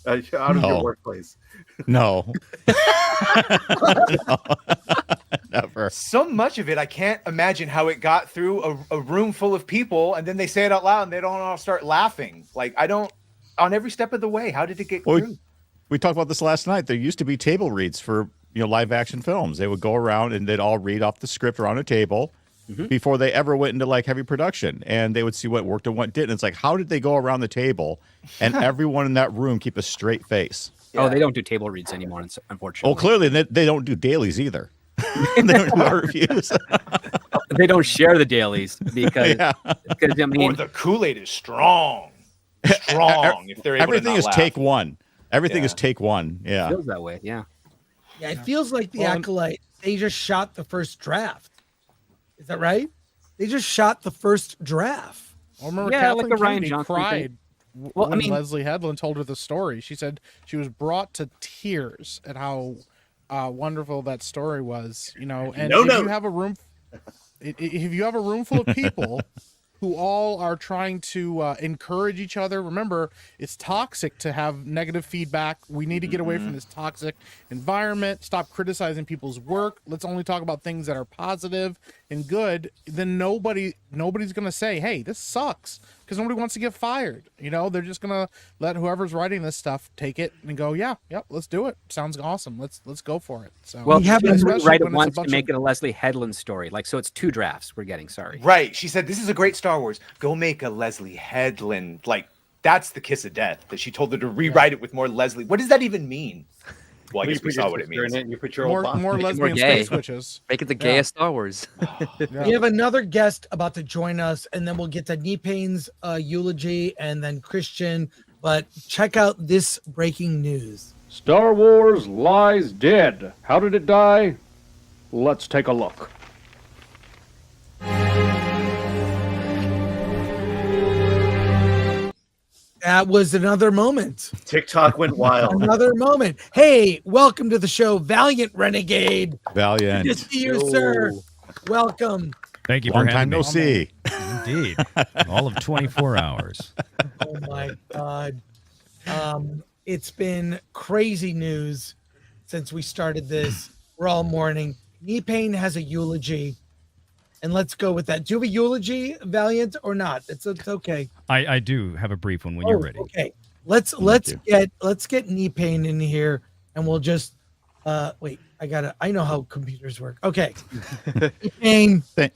out of your workplace? No. No. Never. So much of it, I can't imagine how it got through a room full of people, and then they say it out loud, and they don't all start laughing. Like, I don't, on every step of the way, how did it get through? We talked about this last night. There used to be table reads for live action films. They would go around and they'd all read off the script around a table before they ever went into like heavy production, and they would see what worked and what didn't. It's like, how did they go around the table and everyone in that room keep a straight face? Oh, they don't do table reads anymore, unfortunately. Oh, clearly they don't do dailies either. They don't do art reviews. They don't share the dailies because I mean, or the Kool-Aid is strong. Strong. If they're able everything to is not take laugh. one. Everything is take one. Yeah. It feels that way. Yeah. Yeah, it feels like the Acolyte, they just shot the first draft. Is that right? They just shot the first draft. I remember Yeah, Kathleen like the Rian Kennedy Johnson cried Well, I when mean- Leslie Headland told her the story. She said she was brought to tears at how wonderful that story was. You know, and if you have a room, if you have a room full of people who all are trying to encourage each other. Remember, it's toxic to have negative feedback. We need to get away from this toxic environment. Stop criticizing people's work. Let's only talk about things that are positive and good. Then nobody's going to say, hey, this sucks, because nobody wants to get fired. You know, they're just going to let whoever's writing this stuff take it and go, yep, let's do it. Sounds awesome. Let's go for it. So, Well, We have she a- doesn't especially write it when it's a once to bunch make of- it a Leslie Headland story. Like, so it's 2 drafts we're getting. Sorry. Right. She said, this is a great Star Wars. Go make a Leslie Headland. Like, that's the kiss of death, that she told her to rewrite it with more Leslie. What does that even mean? Well, I guess we saw what it means. You put your more lesbian gay. space witches. Make it the gayest Star Wars. We have another guest about to join us, and then we'll get to Payne's eulogy and then Christian. But check out this breaking news. Star Wars lies dead. How did it die? Let's take a look. That was another moment. TikTok went wild. Another moment. Hey, welcome to the show, Valiant Renegade. Valiant. Good to see you, sir. Welcome. Thank you Long for time having no me. see. Indeed. All of 24 hours. Oh my God. It's been crazy news since we started this. We're all mourning. Payne has a eulogy, and let's go with that. Do you have a eulogy, Valiant, or not? It's okay. I do have a brief one when you're ready. Okay. Let's get Payne in here, and we'll just wait. I know how computers work. Okay. Payne, fire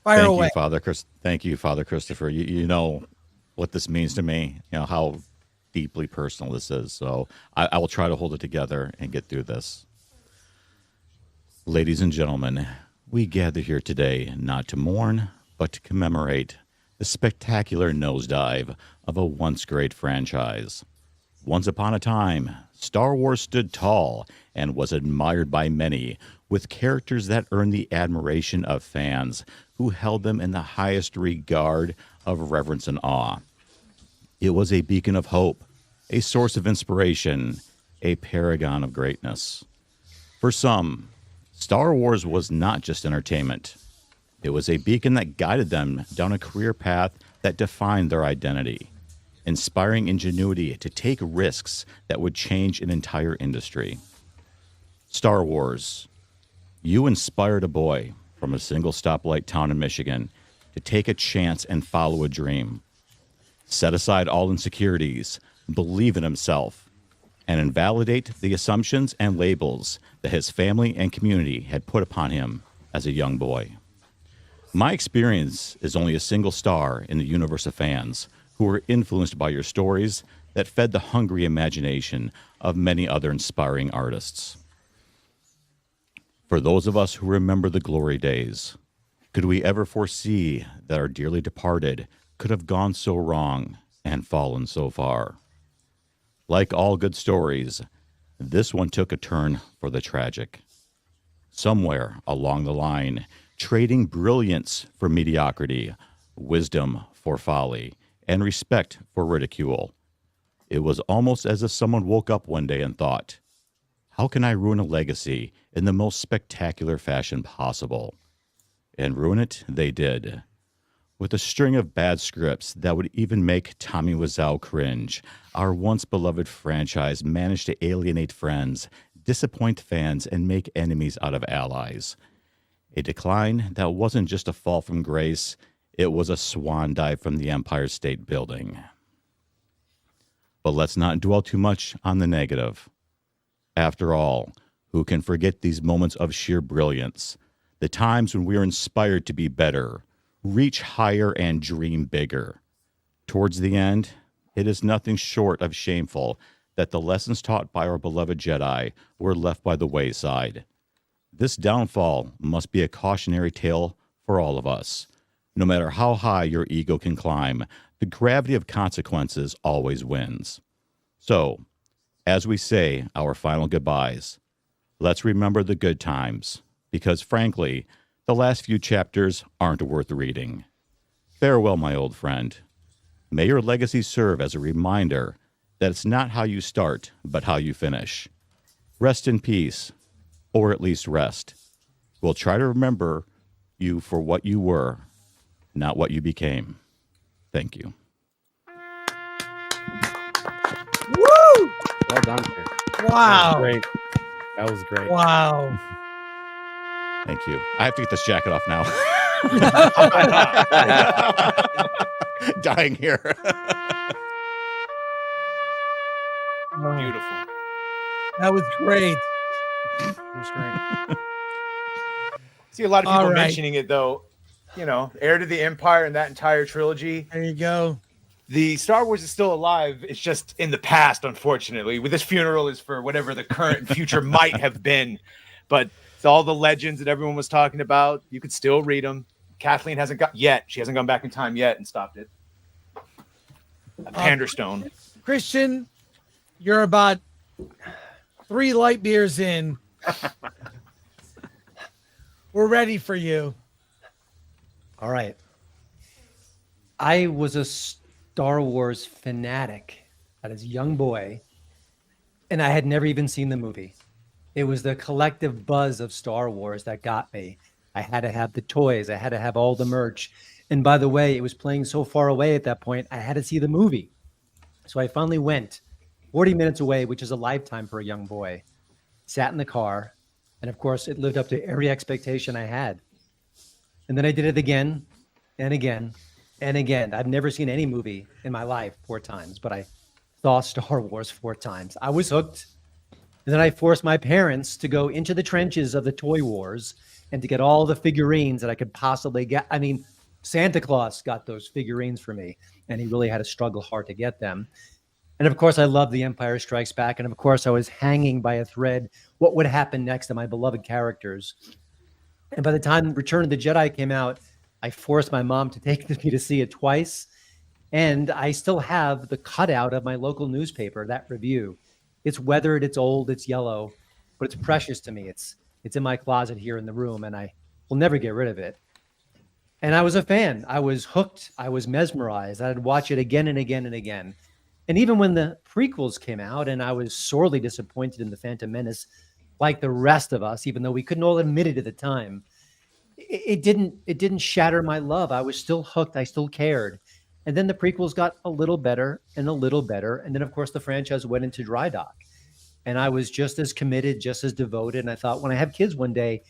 Thank away. you, Father Chris. Thank you, Father Christopher. You know what this means to me. You know how deeply personal this is. So I will try to hold it together and get through this. Ladies and gentlemen, we gather here today not to mourn, but to commemorate the spectacular nosedive of a once great franchise. Once upon a time, Star Wars stood tall and was admired by many, with characters that earned the admiration of fans who held them in the highest regard of reverence and awe. It was a beacon of hope, a source of inspiration, a paragon of greatness. For some, Star Wars was not just entertainment. It was a beacon that guided them down a career path that defined their identity, inspiring ingenuity to take risks that would change an entire industry. Star Wars, you inspired a boy from a single stoplight town in Michigan to take a chance and follow a dream. Set aside all insecurities, believe in himself, and invalidate the assumptions and labels that his family and community had put upon him as a young boy. My experience is only a single star in the universe of fans who were influenced by your stories that fed the hungry imagination of many other inspiring artists. For those of us who remember the glory days, could we ever foresee that our dearly departed could have gone so wrong and fallen so far? Like all good stories, this one took a turn for the tragic. Somewhere along the line, trading brilliance for mediocrity, wisdom for folly, and respect for ridicule, it was almost as if someone woke up one day and thought, how can I ruin a legacy in the most spectacular fashion possible? And ruin it they did. With a string of bad scripts that would even make Tommy Wiseau cringe, our once beloved franchise managed to alienate friends, disappoint fans, and make enemies out of allies. A decline that wasn't just a fall from grace, it was a swan dive from the Empire State Building. But let's not dwell too much on the negative. After all, who can forget these moments of sheer brilliance, the times when we are inspired to be better, reach higher, and dream bigger? Towards the end, it is nothing short of shameful that the lessons taught by our beloved Jedi were left by the wayside. This downfall must be a cautionary tale for all of us. No matter how high your ego can climb, the gravity of consequences always wins. So, as we say our final goodbyes, let's remember the good times, because frankly, the last few chapters aren't worth reading. Farewell, my old friend. May your legacy serve as a reminder that it's not how you start, but how you finish. Rest in peace, or at least rest. We'll try to remember you for what you were, not what you became. Thank you. Woo! Well done, sir. Wow. That was great. That was great. Wow. Thank you. I have to get this jacket off now. Dying here. Beautiful. That was great. It was great. See a lot of All people right. mentioning it though. You know, Heir to the Empire and that entire trilogy. There you go. The Star Wars is still alive. It's just in the past, unfortunately. With this funeral is for whatever the current and future might have been. But it's all the legends that everyone was talking about. You could still read them. Kathleen hasn't got yet. She hasn't gone back in time yet and stopped it. Panderstone. Christian, you're about 3 light beers in. We're ready for you. All right. I was a Star Wars fanatic as a young boy, and I had never even seen the movie. It was the collective buzz of Star Wars that got me. I had to have the toys. I had to have all the merch. And by the way, it was playing so far away at that point, I had to see the movie. So I finally went 40 minutes away, which is a lifetime for a young boy, sat in the car, and of course, it lived up to every expectation I had. And then I did it again and again and again. I've never seen any movie in my life 4 times, but I saw Star Wars 4 times. I was hooked. And then I forced my parents to go into the trenches of the toy wars and to get all the figurines that I could possibly get. I mean, Santa Claus got those figurines for me, and he really had to struggle hard to get them. And of course, I loved The Empire Strikes Back. And of course, I was hanging by a thread what would happen next to my beloved characters. And by the time Return of the Jedi came out, I forced my mom to take me to see it twice. And I still have the cutout of my local newspaper, that review. It's weathered, it's old, it's yellow, but it's precious to me. It's in my closet here in the room, and I will never get rid of it. And I was a fan. I was hooked. I was mesmerized. I'd watch it again and again and again. And even when the prequels came out, and I was sorely disappointed in The Phantom Menace, like the rest of us, even though we couldn't all admit it at the time, it didn't shatter my love. I was still hooked. I still cared. And then the prequels got a little better and a little better. And then, of course, the franchise went into dry dock. And I was just as committed, just as devoted. And I thought, when I have kids one day,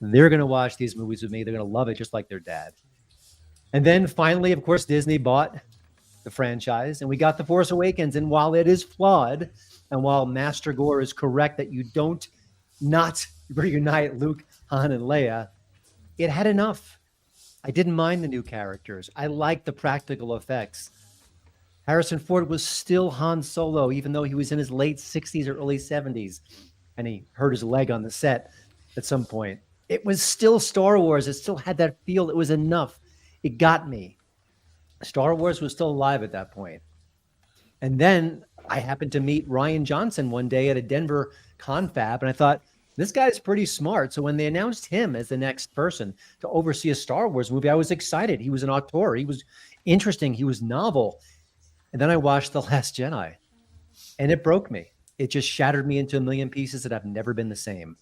they're going to watch these movies with me. They're going to love it just like their dad. And then finally, of course, Disney bought the franchise, and we got The Force Awakens. And while it is flawed, and while Master Gore is correct that you don't not reunite Luke, Han, and Leia, it had enough. I didn't mind the new characters. I liked the practical effects. Harrison Ford was still Han Solo, even though he was in his late 60s or early 70s, and he hurt his leg on the set at some point. It was still Star Wars. It still had that feel. It was enough. It got me. Star Wars was still alive at that point. And then I happened to meet Rian Johnson one day at a Denver confab, and I thought, this guy's pretty smart. So when they announced him as the next person to oversee a Star Wars movie, I was excited. He was an auteur. He was interesting. He was novel. And then I watched The Last Jedi, and it broke me. It just shattered me into a million pieces that I've never been the same.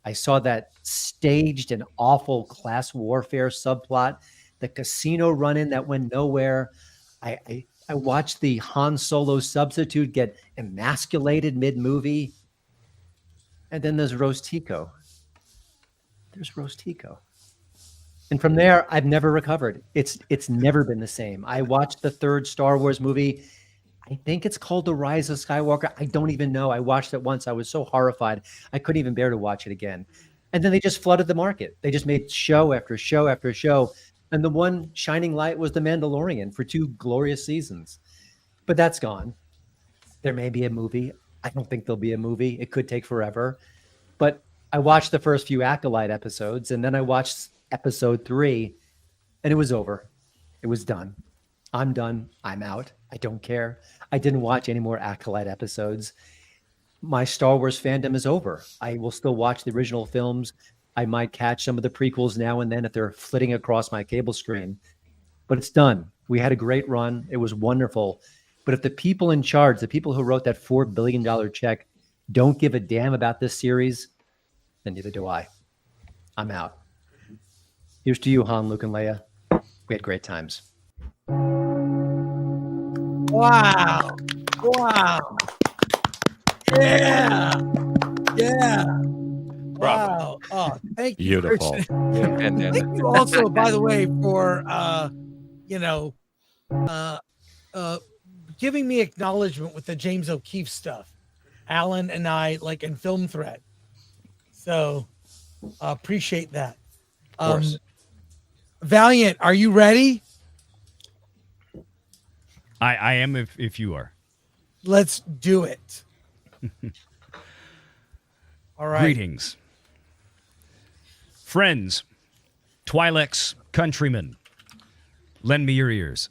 I saw that staged and awful class warfare subplot, the casino run-in that went nowhere. I watched the Han Solo substitute get emasculated mid-movie. And then there's Rose Tico. There's Rose Tico. And from there, I've never recovered. It's never been the same. I watched the third Star Wars movie. I think it's called The Rise of Skywalker. I don't even know. I watched it once. I was so horrified. I couldn't even bear to watch it again. And then they just flooded the market. They just made show after show after show. And the one shining light was The Mandalorian for 2 glorious seasons. But that's gone. There may be a movie. I don't think there'll be a movie. It could take forever. But I watched the first few Acolyte episodes, and then I watched episode 3, and it was over. It was done. I'm done. I'm out. I don't care. I didn't watch any more Acolyte episodes. My Star Wars fandom is over. I will still watch the original films. I might catch some of the prequels now and then if they're flitting across my cable screen. But it's done. We had a great run. It was wonderful. But if the people in charge, the people who wrote that $4 billion check, don't give a damn about this series, then neither do I. I'm out. Here's to you, Han, Luke, and Leia. We had great times. Wow. Wow. Yeah. Yeah. Wow. Oh, thank you. Beautiful. Christian. Thank you also, by the way, for giving me acknowledgement with the James O'Keefe stuff. Alan and I, like in Film Thread. So appreciate that. Of course. Valiant, are you ready? I am if you are. Let's do it. All right. Greetings. Friends, Twi'leks, countrymen, lend me your ears.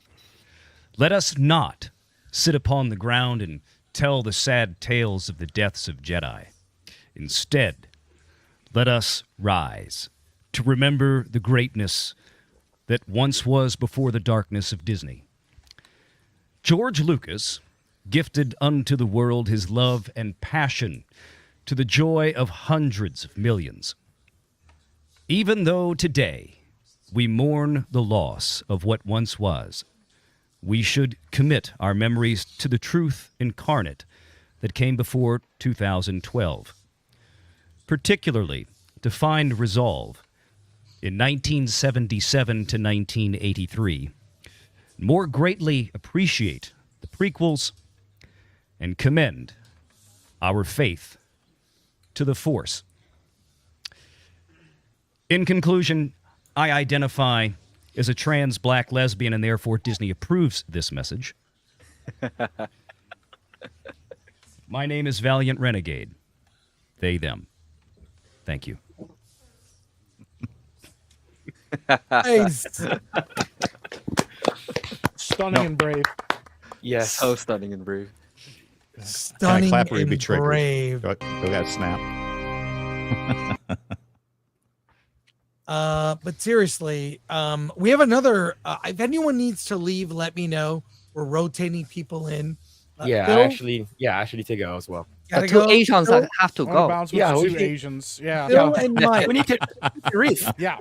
Let us not sit upon the ground and tell the sad tales of the deaths of Jedi. Instead, let us rise to remember the greatness that once was before the darkness of Disney. George Lucas gifted unto the world his love and passion to the joy of hundreds of millions. Even though today we mourn the loss of what once was, we should commit our memories to the truth incarnate that came before 2012, particularly to find resolve in 1977 to 1983, more greatly appreciate the prequels, and commend our faith to the Force. In conclusion, I identify as a trans black lesbian, and therefore Disney approves this message. My name is Valiant Renegade. They, them. Thank you. Nice. Stunning and brave. Yes. So stunning and brave. Stunning clap or you'd be and triggered. brave. Go that snap. But seriously, we have another. If anyone needs to leave, let me know. We're rotating people in. Yeah, Phil, actually to go as well. gotta The two go. Asians Phil, that have to I wanna go. bounce with Yeah, the we two should- Asians. Yeah. Phil and Mike. We need to Reese. Yeah.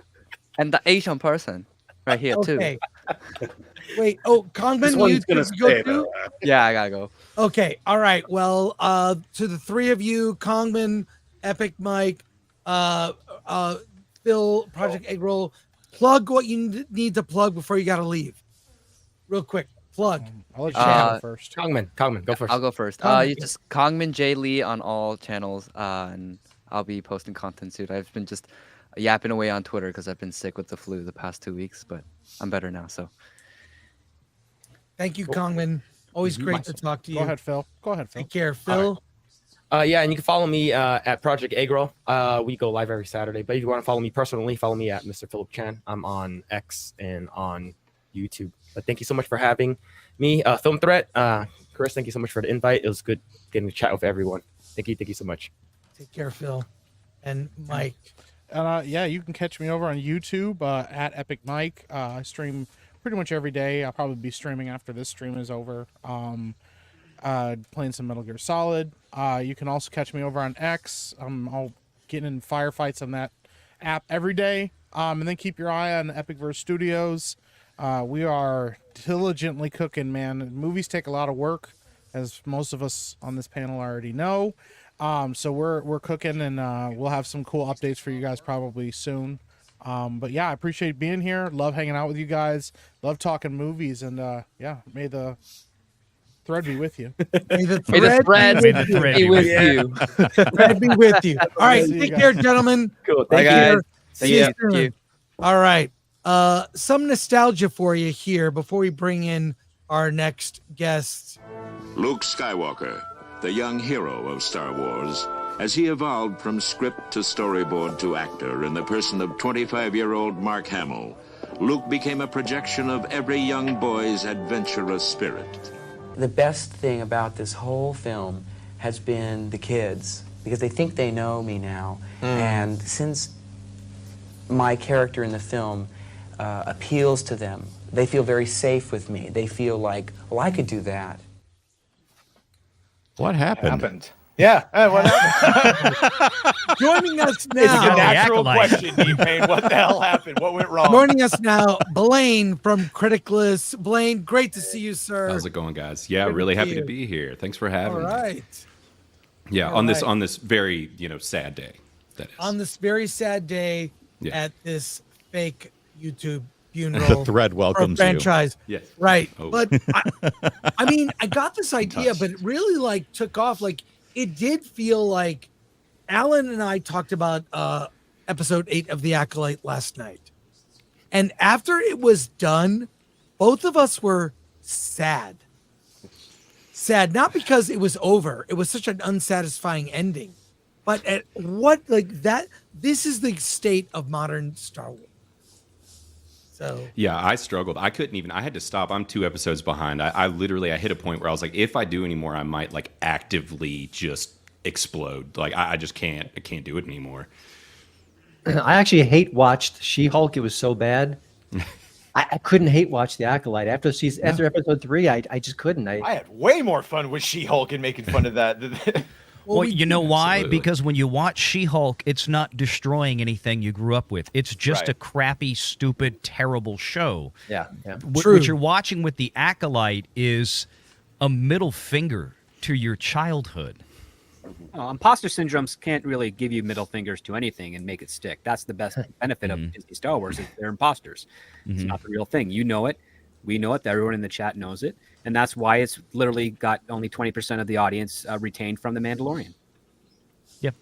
And the Asian person right here, too. Okay. Wait. Oh, This Kangmin, you one's gonna go stay, too? though. Yeah, I gotta go. Okay. All right. Well, to the three of you, Kangmin, Epic Mike, Phil, Project Eggroll, plug what you need to plug before you got to leave. Real quick, Plug. I'll let you go first. Kangmin, go first. I'll go first. Kangmin. You just Kangmin J Lee on all channels, and I'll be posting content soon. I've been just yapping away on Twitter because I've been sick with the flu the past 2 weeks, but I'm better now. So Thank you, Kangmin. Always great to talk to you. Go ahead, Phil. Take care, Phil. Yeah, and you can follow me at Project Eggroll. We go live every Saturday. But if you want to follow me personally, follow me at Mr. Phillip Chan. I'm on X and on YouTube. But thank you so much for having me. Film Threat, Chris, thank you so much for the invite. It was good getting to chat with everyone. Thank you so much. Take care, Phil. And Mike. Yeah, you can catch me over on YouTube at Epic Mike. I stream pretty much every day. I'll probably be streaming after this stream is over. Playing some Metal Gear Solid. You can also catch me over on X. I'll get in firefights on that app every day. And then keep your eye on Epicverse Studios. We are diligently cooking, man. Movies take a lot of work, as most of us on this panel already know. So we're cooking, and we'll have some cool updates for you guys probably soon. But yeah, I appreciate being here. Love hanging out with you guys. Love talking movies, and yeah, may the thread be with you. May the thread be with you. Thread be with you. All right, take care, gentlemen. Cool. Thank you. guys. See you Thank soon. you. All right. Some nostalgia for you here before we bring in our next guest. Luke Skywalker, the young hero of Star Wars, as he evolved from script to storyboard to actor in the person of 25-year-old Mark Hamill, Luke became a projection of every young boy's adventurous spirit. The best thing about this whole film has been the kids, because they think they know me now. And since my character in the film appeals to them, they feel very safe with me. They feel like, well, I could do that. What happened? Yeah. What happened? Joining us now. It's a natural question, Payne. What the hell happened? What went wrong? Joining us now, Blaine from Criticless. Blaine, great to see you, sir. How's it going, guys? Yeah, Good really to happy see to you. be here. Thanks for having All me. right. Yeah, All on right. this very, sad day. That is. On this very sad day Yeah. at this fake YouTube funeral. The thread welcomes for a franchise. you. Yes. Right. Oh. But I mean, I got this idea, but it really like took off. Like it did feel like Alan and I talked about episode 8 of The Acolyte last night. And after it was done, both of us were sad. Sad, not because it was over. It was such an unsatisfying ending. But at what like that this is the state of modern Star Wars. So Yeah, I struggled. I couldn't even. I had to stop. I'm 2 episodes behind. I literally hit a point where I was like, if I do anymore, I might like actively just explode. Like I just can't. I can't do it anymore. I actually hate watched She-Hulk. It was so bad. I couldn't hate watch The Acolyte after episode 3. I just couldn't. I had way more fun with She-Hulk and making fun of that. Well, you know why? Absolutely. Because when you watch She-Hulk, it's not destroying anything you grew up with. It's just Right. a crappy, stupid, terrible show. Yeah. What you're watching with The Acolyte is a middle finger to your childhood. Imposter syndromes can't really give you middle fingers to anything and make it stick. That's the best benefit of Disney Star Wars is they're imposters. It's not the real thing. You know it. We know it. Everyone in the chat knows it. And that's why it's literally got only 20% of the audience retained from The Mandalorian. Yep.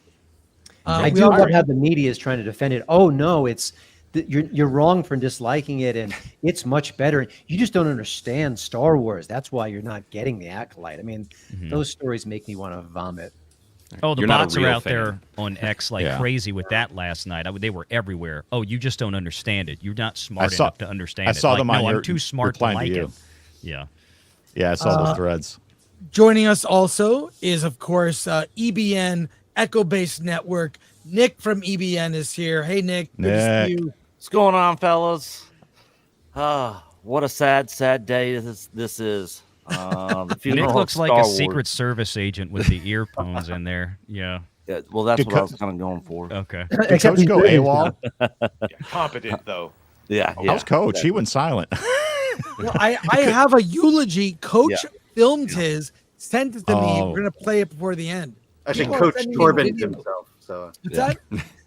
I do love how the media is trying to defend it. Oh no, you're wrong for disliking it, and it's much better. You just don't understand Star Wars. That's why you're not getting The Acolyte. I mean, those stories make me want to vomit. Oh, the You're not a bots are real out fan. there on X like Yeah. crazy with that last night. They were everywhere. Oh, you just don't understand it. You're not smart I saw- enough to understand I it. saw Like, them on no, your- I'm too smart to replying to like you. it. Yeah. Yeah, I saw those threads. joining us also is, of course, EBN Echo Based Network. Nick from EBN is here. Hey, Nick. Good to see you. What's going on, fellas? What a sad, sad day this is. The funeral Nick looks of like Star a Wars. Secret Service agent with the earphones in there. Yeah. Yeah, well, that's Did what I was kind of going for. Okay. Did Coach go AWOL? Competent, though. Yeah. How's Coach? He went silent. Well, I have a eulogy. Coach filmed his, sent it to me. We're going to play it before the end. Actually, People Coach are sending me Torben videos. himself. So What's that?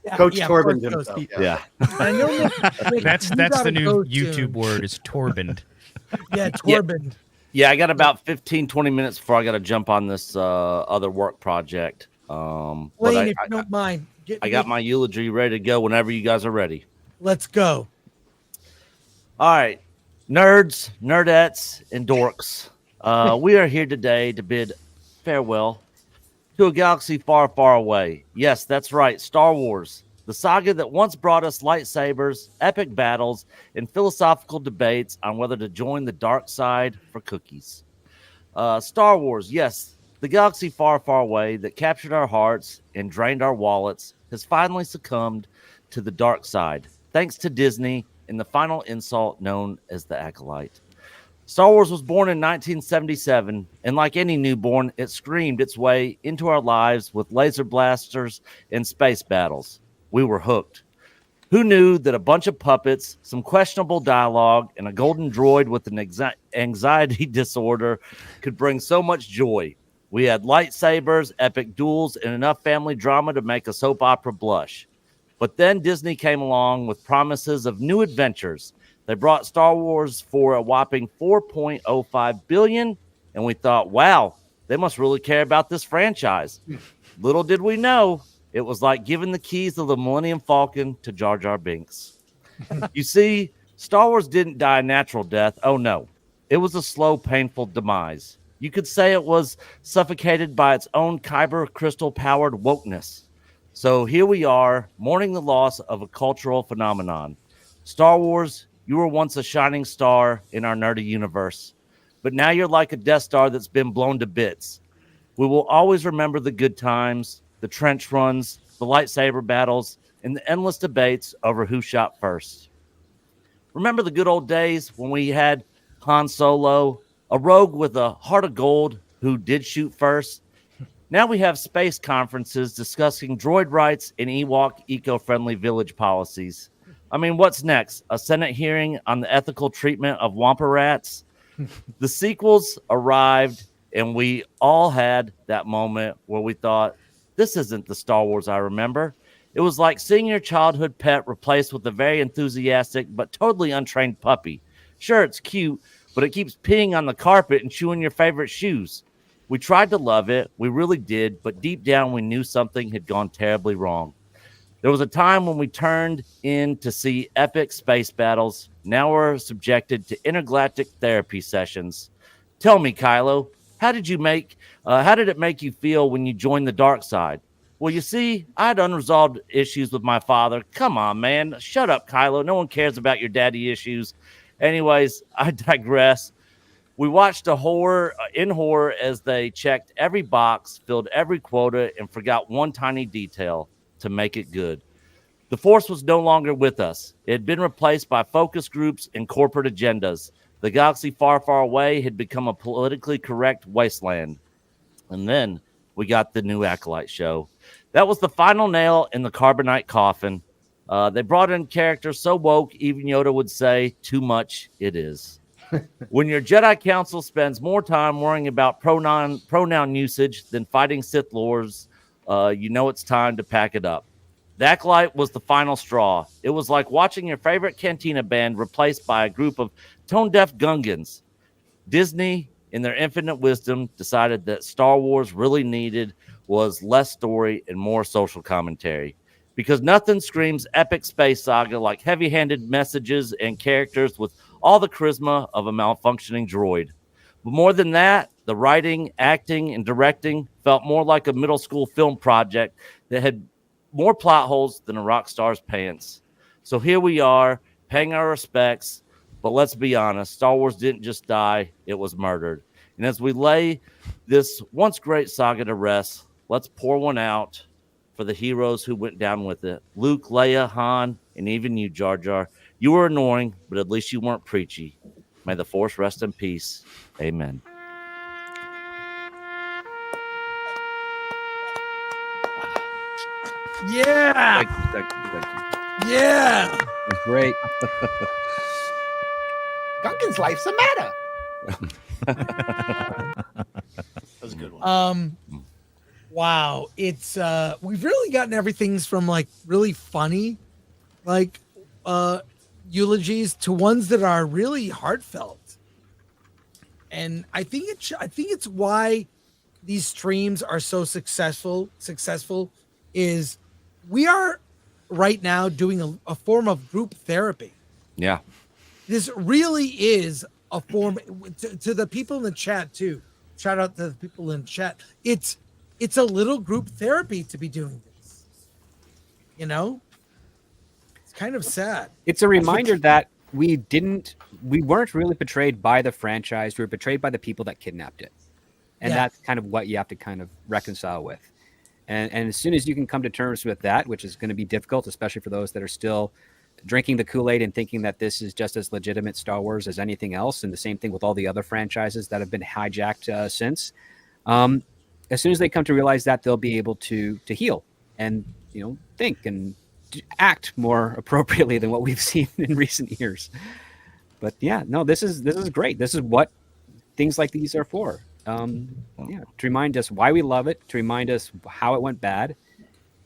Yeah, Coach yeah, Torben of course, himself. Yeah. I know Nick, That's you the gotta new go YouTube soon. word is Torbend. Yeah, Torben. Yeah, I got about 15, 20 minutes before I got to jump on this other work project. But Blaine, if you don't mind, I got my eulogy ready to go whenever you guys are ready. Let's go. All right, nerds, nerdettes, and dorks. We are here today to bid farewell to a galaxy far, far away. Yes, that's right, Star Wars, the saga that once brought us lightsabers, epic battles, and philosophical debates on whether to join the dark side for cookies. Star Wars, yes, the galaxy far, far away that captured our hearts and drained our wallets has finally succumbed to the dark side, thanks to Disney and the final insult known as the Acolyte. Star Wars was born in 1977, and like any newborn, it screamed its way into our lives with laser blasters and space battles. We were hooked. Who knew that a bunch of puppets, some questionable dialogue, and a golden droid with an anxiety disorder could bring so much joy? We had lightsabers, epic duels, and enough family drama to make a soap opera blush. But then Disney came along with promises of new adventures. They brought Star Wars for a whopping $4.05 billion, and we thought, wow, they must really care about this franchise. Little did we know, it was like giving the keys of the Millennium Falcon to Jar Jar Binks. You see, Star Wars didn't die a natural death. Oh, no. It was a slow, painful demise. You could say it was suffocated by its own kyber crystal-powered wokeness. So here we are, mourning the loss of a cultural phenomenon. Star Wars, you were once a shining star in our nerdy universe, but now you're like a Death Star that's been blown to bits. We will always remember the good times, the trench runs, the lightsaber battles, and the endless debates over who shot first. Remember the good old days when we had Han Solo, a rogue with a heart of gold who did shoot first? Now we have space conferences discussing droid rights and Ewok eco-friendly village policies. I mean, what's next? A Senate hearing on the ethical treatment of Wampa rats? The sequels arrived, and we all had that moment where we thought, this isn't the Star Wars I remember. It was like seeing your childhood pet replaced with a very enthusiastic but totally untrained puppy. Sure, it's cute, but it keeps peeing on the carpet and chewing your favorite shoes. We tried to love it, we really did, but deep down we knew something had gone terribly wrong. There was a time when we turned in to see epic space battles. Now we're subjected to intergalactic therapy sessions. Tell me, Kylo, how did it make you feel when you joined the dark side? Well, you see, I had unresolved issues with my father. Come on, man. Shut up, Kylo. No one cares about your daddy issues. Anyways, I digress. We watched horror as they checked every box, filled every quota, and forgot one tiny detail: to make it good. The Force was no longer with us. It had been replaced by focus groups and corporate agendas. The galaxy far, far away had become a politically correct wasteland. And then we got the new Acolyte show. That was the final nail in the carbonite coffin. They brought in characters so woke, even Yoda would say, too much it is. When your Jedi Council spends more time worrying about pronoun usage than fighting Sith Lords, you know it's time to pack it up. The Acolyte was the final straw. It was like watching your favorite Cantina band replaced by a group of tone-deaf Gungans. Disney, in their infinite wisdom, decided that Star Wars really needed was less story and more social commentary. Because nothing screams epic space saga like heavy-handed messages and characters with all the charisma of a malfunctioning droid. But more than that, the writing, acting, and directing felt more like a middle school film project that had more plot holes than a rock star's pants. So here we are, paying our respects, but let's be honest, Star Wars didn't just die, it was murdered. And as we lay this once great saga to rest, let's pour one out for the heroes who went down with it. Luke, Leia, Han, and even you, Jar Jar. You were annoying, but at least you weren't preachy. May the Force rest in peace. Amen. Yeah. Thank you. Yeah. That's great. Gungan's life's a matter. That was a good one. Wow. It's we've really gotten everything from like really funny, like eulogies to ones that are really heartfelt. and I think it's why these streams are so successful is we are right now doing a form of group therapy. Yeah. This really is a form to the people in the chat too. Shout out to the people in chat. It's a little group therapy to be doing this. You know, it's kind of sad. It's a reminder that we weren't really betrayed by the franchise. We were betrayed by the people that kidnapped it. And that's kind of what you have to kind of reconcile with. And as soon as you can come to terms with that, which is going to be difficult, especially for those that are still drinking the Kool-Aid and thinking that this is just as legitimate Star Wars as anything else, and the same thing with all the other franchises that have been hijacked since. As soon as they come to realize that, they'll be able to heal and think and act more appropriately than what we've seen in recent years. But yeah, no, this is great. This is what things like these are for. To remind us why we love it, to remind us how it went bad,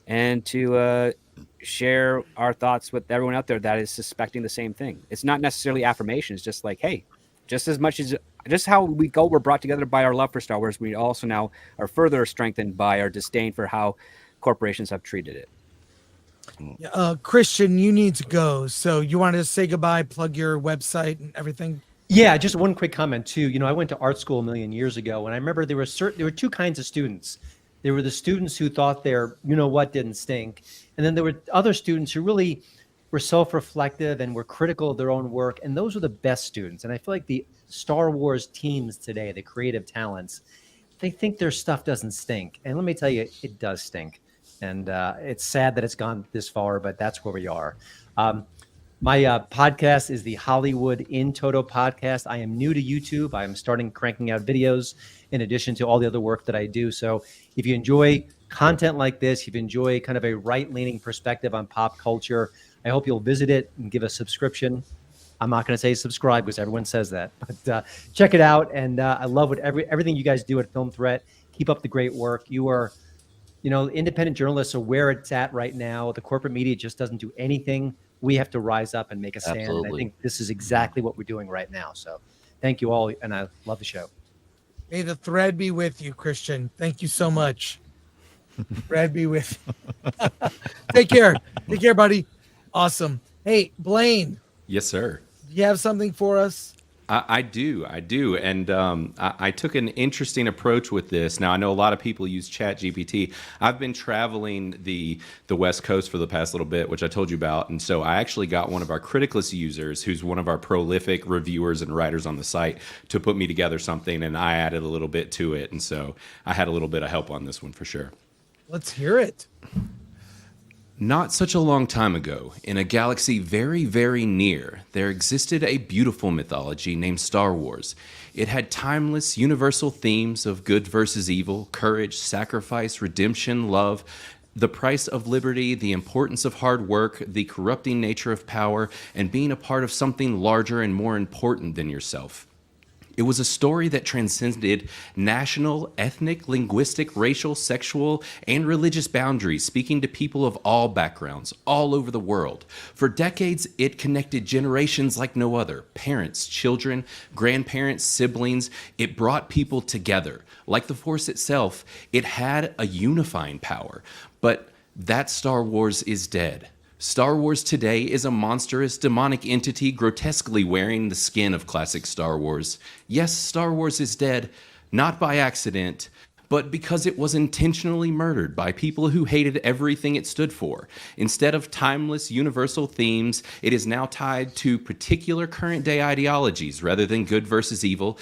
and to share our thoughts with everyone out there that is suspecting the same thing. It's not necessarily affirmation. It's just like, hey, just as much as just how we're brought together by our love for Star Wars, we also now are further strengthened by our disdain for how corporations have treated it. Christian, you need to go. So you want to say goodbye, plug your website and everything? Yeah, just one quick comment too. I went to art school a million years ago, and I remember there were two kinds of students. There were the students who thought their didn't stink, and then there were other students who really were self-reflective and were critical of their own work, and those were the best students. And I feel like the Star Wars teams today, the creative talents, they think their stuff doesn't stink, and let me tell you, it does stink. And it's sad that it's gone this far, but that's where we are. My podcast is the Hollywood in Toto podcast. I am new to YouTube. I am starting cranking out videos in addition to all the other work that I do. So if you enjoy content like this, if you enjoy kind of a right-leaning perspective on pop culture, I hope you'll visit it and give a subscription. I'm not going to say subscribe because everyone says that, but check it out. And I love everything you guys do at Film Threat. Keep up the great work. You are, independent journalists are where it's at right now. The corporate media just doesn't do anything. We have to rise up and make a stand. Absolutely. And I think this is exactly what we're doing right now. So thank you all. And I love the show. May the thread be with you, Christian. Thank you so much. Thread be with you. Take care. Take care, buddy. Awesome. Hey, Blaine. Yes, sir. Do you have something for us? I do. And I took an interesting approach with this. Now, I know a lot of people use ChatGPT. I've been traveling the West Coast for the past little bit, which I told you about. And so I actually got one of our Criticless users, who's one of our prolific reviewers and writers on the site, to put me together something, and I added a little bit to it. And so I had a little bit of help on this one for sure. Let's hear it. Not such a long time ago, in a galaxy very, very near, there existed a beautiful mythology named Star Wars. It had timeless, universal themes of good versus evil, courage, sacrifice, redemption, love, the price of liberty, the importance of hard work, the corrupting nature of power, and being a part of something larger and more important than yourself. It was a story that transcended national, ethnic, linguistic, racial, sexual, and religious boundaries, speaking to people of all backgrounds, all over the world. For decades, it connected generations like no other. Parents, children, grandparents, siblings. It brought people together. Like the Force itself, it had a unifying power. But that Star Wars is dead. Star Wars today is a monstrous, demonic entity grotesquely wearing the skin of classic Star Wars. Yes, Star Wars is dead, not by accident, but because it was intentionally murdered by people who hated everything it stood for. Instead of timeless, universal themes, it is now tied to particular current-day ideologies rather than good versus evil.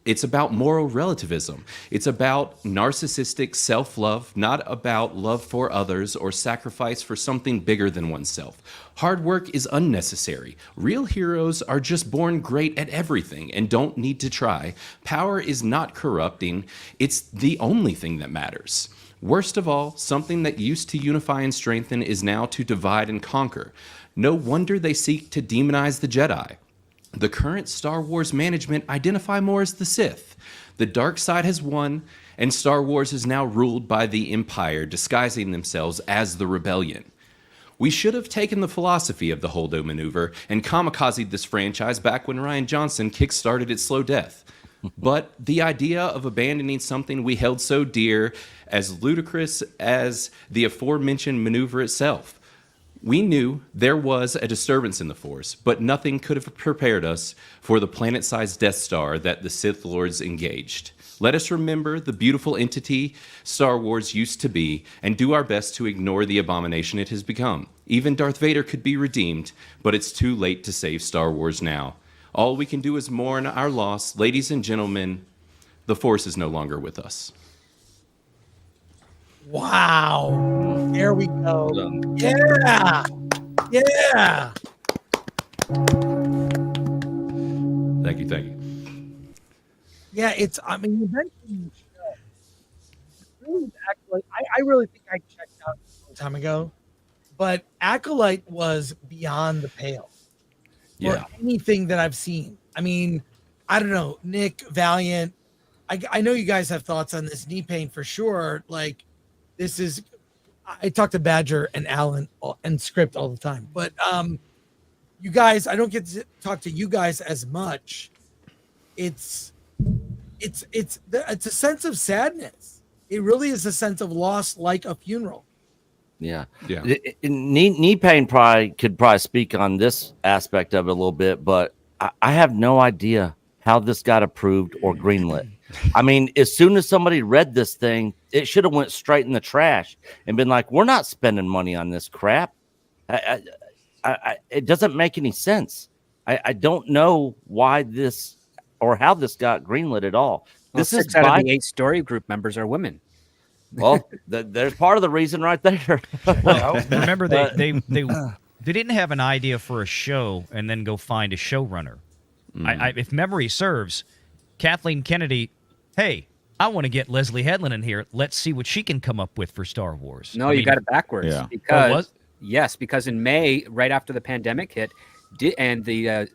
It's about moral relativism. It's about narcissistic self-love, not about love for others or sacrifice for something bigger than oneself. Hard work is unnecessary. Real heroes are just born great at everything and don't need to try. Power is not corrupting. It's the only thing that matters. Worst of all, something that used to unify and strengthen is now to divide and conquer. No wonder they seek to demonize the Jedi. The current Star Wars management identify more as the Sith. The dark side has won, and Star Wars is now ruled by the Empire, disguising themselves as the Rebellion. We should have taken the philosophy of the Holdo maneuver and kamikazed this franchise back when Rian Johnson kick-started its slow death. But the idea of abandoning something we held so dear, as ludicrous as the aforementioned maneuver itself. We knew there was a disturbance in the Force, but nothing could have prepared us for the planet-sized Death Star that the Sith Lords engaged. Let us remember the beautiful entity Star Wars used to be and do our best to ignore the abomination it has become. Even Darth Vader could be redeemed, but it's too late to save Star Wars now. All we can do is mourn our loss. Ladies and gentlemen, the Force is no longer with us. Wow. There we go. Yeah. Yeah. Thank you, thank you. Yeah, it's, I mean, you mentioned the show. I really think I checked out a long time ago, but Acolyte was beyond the pale for anything that I've seen. I mean, I don't know, Nick, Valiant, I know you guys have thoughts on this knee pain for sure. Like, this is, I talk to Badger and Alan and Script all the time, but you guys, I don't get to talk to you guys as much. It's a sense of sadness. It really is a sense of loss, like a funeral. Yeah. Yeah. Knee pain could speak on this aspect of it a little bit, but I have no idea how this got approved or greenlit. I mean, as soon as somebody read this thing, it should have went straight in the trash and been like, we're not spending money on this crap. It doesn't make any sense. I don't know why this or how this got greenlit at all. Well, This 6 is out by, of the 8 story group members are women. well, there's part of the reason right there. Well, remember, they didn't have an idea for a show and then go find a showrunner. If memory serves, Kathleen Kennedy, hey, I want to get Leslie Headland in here. Let's see what she can come up with for Star Wars. No, you got it backwards. Yeah. Because because in May, right after the pandemic hit, and the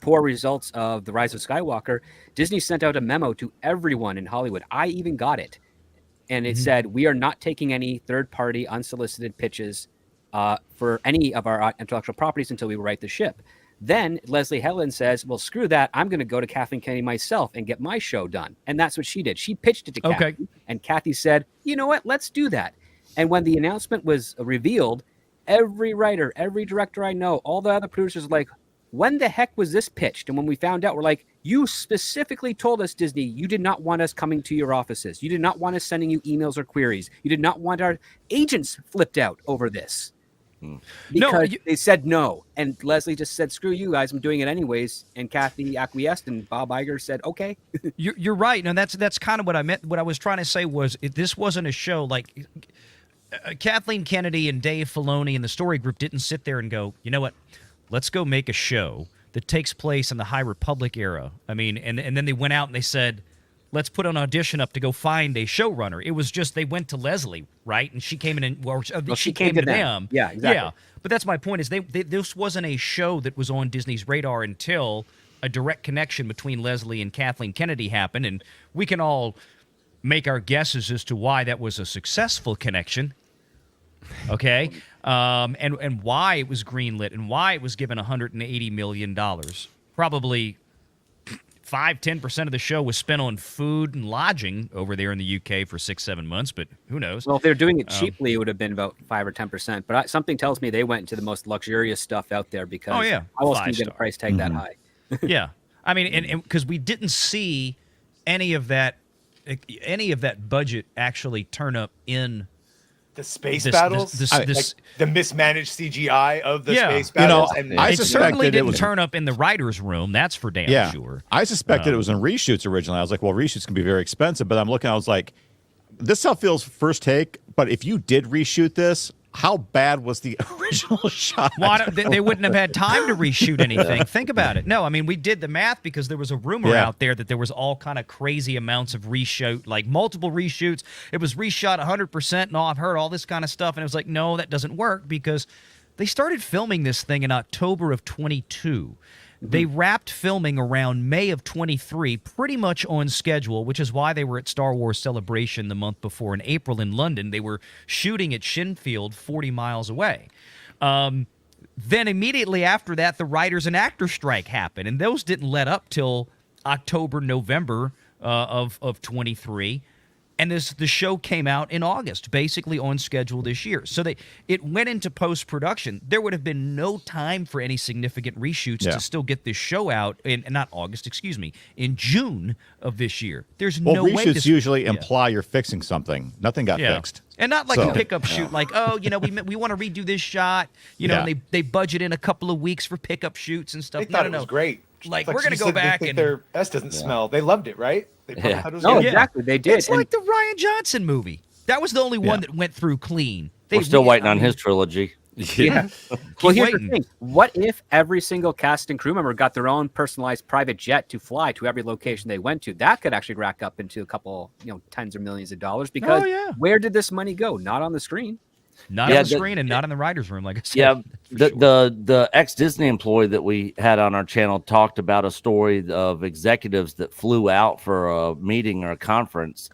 poor results of The Rise of Skywalker, Disney sent out a memo to everyone in Hollywood. I even got it. And it said, we are not taking any third-party unsolicited pitches for any of our intellectual properties until we write the ship. Then Leslie Headland says, well, screw that. I'm going to go to Kathleen Kennedy myself and get my show done. And that's what she did. She pitched it to Kathy. And Kathy said, you know what? Let's do that. And when the announcement was revealed, every writer, every director I know, all the other producers were like, when the heck was this pitched? And when we found out, we're like, you specifically told us, Disney, you did not want us coming to your offices. You did not want us sending you emails or queries. You did not want our agents flipped out over this. Because they said no. And Leslie just said, screw you guys, I'm doing it anyways. And Kathy acquiesced, and Bob Iger said, okay. You're right. And that's kind of what I meant. What I was trying to say was, this wasn't a show like Kathleen Kennedy and Dave Filoni and the story group didn't sit there and go, you know what? Let's go make a show that takes place in the High Republic era. I mean, and then they went out and they said, let's put an audition up to go find a showrunner. It was just they went to Leslie, right? And she came in and she came to them. Yeah, exactly. Yeah, but that's my point is this wasn't a show that was on Disney's radar until a direct connection between Leslie and Kathleen Kennedy happened, and we can all make our guesses as to why that was a successful connection. Okay, and why it was greenlit and why it was given $180 million. Probably 5-10% of the show was spent on food and lodging over there in the UK for 6-7 months, but who knows? Well, if they're doing it cheaply, it would have been about 5 or 10%. But something tells me they went to the most luxurious stuff out there because how else can you get a price tag that high? Yeah, I mean, and because we didn't see any of that budget actually turn up in the space battles, like the mismanaged CGI of the space battles. I certainly didn't turn up in the writer's room. That's for damn sure. I suspected it was in reshoots originally. I was like, well, reshoots can be very expensive, but I'm looking, I was like, this stuff feels first take, but if you did reshoot this, how bad was the original shot? Well, they wouldn't have had time to reshoot anything. Think about it. No, I mean, we did the math because there was a rumor out there that there was all kind of crazy amounts of reshoot, like multiple reshoots. It was reshot 100%, and I've heard all this kind of stuff. And it was like, no, that doesn't work because they started filming this thing in October of 22. They wrapped filming around May of 23, pretty much on schedule, which is why they were at Star Wars Celebration the month before in April in London. They were shooting at Shinfield, 40 miles away. Then immediately after that, the writers and actors strike happened, and those didn't let up till October, November of 23. And the show came out in August, basically on schedule this year. So it went into post-production. There would have been no time for any significant reshoots to still get this show out in not August, excuse me, in June of this year. There's no way. Reshoots usually imply you're fixing something. Nothing got fixed. And not like a pickup shoot, like, oh, we want to redo this shot, and they budget in a couple of weeks for pickup shoots and stuff. They thought it was great. Like we're gonna go back and their best doesn't smell. They loved it, right? They thought it was good. Exactly. They did. It's like the Rian Johnson movie. That was the only one that went through clean. We're still waiting on his trilogy. Yeah. Well, here's the thing. What if every single cast and crew member got their own personalized private jet to fly to every location they went to? That could actually rack up into a couple, tens of millions of dollars. Because where did this money go? Not on the screen. Not on the screen and not in the writer's room, like I said. Yeah, the ex-Disney employee that we had on our channel talked about a story of executives that flew out for a meeting or a conference,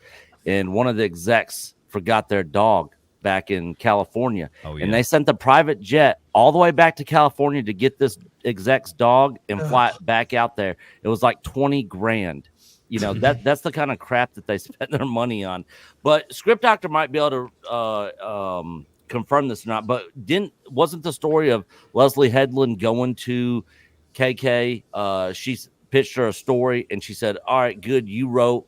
and one of the execs forgot their dog back in California. And they sent the private jet all the way back to California to get this exec's dog and fly it back out there. It was like $20,000. That's the kind of crap that they spent their money on. But Script Doctor might be able to confirm this or not, but wasn't the story of Leslie Headland going to KK? She pitched her a story and she said, all right, good, you wrote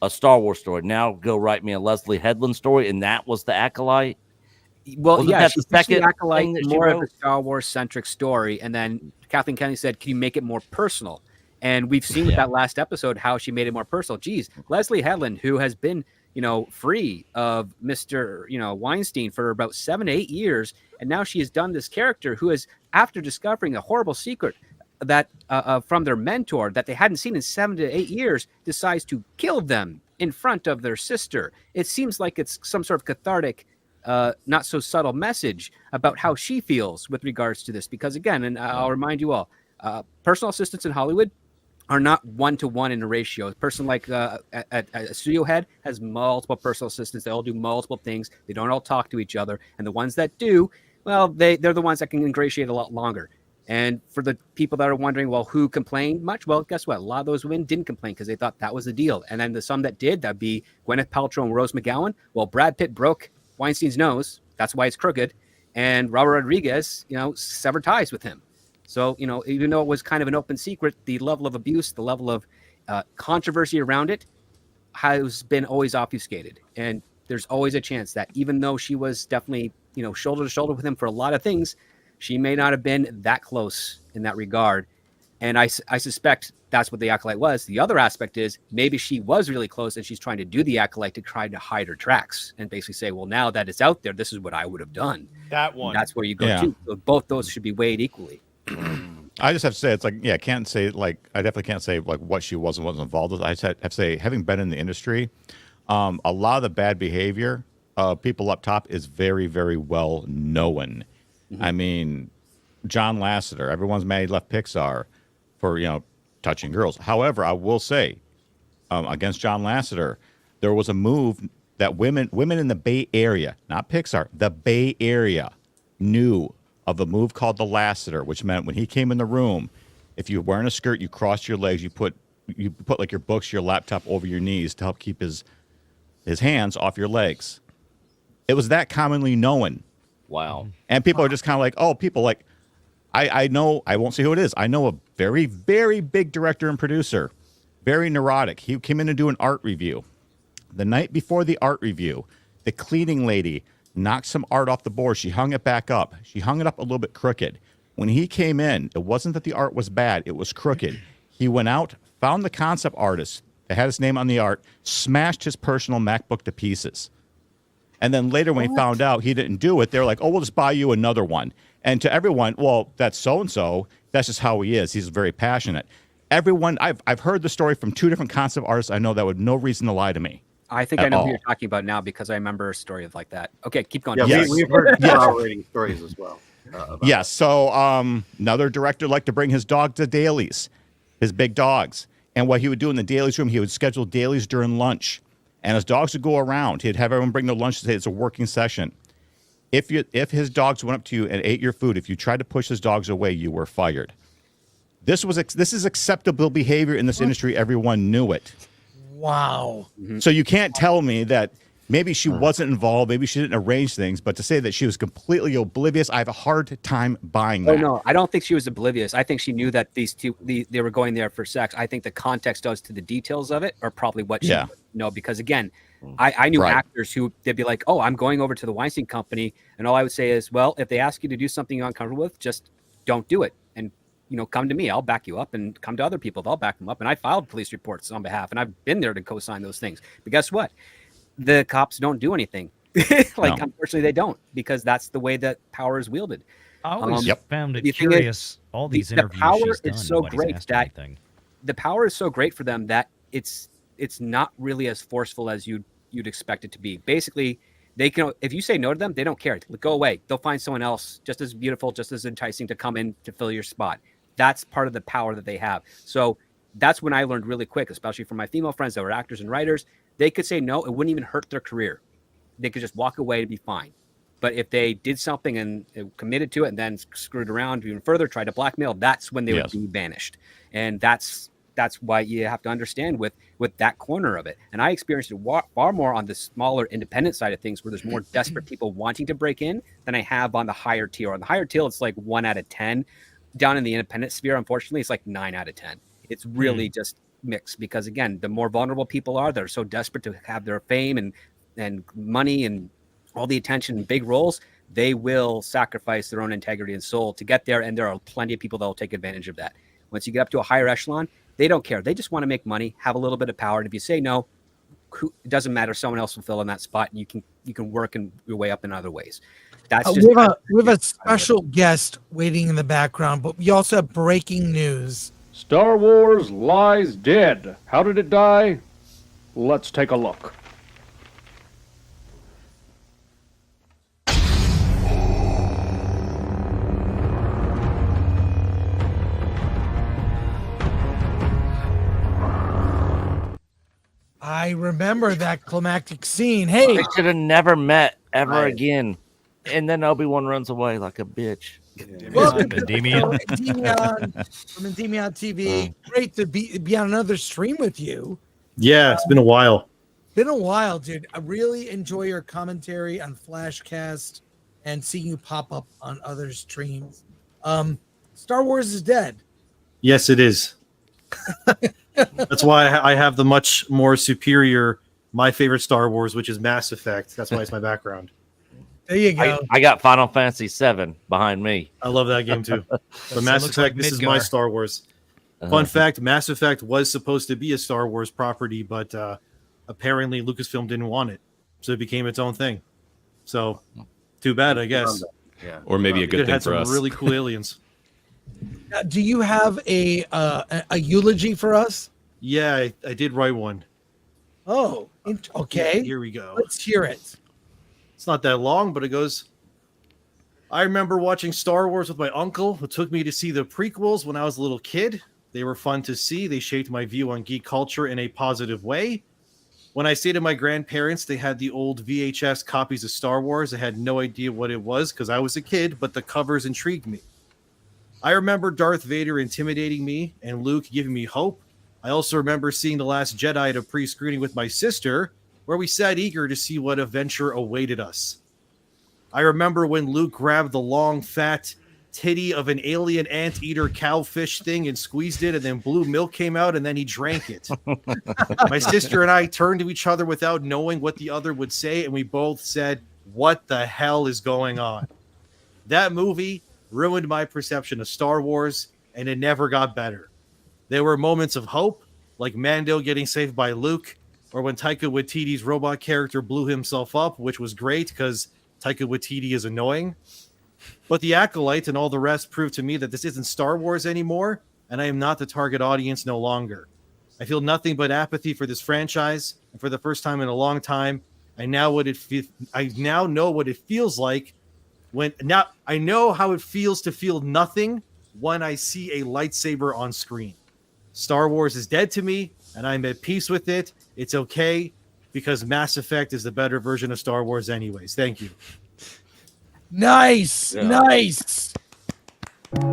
a Star Wars story, now go write me a Leslie Headland story, and that was the Acolyte. Well, yeah, she pitched the Acolyte more of a Star Wars centric story, and then Kathleen Kennedy said, can you make it more personal? And we've seen with that last episode how she made it more personal. Geez, Leslie Headland, who has been free of Mr. Weinstein for about 7 to 8 years. And now she has done this character who is, after discovering a horrible secret that from their mentor that they hadn't seen in 7 to 8 years, decides to kill them in front of their sister. It seems like it's some sort of cathartic, not so subtle message about how she feels with regards to this. Because again, and I'll remind you all, personal assistants in Hollywood are not 1-to-1 in a ratio. A person like a studio head has multiple personal assistants. They all do multiple things. They don't all talk to each other. And the ones that do, well, they're the ones that can ingratiate a lot longer. And for the people that are wondering, well, who complained much? Well, guess what? A lot of those women didn't complain because they thought that was the deal. And then the some that did, that'd be Gwyneth Paltrow and Rose McGowan. Well, Brad Pitt broke Weinstein's nose. That's why it's crooked. And Robert Rodriguez, severed ties with him. So, even though it was kind of an open secret, the level of abuse, the level of controversy around it has been always obfuscated. And there's always a chance that even though she was definitely, shoulder to shoulder with him for a lot of things, she may not have been that close in that regard. And I suspect that's what the Acolyte was. The other aspect is maybe she was really close and she's trying to do the Acolyte to try to hide her tracks and basically say, well, now that it's out there, this is what I would have done. That one. And that's where you go to. So both those should be weighed equally. I just have to say, it's like, I can't say, I definitely can't say, what she was and wasn't involved with. I just have to say, having been in the industry, a lot of the bad behavior of people up top is very, very well known. Mm-hmm. I mean, John Lasseter, everyone's mad he left Pixar for, touching girls. However, I will say, against John Lasseter, there was a move that women in the Bay Area, not Pixar, the Bay Area, knew of a move called the Lasseter, which meant when he came in the room, if you were wearing a skirt, you crossed your legs, you put like your books, your laptop over your knees to help keep his hands off your legs. It was that commonly known. Wow. And people are just kind of like, oh, people like, I know, I won't say who it is. I know a very, very big director and producer, very neurotic. He came in to do an art review. The night before the art review, the cleaning lady knocked some art off the board. She hung it back up. She hung it up a little bit crooked. When he came in, it wasn't that the art was bad. It was crooked. He went out, found the concept artist that had his name on the art, smashed his personal MacBook to pieces. And then later when he found out he didn't do it, they were like, oh, we'll just buy you another one. And to everyone, well, that's so-and-so. That's just how he is. He's very passionate. Everyone, I've heard the story from 2 different concept artists I know that would no reason to lie to me. I think I know who you're talking about now because I remember a story of like that. Okay, keep going. Yeah, yes. we've heard corroborating stories as well. Yes. So another director liked to bring his dog to dailies, his big dogs. And what he would do in the dailies room, he would schedule dailies during lunch. And his dogs would go around. He'd have everyone bring their lunch to say it's a working session. If his dogs went up to you and ate your food, if you tried to push his dogs away, you were fired. This is acceptable behavior in this industry. Everyone knew it. Wow. So you can't tell me that maybe she wasn't involved, maybe she didn't arrange things, but to say that she was completely oblivious, I have a hard time buying that. Oh no, I don't think she was oblivious. I think she knew that they were going there for sex. I think the context as to the details of it are probably what she know, because again, I knew actors who they'd be like, "Oh, I'm going over to the Weinstein Company," and all I would say is, "Well, if they ask you to do something you're uncomfortable with, just don't do it, and come to me. I'll back you up, and come to other people. I'll back them up." And I filed police reports on behalf, and I've been there to co-sign those things. But guess what? The cops don't do anything. Unfortunately, they don't, because that's the way that power is wielded. I always found it curious. All these interviews the power she's done, is so nobody's great asked that anything. the power is so great for them that it's not really as forceful as you'd expect it to be. Basically, they can, if you say no to them, they don't care. Go away. They'll find someone else just as beautiful, just as enticing to come in to fill your spot. That's part of the power that they have. So that's when I learned really quick, especially from my female friends that were actors and writers. They could say no, it wouldn't even hurt their career. They could just walk away and be fine. But if they did something and committed to it and then screwed around even further, tried to blackmail, that's when they would be banished. And that's why you have to understand with that corner of it. And I experienced it far more on the smaller independent side of things, where there's more desperate people wanting to break in than I have on the higher tier. On the higher tier, it's like 1 out of 10. Down in the independent sphere, unfortunately, it's like 9 out of 10. It's really just mixed, because again, the more vulnerable people are, they're so desperate to have their fame and money and all the attention and big roles, they will sacrifice their own integrity and soul to get there. And there are plenty of people that will take advantage of that. Once you get up to a higher echelon, they don't care. They just want to make money, have a little bit of power. And if you say no, it doesn't matter. Someone else will fill in that spot, and you can work your way up in other ways. That's just we have a special guest waiting in the background, but we also have breaking news. Star Wars lies dead. How did it die? Let's take a look. I remember that climactic scene. Hey, they should have never met ever again. And then Obi-Wan runs away like a bitch. Welcome to Endymion from EndymionTv. Great to be on another stream with you. Yeah, it's been a while. Been a while, dude. I really enjoy your commentary on Flashcast and seeing you pop up on other streams. Star Wars is dead. Yes, it is. That's why I have the much more superior, my favorite Star Wars, which is Mass Effect. That's why it's my background. There you go. I got Final Fantasy VII behind me. I love that game too. But Mass Effect, this is my Star Wars. Fun fact, Mass Effect was supposed to be a Star Wars property, but apparently Lucasfilm didn't want it. So it became its own thing. So too bad, I guess. Yeah. Or maybe a good thing for us. Really cool aliens. Now, do you have a eulogy for us? Yeah, I did write one. Oh, okay. Yeah, here we go. Let's hear it. It's not that long, but it goes, I remember watching Star Wars with my uncle, who took me to see the prequels when I was a little kid. They were fun to see. They shaped my view on geek culture in a positive way. When I stayed at my grandparents, they had the old VHS copies of Star Wars. I had no idea what it was because I was a kid, but the covers intrigued me. I remember Darth Vader intimidating me and Luke giving me hope. I also remember seeing The Last Jedi at a pre-screening with my sister, where we sat eager to see what adventure awaited us. I remember when Luke grabbed the long, fat titty of an alien anteater cowfish thing and squeezed it, and then blue milk came out, and then he drank it. My sister and I turned to each other without knowing what the other would say, and we both said, "What the hell is going on?" That movie ruined my perception of Star Wars, and it never got better. There were moments of hope, like Mando getting saved by Luke, or when Taika Waititi's robot character blew himself up, which was great because Taika Waititi is annoying. But the Acolyte and all the rest proved to me that this isn't Star Wars anymore, and I am not the target audience no longer. I feel nothing but apathy for this franchise, and for the first time in a long time, I now know what it feels like I know how it feels to feel nothing when I see a lightsaber on screen. Star Wars is dead to me, and I'm at peace with it. It's okay, because Mass Effect is the better version of Star Wars anyways. Thank you. Nice. Yeah. Nice. I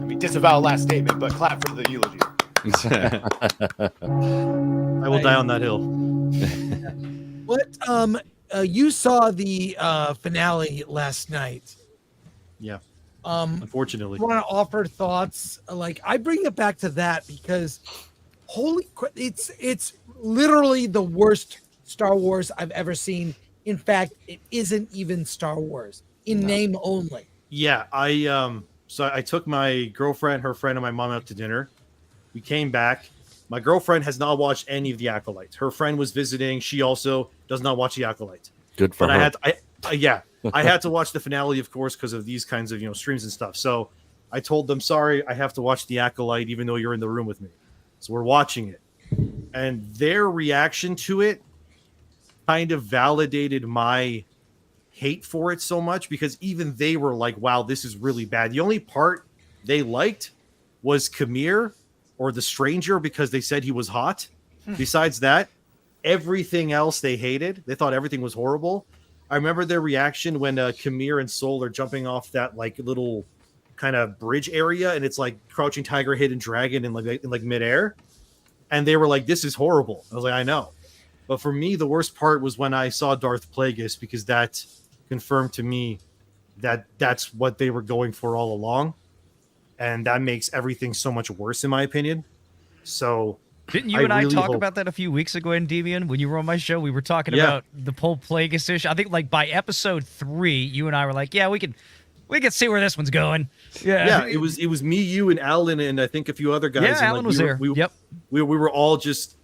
mean, disavow last statement, but clap for the eulogy. I will die on that hill. What you saw the finale last night. Yeah. Unfortunately, Unfortunately. want to offer thoughts? Like, I bring it back to that because it's literally the worst Star Wars I've ever seen. In fact, it isn't even Star Wars in name only. Yeah, so I took my girlfriend, her friend, and my mom out to dinner. We came back. My girlfriend has not watched any of the Acolytes. Her friend was visiting. She also does not watch the Acolytes. Good for but her. I had to watch the finale, of course, because of these kinds of streams and stuff. So I told them, sorry, I have to watch the Acolyte, even though you're in the room with me. So we're watching it, and their reaction to it kind of validated my hate for it so much, because even they were like, wow, this is really bad. The only part they liked was Khamir, or the stranger, because they said he was hot. Besides that, everything else they hated. They thought everything was horrible. I remember their reaction when Khamir and Soul are jumping off that like little kind of bridge area, and it's like Crouching Tiger, Hidden Dragon in like midair, and they were like, this is horrible. I was like, I know. But for me, the worst part was when I saw Darth Plagueis, because that confirmed to me that that's what they were going for all along. And that makes everything so much worse, in my opinion. So didn't you and I talk about that a few weeks ago, Endymion, when you were on my show? We were talking about the whole Plagueis issue. I think like by episode 3, you and I were like, yeah, we could see where this one's going. Yeah, it was me, you, and Alan, and I think a few other guys. Yeah, and Alan was there. We were all just,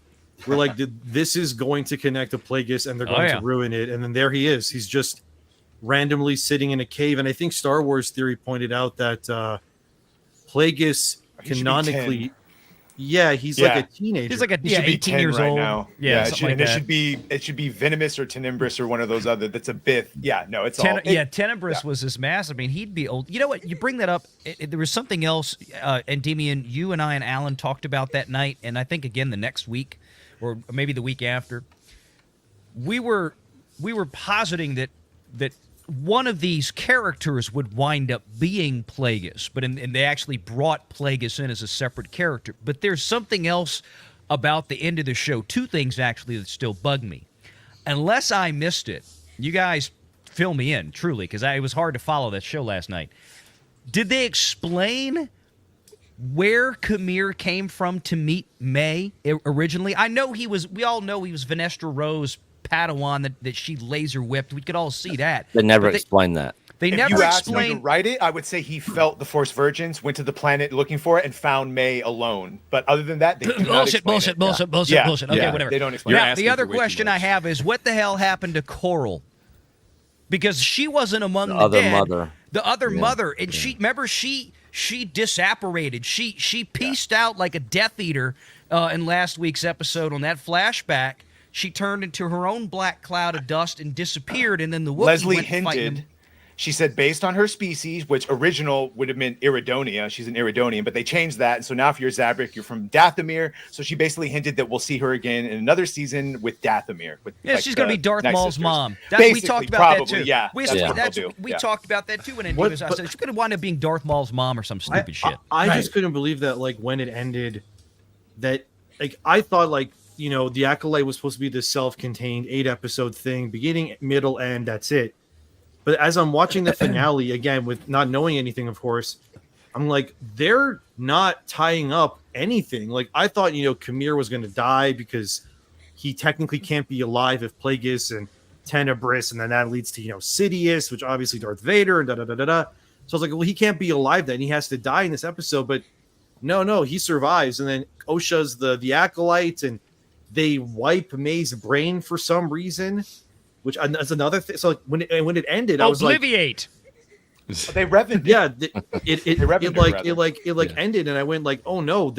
we're like, this is going to connect to Plagueis, and they're going to ruin it. And then there he is. He's just randomly sitting in a cave. And I think Star Wars Theory pointed out that Plagueis canonically, he's like a teenager. He's like He should be 18 10 years right old. now. Yeah, it should, like it should be Venomous or Tenebris or one of those other. That's a bit. Yeah, no, it's all. Tenebris was this massive. I mean, he'd be old. You know what? You bring that up. There was something else, Endymion, you and I and Alan talked about that night, and I think again the next week, or maybe the week after. We were positing that one of these characters would wind up being Plagueis, and they actually brought Plagueis in as a separate character. But there's something else about the end of the show, 2 things actually that still bug me. Unless I missed it, you guys fill me in, truly, because it was hard to follow that show last night. Did they explain where Khamir came from to meet May originally? I know we all know he was Vanestra Rose Padawan that she laser whipped. We could all see that. They never explained that. If you asked me to write it, I would say he felt the Force Virgins, went to the planet looking for it, and found May alone. But other than that, they do not explain it. Bullshit. Okay, whatever. They don't explain Now, it. the other question I have is, what the hell happened to Coral? Because she wasn't among the dead. Mother. The other mother, and she disapparated. She pieced out like a Death Eater in last week's episode on that flashback. She turned into her own black cloud of dust and disappeared, and then the Wookiee Leslie went fighting hinted. him. She said based on her species, which original would have been Iridonia. She's an Iridonian, but they changed that. So now if you're Zabrak, you're from Dathomir. So she basically hinted that we'll see her again in another season with Dathomir. She's going to be Darth Maul's sisters. mom. We talked about probably, that too. Yeah, We talked about that too. And I said she could have wound up being Darth Maul's mom or some stupid shit. I just couldn't believe that, like, when it ended, that, like, I thought, like, the Acolyte was supposed to be this self-contained 8-episode thing, beginning, middle, end, that's it. But as I'm watching the finale, again, with not knowing anything, of course, I'm like, they're not tying up anything. Like, I thought, Khamir was going to die because he technically can't be alive if Plagueis and Tenebris, and then that leads to, Sidious, which obviously Darth Vader, and da-da-da-da-da. So I was like, well, he can't be alive then. He has to die in this episode. But no, he survives. And then Osha's the Acolyte, and they wipe May's brain for some reason, which is another thing. So like, when it ended, I was like, Obliviate. They revened. Yeah, it ended, and I went like, oh no,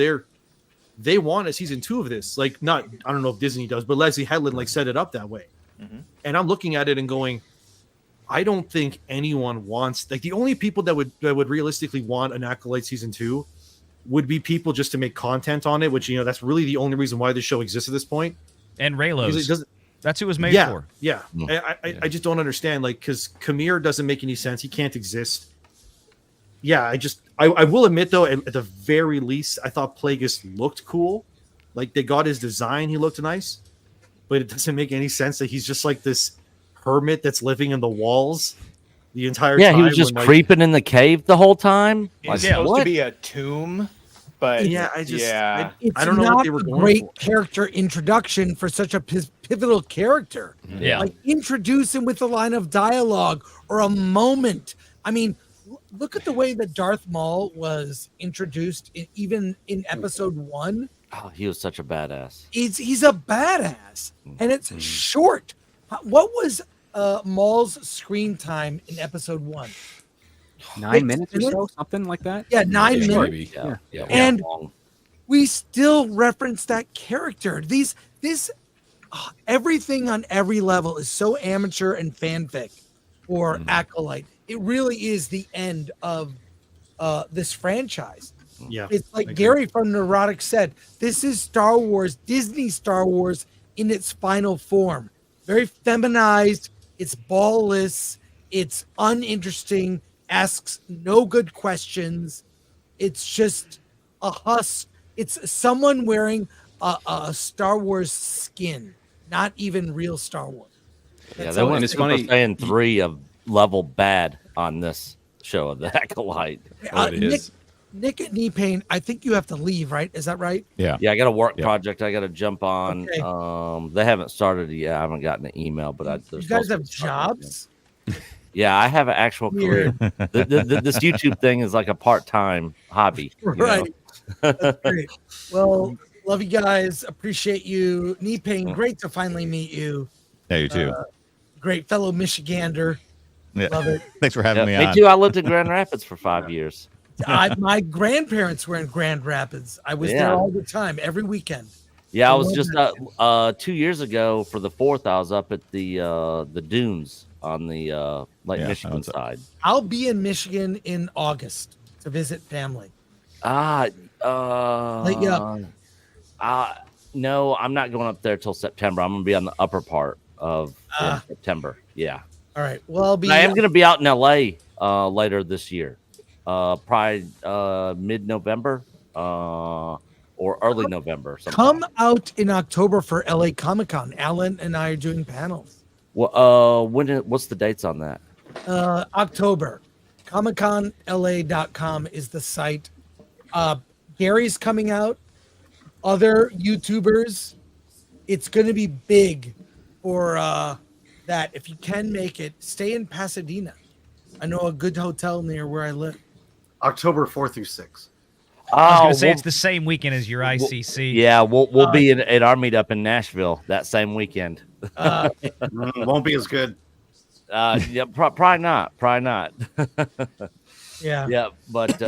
they want a season 2 of this. Like, I don't know if Disney does, but Leslie Headland set it up that way. Mm-hmm. And I'm looking at it and going, I don't think anyone wants, like, the only people that would realistically want an Acolyte season 2 would be people just to make content on it, which, that's really the only reason why the show exists at this point. And Raylos. That's who it was made for. Yeah. I just don't understand, like, because Khamir doesn't make any sense. He can't exist. yeah, I will admit though, at the very least, I thought Plagueis looked cool. Like they got his design, he looked nice, but it doesn't make any sense that he's just like this hermit that's living in the walls the entire time. Yeah, he was just creeping in the cave the whole time. It's supposed to be a tomb, but It's I don't know not what they were a going great for. character introduction for such a pivotal character. Yeah. Like introduce him with a line of dialogue or a moment. I mean, look at the way that Darth Maul was introduced even in episode 1. Oh, he was such a badass. He's a badass, and it's short. What was Maul's screen time in episode 1? 9 minutes or so, something like that. Yeah, 9 minutes. Maybe. Yeah. And we still reference that character. Everything on every level is so amateur and fanfic or acolyte. It really is the end of this franchise. Yeah, it's like Gary from Neurotic said, this is Star Wars, Disney Star Wars in its final form. Very feminized, it's ballless, it's uninteresting, asks no good questions. It's just a husk. It's someone wearing a Star Wars skin, not even real Star Wars. Yeah, they went Super Saiyan 3 of level bad on this show of the Acolyte. Nick at Knee Pain, I think you have to leave, right? Is that right? Yeah, I got a work project I got to jump on. Okay. They haven't started yet. I haven't gotten an email, but you guys have jobs? Yeah, I have an actual career. This YouTube thing is like a part-time hobby. Right. That's great. Well, love you guys. Appreciate you. Knee Pain, great to finally meet you. Yeah, you too. Great fellow Michigander. Yeah. Love it. Thanks for having me on. Me too. I lived in Grand Rapids for 5 years. My grandparents were in Grand Rapids. I was there all the time, every weekend. Yeah, I was just 2 years ago for the 4th. I was up at the dunes on the Lake Michigan side. I'll be in Michigan in August to visit family. No, I'm not going up there till September. I'm gonna be on the upper part of September. Yeah. All right. Well, I am gonna be out in LA later this year. Probably mid-November or early November. Come out in October for LA Comic-Con. Alan and I are doing panels. Well, what's the dates on that? October. ComicConLA.com is the site. Gary's coming out. Other YouTubers. It's going to be big for that. If you can make it, stay in Pasadena. I know a good hotel near where I live. October 4th through 6th. I was going to say it's the same weekend as your ICC. Yeah, we'll be at our meetup in Nashville that same weekend. Won't be as good. Yeah, probably not. Yeah. Yeah, but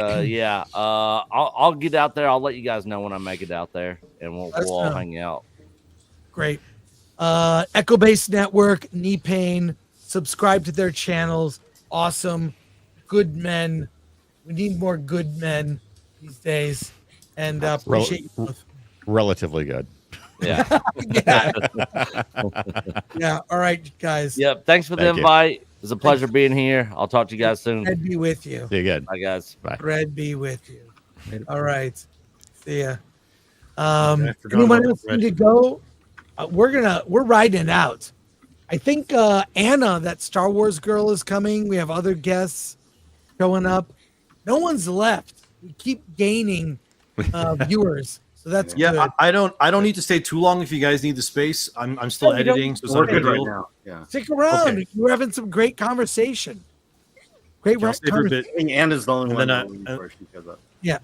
I'll get out there. I'll let you guys know when I make it out there, and we'll all hang out. Great. Echo Base Network, Knee Pain. Subscribe to their channels. Awesome. Good men. We need more good men these days. And appreciate you both. Relatively good. Yeah. Yeah. All right, guys. Yep. Thanks for the invite. It was a pleasure being here. I'll talk to you guys soon. Fred be with you. See you again. Bye, guys. Bye. Fred be with you. All right. See ya. forgot Anyone about else Fred. need to go? We're riding out. I think Anna, that Star Wars girl, is coming. We have other guests showing up. No one's left. We keep gaining viewers, so that's Yeah, good. I don't need to stay too long if you guys need the space. I'm still No, you don't editing, need so to it's not a stay. big Right deal. now. Yeah. Stick around. Okay. We're having some great conversation. Great Okay, I'll stay for a bit. conversation. Anna's the only And one then waiting for she goes up. Yeah.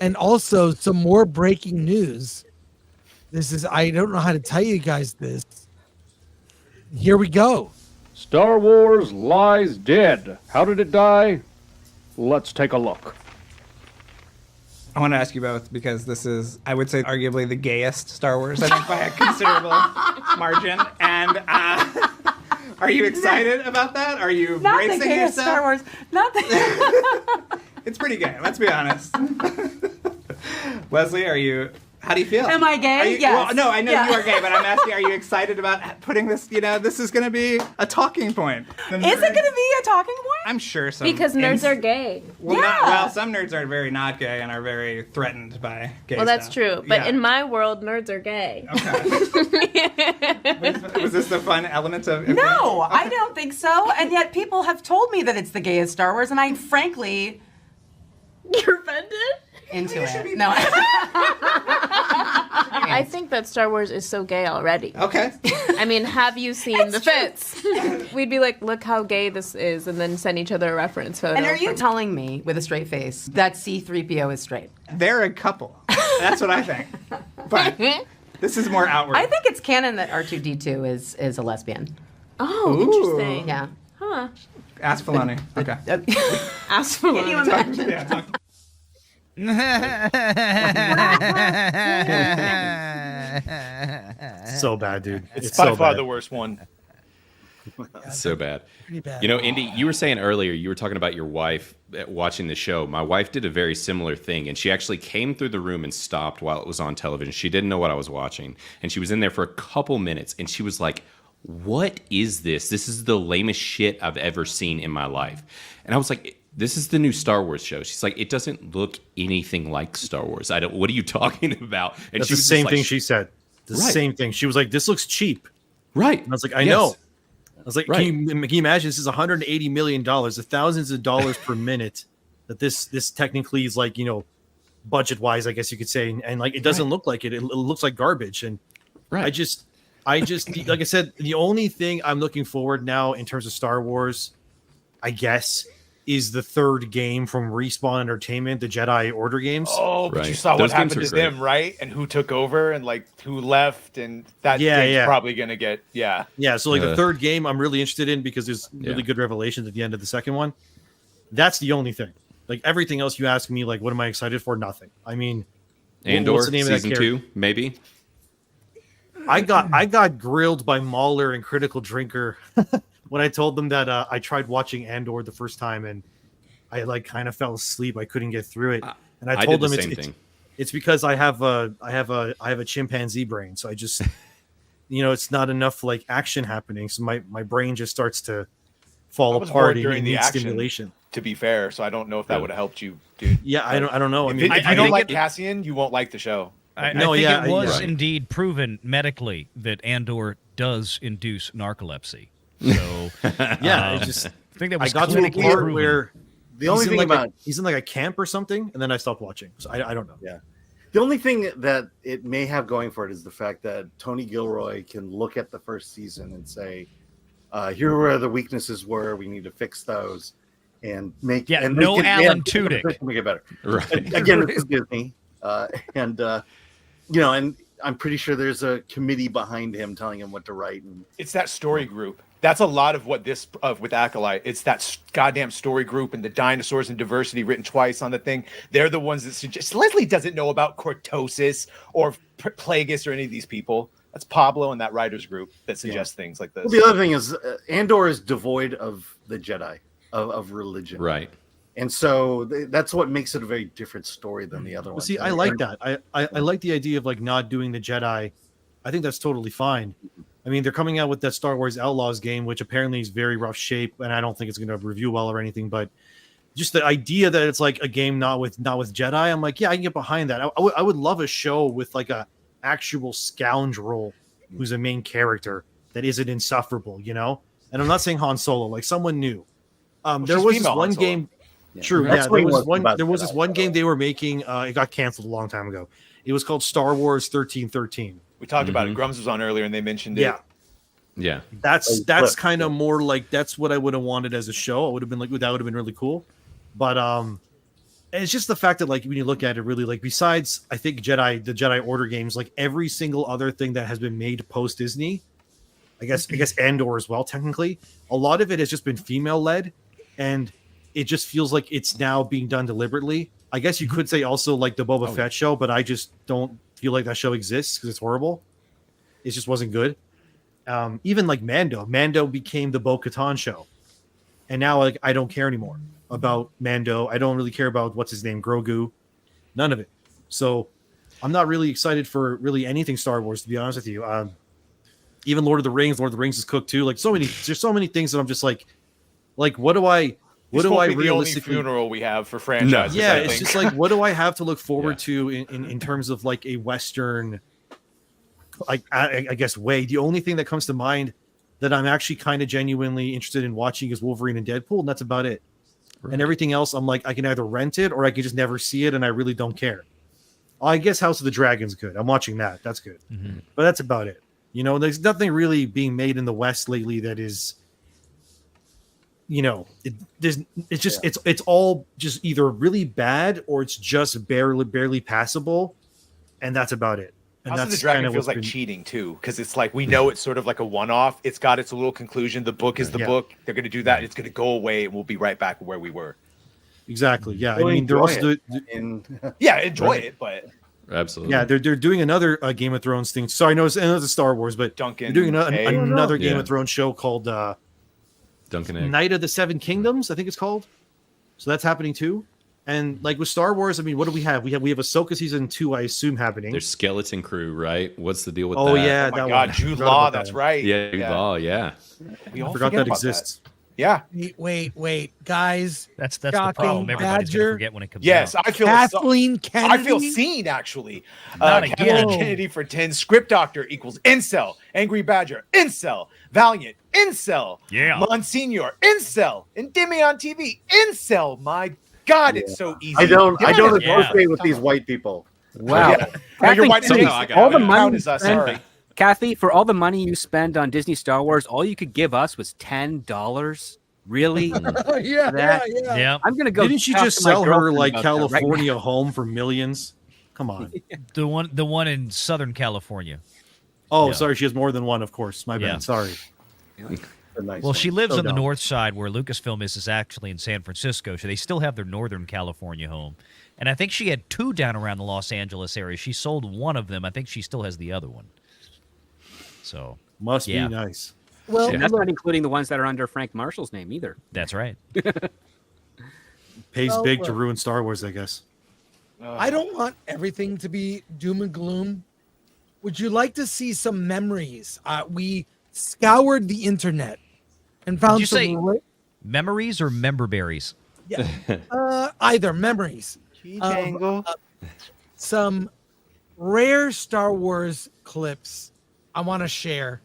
And also some more breaking news. This is, I don't know how to tell you guys this. Here we go. Star Wars lies dead. How did it die? Let's take a look. I want to ask you both because this is, I would say, arguably the gayest Star Wars, I think, by a considerable margin. And are you excited about that? Are you Not the bracing gayest yourself? Star Wars. Not the. It's pretty gay. Let's be honest. Leslie, are you How do you feel? Am I gay? Are you, Yes. Well, no, I know Yes. you are gay, but I'm asking, are you excited about putting this, this is going to be a talking point. Is it going to be a talking point? I'm sure some. Because nerds are gay. Well, Yeah. some nerds are very not gay and are very threatened by gay Well, that's stuff. true. But Yeah. in my world, nerds are gay. Was this the fun element of it? No, I don't think so. And yet people have told me that it's the gayest Star Wars, and I frankly. You're offended? Into it. No. I think that Star Wars is so gay already. Okay. I mean, have you seen the fits? We'd be like, look how gay this is, and then send each other a reference photo. And are you telling me, with a straight face, that C-3PO is straight? They're a couple. That's what I think. But this is more outward. I think it's canon that R2-D2 is a lesbian. Oh, Ooh. interesting. Yeah. Huh. Ask Filoni. Okay. Ask Filoni. Can you imagine? So bad, dude. It's by so far bad. the worst one. So bad. Pretty bad. You know, Indy, you were saying earlier, you were talking about your wife watching the show. My wife did a very similar thing, and she actually came through the room and stopped while it was on television. She didn't know what I was watching, and she was in there for a couple minutes, and she was like, what is this? This is the lamest shit I've ever seen in my life. And I was like, this is the new Star Wars show. She's like, it doesn't look anything like Star Wars. What are you talking about? And That's she the was same just like, thing she said. The Right. same thing. She was like, this looks cheap. Right. And I was like, I Yes. know. I was like, Right. can you imagine this is $180 million, the thousands of dollars per minute that this technically is like, budget wise, I guess you could say. And like, it doesn't look like it. It looks like garbage. And right. I just, like I said, the only thing I'm looking forward now in terms of Star Wars, I guess, is the third game from Respawn Entertainment, the Jedi Order games. Oh, but you saw what happened to them, right? And who took over and like who left, and that game's probably gonna get Yeah, so like the third game I'm really interested in because there's really good revelations at the end of the second one. That's the only thing. Like everything else you ask me, like what am I excited for? Nothing. I mean, Andor what's the name of that season character? 2, maybe. I got grilled by Mauler and Critical Drinker when I told them that I tried watching Andor the first time and I like kind of fell asleep. I couldn't get through it, and I told did them the same thing. it's because I have a chimpanzee brain, so I just it's not enough like action happening, so my brain just starts to fall I was apart bored during and the needs action, stimulation. to be fair, so I don't know if that would have helped you, dude. Yeah, I don't know. I If mean, if you don't like Cassian, you won't like the show. I think it was indeed proven medically that Andor does induce narcolepsy. So yeah, it just I think that I was got to a clinically part proven. where The only he's in thing like about he's in like a camp or something, and then I stopped watching. So I don't know. Yeah. The only thing that it may have going for it is the fact that Tony Gilroy can look at the first season and say, here are where the weaknesses were. We need to fix those and make and no make it, Alan Tudyk. Make it better. Right. Again, this is Disney. And I'm pretty sure there's a committee behind him telling him what to write. And It's that story group. That's a lot of what this with Acolyte. It's that goddamn story group and the dinosaurs and diversity written twice on the thing. They're the ones that suggest. Leslie doesn't know about cortosis or Plagueis or any of these people. That's Pablo and that writers group that suggests things like this. Well, the other thing is Andor is devoid of the Jedi, of religion. Right. And so that's what makes it a very different story than the other Well, ones. see, I like that. I like the idea of like not doing the Jedi. I think that's totally fine. I mean, they're coming out with that Star Wars Outlaws game, which apparently is very rough shape, and I don't think it's going to review well or anything. But just the idea that it's like a game not with Jedi, I'm like, yeah, I can get behind that. I would love a show with like a actual scoundrel who's a main character that isn't insufferable, And I'm not saying Han Solo, like someone new. There was this one game. True, yeah. There was this one game they were making. It got canceled a long time ago. It was called Star Wars 1313. We talked about it. Grummz was on earlier, and they mentioned it. Yeah, yeah. That's kind of more like that's what I would have wanted as a show. I would have been like, that would have been really cool. But it's just the fact that like when you look at it, really like besides I think the Jedi Order games, like every single other thing that has been made post Disney, I guess Andor as well. Technically, a lot of it has just been female led, and it just feels like it's now being done deliberately. I guess you could say also like the Boba Fett show, but I just don't feel like that show exists because it's horrible. It just wasn't good. Even like Mando became the Bo-Katan show, and now like I don't care anymore about Mando. I don't really care about what's his name, Grogu, none of it. So I'm not really excited for really anything Star Wars, to be honest with you. Even Lord of the Rings is cooked too. Like there's so many things that I'm just like what do I realistically? The only funeral we have for franchises. Yeah, it's just like, what do I have to look forward to in terms of like a Western, like I guess way. The only thing that comes to mind that I'm actually kind of genuinely interested in watching is Wolverine and Deadpool, and that's about it. Right. And everything else, I'm like, I can either rent it or I can just never see it, and I really don't care. I guess House of the Dragon's good. I'm watching that. That's good. Mm-hmm. But that's about it. You know, there's nothing really being made in the West lately that is, you know, it's all just either really bad or it's just barely passable, and that's about it. And House of the Dragon feels like cheating too, because it's like we know it's sort of like a one-off. It's got its little conclusion. The book is the book. They're going to do that. It's going to go away, and we'll be right back where we were. Exactly. Yeah. Really I mean, they're also enjoy it, but absolutely. Yeah, they're doing another Game of Thrones thing. Sorry, I know it's Star Wars, but Duncan, they're doing another Game Yeah. of Thrones show called Duncan Egg. Night of the Seven Kingdoms, I think it's called. So that's happening too. And like with Star Wars, I mean, what do we have? We have Ahsoka season 2, I assume, happening. There's Skeleton Crew, right? What's the deal with that? Oh yeah, oh my God, Jude Law, that's right. Yeah, Jude Law, yeah. We all forgot forget that about exists. Yeah. Wait, guys. That's the Shocking problem. Everybody's Badger. gonna forget when it comes Yes, out. I feel Kathleen Kennedy. I feel seen actually. Not Kathleen again. Kennedy for 10. Script Doctor equals incel. Angry Badger incel. Valiant incel. Yeah. Monsignor incel. EndymionTv incel. My God, it's so easy. I don't Yeah. associate with these white people. Wow. Yeah. No, you're white. Kathy, No, I got all it. the Count money as us, you spend- sorry. Kathy, for all the money you spend on Disney Star Wars, all you could give us was $10. Really? Yeah. I'm gonna go. Didn't she talk just to my sell her girlfriend like about that right California home for millions? Come on. The one in Southern California. Oh, Yeah. sorry, she has more than one, of course. My bad. Yeah. Sorry. Well, she lives So on the dumb. north side where Lucasfilm is actually in San Francisco. So they still have their Northern California home. And I think she had 2 down around the Los Angeles area. She sold one of them. I think she still has the other one. So Must yeah. be nice. Well, now. That's not including the ones that are under Frank Marshall's name either. That's right. Pays Well, big to look. ruin Star Wars, I guess. I don't want everything to be doom and gloom. Would you like to see some memories? We scoured the internet and found Did you say some memories or member berries? yeah, either memories. Tango. Some rare Star Wars clips I want to share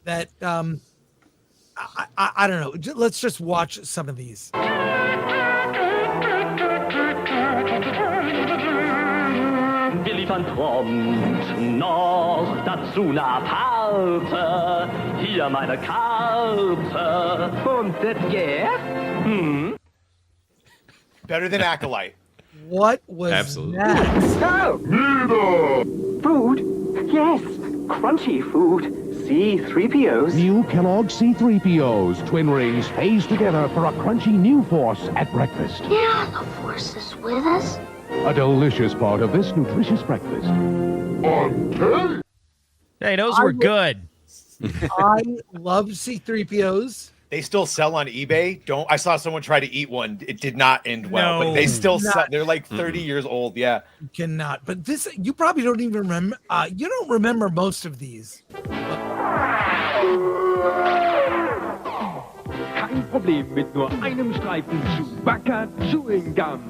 that I don't know. Let's just watch some of these. Geliefert prompt noch dazu eine Aparte. Hier meine Karte. Und das geht? Better than Acolyte. What was Absolutely. that? Food? Yes, crunchy food. C-3POs. New Kellogg C-3POs. Twin rings phased together for a crunchy new force at breakfast. Yeah, the force is with us. A delicious part of this nutritious breakfast. Hey, those were good. I love C-3POs. They still sell on eBay. I saw someone try to eat one. It did not end well, but they still sell. They're like 30 years old. Yeah. You cannot. But this, you probably don't even remember. You don't remember most of these. Kein Problem mit nur einem Streifen Chewbacca Chewing Gum.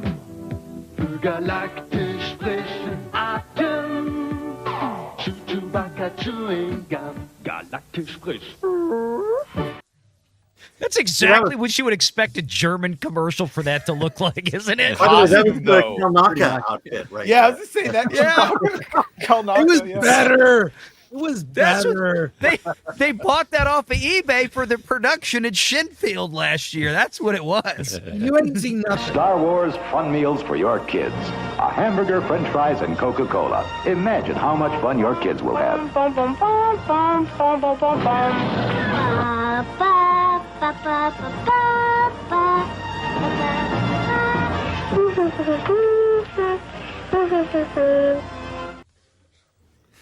Für galaktisch frischen Atem. Chewbacca Chewing Gum. Galaktisch frisch. That's exactly what you would expect a German commercial for that to look like, isn't it? By the way, that was the Kalnaka outfit, right? Yeah, I was just saying that. Yeah. Kalnaka, It was yeah. better. It was That's what- better. They bought that off of eBay for the production at Shinfield last year. That's what it was. You hadn't seen nothing. Star Wars fun meals for your kids. A hamburger, french fries, and Coca-Cola. Imagine how much fun your kids will have.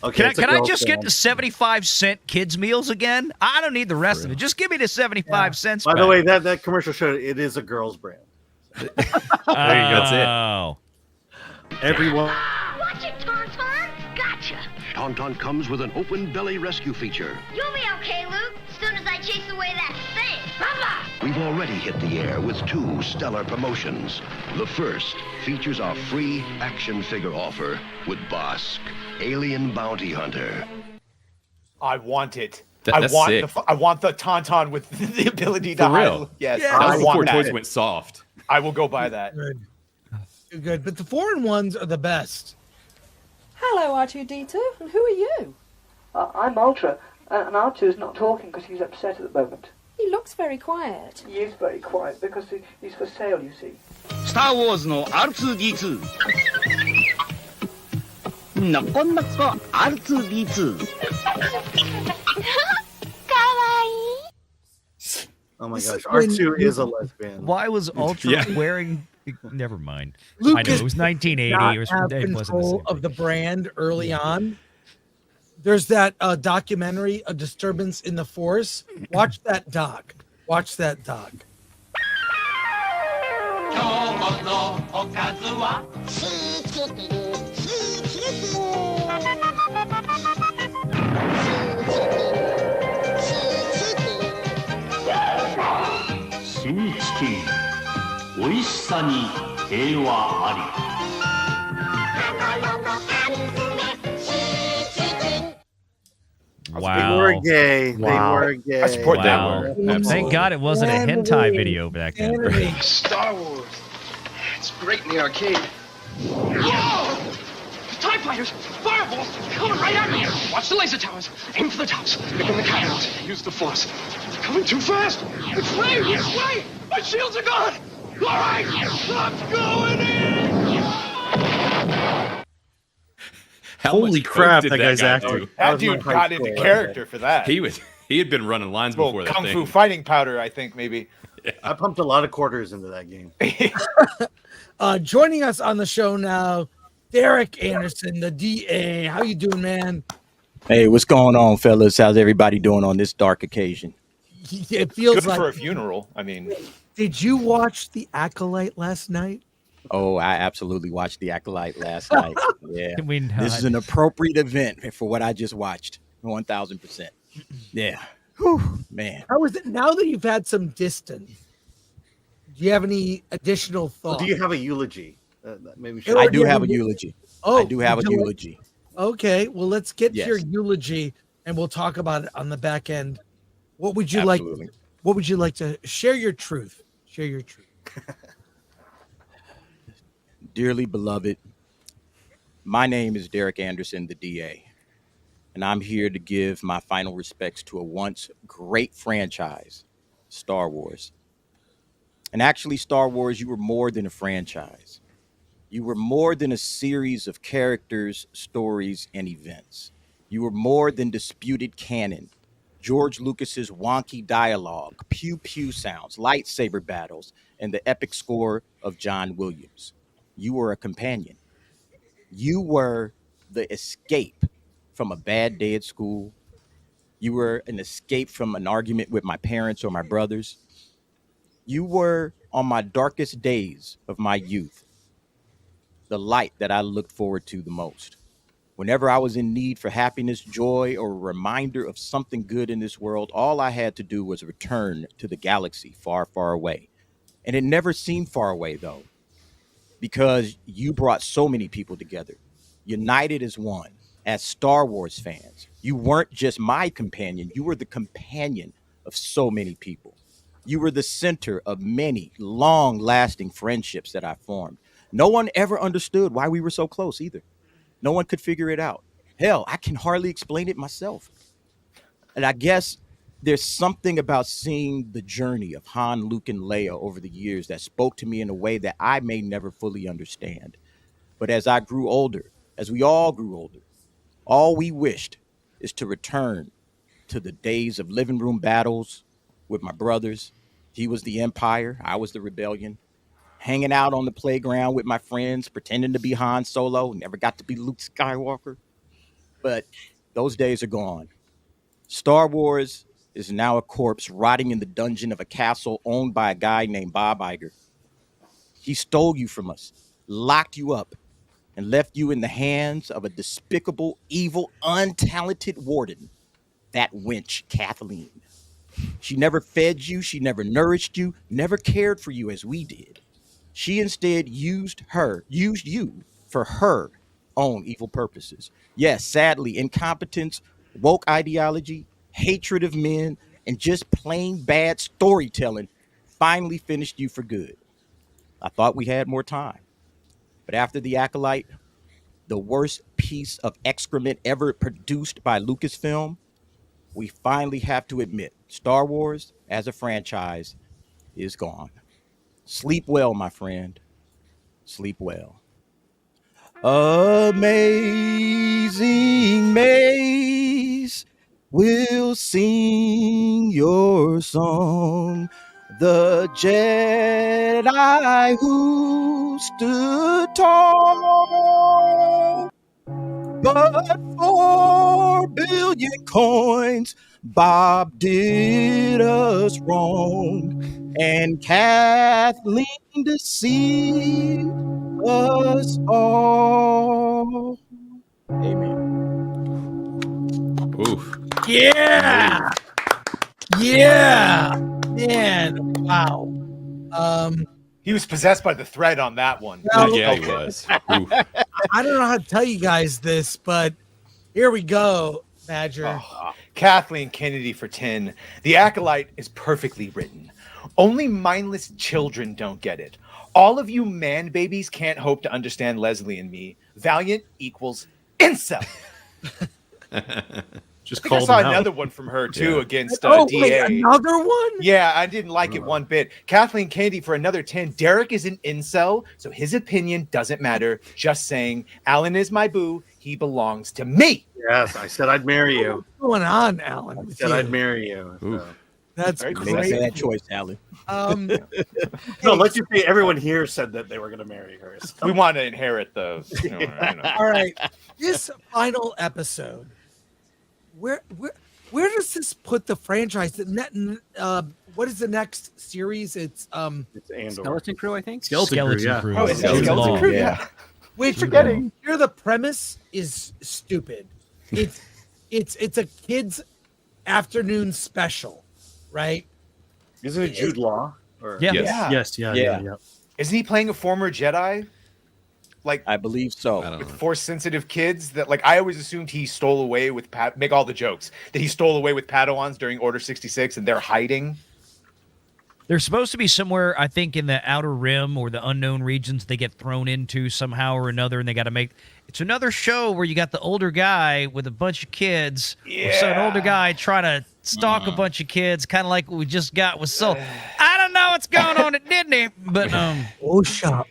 Okay, Can I just get the 75-cent kids meals again? I don't need the rest of it. Just give me the 75 cents. By the back. way, that commercial showed it is a girl's brand. There you go. That's it. Everyone. Watch it, Tonton. Gotcha. Tauntaun comes with an open belly rescue feature. You'll be okay, Luke, as soon as I chase away that thing. Baba! We've already hit the air with 2 stellar promotions. The first features our free action figure offer with Bosk, Alien Bounty Hunter. I want it. That's sick. I want the Tauntaun with the ability to For real? hide. Yes, That I was before want toys that. went soft. I will go buy that. Good. Good. But the foreign ones are the best. Hello, R2D2, and who are you? I'm Ultra, and R2's not talking because he's upset at the moment. He looks very quiet. He is very quiet because he's for sale, you see. Star Wars no R2D2. Nakonatsu R2D2. Oh my This gosh, is when R2 is a Luke- lesbian. Why was Ultra Yeah. wearing? Never mind. Lucas I know it was 1980. Not It was. have It wasn't the control same. of the brand early on. There's that documentary, A Disturbance in the Force. Watch that doc. Watch that doc. Wow. They were gay. They were gay. I support that Wow. word. Thank Absolutely. God it wasn't a hentai video back then. Star Wars. It's great in the arcade. Whoa! TIE fighters! Fireballs! Coming right at me! Watch the laser towers. Aim for the tops. Pick them the cannons. Use the force. They're coming too fast! It's Ray! It's Ray! My shields are gone! Alright! I'm going in! How Holy much coke crap, did that guy's guy acting. do? That dude got into character for that. He had been running lines Well, before that kung thing. fu fighting powder, I think maybe. I pumped a lot of quarters into that game. Joining us on the show now, Derek Anderson, the DA. How you doing, man? Hey, what's going on, fellas? How's everybody doing on this dark occasion? It feels Good like. for a funeral. I mean, Did you watch The Acolyte last night? Oh, I absolutely watched The Acolyte last night. Yeah, Can we this is not? an appropriate event for what I just watched. 1000%. Yeah. Whew, man. How is it now that you've had some distance? Do you have any additional thoughts? Do you have a eulogy? Maybe I do have a eulogy. I do have a would you like- eulogy. Okay, well, let's get to Yes. your eulogy, and we'll talk about it on the back end. What would you Absolutely. like? What would you like to share your truth? Share your truth. Dearly beloved, my name is Derek Anderson, the DA, and I'm here to give my final respects to a once great franchise, Star Wars. And actually, Star Wars, you were more than a franchise. You were more than a series of characters, stories, and events. You were more than disputed canon, George Lucas's wonky dialogue, pew-pew sounds, lightsaber battles, and the epic score of John Williams. You were a companion. You were the escape from a bad day at school. You were an escape from an argument with my parents or my brothers. You were, on my darkest days of my youth, the light that I looked forward to the most. Whenever I was in need for happiness, joy, or a reminder of something good in this world, all I had to do was return to the galaxy far, far away. And it never seemed far away, though, because you brought so many people together, united as one, as Star Wars fans. You weren't just my companion, you were the companion of so many people. You were the center of many long-lasting friendships that I formed. No one ever understood why we were so close either. No one could figure it out. Hell, I can hardly explain it myself. And I guess there's something about seeing the journey of Han, Luke, and Leia over the years that spoke to me in a way that I may never fully understand. But as I grew older, as we all grew older, all we wished is to return to the days of living room battles with my brothers. He was the Empire, I was the Rebellion. Hanging out on the playground with my friends, pretending to be Han Solo, never got to be Luke Skywalker. But those days are gone. Star Wars is now a corpse rotting in the dungeon of a castle owned by a guy named Bob Iger. He stole you from us, locked you up, and left you in the hands of a despicable, evil, untalented warden, that wench, Kathleen. She never fed you, she never nourished you, never cared for you as we did. She instead used you for her own evil purposes. Yes, sadly, incompetence, woke ideology, hatred of men, and just plain bad storytelling finally finished you for good. I thought we had more time. But after The Acolyte, the worst piece of excrement ever produced by Lucasfilm, we finally have to admit Star Wars as a franchise is gone. Sleep well, my friend. Sleep well. Amazing Maze will sing your song. The Jedi who stood tall. But 4 billion coins, Bob did us wrong. And Kathleen deceived us all. Amen. Oof. Yeah. Yeah. Man. Wow. He was possessed by the thread on that one. Yeah, he was. Oof. I don't know how to tell you guys this, but here we go, Badger. Oh, Kathleen Kennedy for 10. The Acolyte is perfectly written. Only mindless children don't get it. All of you man babies can't hope to understand Leslie and me. Valiant equals incel. Just I called saw him out. another one from her too against Wait, DA. another one? Yeah, I didn't like it one bit. Kathleen Kennedy for another 10. Derek is an incel, so his opinion doesn't matter. Just saying, Alan is my boo. He belongs to me. Yes, I said I'd marry you. What's going on, Alan? I said I'd marry you. So. That's Make great. a bad choice, Alan. No, let's just say everyone here said that they were going to marry her. So. We want to inherit the. All right, this final episode. Where does this put the franchise? What is the next series? It's Andor. Skeleton Crew, I think. Skeleton Crew. Oh, is it Skeleton Crew? Yeah. Which Forgetting. here the premise is stupid. It's a kids' afternoon special, right? Isn't it Jude Law? Or... Yeah. Yes. Yeah. Isn't he playing a former Jedi? Like, I believe so. With force sensitive kids that, like, I always assumed he stole away with make all the jokes that he stole away with Padawans during Order 66 and they're hiding. They're supposed to be somewhere, I think, in the Outer Rim or the unknown regions they get thrown into somehow or another, and they got to make... It's another show where you got the older guy with a bunch of kids. Yeah. So an older guy trying to stalk a bunch of kids, kind of like what we just got with Soul. I don't know what's going on at Disney, but... Osha.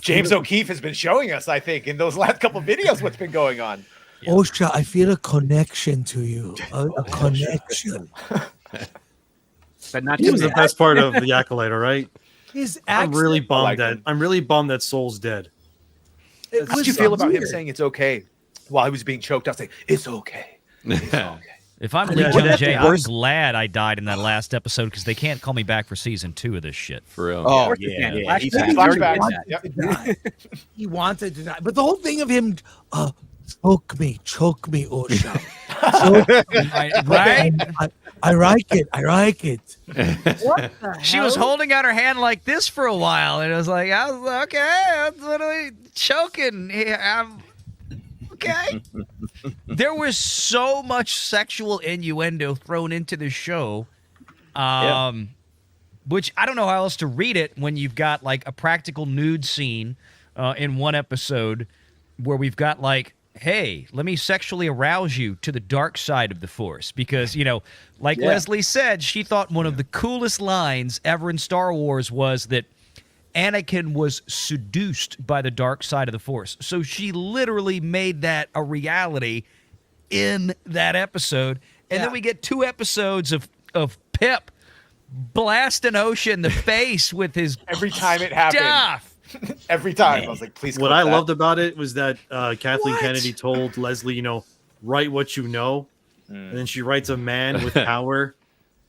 James O'Keefe has been showing us, I think, in those last couple videos what's been going on. Osha, I feel a connection to you. A connection. But not He was the best part of The Acolyte, all right? His I'm really accent- bummed like that him. I'm really bummed that Soul's dead. How did you feel about him saying it's okay while he was being choked? I was like, it's okay. It's okay. If I'm Yeah, Legion that's J, the I'm worst. glad I died in that last episode because they can't call me back for season 2 of this shit. For real. Oh, yeah. He He's wanted to die. He wanted to die. But the whole thing of him, choke me, Osha. Right? I like it. What the She was holding out her hand like this for a while, and it was like, I was like, okay, I'm literally choking. I'm okay. There was so much sexual innuendo thrown into the show, which I don't know how else to read it when you've got like a practical nude scene in one episode where we've got like, hey, let me sexually arouse you to the dark side of the Force. Because, you know, like Leslie said, she thought one of the coolest lines ever in Star Wars was that Anakin was seduced by the dark side of the Force. So she literally made that a reality in that episode. And then we get 2 episodes of Pip blasting Osha in the face with his Every time it happened. stuff. Every time. I was like, please. What clip I that. loved about it was that Kathleen Kennedy told Leslie, you know, write what you know, and then she writes a man with power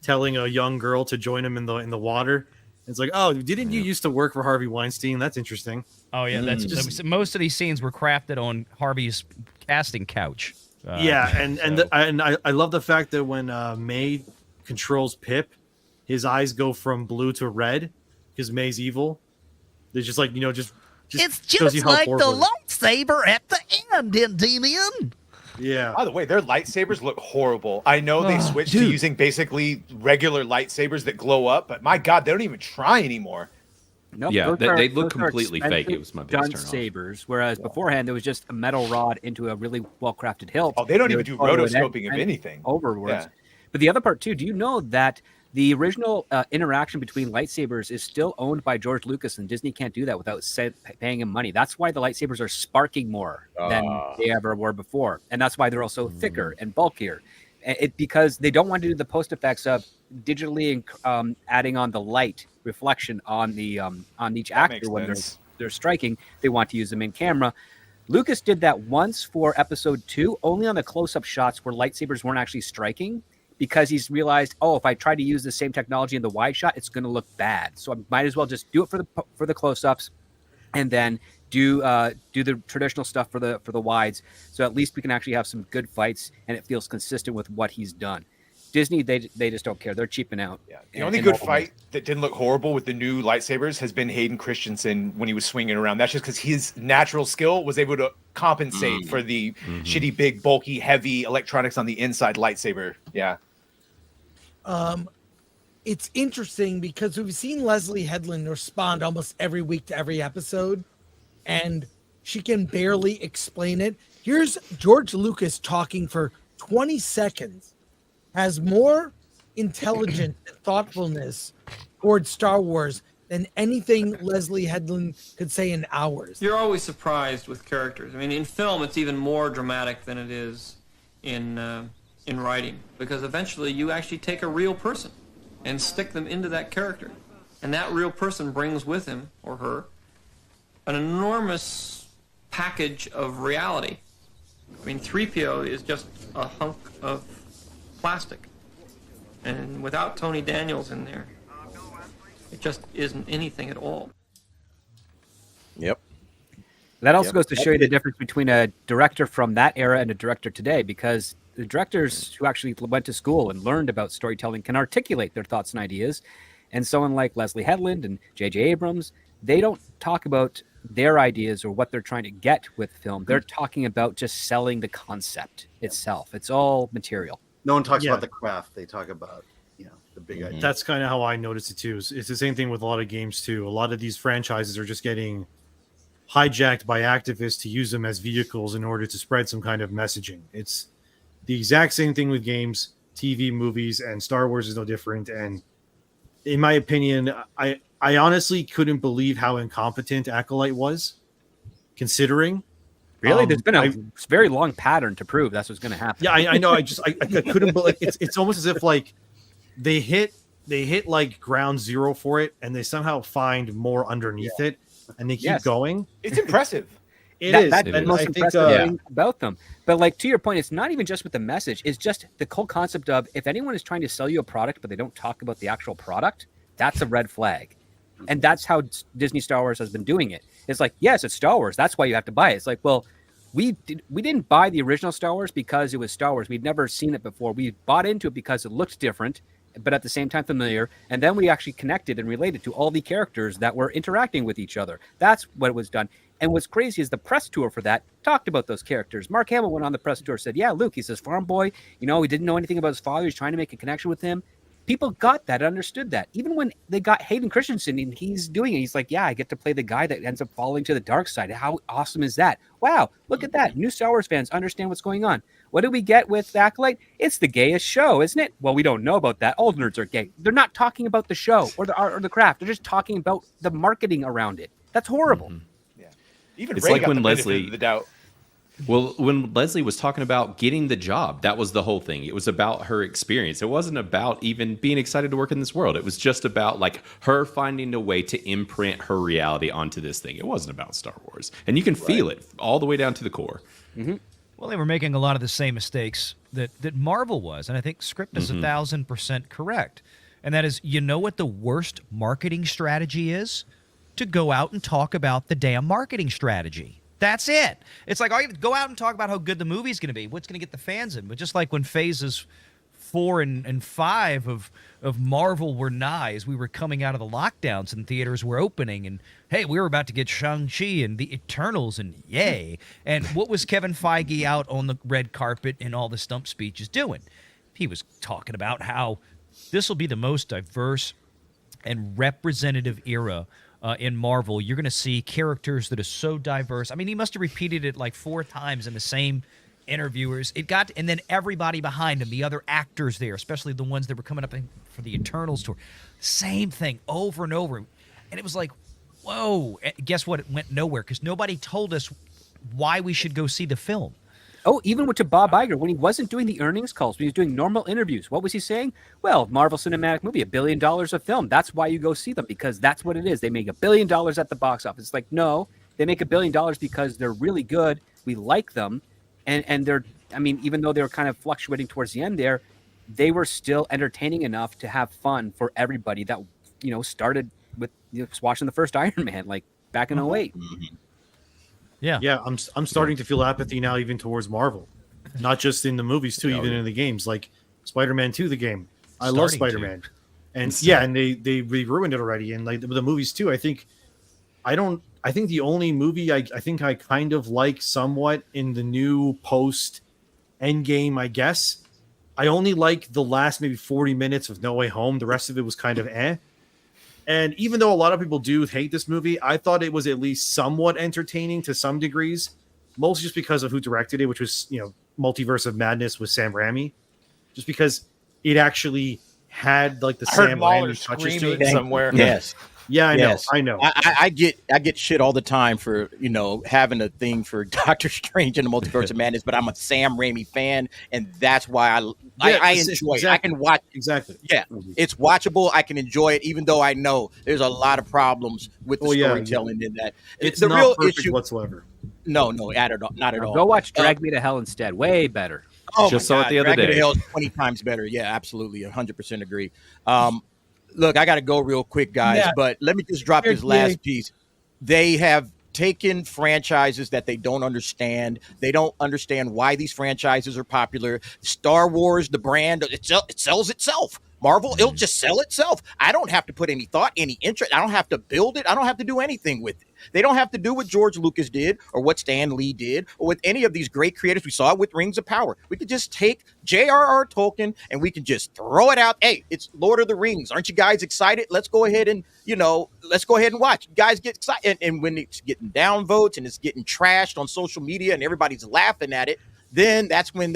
telling a young girl to join him in the water, It's like, oh, didn't you used to work for Harvey Weinstein? That's interesting. Oh yeah, that's most of these scenes were crafted on Harvey's casting couch. I love the fact that when May controls Pip, his eyes go from blue to red because May's evil. They're just like, just it's shows just you how like the forward. lightsaber at the end, Endymion. Yeah. By the way, their lightsabers look horrible. I know they switched to using basically regular lightsabers that glow up, but my God, they don't even try anymore. Nope, Yeah, those they are- look those are completely fake. It was my biggest done turn off. sabers, whereas beforehand there was just a metal rod into a really well-crafted hilt. Oh, they don't even would do photo it rotoscoping of and anything. Overwards. Yeah. But the other part too, do you know that the original interaction between lightsabers is still owned by George Lucas, and Disney can't do that without paying him money? That's why the lightsabers are sparking more than they ever were before, and that's why they're also thicker and bulkier. Because they don't want to do the post effects of digitally adding on the light reflection on the on each actor when they're striking. They want to use them in camera. Lucas did that once for episode 2, only on the close-up shots where lightsabers weren't actually striking, because he's realized, oh, if I try to use the same technology in the wide shot, it's going to look bad. So I might as well just do it for the close-ups, and then do the traditional stuff for the wides. So at least we can actually have some good fights, and it feels consistent with what he's done. Disney, they just don't care. They're cheaping out. Yeah. The only good fight that didn't look horrible with the new lightsabers has been Hayden Christensen when he was swinging around. That's just because his natural skill was able to compensate for the shitty, big, bulky, heavy electronics on the inside lightsaber. Yeah. It's interesting because we've seen Leslie Headland respond almost every week to every episode, and she can barely explain it. Here's George Lucas talking for 20 seconds, has more intelligence and thoughtfulness towards Star Wars than anything Leslie Headland could say in hours. You're always surprised with characters. I mean, in film, it's even more dramatic than it is in writing, because eventually you actually take a real person and stick them into that character, and that real person brings with him or her an enormous package of reality. I mean, 3PO is just a hunk of plastic, and without Tony Daniels in there, it just isn't anything at all. Yep. That also goes to show you the difference between a director from that era and a director today, because the directors who actually went to school and learned about storytelling can articulate their thoughts and ideas. And someone like Leslie Headland and J.J. Abrams, they don't talk about their ideas or what they're trying to get with film. They're talking about just selling the concept itself. It's all material. No one talks about the craft. They talk about, the big idea. That's kind of how I noticed it too. It's the same thing with a lot of games too. A lot of these franchises are just getting hijacked by activists to use them as vehicles in order to spread some kind of messaging. It's the exact same thing with games, TV, movies, and Star Wars is no different. And in my opinion, I honestly couldn't believe how incompetent Acolyte was, considering. Really? There's been a very long pattern to prove that's what's going to happen. Yeah, I know. I couldn't believe it's almost as if like they hit like ground zero for it, and they somehow find more underneath it, and they keep going. It's impressive. That's the most impressive thing about them. But like, to your point, it's not even just with the message. It's just the whole concept of, if anyone is trying to sell you a product, but they don't talk about the actual product, that's a red flag. And that's how Disney Star Wars has been doing it. It's like, yes, it's Star Wars. That's why you have to buy it. It's like, well, we didn't buy the original Star Wars because it was Star Wars. We'd never seen it before. We bought into it because it looked different, but at the same time familiar. And then we actually connected and related to all the characters that were interacting with each other. That's what was done. And what's crazy is the press tour for that talked about those characters. Mark Hamill went on the press tour, said, yeah, Luke, he's this farm boy. He didn't know anything about his father. He's trying to make a connection with him. People got that, understood that. Even when they got Hayden Christensen and he's doing it, he's like, yeah, I get to play the guy that ends up falling to the dark side. How awesome is that? Wow, look at that. New Star Wars fans understand what's going on. What do we get with Acolyte? It's the gayest show, isn't it? Well, we don't know about that. All nerds are gay. They're not talking about the show or the art or the craft. They're just talking about the marketing around it. That's horrible. Even It's Ray like got when the benefit Leslie of the doubt. Well, when Leslie was talking about getting the job, that was the whole thing. It was about her experience. It wasn't about even being excited to work in this world. It was just about like her finding a way to imprint her reality onto this thing. It wasn't about Star Wars. And you can feel it all the way down to the core. Well, they were making a lot of the same mistakes that Marvel was, and I think Script is 1,000% correct. And that is, you know what the worst marketing strategy is? To go out and talk about the damn marketing strategy. That's it. It's like, go out and talk about how good the movie's going to be. What's going to get the fans in? But just like when phases 4 and 5 of Marvel were nigh, as we were coming out of the lockdowns and theaters were opening, and hey, we were about to get Shang-Chi and the Eternals, and yay. And what was Kevin Feige out on the red carpet and all the stump speeches doing? He was talking about how this will be the most diverse and representative era in Marvel. You're going to see characters that are so diverse. I mean, he must have repeated it like 4 times in the same interviewers. And then everybody behind him, the other actors there, especially the ones that were coming up for the Eternals tour, same thing over and over. And it was like, whoa. Guess what? It went nowhere because nobody told us why we should go see the film. Oh, even to Bob Iger, when he wasn't doing the earnings calls, when he was doing normal interviews, what was he saying? Well, Marvel Cinematic Movie, $1 billion a film. That's why you go see them, because that's what it is. They make $1 billion at the box office. It's like, no, they make $1 billion because they're really good. We like them. And they're, I mean, even though they were kind of fluctuating towards the end there, they were still entertaining enough to have fun for everybody that, started with watching the first Iron Man, like back in 08. Mm-hmm. Yeah. I'm starting to feel apathy now, even towards Marvel, not just in the movies too, even in the games, like Spider-Man 2, the game. I love Spider-Man, and they ruined it already, and like the movies too. I think the only movie I think I kind of like somewhat in the new post Endgame, I guess, I only like the last maybe 40 minutes of No Way Home. The rest of it was kind of eh. And even though a lot of people do hate this movie, I thought it was at least somewhat entertaining to some degrees, mostly just because of who directed it, which was, Multiverse of Madness with Sam Raimi, just because it actually had like the Sam Raimi touches to it somewhere. Yes. Yeah, I know. I get shit all the time for having a thing for Doctor Strange and the Multiverse of Madness, but I'm a Sam Raimi fan, and that's why I enjoy it. I can watch exactly. Yeah, it's watchable. I can enjoy it, even though I know there's a lot of problems with the storytelling in that. It's the not real perfect issue whatsoever. No, not at all. Go watch Drag Me to Hell instead. Way better. Oh, just saw it the other Drag Me to day. Hell is 20 times better. Yeah, absolutely, 100% agree. Look, I got to go real quick, guys, but let me just drop this last piece. They have taken franchises that they don't understand. They don't understand why these franchises are popular. Star Wars, the brand, it sells itself. Marvel, it'll just sell itself. I don't have to put any thought, any interest. I don't have to build it. I don't have to do anything with it. They don't have to do what George Lucas did or what Stan Lee did or with any of these great creators. We saw it with Rings of Power. We could just take J.R.R. Tolkien and we can just throw it out. Hey, it's Lord of the Rings. Aren't you guys excited? Let's go ahead and, watch. You guys get excited. And when it's getting downvotes and it's getting trashed on social media and everybody's laughing at it, then that's when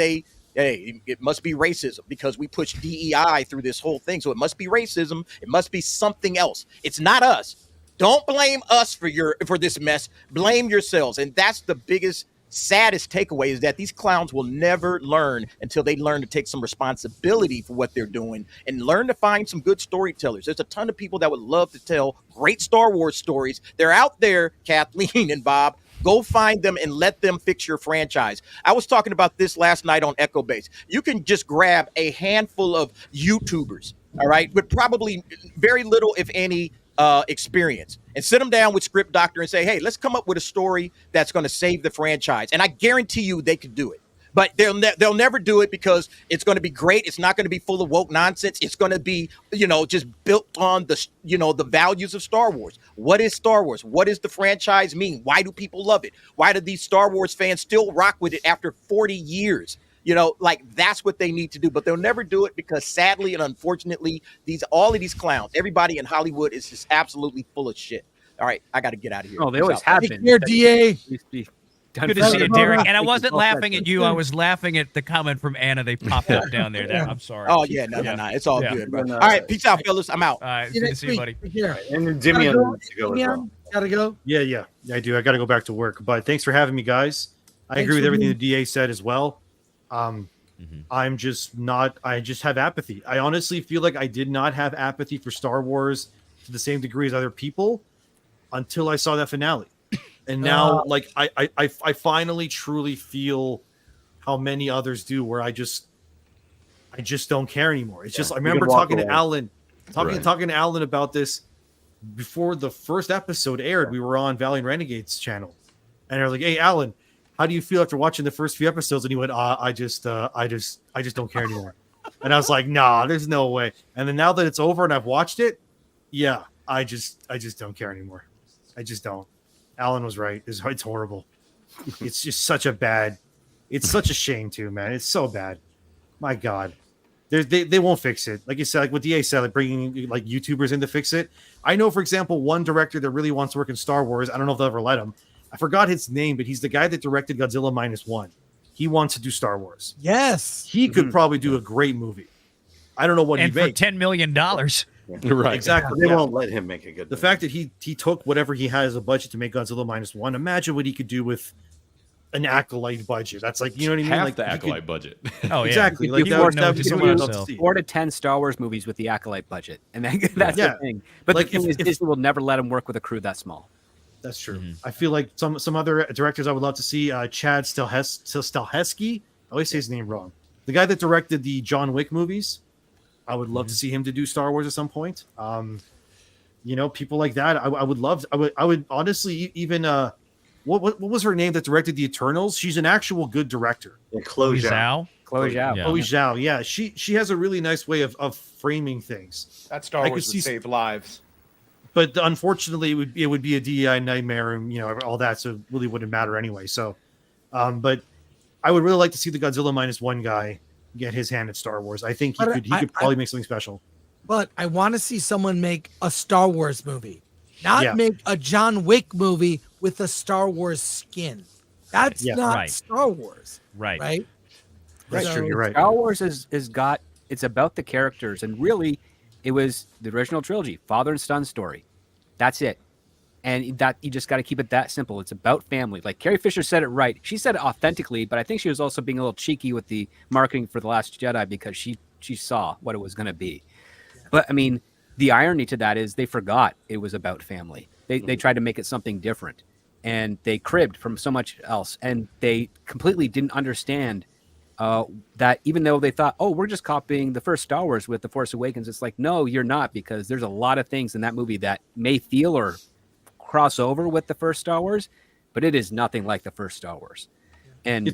it must be racism because we push DEI through this whole thing. So it must be racism. It must be something else. It's not us. Don't blame us for this mess. Blame yourselves. And that's the biggest, saddest takeaway is that these clowns will never learn until they learn to take some responsibility for what they're doing and learn to find some good storytellers. There's a ton of people that would love to tell great Star Wars stories. They're out there, Kathleen and Bob. Go find them and let them fix your franchise. I was talking about this last night on Echo Base. You can just grab a handful of YouTubers, all right, with probably very little, if any, experience and sit them down with Script Doctor and say, hey, let's come up with a story that's going to save the franchise. And I guarantee you they could do it. But they'll never do it because it's going to be great. It's not going to be full of woke nonsense. It's going to be, just built on the values of Star Wars. What is Star Wars? What does the franchise mean? Why do people love it? Why do these Star Wars fans still rock with it after 40 years? That's what they need to do, but they'll never do it because sadly and unfortunately, all of these clowns, everybody in Hollywood is just absolutely full of shit. All right, I got to get out of here. Oh, they always have been. Here, DA. Good to see you, Derek. And I wasn't laughing at you. I was laughing at the comment from Anna. They popped up down there. I'm sorry. Oh, yeah. No. It's all good, bro. All right. Peace out, fellas. I'm out. All right. Good to see you, buddy. Here. And Endymion needs to go as well. Gotta go. Yeah. I do. I got to go back to work. But thanks for having me, guys. I agree with everything the DA said as well. I just have apathy. I honestly feel like I did not have apathy for Star Wars to the same degree as other people until I saw that finale. And now, I finally truly feel how many others do, where I just don't care anymore. It's just I remember talking to Alan. talking to Alan about this before the first episode aired. We were on Valiant Renegade's channel, and I was like, "Hey, Alan, how do you feel after watching the first few episodes?" And he went, I just don't care anymore." And I was like, "Nah, there's no way." And then now that it's over and I've watched it, yeah, I just don't care anymore. I just don't. Alan was right. It's horrible. It's just such a shame too, man. It's so bad. My God. They won't fix it. Like you said, like what DA said, like bringing like YouTubers in to fix it. I know, for example, one director that really wants to work in Star Wars. I don't know if they'll ever let him. I forgot his name, but he's the guy that directed Godzilla -1. He wants to do Star Wars. Yes. He could probably do a great movie. I don't know what and he'd for make. $10 million. Right. Exactly. They won't let him make a good The fact that he took whatever he had as a budget to make Godzilla -1. Imagine what he could do with an Acolyte budget. That's like, you know what I mean? Half Like the Acolyte budget. Oh, yeah. Exactly. Like that would be something I'd love to see. 4 to 10 Star Wars movies with the Acolyte budget, and that's the thing. But Like the thing is, Disney will never let him work with a crew that small. That's true. I feel like some other directors I would love to see. Chad Stahelski. I always say his name wrong. The guy that directed the John Wick movies. I would love to see him to do Star Wars at some point. People like that. I would love. I would honestly even. What was her name that directed the Eternals? She's an actual good director. Chloe Zhao. Chloe Zhao. Chloe Zhao. Yeah, she has a really nice way of framing things. That Star Wars would save lives. But unfortunately, it would be a DEI nightmare, and all that. So it really wouldn't matter anyway. So, but I would really like to see the Godzilla -1 guy get his hand at Star Wars. I think he could probably make something special. But I want to see someone make a Star Wars movie, not make a John Wick movie with a Star Wars skin. That's not Star Wars. Right. Right. That's true. You're right. Star Wars it's about the characters, and really, it was the original trilogy, father and son story. That's it. And that you just got to keep it that simple. It's about family. Like Carrie Fisher said it right. She said it authentically, but I think she was also being a little cheeky with the marketing for The Last Jedi because she saw what it was going to be. But I mean, the irony to that is they forgot it was about family. They tried to make it something different, and they cribbed from so much else, and they completely didn't understand that even though they thought, oh, we're just copying the first Star Wars with The Force Awakens, it's like, no, you're not, because there's a lot of things in that movie that may feel or cross over with the first Star Wars, but it is nothing like the first Star Wars. And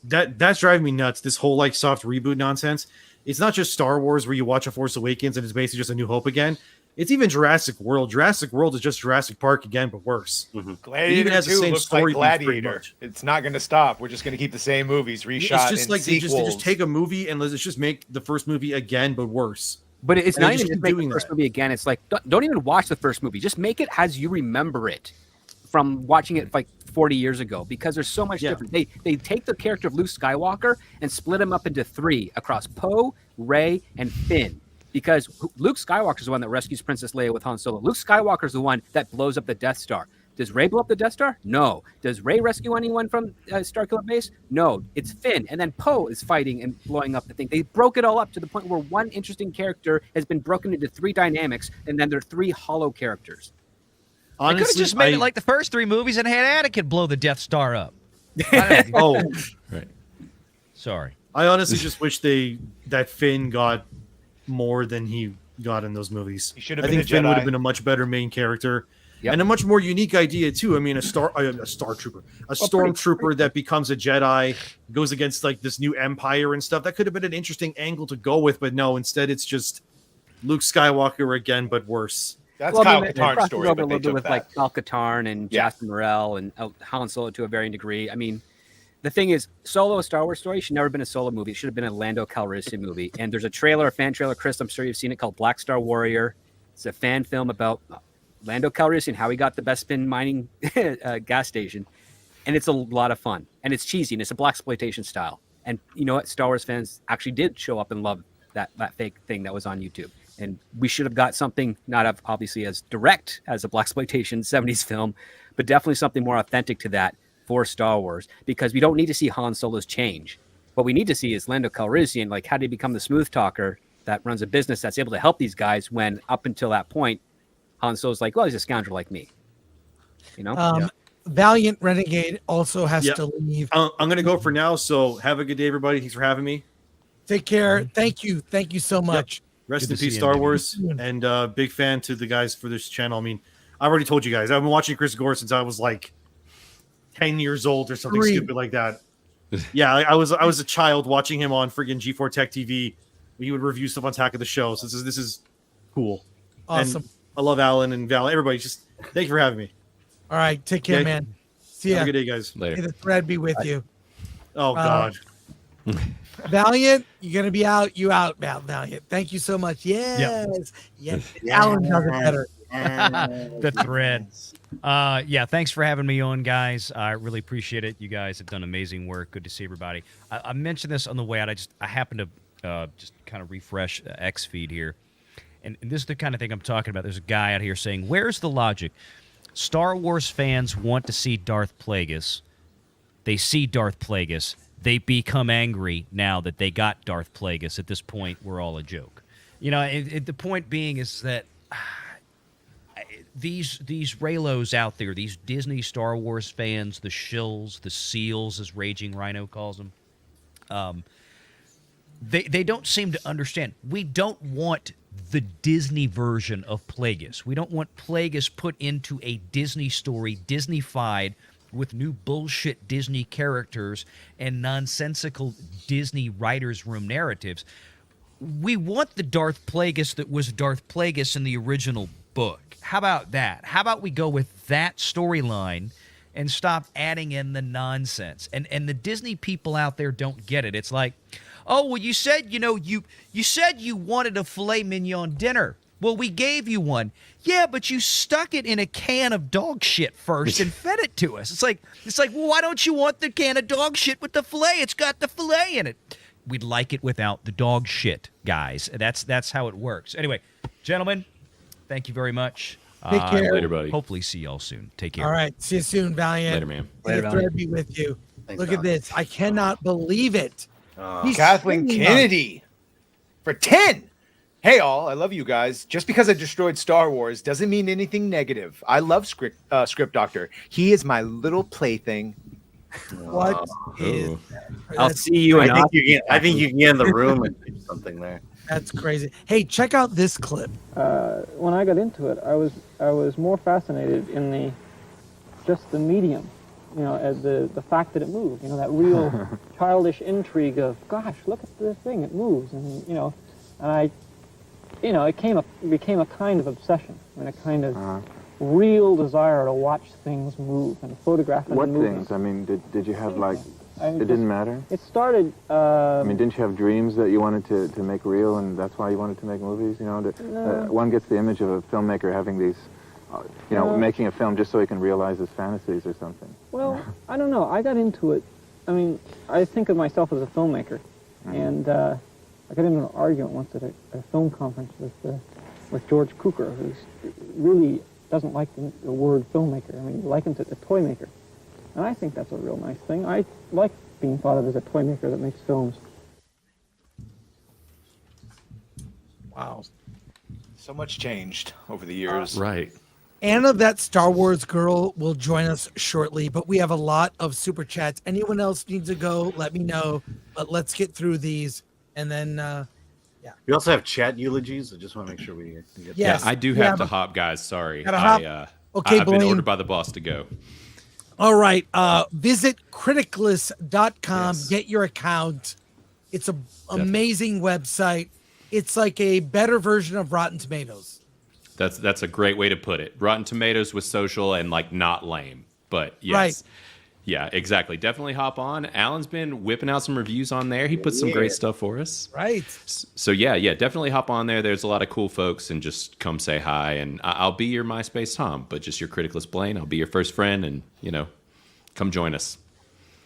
that's driving me nuts. This whole like soft reboot nonsense. It's not just Star Wars where you watch A Force Awakens and it's basically just A New Hope again. It's even Jurassic World. Jurassic World is just Jurassic Park again, but worse. Gladiator It even has the 2 same looks story like beats pretty Gladiator. much. It's not going to stop. We're just going to keep the same movies reshot. It's just in like they sequels. just take a movie and let's just make the first movie again, but worse. But it's And not they even just just keep make the first movie again. It's like, don't even watch the first movie. Just make it as you remember it from watching it like 40 years ago, because there's so much different. They take the character of Luke Skywalker and split him up into 3 across Poe, Rey, and Finn. Because Luke Skywalker is the one that rescues Princess Leia with Han Solo. Luke Skywalker is the one that blows up the Death Star. Does Rey blow up the Death Star? No. Does Rey rescue anyone from Starkiller Base? No. It's Finn. And then Poe is fighting and blowing up the thing. They broke it all up to the point where one interesting character has been broken into 3 dynamics, and then there are 3 hollow characters. They could have just made it like the first 3 movies and had Anakin blow the Death Star up. Right. Sorry. I honestly just wish that Finn got more than he got in those movies. He should have I been think a Finn would Jedi. have been a much better main character. And a much more unique idea too. I mean, a stormtrooper that becomes a Jedi, goes against like this new Empire and stuff. That could have been an interesting angle to go with, but no. Instead, it's just Luke Skywalker again, but worse. That's Kyle Katarn's story. A little bit with like Kyle Katarn and Jasper Morel and Han Solo to a varying degree. I mean, the thing is, Solo, a Star Wars story, should never have been a Solo movie. It should have been a Lando Calrissian movie. And there's a fan trailer, Chris, I'm sure you've seen it, called Black Star Warrior. It's a fan film about Lando Calrissian, how he got the Bespin mining gas station. And it's a lot of fun. And it's cheesy, and it's a blaxploitation style. And you know what? Star Wars fans actually did show up and love that fake thing that was on YouTube. And we should have got something not obviously as direct as a blaxploitation 70s film, but definitely something more authentic to that for Star Wars, because we don't need to see Han Solo's change. What we need to see is Lando Calrissian, like how did he become the smooth talker that runs a business that's able to help these guys when up until that point, Han Solo's like, well, he's a scoundrel like me. You know? Valiant Renegade also has to leave. I'm going to go for now. So have a good day, everybody. Thanks for having me. Take care. Thank you. Thank you so much. Rest Good in to peace, see you, Star Endymion. Wars, and big fan to the guys for this channel. I mean, I've already told you guys, I've been watching Chris Gore since I was like 10 years old or something stupid like that. Yeah, I was a child watching him on friggin' G4 Tech TV. He would review stuff on Attack of the Show. So this is cool. Awesome. And I love Alan and Val. Everybody, just thank you for having me. All right, take care, Okay. man. See ya. Have a good day, guys. May the thread be with you. Oh God. Valiant, you're gonna be out. You out, Valiant. Thank you so much. Yes, yes. Alan does it better. The thread. Yeah, thanks for having me on, guys. I really appreciate it. You guys have done amazing work. Good to see everybody. I mentioned this on the way out. I happened to just kind of refresh X feed here, and this is the kind of thing I'm talking about. There's a guy out here saying, "Where's the logic? Star Wars fans want to see Darth Plagueis. They see Darth Plagueis. They become angry now that they got Darth Plagueis. At this point, we're all a joke." You know, the point being is that these Raylos out there, these Disney Star Wars fans, the shills, the seals, as Raging Rhino calls them, they don't seem to understand. We don't want the Disney version of Plagueis. We don't want Plagueis put into a Disney story, Disney-fied, with new bullshit Disney characters and nonsensical Disney writers' room narratives. We want the Darth Plagueis that was Darth Plagueis in the original book. How about that? How about we go with that storyline and stop adding in the nonsense? And the Disney people out there don't get it. It's like, oh, well, you said, you said you wanted a filet mignon dinner. Well, we gave you one. Yeah, but you stuck it in a can of dog shit first and fed it to us. It's like, well, why don't you want the can of dog shit with the filet? It's got the filet in it. We'd like it without the dog shit, guys. That's how it works. Anyway, gentlemen, thank you very much. Take care. Later, buddy. Hopefully see y'all soon. Take care. All right, see you soon, Valiant. Later, man. May the thread be with you. Look at this. I cannot believe it. He's Kathleen swinging Kennedy for 10. Hey, all. I love you guys. Just because I destroyed Star Wars doesn't mean anything negative. I love Script Doctor. He is my little plaything. What is I'll see you in I think you can get in the room and do something there. That's crazy. Hey, check out this clip. When I got into it, I was more fascinated in just the medium, the fact that it moved. That real childish intrigue of, gosh, look at this thing, it moves, and and it became a kind of obsession and a kind of real desire to watch things move and photograph them. What moving. things? I mean, did you have like? It just- didn't matter. It started. I mean, didn't you have dreams that you wanted to make real, and that's why you wanted to make movies? No. One gets the image of a filmmaker having these, making a film just so he can realize his fantasies or something. Well, I don't know. I got into it. I mean, I think of myself as a filmmaker, and I got into an argument once at a film conference with George Cukor, who really doesn't like the word filmmaker. I mean, he likens it to toy maker, and I think that's a real nice thing. I like being thought of as a toy maker that makes films. Wow. So much changed over the years. Right. Anna, that Star Wars girl, will join us shortly, but we have a lot of super chats. Anyone else needs to go, let me know. But let's get through these, and then, We also have chat eulogies. I just want to make sure we get Yes. Yeah, I do Yeah, have to but- hop, guys. Sorry. Gotta hop. Okay, I've been Blaine. ordered by the boss to go. All right. Visit criticless.com. Get your account. It's an amazing website. It's like a better version of Rotten Tomatoes. That's a great way to put it. Rotten Tomatoes with social and like not lame, but yes. Right. Yeah, exactly. Definitely hop on. Alan's been whipping out some reviews on there. He put some great stuff for us. Right. So yeah, definitely hop on there. There's a lot of cool folks, and just come say hi. And I'll be your MySpace Tom, but just your Criticless Blaine. I'll be your first friend, and come join us.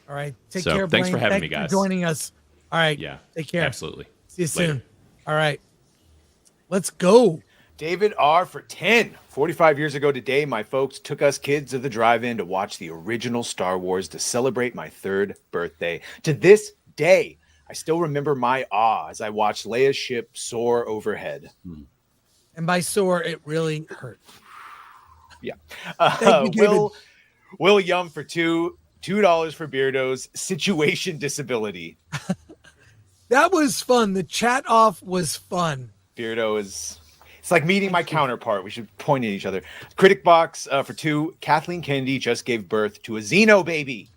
All right. Take So, care, thanks Blaine. for having Thanks me, guys. for joining us. All right. Yeah. Take care. Absolutely. See you Later. soon. All right. Let's go. David R. for 10. 45 years ago today, my folks took us kids to the drive-in to watch the original Star Wars to celebrate my 3rd birthday. To this day, I still remember my awe as I watched Leia's ship soar overhead. And by sore, it really hurt. Yeah. Thank you, David. Will Yum for $2 for Beardo's situation disability. That was fun. The chat off was fun. Beardo is... It's like meeting my counterpart. We should point at each other. Critic Box for 2. Kathleen Kennedy just gave birth to a Xeno baby.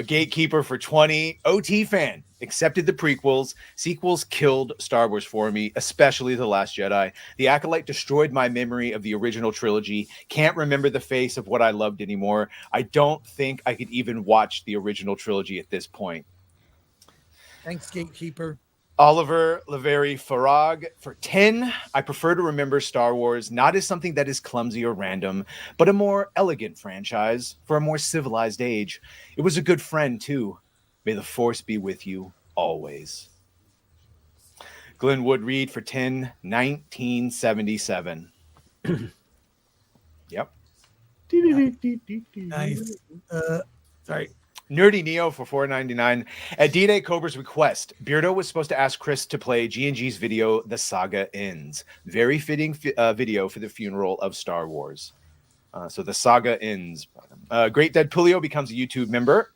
Gatekeeper for 20. OT fan. Accepted the prequels. Sequels killed Star Wars for me, especially The Last Jedi. The Acolyte destroyed my memory of the original trilogy. Can't remember the face of what I loved anymore. I don't think I could even watch the original trilogy at this point. Thanks, Gatekeeper. Oliver Laveri Farag for 10. I prefer to remember Star Wars not as something that is clumsy or random, but a more elegant franchise for a more civilized age. It was a good friend, too. May the Force be with you always. Glenwood Reed for 10. 1977. Yep. Nice. Sorry. Nerdy Neo for $4.99. At D-Day Cobra's request, Beardo was supposed to ask Chris to play G&G's video, The Saga Ends. Very fitting video for the funeral of Star Wars. So The Saga Ends. Great Dead Pulio becomes a YouTube member.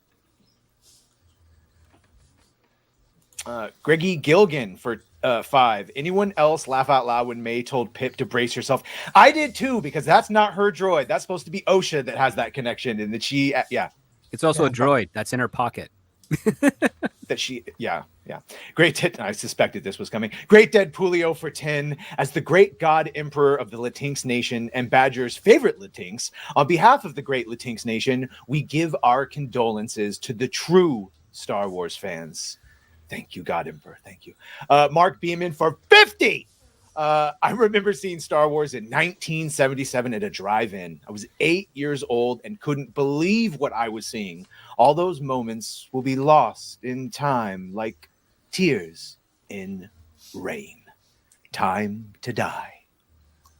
Greggy Gilgan for 5. Anyone else laugh out loud when May told Pip to brace herself? I did too, because that's not her droid. That's supposed to be Osha that has that connection. And that she, yeah. It's also a droid that's in her pocket. That she, yeah. I suspected this was coming. Great Dead Pulio for 10. As the great god emperor of the Latinx nation and Badger's favorite Latinx, on behalf of the great Latinx nation, we give our condolences to the true Star Wars fans. Thank you, God Emperor. Thank you. Mark Beeman for 50. I remember seeing Star Wars in 1977 at a drive-in. I was 8 years old and couldn't believe what I was seeing. All those moments will be lost in time like tears in rain. Time to die.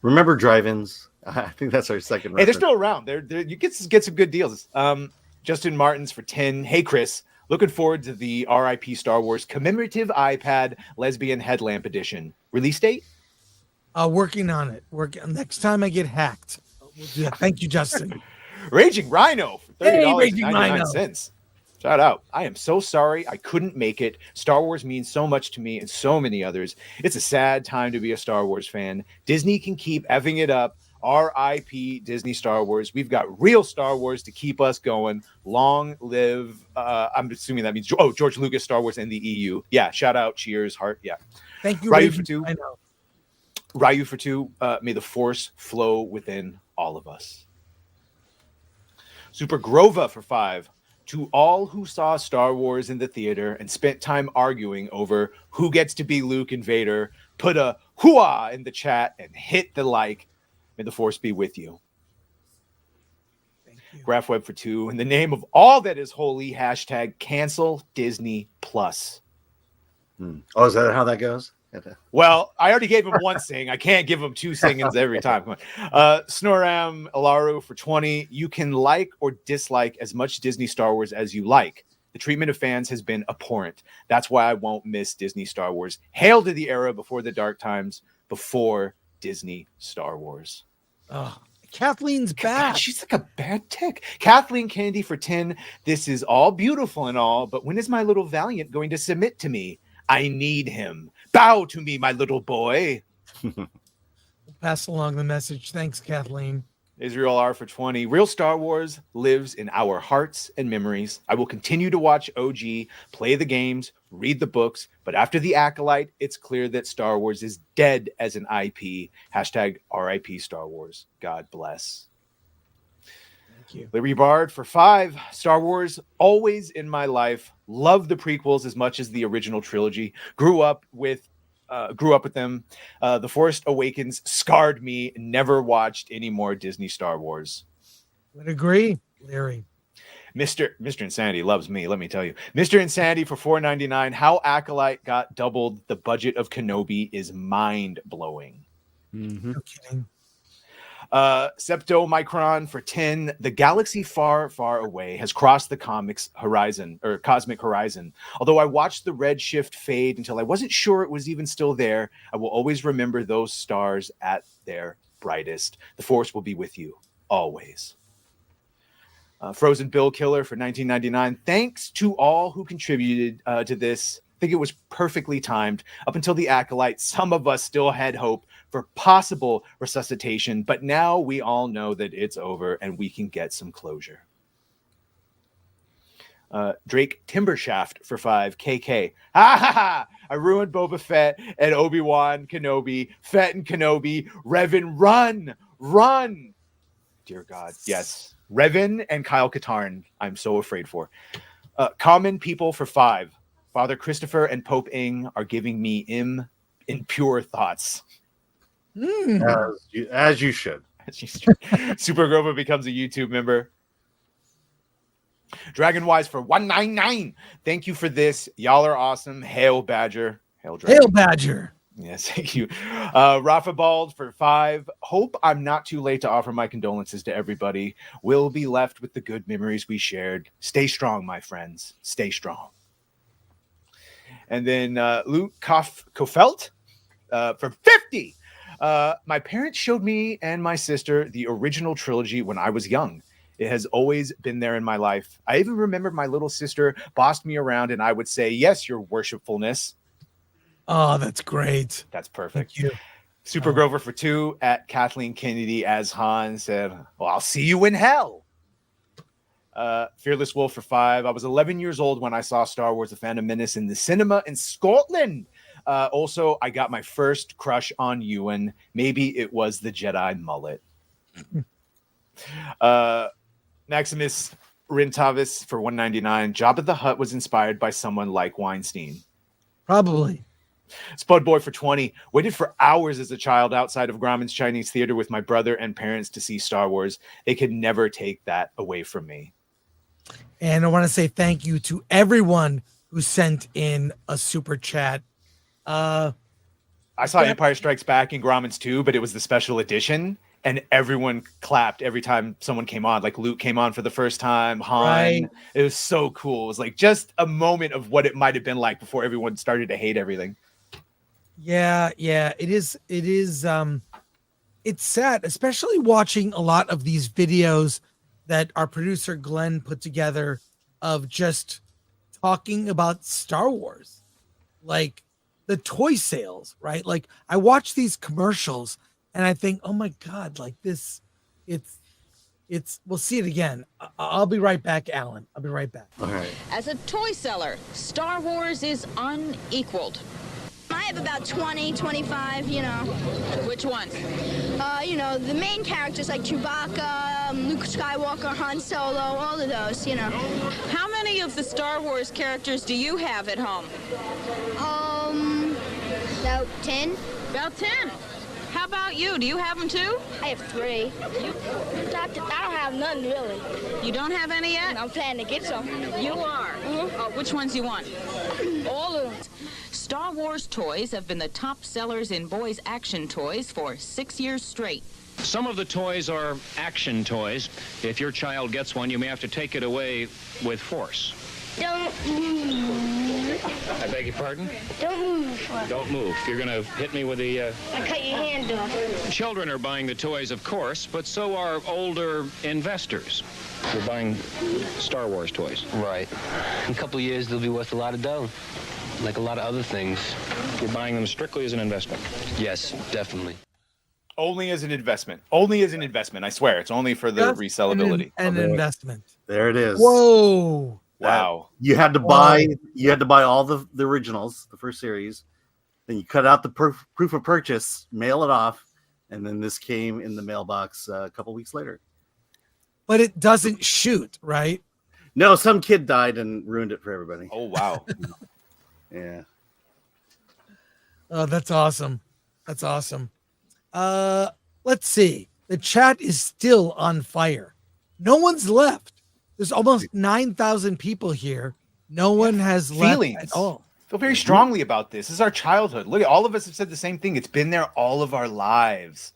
Remember drive-ins? I think that's our second Hey, they're reference. still around. You get some good deals. Justin Martins for 10. Hey, Chris. Looking forward to the RIP Star Wars commemorative iPad lesbian headlamp edition. Release date? Working on it. Next time I get hacked. We'll do that. Thank you, Justin. Raging Rhino for Raging $30.99. Rhino. Shout out. I am so sorry I couldn't make it. Star Wars means so much to me and so many others. It's a sad time to be a Star Wars fan. Disney can keep effing it up. RIP Disney Star Wars. We've got real Star Wars to keep us going. Long live, I'm assuming that means, George Lucas, Star Wars, and the EU. Yeah, shout out, cheers, heart. Yeah. Thank you, Ryu Raging for 2. Rhino. Ryu for 2. May the Force flow within all of us. Super Grova for 5. To all who saw Star Wars in the theater and spent time arguing over who gets to be Luke and Vader, put a hooah in the chat and hit the like. May the Force be with you. Graph Web for 2. In the name of all that is holy, hashtag cancel Disney Plus. Oh, is that how that goes? Well, I already gave him one sing. I can't give him 2 singings every time. Come on. Snoram Alaru for 20. You can like or dislike as much Disney Star Wars as you like. The treatment of fans has been abhorrent. That's why I won't miss Disney Star Wars. Hail to the era before the dark times, before Disney Star Wars. Oh, Kathleen's back. She's like a bad tick. Kathleen Kennedy for 10. This is all beautiful and all, but when is my little Valiant going to submit to me? I need him. Bow to me, my little boy. Pass along the message. Thanks, Kathleen. Israel R for 20. Real Star Wars lives in our hearts and memories. I will continue to watch OG, play the games, read the books, but after The Acolyte, it's clear that Star Wars is dead as an IP. Hashtag RIP Star Wars. God bless. Thank you. Larry Bard for 5. Star Wars, always in my life. Love the prequels as much as the original trilogy. Grew up with them. The Force Awakens scarred me. Never watched any more Disney Star Wars. Would agree, Larry. Mr. Insanity loves me, let me tell you. Mr. Insanity for $4.99. How Acolyte got doubled the budget of Kenobi is mind-blowing. No kidding. Septo Micron for 10. The galaxy far, far away has crossed the cosmic horizon. Although I watched the red shift fade until I wasn't sure it was even still there, I will always remember those stars at their brightest. The Force will be with you always. Frozen Bill Killer for $19.99. Thanks to all who contributed to this. think it was perfectly timed. Up until the Acolyte, some of us still had hope for possible resuscitation, but now we all know that it's over and we can get some closure. Drake Timbershaft for 5. KK. Ha ha ha! I ruined Boba Fett and Obi-Wan Kenobi. Fett and Kenobi. Revan, run! Run! Dear God, yes. Revan and Kyle Katarn, I'm so afraid for. Common People for 5. Father Christopher and Pope Ing are giving me impure thoughts. As you should. Super Grover becomes a YouTube member. Dragonwise for 199. Thank you for this. Y'all are awesome. Hail Badger. Hail Dragon. Hail Badger. Yes, thank you. Rafa Bald for 5. Hope I'm not too late to offer my condolences to everybody. We'll be left with the good memories we shared. Stay strong, my friends. Stay strong. And then Luke Kofelt for 50. My parents showed me and my sister the original trilogy when I was young. It has always been there in my life. I even remember my little sister bossed me around and I would say, yes, your worshipfulness. Oh, that's great. That's perfect. Thank you. Super Grover for 2 at Kathleen Kennedy as Han said, well, I'll see you in hell. Fearless Wolf for 5. I was 11 years old when I saw Star Wars: The Phantom Menace in the cinema in Scotland. Also, I got my first crush on Ewan. Maybe it was the Jedi mullet. Maximus Rintavis for 199. Jabba the Hutt was inspired by someone like Weinstein. Probably. Spud Boy for 20. Waited for hours as a child outside of Grauman's Chinese Theater with my brother and parents to see Star Wars. They could never take that away from me. And I want to say thank you to everyone who sent in a super chat. I saw Empire Strikes Back in Grauman's too, but it was the special edition. And everyone clapped every time someone came on. Like Luke came on for the first time. Han. Right. It was so cool. It was like just a moment of what it might have been like before everyone started to hate everything. Yeah. It is. It's sad, especially watching a lot of these videos that our producer Glenn put together of just talking about Star Wars, like the toy sales, right? Like I watch these commercials and I think, oh my God, like this, it's, we'll see it again. I'll be right back, Alan. I'll be right back. All right. As a toy seller, Star Wars is unequaled. I have about 20, 25, you know. Which ones? You know, the main characters like Chewbacca, Luke Skywalker, Han Solo, all of those, you know. How many of the Star Wars characters do you have at home? About 10. About 10? How about you? Do you have them too? I have 3. I don't have none, really. You don't have any yet? I'm planning to get some. You are? Mm-hmm. Which ones do you want? All of them. Star Wars toys have been the top sellers in boys' action toys for 6 years straight. Some of the toys are action toys. If your child gets one, you may have to take it away with force. Don't move. I beg your pardon? Don't move. Don't move. You're going to hit me with the... I cut your hand off. Children are buying the toys, of course, but so are older investors. They're buying Star Wars toys. Right. In a couple of years, they'll be worth a lot of dough. Like a lot of other things. You're buying them strictly as an investment? Yes, definitely. Only as an investment. Only as an investment. I swear. It's only for the resellability. An investment. There it is. Whoa. Wow. You had to buy all the originals, the first series. Then you cut out the proof of purchase, mail it off, and then this came in the mailbox a couple weeks later. But it doesn't shoot, right? No, some kid died and ruined it for everybody. Oh, wow. Yeah. Oh, that's awesome. That's awesome. Let's see. The chat is still on fire. No one's left. There's almost 9,000 people here. No one has left at all. I feel very strongly about this. This is our childhood. Look, all of us have said the same thing. It's been there all of our lives.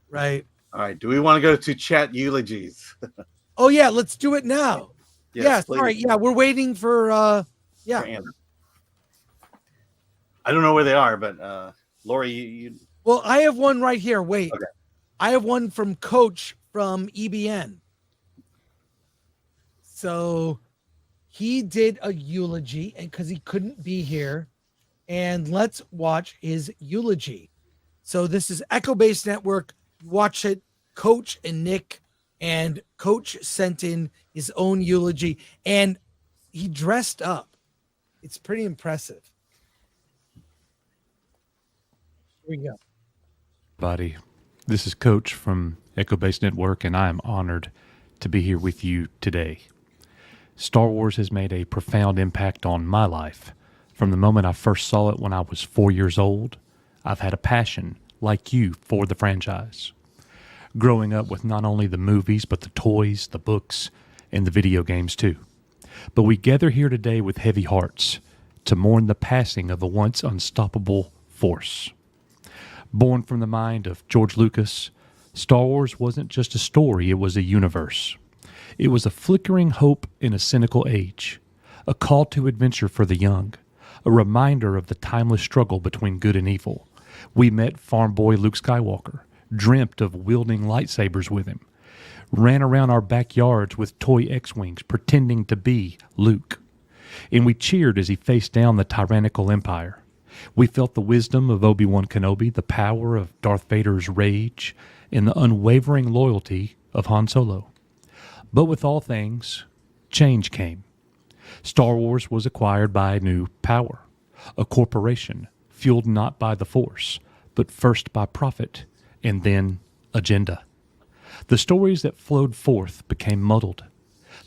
Right. All right. Do we want to go to chat eulogies? Oh, yeah. Let's do it now. Yes. Please. All right. Yeah. We're waiting for, For Anna. I don't know where they are, but Lori, you... Well, I have one right here. Wait. Okay. I have one from Coach from EBN. So he did a eulogy, and because he couldn't be here, and let's watch his eulogy. So this is Echo Base Network. Watch it, Coach and Nick, and Coach sent in his own eulogy, and he dressed up. It's pretty impressive. Here we go. Buddy, this is Coach from Echo Base Network, and I am honored to be here with you today. Star Wars has made a profound impact on my life. From the moment I first saw it when I was 4 years old, I've had a passion, like you, for the franchise. Growing up with not only the movies, but the toys, the books, and the video games too. But we gather here today with heavy hearts to mourn the passing of a once unstoppable force. Born from the mind of George Lucas, Star Wars wasn't just a story, it was a universe. It was a flickering hope in a cynical age, a call to adventure for the young, a reminder of the timeless struggle between good and evil. We met farm boy Luke Skywalker, dreamt of wielding lightsabers with him, ran around our backyards with toy X-Wings pretending to be Luke. And we cheered as he faced down the tyrannical empire. We felt the wisdom of Obi-Wan Kenobi, the power of Darth Vader's rage, and the unwavering loyalty of Han Solo. But with all things, change came. Star Wars was acquired by a new power, a corporation fueled not by the Force, but first by profit, and then agenda. The stories that flowed forth became muddled.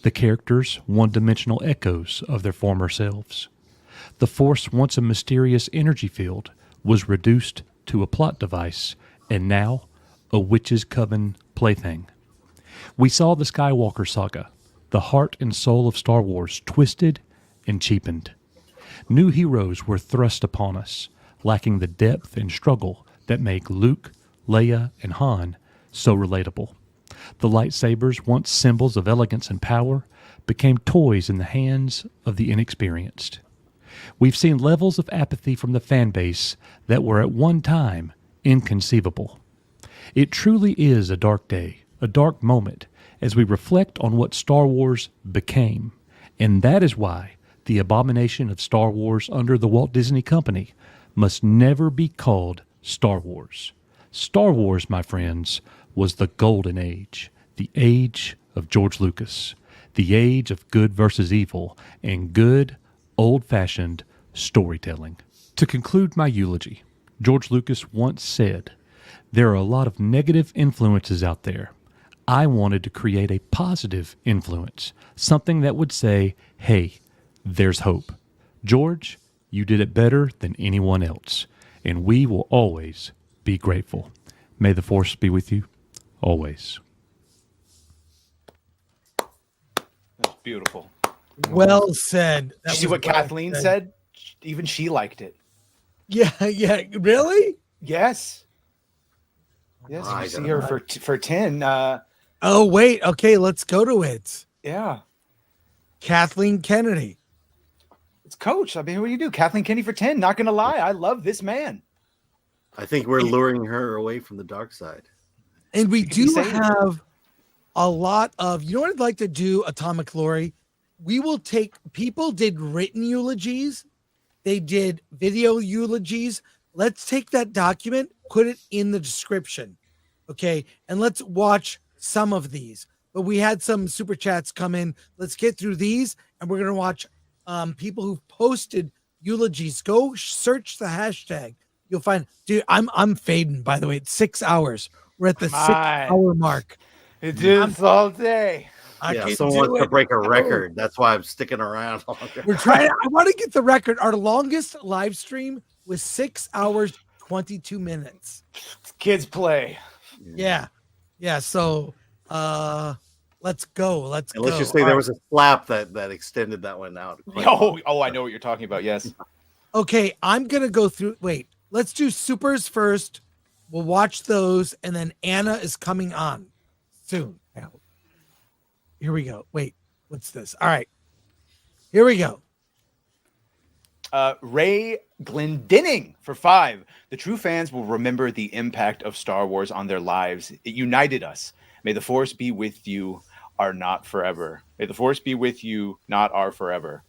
The characters, one-dimensional echoes of their former selves. The Force, once a mysterious energy field, was reduced to a plot device, and now a witch's coven plaything. We saw the Skywalker saga, the heart and soul of Star Wars, twisted and cheapened. New heroes were thrust upon us, lacking the depth and struggle that make Luke, Leia, and Han so relatable. The lightsabers, once symbols of elegance and power, became toys in the hands of the inexperienced. We've seen levels of apathy from the fan base that were at one time inconceivable. It truly is a dark day, a dark moment, as we reflect on what Star Wars became. And that is why the abomination of Star Wars under the Walt Disney Company must never be called Star Wars. Star Wars, my friends, was the golden age, the age of George Lucas, the age of good versus evil, and good, old-fashioned storytelling. To conclude my eulogy, George Lucas once said, "There are a lot of negative influences out there. I wanted to create a positive influence, something that would say, hey, there's hope. George, you did it better than anyone else, and we will always be grateful. May the Force be with you, always." That's beautiful. Well said. Did you see what Kathleen said? Even she liked it. Yeah, really? Yes. Yes, you see her for 10. Oh, wait. Okay, let's go to it. Yeah. Kathleen Kennedy. It's Coach. I mean, what do you do? Kathleen Kennedy for 10. Not going to lie. I love this man. I think we're luring her away from the dark side. And we do have a lot of, you know what I'd like to do, Atomic Glory? We will take, people did written eulogies. They did video eulogies. Let's take that document, put it in the description. Okay. And let's watch some of these. But we had some super chats come in. Let's get through these, and we're going to watch people who've posted eulogies. Go search the hashtag. You'll find, dude, I'm fading, by the way. It's 6 hours. We're at the 6-hour mark. It is all day. Yeah, someone wants to break a record. That's why I'm sticking around longer. We're trying. I want to get the record. Our longest live stream was 6 hours, 22 minutes. Kids play. Yeah. So let's go. Let's just say there was a slap that extended that one out. Oh, I know what you're talking about. Yes. Okay, I'm gonna go through. Wait, let's do supers first. We'll watch those, and then Anna is coming on soon. Here we go. Wait, what's this? All right, here we go. Ray Glendinning for 5. The true fans will remember the impact of Star Wars on their lives. It united us. May the Force be with you, are not forever. May the Force be with you, not are forever.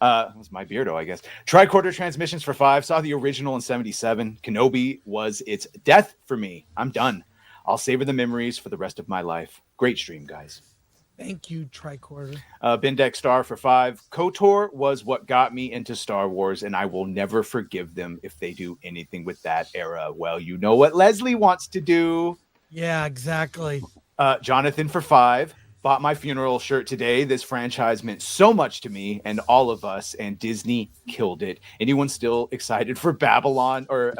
That was my Beardo, I guess. Tricorder transmissions for 5. Saw the original in 77. Kenobi was its death for me. I'm done. I'll savor the memories for the rest of my life. Great stream, guys. Thank you, Tricorder. Bendeck Star for 5. KOTOR was what got me into Star Wars, and I will never forgive them if they do anything with that era. Well, you know what Leslie wants to do. Yeah, exactly. Jonathan for 5. Bought my funeral shirt today. This franchise meant so much to me and all of us, and Disney killed it. Anyone still excited for Babylon or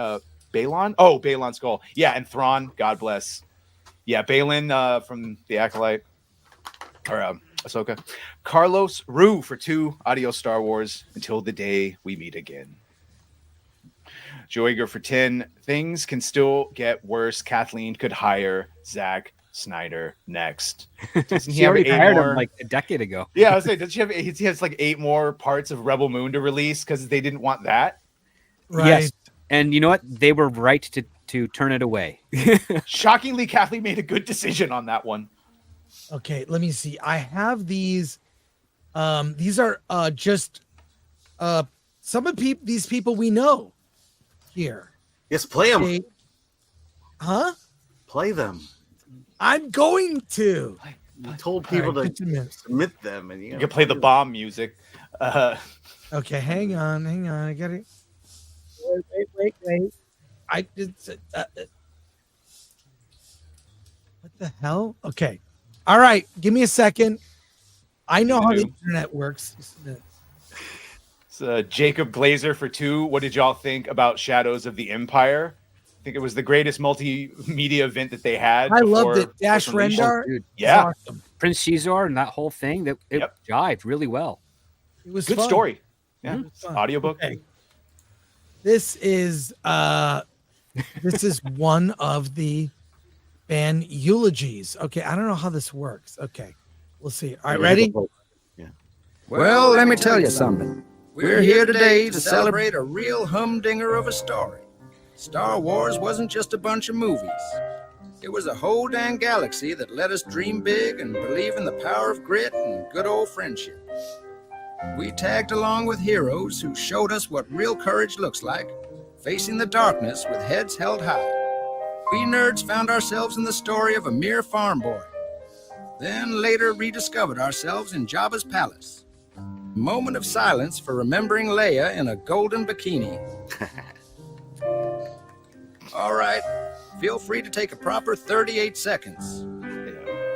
Balon? Oh, Balon Skull. Yeah, and Thrawn. God bless. Yeah, Balin from the Acolyte. Or Ahsoka. Carlos Rue for 2. Audio Star Wars. Until the day we meet again. Joiger for 10. Things can still get worse. Kathleen could hire Zack Snyder next. Doesn't She already hired him like a decade ago. Yeah, I was saying, does she have? He has like 8 more parts of Rebel Moon to release because they didn't want that. Right. Yes. And you know what? They were right to turn it away. Shockingly, Kathleen made a good decision on that one. Okay, let me see. I have these. These are just some of these people we know here. Yes, play them. Okay. Huh? Play them. I'm going to. You told people All right, to submit them, and You can play the bomb music. Okay, hang on. I got it. Wait. I did. What the hell? Okay. All right. Give me a second. I know how the internet works. It's Jacob Glazer for 2. What did y'all think about Shadows of the Empire? I think it was the greatest multimedia event that they had. I loved it. before Dash release. Rendar. Dude, Yeah. Awesome. Prince Caesar and that whole thing, that it jived really well. It was Good fun. story. Yeah. It was fun. Audiobook. Okay. This is one of the band eulogies. Okay, I don't know how this works. Okay, we'll see. All right, ready? Well, let me tell you something. We're here today to celebrate a real humdinger of a story. Star Wars wasn't just a bunch of movies. It was a whole dang galaxy that let us dream big and believe in the power of grit and good old friendship. We tagged along with heroes who showed us what real courage looks like, facing the darkness with heads held high. We nerds found ourselves in the story of a mere farm boy, then later rediscovered ourselves in Jabba's palace. Moment of silence for remembering Leia in a golden bikini. All right, feel free to take a proper 38 seconds.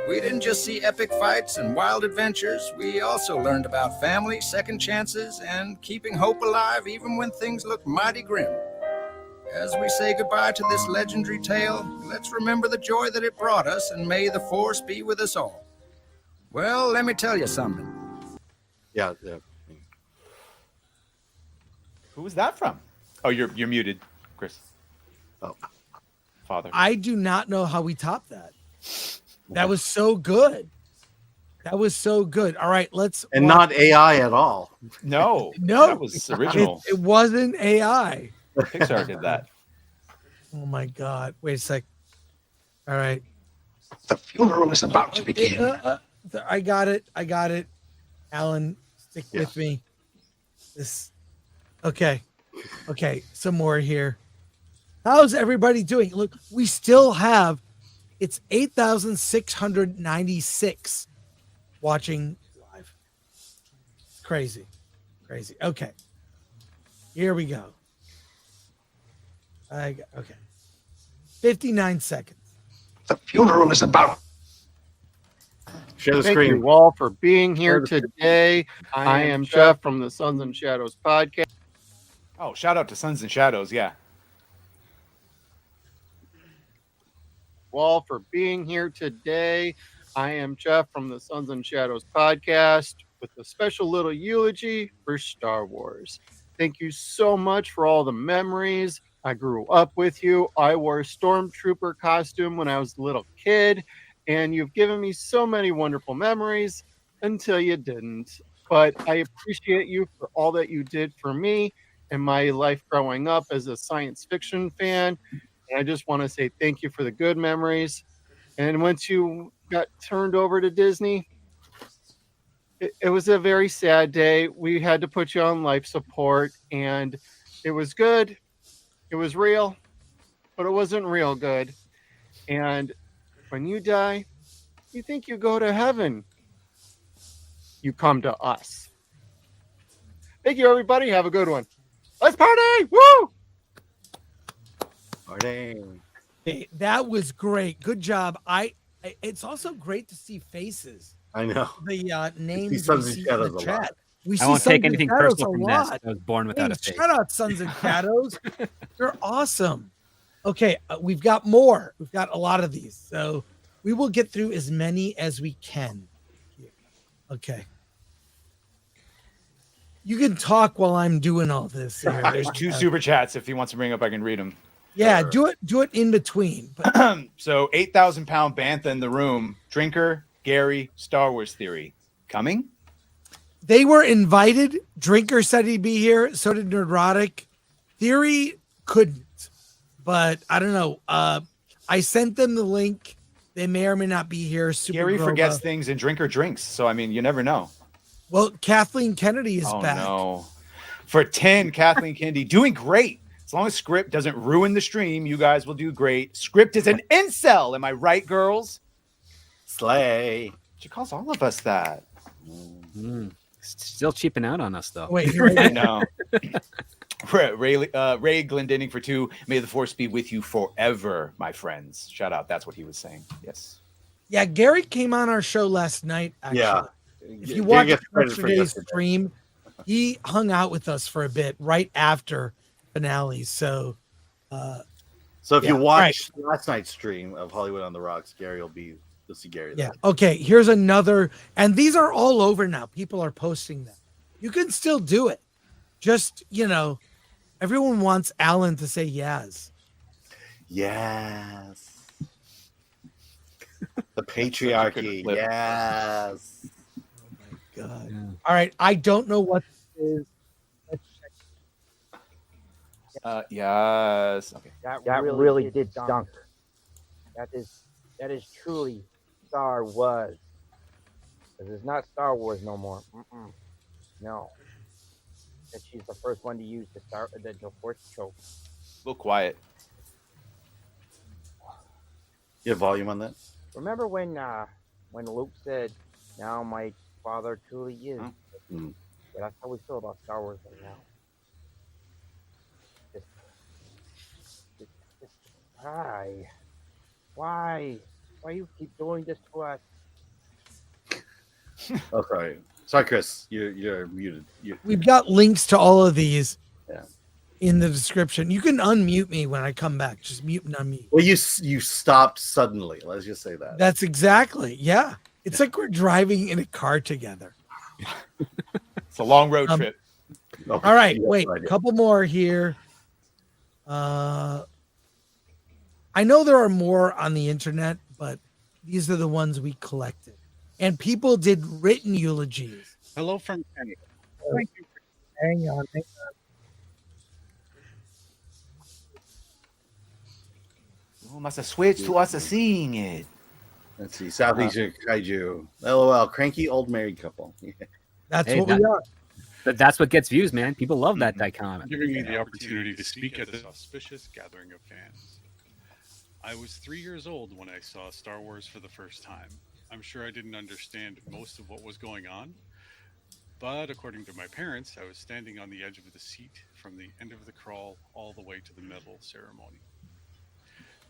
We didn't just see epic fights and wild adventures, we also learned about family, second chances, and keeping hope alive even when things look mighty grim. As we say goodbye to this legendary tale, let's remember the joy that it brought us, and may the Force be with us all. Well, let me tell you something. Yeah. Who was that from? Oh, you're muted, Chris. Oh, Father. I do not know how we topped that. That was so good. That was so good. All right, let's. And not AI at all. No, No, that was original. It wasn't AI. Pixar did that. Oh my God! Wait a sec. All right. The funeral is about to begin. I got it. Alan, stick with me. This. Okay. Some more here. How's everybody doing? Look, we still have. It's 8,696 watching live. Crazy. Okay. Here we go. Okay. 59 seconds. The funeral is about. Share the Thank screen. you all for being here today. I am Jeff from the Sons and Shadows podcast. Oh, shout out to Sons and Shadows. Yeah. All for being here today. I am Jeff from the Sons and Shadows podcast with a special little eulogy for Star Wars. Thank you so much for all the memories. I grew up with you. I wore a stormtrooper costume when I was a little kid, and you've given me so many wonderful memories until you didn't. But I appreciate you for all that you did for me and my life growing up as a science fiction fan. And I just want to say thank you for the good memories. And once you got turned over to Disney, it was a very sad day. We had to put you on life support, and it was good. It was real, but it wasn't real good. And when you die, you think you go to heaven. You come to us. Thank you, everybody. Have a good one. Let's party! Woo! Party. Hey, that was great. Good job. It's also great to see faces. I know. The names we Sons and see in Shadows the a chat. lot. We I won't Sons take and anything Shadows personal a from lot. this. I was born without a face. Shout out Sons and Shadows. You're awesome. Okay, we've got more. We've got a lot of these. So we will get through as many as we can. Okay. You can talk while I'm doing all this. Here. There's 2 super chats. If he wants to bring up, I can read them. Yeah, do it in between. But So 8,000-pound bantha in the room. Drinker, Gary, Star Wars theory. Coming? they were invited. Drinker said he'd be here. So did Neurotic. Theory couldn't, but I don't know. I sent them the link. They may or may not be here. Super Gary Groba. forgets things and Drinker drinks. So, I mean, you never know. Well, Kathleen Kennedy is back. No. For 10, Kathleen Kennedy doing great. As long as Script doesn't ruin the stream, you guys will do great. Script is an incel. Am I right, girls? Slay. She calls all of us that. Still cheaping out on us, though. Wait, I know. Ray Glendinning for 2. May the force be with you forever, my friends. Shout out. That's what he was saying. Yes. Yeah, Gary came on our show last night. Actually. Yeah. If you watch yesterday's stream, he hung out with us for a bit right after finale. So, if you yeah. watch last night's stream of Hollywood on the Rocks, you'll see Gary there. Yeah. Okay. Here's another, and these are all over now. People are posting them. You can still do it. Just, everyone wants Alan to say yes. Yes. The patriarchy. Yes. God. Yeah. All right. I don't know what this is. Let's check. Yes. Okay. That really did dunk. That is truly Star Wars. Because it's not Star Wars no more. No. That she's the first one to use the Force choke. A little quiet. You have volume on that? Remember when Luke said, "Now my father truly is." Yeah, that's how we feel about Star Wars right now. Why you keep doing this to us? Oh, sorry, Chris. You're muted. We've got links to all of these. Yeah. In the description. You can unmute me when I come back. Just mute and unmute. Well, you stopped suddenly. Let's just say that. That's exactly. Yeah. It's like we're driving in a car together. It's a long road trip. All right. Wait, a couple more here. I know there are more on the internet, but these are the ones we collected. And people did written eulogies. Hello from Canada. Thank you. Hang on. Oh, must have switched to us seeing it. Let's see. Southeastern Kaiju. LOL. Cranky old married couple. Yeah. That's what we are. But that's what gets views, man. People love that dichotomy. Giving me the opportunity to speak at this auspicious gathering of fans. I was 3 years old when I saw Star Wars for the first time. I'm sure I didn't understand most of what was going on, but according to my parents, I was standing on the edge of the seat from the end of the crawl all the way to the medal ceremony.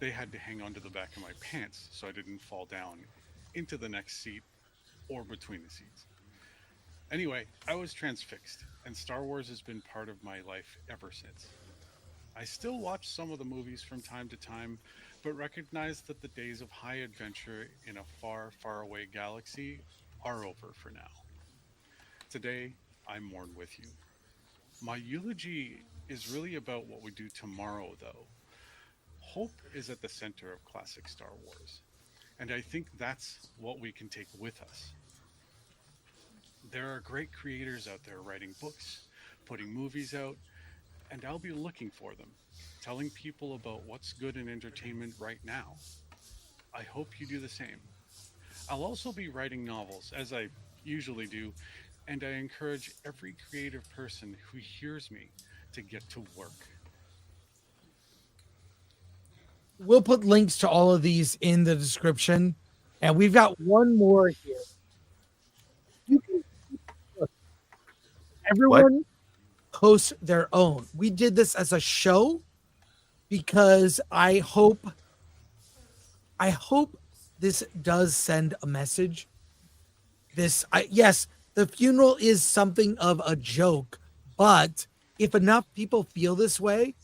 They had to hang onto the back of my pants so I didn't fall down into the next seat or between the seats. Anyway, I was transfixed, and Star Wars has been part of my life ever since. I still watch some of the movies from time to time, but recognize that the days of high adventure in a far, far away galaxy are over for now. Today, I mourn with you. My eulogy is really about what we do tomorrow, though. Hope is at the center of classic Star Wars, and I think that's what we can take with us. There are great creators out there writing books, putting movies out, and I'll be looking for them, telling people about what's good in entertainment right now. I hope you do the same. I'll also be writing novels, as I usually do, and I encourage every creative person who hears me to get to work. We'll put links to all of these in the description. And we've got one more here. You can look, everyone posts their own. We did this as a show because I hope this does send a message. Yes, the funeral is something of a joke, but if enough people feel this way,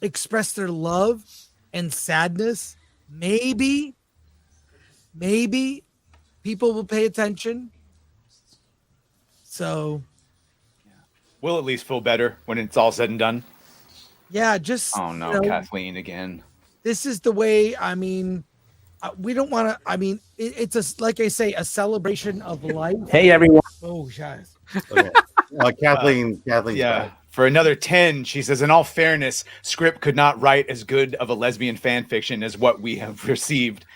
express their love and sadness, maybe people will pay attention. So we'll at least feel better when it's all said and done. Yeah, just oh no, Kathleen again. This is the way. I mean, we don't want to. I mean, it's a, like I say, a celebration of life. Hey everyone. Oh, guys. Okay. Kathleen. Yeah. For another 10, she says, in all fairness, Script could not write as good of a lesbian fan fiction as what we have received.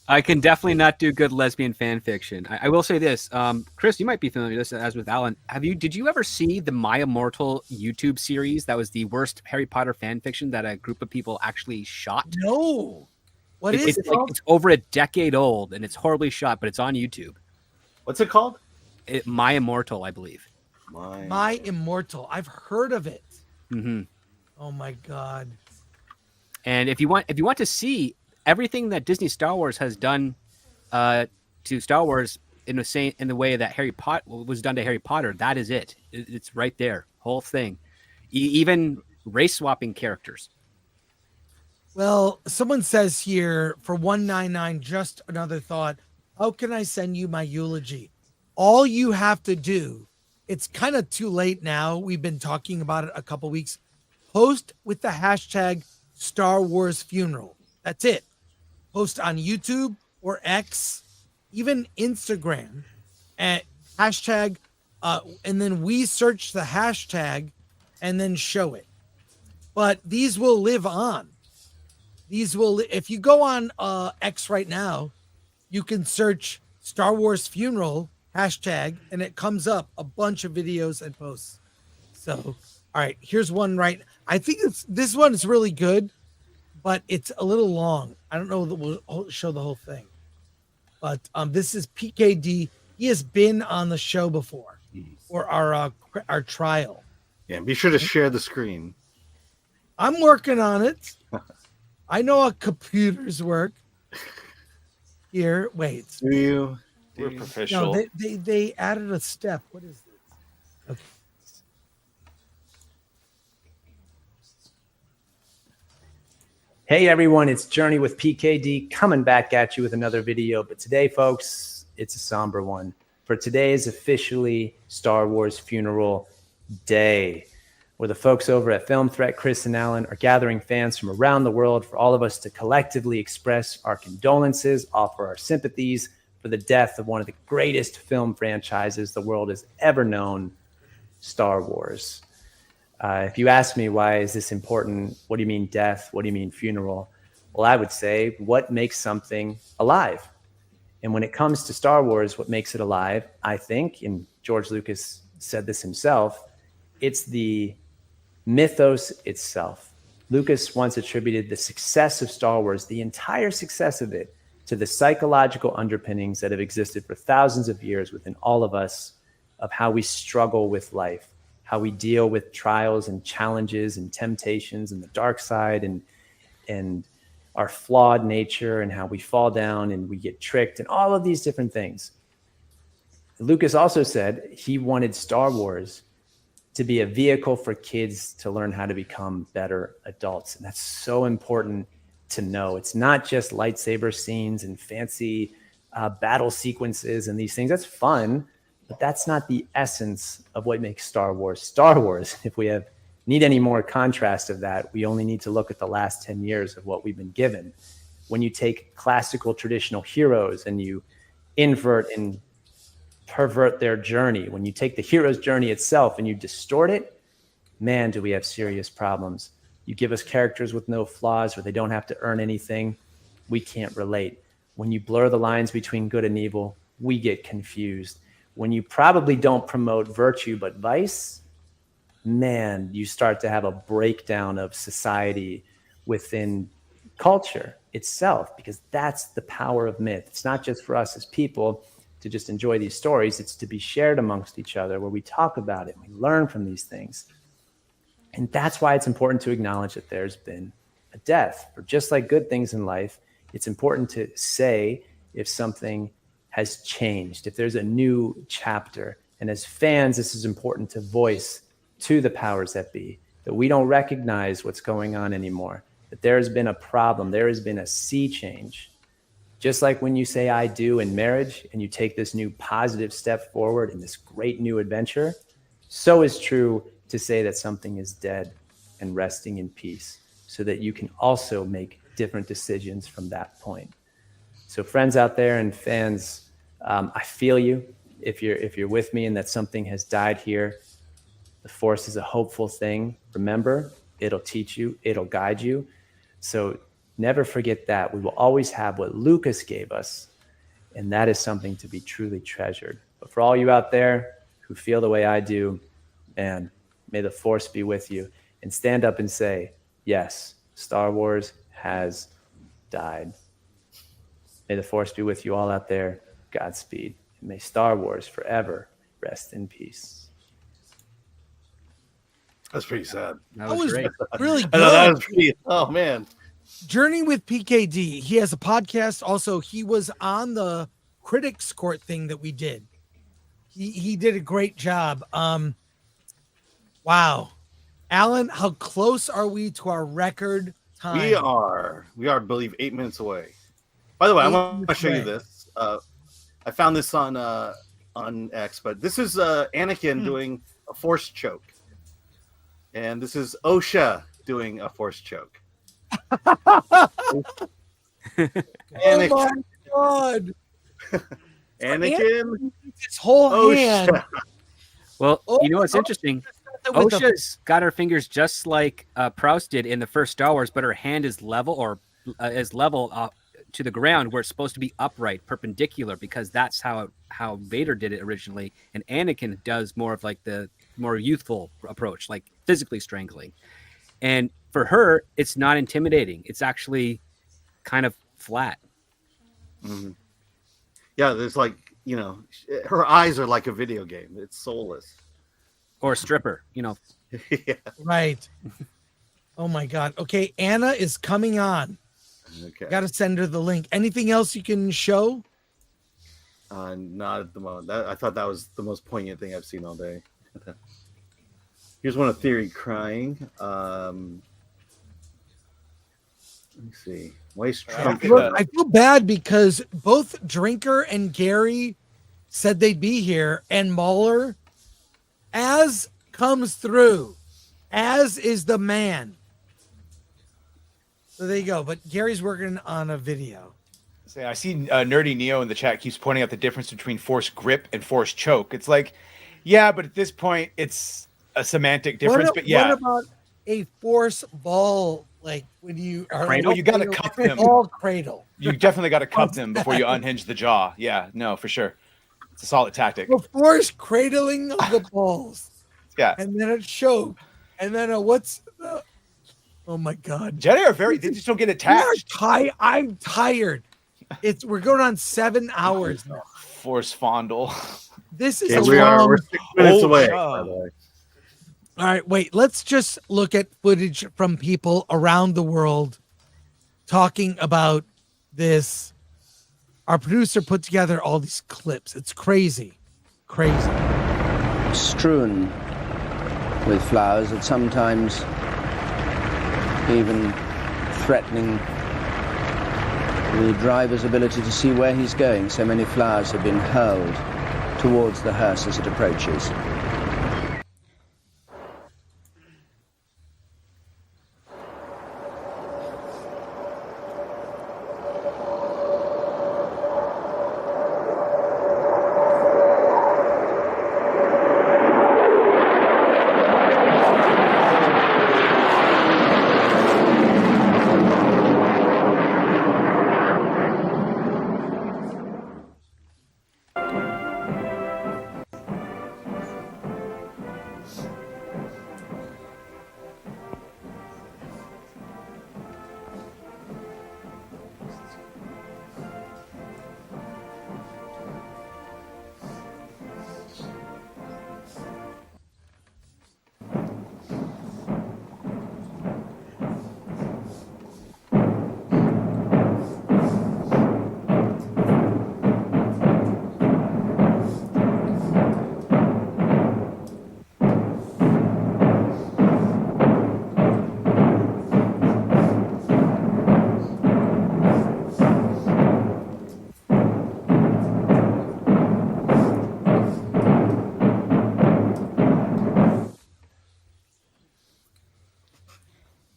I can definitely not do good lesbian fan fiction. I will say this, Chris, you might be familiar with this as with Alan. Did you ever see the My Immortal YouTube series that was the worst Harry Potter fan fiction that a group of people actually shot? No. What is it? It's over a decade old and it's horribly shot, but it's on YouTube. What's it called? My Immortal, I believe. My Immortal. I've heard of it. Mm-hmm. Oh my God. And if you want to see everything that Disney Star Wars has done to Star Wars in the way that Harry Potter was done to Harry Potter, that is it. It's right there, whole thing. Even race swapping characters. Well, someone says here for 199, just another thought. How can I send you my eulogy? All you have to do, it's kind of too late now. We've been talking about it a couple weeks. Post with the hashtag Star Wars Funeral. That's it. Post on YouTube or X, even Instagram, at hashtag, and then we search the hashtag and then show it. But these will live on. If you go on X right now, you can search Star Wars Funeral hashtag, and it comes up a bunch of videos and posts. So, all right, here's one right. I think this one is really good, but it's a little long. I don't know that we'll show the whole thing. But this is PKD. He has been on the show before for our trial. Yeah, be sure to share the screen. I'm working on it. I know how computers work. Here, wait. Do you? We're professional. No, they added a step. What is this? Okay. Hey everyone, it's Journey with PKD coming back at you with another video. But today, folks, it's a somber one. For today is officially Star Wars Funeral Day, where the folks over at Film Threat, Chris and Alan, are gathering fans from around the world for all of us to collectively express our condolences, offer our sympathies for the death of one of the greatest film franchises the world has ever known, Star Wars. If you ask me, why is this important? What do you mean death? What do you mean funeral? Well, I would say, what makes something alive? And when it comes to Star Wars, what makes it alive, I think, and George Lucas said this himself, it's the mythos itself. Lucas once attributed the success of Star Wars, the entire success of it, to the psychological underpinnings that have existed for thousands of years within all of us, of how we struggle with life, how we deal with trials and challenges and temptations and the dark side and our flawed nature and how we fall down and we get tricked and all of these different things. Lucas also said he wanted Star Wars to be a vehicle for kids to learn how to become better adults. And that's so important to know. It's not just lightsaber scenes and fancy battle sequences and these things. That's fun, but that's not the essence of what makes Star Wars Star Wars. If we need any more contrast of that, we only need to look at the last 10 years of what we've been given. When you take classical traditional heroes and you invert and pervert their journey, when you take the hero's journey itself and you distort it, man, do we have serious problems. You give us characters with no flaws where they don't have to earn anything, we can't relate. When you blur the lines between good and evil, we get confused. When you probably don't promote virtue but vice, man, you start to have a breakdown of society within culture itself, because that's the power of myth. It's not just for us as people to just enjoy these stories. It's to be shared amongst each other, where we talk about it, we learn from these things. And that's why it's important to acknowledge that there's been a death. For just like good things in life, it's important to say if something has changed, if there's a new chapter. And as fans, this is important to voice to the powers that be, that we don't recognize what's going on anymore, that there has been a problem, there has been a sea change. Just like when you say I do in marriage and you take this new positive step forward in this great new adventure, so is true to say that something is dead and resting in peace, so that you can also make different decisions from that point. So friends out there and fans, I feel you if you're with me and that something has died here. The Force is a hopeful thing. Remember, it'll teach you, it'll guide you. So never forget that. We will always have what Lucas gave us, and that is something to be truly treasured. But for all you out there who feel the way I do, man, may the Force be with you, and stand up and say, yes, Star Wars has died. May the Force be with you all out there. Godspeed. And may Star Wars forever rest in peace. That's pretty sad. That was great. Really good. I know, that was pretty, oh man. Journey with PKD. He has a podcast. Also, he was on the Critics Court thing that we did. He did a great job. Wow. Alan, how close are we to our record time? We are, I believe, 8 minutes away. By the way, I want to show you this. I found this on X, but this is Anakin doing a Force choke. And this is OSHA doing a Force choke. Oh my God. Anakin. His whole hand. Well, you know what's interesting? OSHA's got her fingers just like Proust did in the first Star Wars, but her hand is level or to the ground, where it's supposed to be upright, perpendicular, because that's how Vader did it originally. And Anakin does more of like the more youthful approach, like physically strangling. And for her, it's not intimidating. It's actually kind of flat. Mm-hmm. Yeah, there's like, you know, her eyes are like a video game. It's soulless. Or a stripper, you know. Yeah. Right. Oh my God. Okay, Anna is coming on. Okay. Got to send her the link. Anything else you can show? Not at the moment. I thought that was the most poignant thing I've seen all day. Here's one of Theory crying. Let me see. I feel bad because both Drinker and Gary said they'd be here, and Mahler, Az comes through. Az is the man. So there you go. But Gary's working on a video. I see Nerdy Neo in the chat keeps pointing out the difference between Force grip and Force choke. It's like, yeah, but at this point, it's a semantic difference. But yeah, what about a Force ball? Like when you are cradle, you got to cup them. Ball cradle. You definitely got to cup them before you unhinge the jaw. Yeah, no, for sure. It's a solid tactic. The Force cradling of the balls. Yeah, and then a choke, and then a what's the? Oh my God! Jedi are they just don't get attached. I'm tired. We're going on 7 hours now. Force fondle. This is we're 6 minutes away. By the way. All right, wait. Let's just look at footage from people around the world talking about this. Our producer put together all these clips. It's crazy, crazy. Strewn with flowers that sometimes even threatening the driver's ability to see where he's going. So many flowers have been hurled towards the hearse as it approaches.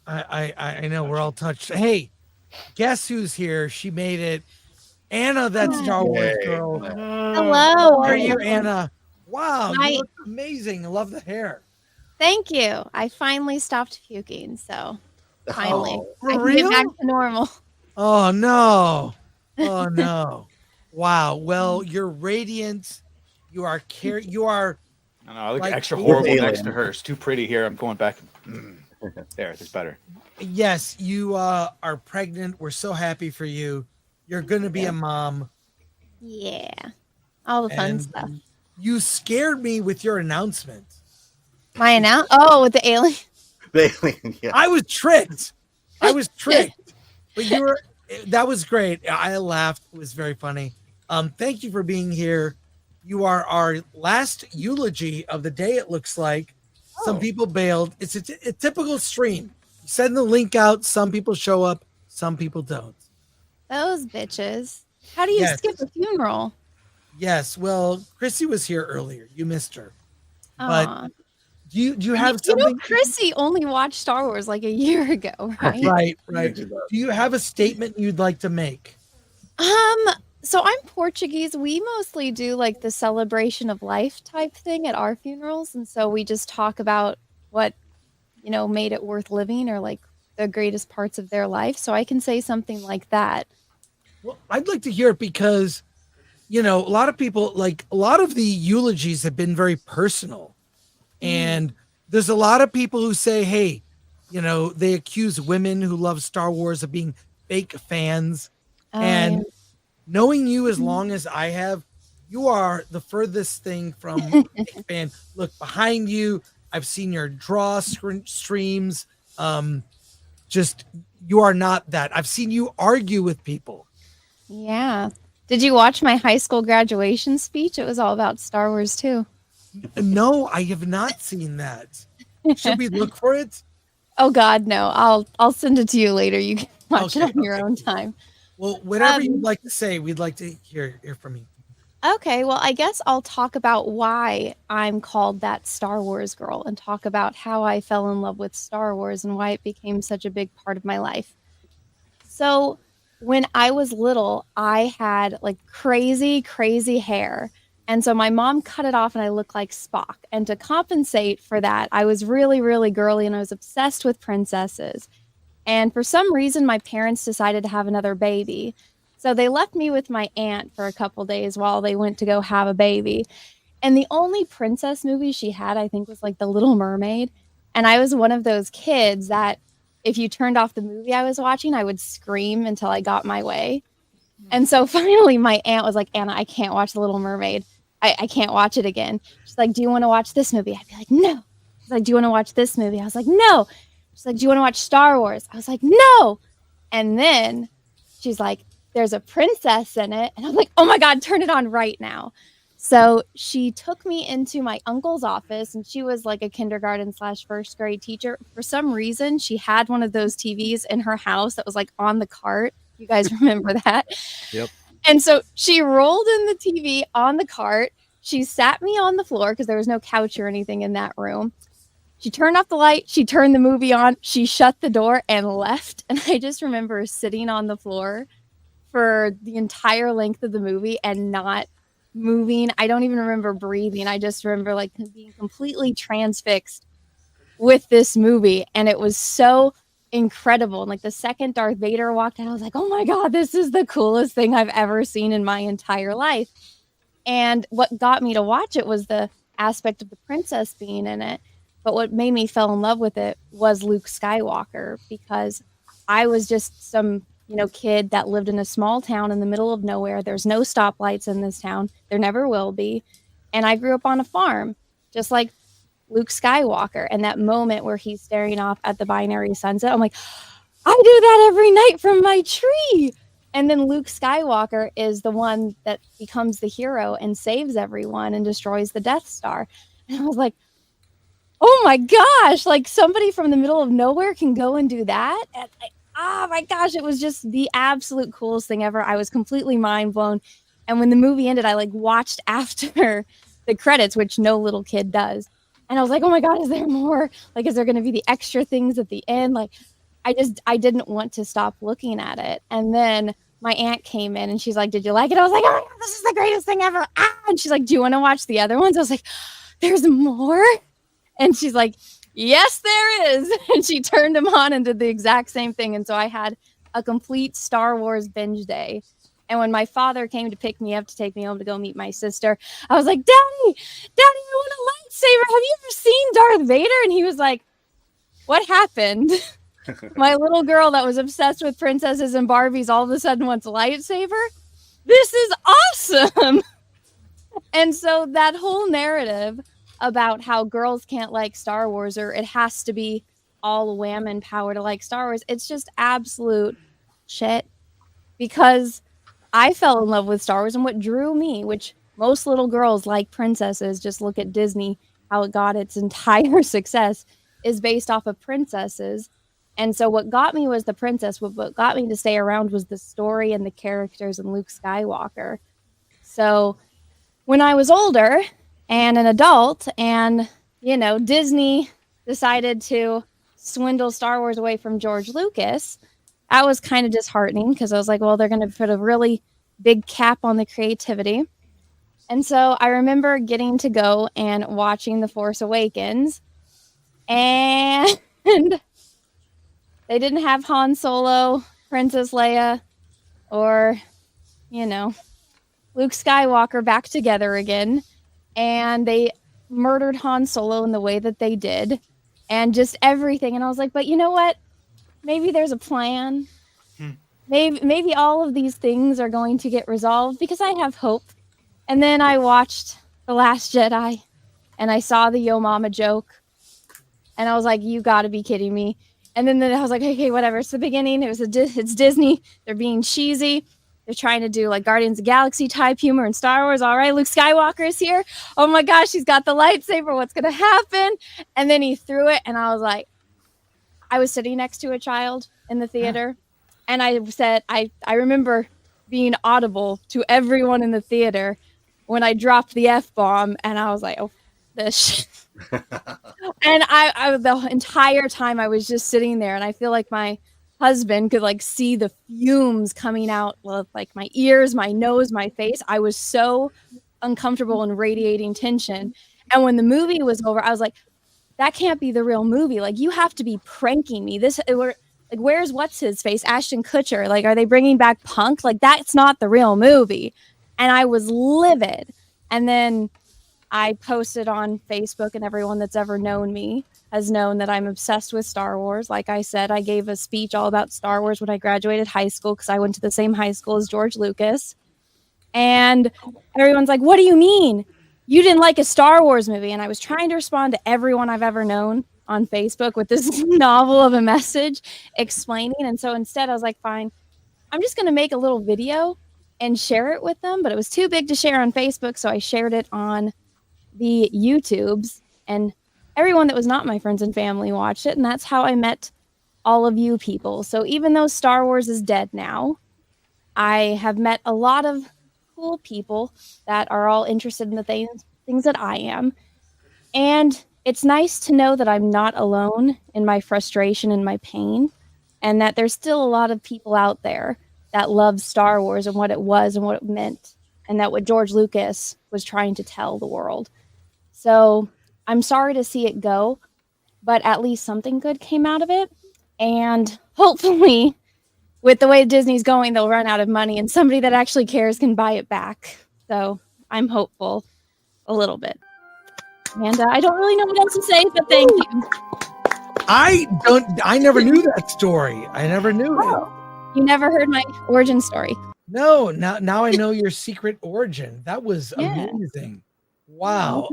I know we're all touched. Hey, guess who's here? She made it. Anna, that Star Wars girl. Hello. How are you, Anna? Wow, Hi. you look amazing. I love the hair. Thank you. I finally stopped puking, so finally for I can real? get back to normal. Oh no. Oh no. Wow. Well, you're radiant. You are you are I know, I look like extra alien. horrible next to her. It's too pretty here. I'm going back. There, it's better. Yes, you are pregnant. We're so happy for you. You're gonna be a mom. Yeah. All the fun And stuff. You scared me with your announcement. My oh, with the alien. The alien, yeah. I was tricked. But that was great. I laughed. It was very funny. Thank you for being here. You are our last eulogy of the day, it looks like. Some people bailed. It's a typical stream. You send the link out. Some people show up. Some people don't. Those bitches. How do you Yes. skip a funeral? Yes. Well, Chrissy was here earlier. You missed her. Aw. But do you have You know, something? Chrissy only watched Star Wars like a year ago, right? Right. Do you have a statement you'd like to make? So I'm Portuguese. We mostly do like the celebration of life type thing at our funerals. And so we just talk about what, made it worth living or like the greatest parts of their life. So I can say something like that. Well, I'd like to hear it because, a lot of people, like a lot of the eulogies have been very personal. And there's a lot of people who say, hey, they accuse women who love Star Wars of being fake fans. And knowing you as long as I have, you are the furthest thing from a fake fan. Look behind you. I've seen your draw streams. Just you are not that. I've seen you argue with people. Yeah. Did you watch my high school graduation speech? It was all about Star Wars too. No, I have not seen that. Should we look for it? Oh God, no. I'll send it to you later. You can watch it on your own time. Well, whatever you'd like to say, we'd like to hear from you. Okay, well, I guess I'll talk about why I'm called that Star Wars girl and talk about how I fell in love with Star Wars and why it became such a big part of my life. So, when I was little, I had like crazy, crazy hair. And so my mom cut it off and I looked like Spock. And to compensate for that, I was really, really girly and I was obsessed with princesses. And for some reason, my parents decided to have another baby. So they left me with my aunt for a couple days while they went to go have a baby. And the only princess movie she had, I think, was like The Little Mermaid. And I was one of those kids that if you turned off the movie I was watching, I would scream until I got my way. And so finally my aunt was like, Anna, I can't watch The Little Mermaid. I can't watch it again. She's like, do you want to watch this movie? I'd be like, no. She's like, do you want to watch this movie? I was like, no. She's like, do you want to watch Star Wars? I was like, no. And then she's like, there's a princess in it. And I'm like, oh my God, turn it on right now. So she took me into my uncle's office and she was like a kindergarten / first grade teacher. For some reason, she had one of those TVs in her house that was like on the cart. You guys remember that? Yep. And so she rolled in the TV on the cart. She sat me on the floor because there was no couch or anything in that room. She turned off the light. She turned the movie on. She shut the door and left. And I just remember sitting on the floor for the entire length of the movie and not moving. I don't even remember breathing. I just remember like being completely transfixed with this movie. And it was so incredible. And like the second Darth Vader walked out, I was like, oh my God, this is the coolest thing I've ever seen in my entire life. And what got me to watch it was the aspect of the princess being in it. But what made me fall in love with it was Luke Skywalker, because I was just some, kid that lived in a small town in the middle of nowhere. There's no stoplights in this town. There never will be. And I grew up on a farm, just like Luke Skywalker. And that moment where he's staring off at the binary sunset, I'm like, I do that every night from my tree. And then Luke Skywalker is the one that becomes the hero and saves everyone and destroys the Death Star. And I was like, oh my gosh, like somebody from the middle of nowhere can go and do that. And oh my gosh, it was just the absolute coolest thing ever. I was completely mind blown. And when the movie ended, I like watched after the credits, which no little kid does. And I was like, oh my God, is there more? Like, is there going to be the extra things at the end? Like, I didn't want to stop looking at it. And then my aunt came in and she's like, "Did you like it?" I was like, "Oh, this is the greatest thing ever." Ah! And she's like, "Do you want to watch the other ones?" I was like, "There's more?" And she's like, "Yes, there is." And she turned them on and did the exact same thing. And so I had a complete Star Wars binge day. And when my father came to pick me up to take me home to go meet my sister, I was like, Daddy, I want a lightsaber. Have you ever seen Darth Vader? And he was like, "What happened?" My little girl that was obsessed with princesses and Barbies all of a sudden wants a lightsaber? This is awesome. And so that whole narrative about how girls can't like Star Wars, or it has to be all women power to like Star Wars, it's just absolute shit. Because I fell in love with Star Wars, and what drew me, which most little girls like princesses, just look at Disney, how it got its entire success, is based off of princesses. And so what got me was the princess. What got me to stay around was the story and the characters and Luke Skywalker. So when I was older and an adult and, Disney decided to swindle Star Wars away from George Lucas, that was kind of disheartening because I was like, well, they're going to put a really big cap on the creativity. And so I remember getting to go and watching The Force Awakens, and they didn't have Han Solo, Princess Leia, or, Luke Skywalker back together again. And they murdered Han Solo in the way that they did, and just everything. And I was like, but you know what? Maybe there's a plan. Maybe all of these things are going to get resolved, because I have hope. And then I watched The Last Jedi, and I saw the Yo Mama joke, and I was like, you got to be kidding me. And then I was like, okay, whatever. It's the beginning. It's Disney. They're being cheesy. They're trying to do like Guardians of the Galaxy type humor in Star Wars. All right, Luke Skywalker is here. Oh my gosh, he's got the lightsaber. What's going to happen? And then he threw it, and I was like, I was sitting next to a child in the theater, and I said, I remember being audible to everyone in the theater when I dropped the F-bomb, and I was like, oh, this shit. And I the entire time I was just sitting there, and I feel like my husband could like see the fumes coming out of like my ears, my nose, my face. I was so uncomfortable and radiating tension. And when the movie was over, I was like, that can't be the real movie. Like, you have to be pranking me. Where's what's his face? Ashton Kutcher. Like, are they bringing back Punk? Like, that's not the real movie. And I was livid. And then I posted on Facebook, and everyone that's ever known me has known that I'm obsessed with Star Wars. Like I said, I gave a speech all about Star Wars when I graduated high school, because I went to the same high school as George Lucas. And everyone's like, what do you mean? You didn't like a Star Wars movie? And I was trying to respond to everyone I've ever known on Facebook with this novel of a message explaining. And so instead I was like, fine, I'm just going to make a little video and share it with them. But it was too big to share on Facebook, so I shared it on the YouTubes, and everyone that was not my friends and family watched it. And that's how I met all of you people. So even though Star Wars is dead now, I have met a lot of cool people that are all interested in the things that I am. And it's nice to know that I'm not alone in my frustration and my pain, and that there's still a lot of people out there that love Star Wars and what it was and what it meant, and that what George Lucas was trying to tell the world. So I'm sorry to see it go, but at least something good came out of it. And hopefully, with the way Disney's going, they'll run out of money, and somebody that actually cares can buy it back. So I'm hopeful a little bit. And I don't really know what else to say, but thank you. I never knew that story. I never knew it. You never heard my origin story? No, now I know your secret origin. That was amazing. Wow.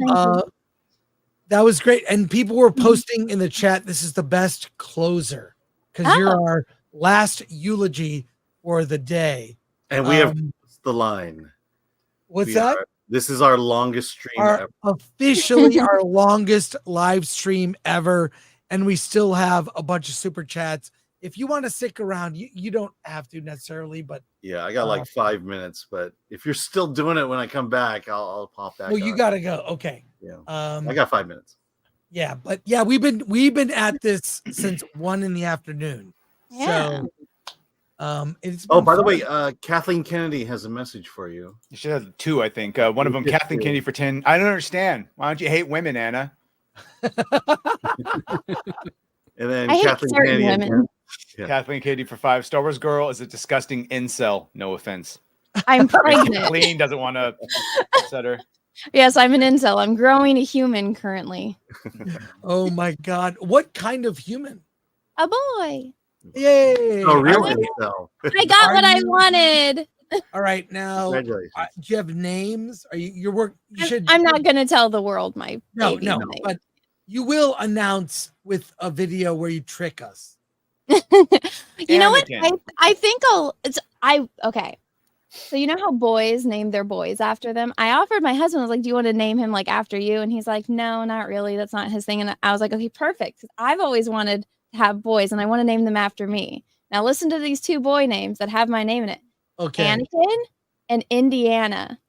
That was great. And people were posting in the chat, this is the best closer, because you're our last eulogy for the day. And we have the line. What's that? This is our longest stream ever. Officially our longest live stream ever. And we still have a bunch of super chats. If you want to stick around, you don't have to necessarily, but yeah, I got like 5 minutes, but if you're still doing it when I come back, I'll pop back. Well, you got to go. Okay. Yeah. I got 5 minutes. Yeah, but yeah, we've been at this since 1 in the afternoon. Yeah. So, it's Oh, been by the fun. way, Kathleen Kennedy has a message for you. You should have two, I think. One of them, Kathleen Kennedy for 10. I don't understand. Why don't you hate women, Anna? And then I hate Kathleen certain Kennedy women. again. Yeah. Kathleen Kennedy for 5. Star Wars girl is a disgusting incel. No offense. I'm pregnant. Kathleen doesn't want to upset her. Yes, I'm an incel. I'm growing a human currently. Oh my God. What kind of human? A boy. Yay. Oh, real All right. incel. I got what I wanted. All right, now, Congratulations. do you have names? Are you You should. I'm not going to tell the world my No, baby no, name. but you will announce with a video where you trick us. You know what? Anakin. I think okay. So you know how boys name their boys after them? I offered my husband, I was like, do you want to name him like after you? And he's like, no, not really. That's not his thing. And I was like, okay, perfect. 'Cause I've always wanted to have boys and I want to name them after me. Now listen to these two boy names that have my name in it. Okay. Anakin and Indiana.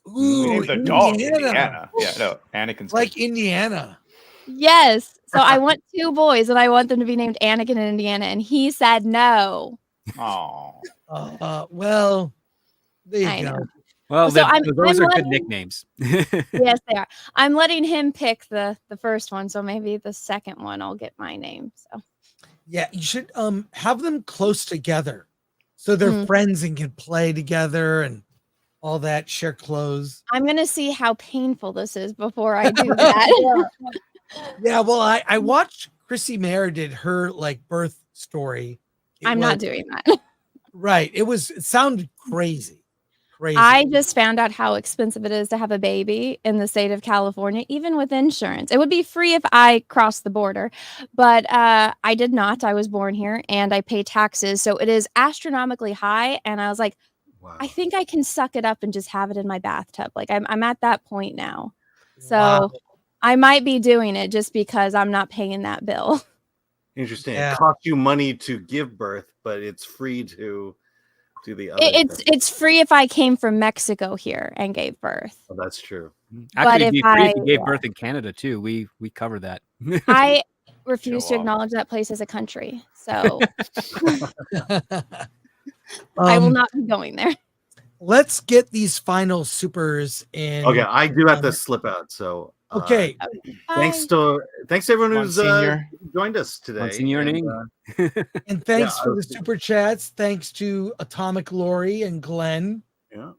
Ooh, Named the dog Indiana. Indiana. Yeah, no, Anakin's Like Indiana. Yes. So I want two boys and I want them to be named Anakin and Indiana. And he said no. Oh. Well, there I you go. know. Well, So I'm those are good letting- nicknames. Yes, they are. I'm letting him pick the first one, so maybe the second one I'll get my name. So Yeah, you should have them close together so they're Mhm. friends and can play together and all that, share clothes. I'm gonna see how painful this is before I do that. Yeah, well, I watched Chrissy Mayr did her like birth story. I'm not doing that. Right. It sounded crazy. Crazy. I just found out how expensive it is to have a baby in the state of California, even with insurance. It would be free if I crossed the border, but I did not. I was born here and I pay taxes, so it is astronomically high. And I was like, I think I can suck it up and just have it in my bathtub. Like I'm at that point now, so Wow. I might be doing it just because I'm not paying that bill. Interesting. Yeah. It costs you money to give birth, but it's free to do the other. It's free if I came from Mexico here and gave birth. Oh, that's true. Actually, if it'd be free if I- you gave yeah. birth in Canada too. We cover that. I refuse to acknowledge that place as a country, so I will not be going there. Let's get these final supers in. Okay, I do have to slip out. So Okay. thanks to everyone who's Monsignor. joined us today. Monsignor And, Ng. And thanks Yeah, for the super chats. Thanks to Atomic Lori and Glenn. yeah.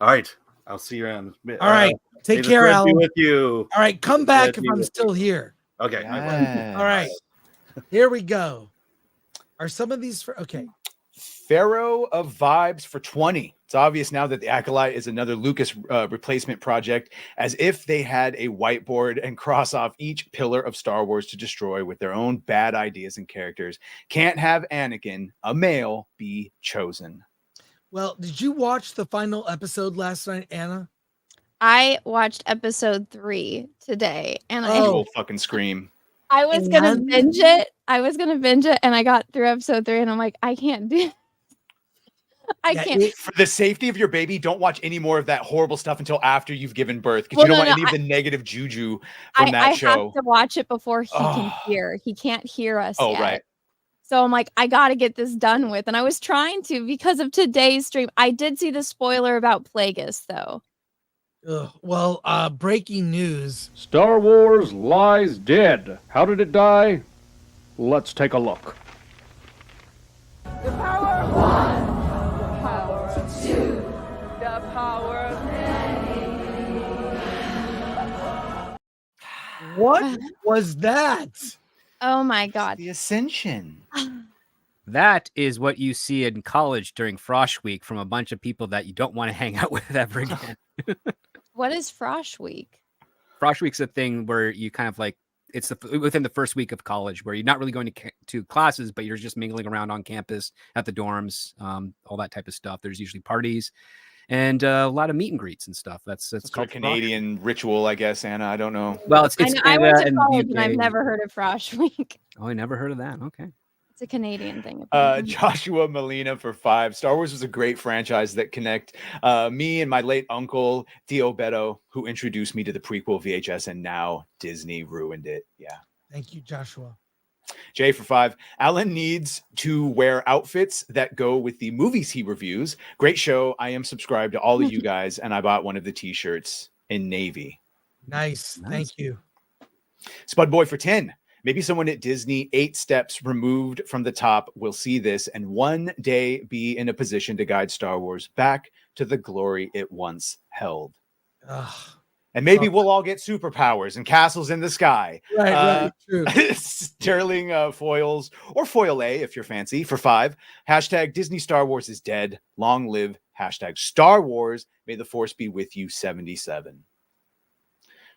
All right. I'll see you around. All right. Take may the care, thread be Alan. with you. All right. Come The back thread if be I'm with still here. Okay. All right. Here we go. Are some of these for okay? Pharaoh of Vibes for 20. It's obvious now that the Acolyte is another Lucas replacement project, as if they had a whiteboard and cross off each pillar of Star Wars to destroy with their own bad ideas and characters. Can't have Anakin, a male, be chosen. Well, did you watch the final episode last night, Anna? I watched episode 3 today, and You will fucking scream. I was gonna And- binge it. And I got through episode 3, and I'm like, I can't do. I Yeah, can't. For the safety of your baby, don't watch any more of that horrible stuff until after you've given birth, because Well, you don't no, want no, any of the negative juju from that I show. have to watch it before he can Oh. hear. He can't hear us Oh, yet. right. So I'm like, I got to get this done with. And I was trying to because of today's stream. I did see the spoiler about Plagueis, though. Ugh, well, breaking news. Star Wars lies dead. How did it die? Let's take a look. The power of one. The power of two. The power of What was that? Oh my God. The Ascension. That is what you see in college during Frosh Week from a bunch of people that you don't want to hang out with ever again. What is Frosh Week? Frosh Week's a thing where you kind of like it's within the first week of college where you're not really going to classes, but you're just mingling around on campus at the dorms, all that type of stuff. There's usually parties and a lot of meet and greets and stuff. That's It's called a Canadian ritual, I guess, Anna. I don't know. Well, it's I went Canada to and college and I've UK. never heard of Frosh Week. Oh, I never heard of that. Okay. It's a Canadian thing. apparently. Joshua Molina for 5. Star Wars was a great franchise that connect me and my late uncle Theo Beto, who introduced me to the prequel VHS, and now Disney ruined it. Yeah. Thank you, Joshua. Jay for 5. Alan needs to wear outfits that go with the movies he reviews. Great show. I am subscribed to all of you guys, and I bought one of the t-shirts in navy. Nice. Thank you. Spudboy for 10. Maybe someone at Disney 8 steps removed from the top will see this and one day be in a position to guide Star Wars back to the glory it once held. And maybe we'll all get superpowers and castles in the sky. Right, true. Sterling Foils, or Foil A if you're fancy, for 5. Hashtag Disney Star Wars is dead. Long live hashtag Star Wars. May the Force be with you, 77.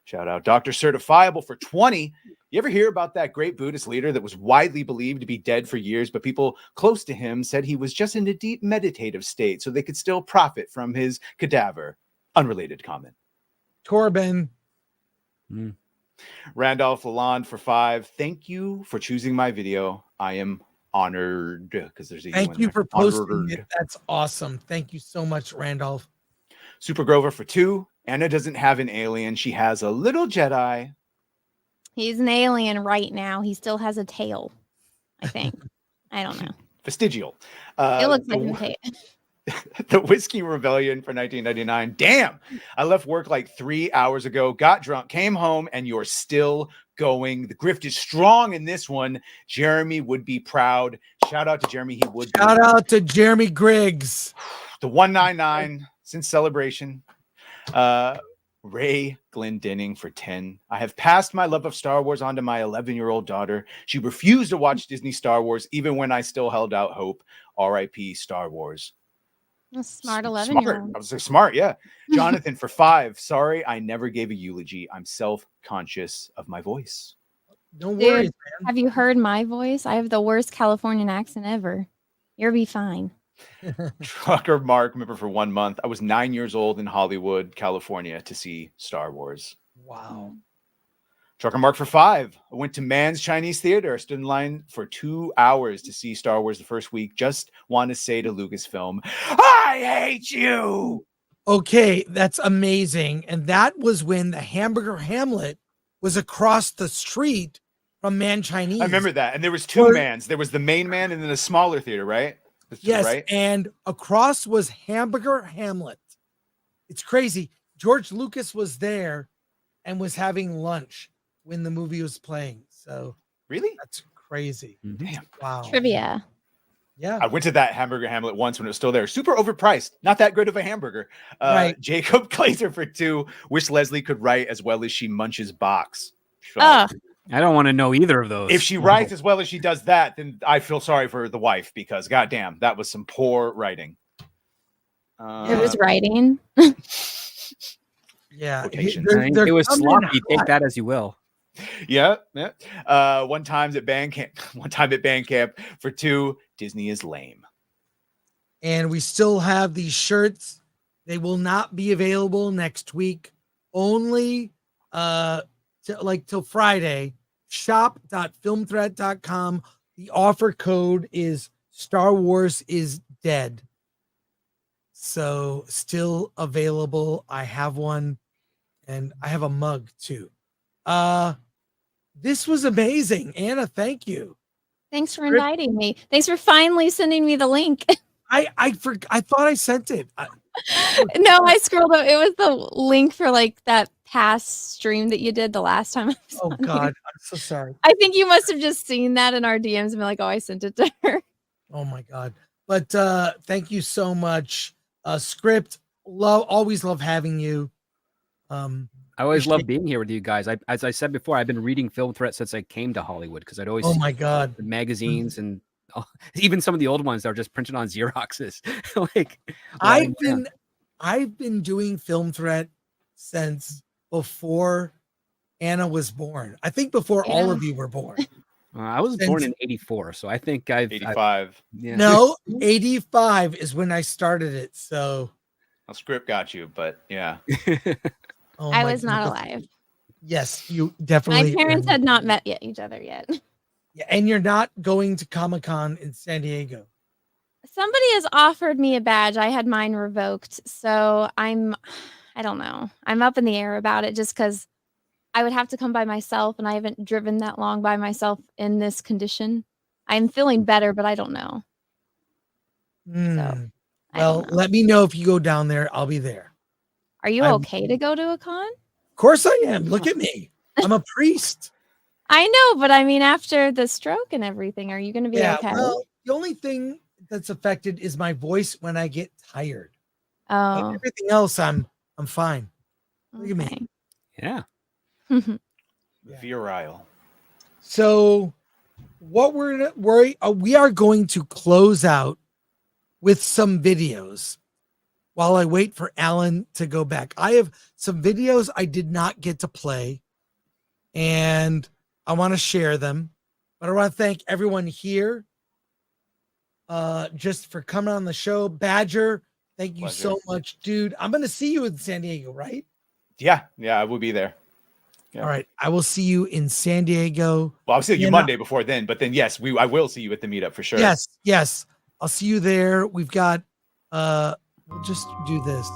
Shout out Dr. Certifiable for 20. You ever hear about that great Buddhist leader that was widely believed to be dead for years, but people close to him said he was just in a deep meditative state so they could still profit from his cadaver? Unrelated comment. Torben. Randolph Lalonde for 5. Thank you for choosing my video. I am honored because there's a Thank you for posting it. That's awesome. Thank you so much, Randolph. Super Grover for 2. Anna doesn't have an alien. She has a little Jedi. He's an alien right now. He still has a tail, I think. I don't know. Vestigial. It looks like a tail. The Whiskey Rebellion for 1999. Damn, I left work like 3 hours ago, got drunk, came home, and you're still going. The grift is strong in this one. Jeremy would be proud. Shout out to Jeremy. He would. Shout out to Jeremy Griggs. The 199 since Celebration. Ray Glendenning for 10. I have passed my love of Star Wars on to my 11-year-old daughter. She refused to watch Disney Star Wars even when I still held out hope. R.I.P. Star Wars. A smart 11-year-old. Smart. I was like, smart, yeah. Jonathan for 5. Sorry, I never gave a eulogy. I'm self-conscious of my voice. Don't Dude, worry, man. Have you heard my voice? I have the worst Californian accent ever. You'll be fine. Trucker Mark, remember for 1 month. I was 9 years old in Hollywood, California to see Star Wars. Wow. Trucker Mark for 5. I went to Mann's Chinese Theater. Stood in line for 2 hours to see Star Wars the first week. Just want to say to Lucasfilm, I hate you. Okay, that's amazing. And that was when the Hamburger Hamlet was across the street from Man Chinese. I remember that. And there was 2 Mans. There was the main man and then a smaller theater, right? Yes, right? and across was Hamburger Hamlet. It's crazy. George Lucas was there and was having lunch when the movie was playing. So really, that's crazy. Damn. Wow. Trivia. Yeah. I went to that Hamburger Hamlet once when it was still there. Super overpriced. Not that good of a hamburger. Right. Jacob Glazer for 2. Wish Leslie could write as well as she munches box. I don't want to know either of those. If she writes as well as she does that, then I feel sorry for the wife because, goddamn, that was some poor writing. It was writing. Yeah. It was sloppy. Take that as you will. Yeah. One time at band camp for 2. Disney is lame. And we still have these shirts. They will not be available next week. Only till Friday. Shop.filmthreat.com. The offer code is Star Wars is dead. So still available. I have one and I have a mug too. This was amazing. Anna, thank you. Thanks for inviting me. Thanks for finally sending me the link. I thought I sent it. No, I scrolled up. It was the link for like that past stream that you did the last time. Oh God, I'm so sorry. I think you must have just seen that in our DMs and been like, "Oh, I sent it to her." Oh my God! But thank you so much, Script. Always love having you. I always love being here with you guys. As I said before, I've been reading Film Threat since I came to Hollywood because I'd always Oh my God, the magazines and even some of the old ones that are just printed on Xeroxes. Like I've been doing Film Threat since before Anna was born. I think before all of you were born. I was born in 84, so I think 85. Yeah. No, 85 is when I started it. So Script got you, but yeah. Oh I my was not goodness. alive. Yes, you definitely. My parents had not met each other yet. Yeah, and you're not going to Comic-Con in San Diego. Somebody has offered me a badge. I had mine revoked. So I don't know. I'm up in the air about it just because I would have to come by myself, and I haven't driven that long by myself in this condition. I'm feeling better, but I don't know. Well, let me know if you go down there. I'll be there. Are you okay to go to a con? Of course I am. Look at me. I'm a priest. I know, but I mean, after the stroke and everything, are you going to be okay? Well, the only thing that's affected is my voice when I get tired. But everything else, I'm fine. Look at me. Yeah. Virile. So, what we are going to close out with some videos while I wait for Alan to go back. I have some videos I did not get to play, and I want to share them. But I want to thank everyone here just for coming on the show. Badger, thank you so much, dude. I'm going to see you in San Diego, right? Yeah, I will be there. Yeah. All right, I will see you in San Diego. Well, I'll see you Monday before then, but then yes, I will see you at the meetup for sure. Yes. I'll see you there. We've got we'll just do this.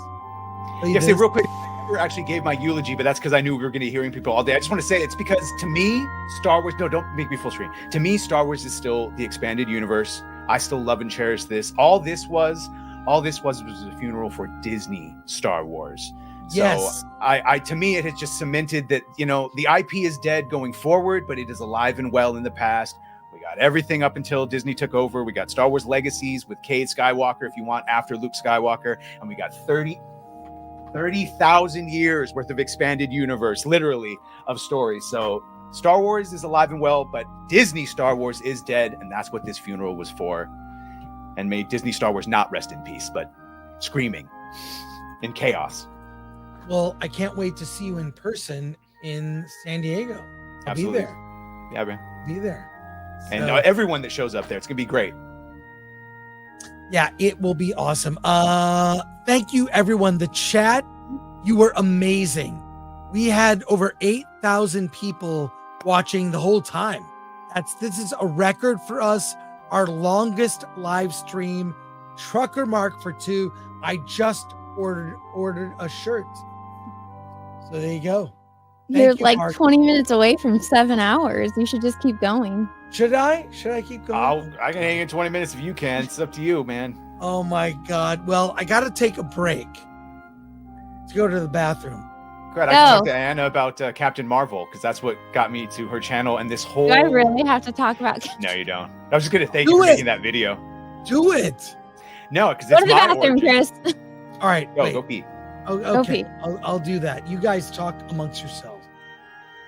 Say real quick, I never actually gave my eulogy, but that's because I knew we were going to be hearing people all day. I just want to say it's because to me, Star Wars, no, don't make me full screen. To me, Star Wars is still the expanded universe. I still love and cherish this. All this was a funeral for Disney Star Wars. So yes. I to me, it has just cemented that, the IP is dead going forward, but it is alive and well in the past. We got everything up until Disney took over. We got Star Wars Legacies with Cade Skywalker, if you want, after Luke Skywalker. And we got 30,000 years worth of expanded universe, literally, of stories. So Star Wars is alive and well, but Disney Star Wars is dead. And that's what this funeral was for. And may Disney Star Wars not rest in peace, but screaming in chaos. Well, I can't wait to see you in person in San Diego. I'll Absolutely. be there. Yeah, man. Be there. And So- everyone that shows up there, it's going to be great. Yeah, it will be awesome. Thank you, everyone. The chat, you were amazing. We had over 8,000 people watching the whole time. This is a record for us. Our longest live stream. Trucker Mark for 2. I just ordered a shirt. So there you go. You're Thank you, like Mark. 20 minutes away from 7 hours. You should just keep going. Should I keep going? I can hang in 20 minutes if you can. It's up to you, man. Oh my God. Well, I got to take a break to go to the bathroom. Great. I can talk to Anna about Captain Marvel, because that's what got me to her channel and this whole. Do I really have to talk about? No, you don't. I was just going to thank you for making that video. Do it. No, because Go it's to the my bathroom, origin. Chris. All right. Go pee. Oh, Go okay. pee. I'll do that. You guys talk amongst yourselves.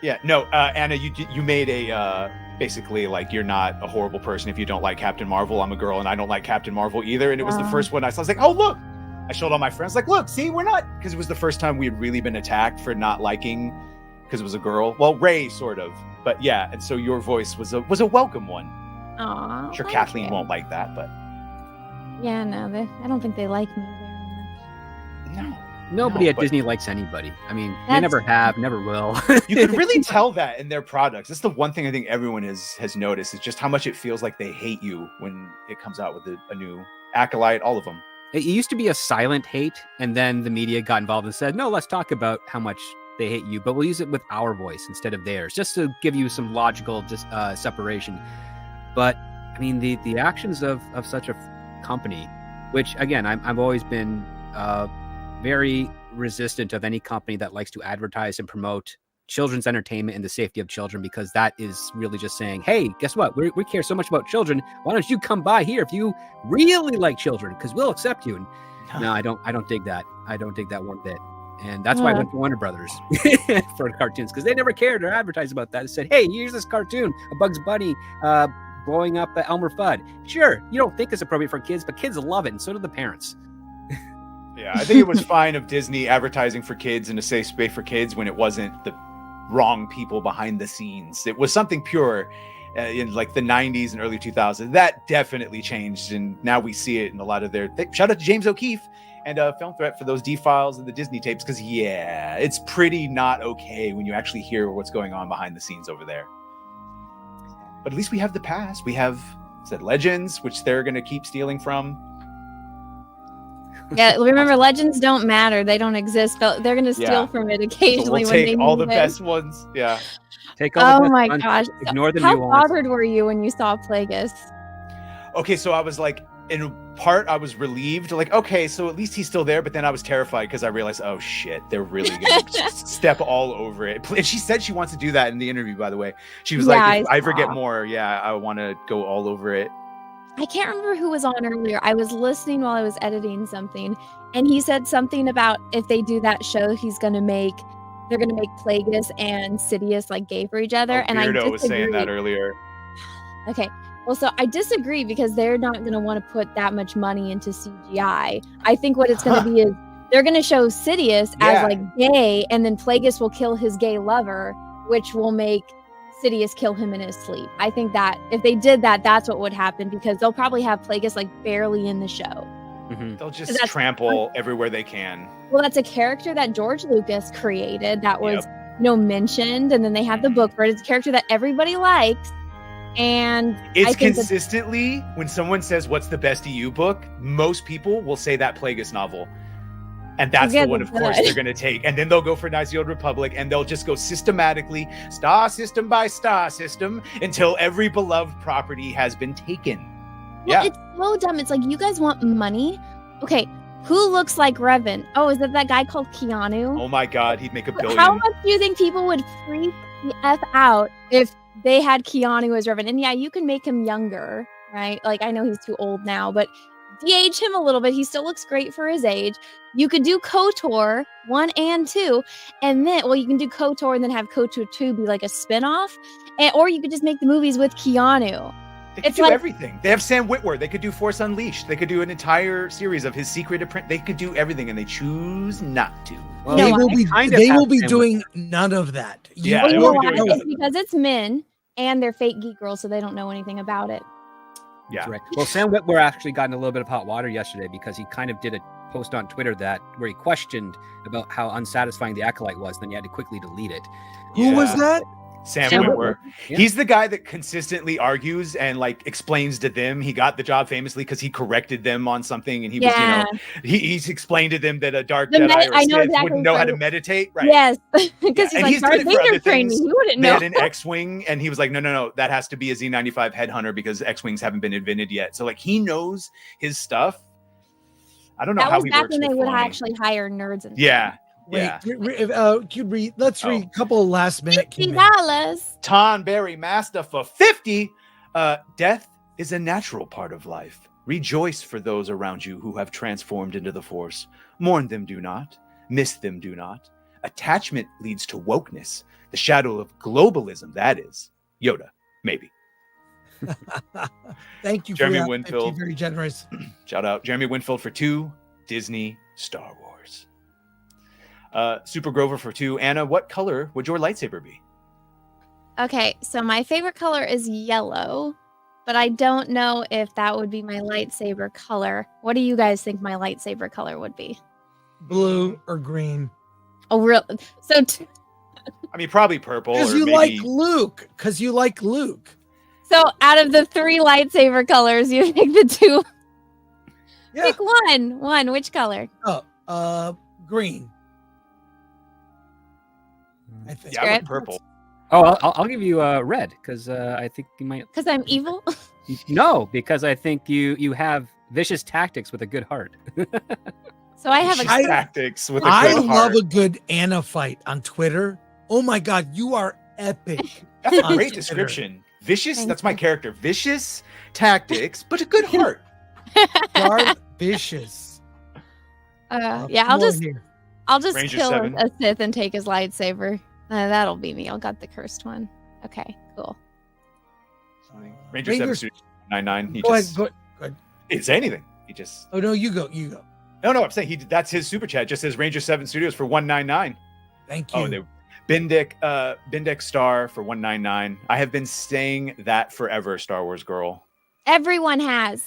Yeah, no, Anna, you made a basically like you're not a horrible person if you don't like Captain Marvel. I'm a girl and I don't like Captain Marvel either. And it was the first one I saw. I was like, oh look! I showed all my friends like, look, see, we're not, because it was the first time we had really been attacked for not liking because it was a girl. Well, Ray sort of, but yeah. And so your voice was a welcome one. Aw, I'm sure thank Kathleen you. won't like that, but Yeah, no, I don't think they like me very much. Nobody No, at but- Disney likes anybody. I mean, they That's- never have, never will. you can really tell that in their products. That's the one thing I think everyone has noticed is just how much it feels like they hate you when it comes out with a new Acolyte, all of them. It used to be a silent hate, and then the media got involved and said, no, let's talk about how much they hate you, but we'll use it with our voice instead of theirs, just to give you some logical separation. But, I mean, the actions of such a company, which, again, I've always been very resistant of any company that likes to advertise and promote children's entertainment and the safety of children, because that is really just saying, hey, guess what? We care so much about children. Why don't you come by here if you really like children? Because we'll accept you. And no, I don't dig that. I don't dig that one bit. And that's why I went to Warner Brothers for cartoons, because they never cared or advertised about that. They said, hey, here's this cartoon, a Bugs Bunny blowing up Elmer Fudd. Sure, you don't think it's appropriate for kids, but kids love it, and so do the parents. Yeah, I think it was fine of Disney advertising for kids and a safe space for kids when it wasn't the wrong people behind the scenes. It was something pure in like the 90s and early 2000s. That definitely changed, and now we see it in a lot of their. Shout out to James O'Keefe and Film Threat for those D-files and the Disney tapes, because yeah, it's pretty not okay when you actually hear what's going on behind the scenes over there. But at least we have the past. We have said Legends, which they're going to keep stealing from. Yeah, remember, legends don't matter. They don't exist, but they're going to steal from it occasionally So when we'll they take all need the it. best ones. Yeah. Take all the Oh best my ones, gosh. ignore the How new ones. bothered were you when you saw Plagueis? Okay, so I was like, in part, I was relieved. Like, okay, so at least he's still there. But then I was terrified because I realized, oh shit, they're really going to step all over it. And she said she wants to do that in the interview, by the way. She was like, if I ever get more, I want to go all over it. I can't remember who was on earlier. I was listening while I was editing something, and he said something about if they do that show, they're gonna make Plagueis and Sidious like gay for each other. And Beardo was saying that earlier. Okay. Well, so I disagree because they're not going to want to put that much money into CGI. I think what it's going to be is they're going to show Sidious as like gay, and then Plagueis will kill his gay lover, which will make Sidious kill him in his sleep. I think that if they did that, that's what would happen, because they'll probably have Plagueis like barely in the show. They'll just trample everywhere they can. Well, that's a character that George Lucas created that was, mentioned, and then they have the book for it. It's a character that everybody likes. And it's I think consistently, when someone says, what's the best EU book, most people will say that Plagueis novel. And that's the one, of course, they're going to take. And then they'll go for Knights of the Old Republic, and they'll just go systematically, star system by star system, until every beloved property has been taken. Well, it's so dumb. It's like, you guys want money? Okay, who looks like Revan? Oh, is that guy called Keanu? Oh my God, he'd make $1 billion. How much do you think people would freak the F out if they had Keanu as Revan? And yeah, you can make him younger, right? Like, I know he's too old now, but de-age him a little bit. He still looks great for his age. You could do KOTOR 1 and 2, and then, you can do KOTOR and then have KOTOR 2 be like a spinoff, or you could just make the movies with Keanu. They could do everything. They have Sam Witwer. They could do Force Unleashed. They could do an entire series of his Secret Apprentice. They could do everything, and they choose not to. Well, they will be doing none of that. Yeah, you know why? It's because it's men, and they're fake geek girls, so they don't know anything about it. Yeah. Right. Well, Sam Witwer actually got in a little bit of hot water yesterday because he kind of did a post on Twitter where he questioned about how unsatisfying the Acolyte was, then he had to quickly delete it. Who was that? Sam Witwer. Yeah. He's the guy that consistently argues and like explains to them. He got the job famously because he corrected them on something, and he was, he's explained to them that a dark Jedi or a Sith wouldn't know how to meditate. Right? Yes, because he's like, Darth Vader trained me. He wouldn't know. They had an X-wing, and he was like, no, that has to be a Z95 headhunter because X-wings haven't been invented yet. So like, he knows his stuff. I don't know how he works. That was back when they would actually hire nerds and let's read a couple of last minute $50. Tonberry Master for 50. Death is a natural part of life. Rejoice for those around you who have transformed into the Force. Mourn them, do not. Miss them, do not. Attachment leads to wokeness. The shadow of globalism, that is. Yoda, maybe. Thank you, Jeremy for that. Winfield. Thank you, very generous. Shout out Jeremy Winfield for 2. Disney Star Wars. Super Grover for 2. Anna, what color would your lightsaber be? Okay, so my favorite color is yellow, but I don't know if that would be my lightsaber color. What do you guys think my lightsaber color would be? Blue or green? Oh, real? So, I mean, probably purple. Because you like Luke. Because you like Luke. So out of the 3 lightsaber colors, you pick the 2. Yeah. Pick one. Which color? Oh, green. I think. Yeah, I went purple. Oh, I'll give you red because I think you might. Because I'm evil. No, because I think you have vicious tactics with a good heart. So I have tactics with a good heart. I love a good Anna fight on Twitter. Oh my God, you are epic. That's a great description. Vicious. That's my character. Vicious tactics, but a good heart. Darth Vicious. Yeah, I'll just Ranger kill 7. a Sith and take his lightsaber. That'll be me. I'll got the cursed one. Okay, cool. Ranger 7 99. He go just ahead. He didn't say anything. He just. Oh no, you go. No, I'm saying that's his super chat. Just says Ranger 7 Studios for 199. Thank you. Oh, Bindek Star for 199. I have been saying that forever, Star Wars girl. Everyone has.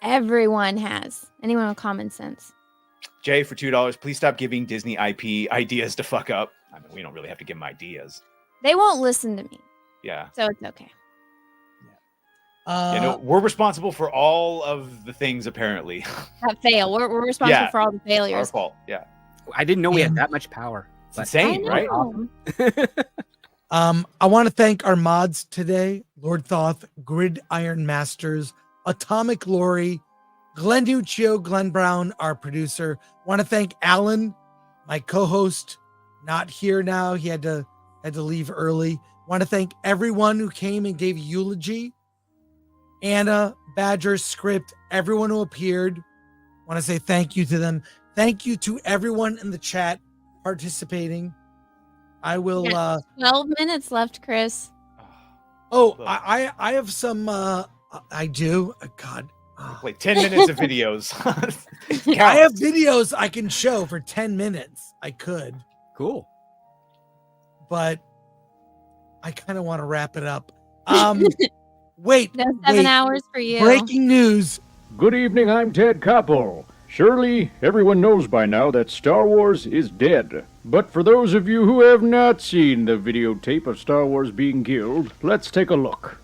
Anyone with common sense. Jay for $2. Please stop giving Disney IP ideas to fuck up. I mean, we don't really have to give them ideas. They won't listen to me. Yeah. So it's okay. We're responsible for all of the things apparently. That fail. We're responsible for all the failures. Our fault. Yeah. I didn't know we had that much power. It's insane, right? I want to thank our mods today: Lord Thoth, Gridiron Masters, Atomic Lori, Glenn Nuccio, Glenn Brown, our producer. Want to thank Alan, my co-host, not here now. He had to leave early. Want to thank everyone who came and gave eulogy. Anna, Badger, Script, everyone who appeared. Want to say thank you to them. Thank you to everyone in the chat participating. I will 12 minutes left, Chris. I have some I do. God. Like 10 minutes of videos. I have videos I can show for 10 minutes. I could. Cool. But I kind of want to wrap it up. Wait. No 7 hours for you. Breaking news. Good evening, I'm Ted Koppel. Surely everyone knows by now that Star Wars is dead. But for those of you who have not seen the videotape of Star Wars being killed, let's take a look.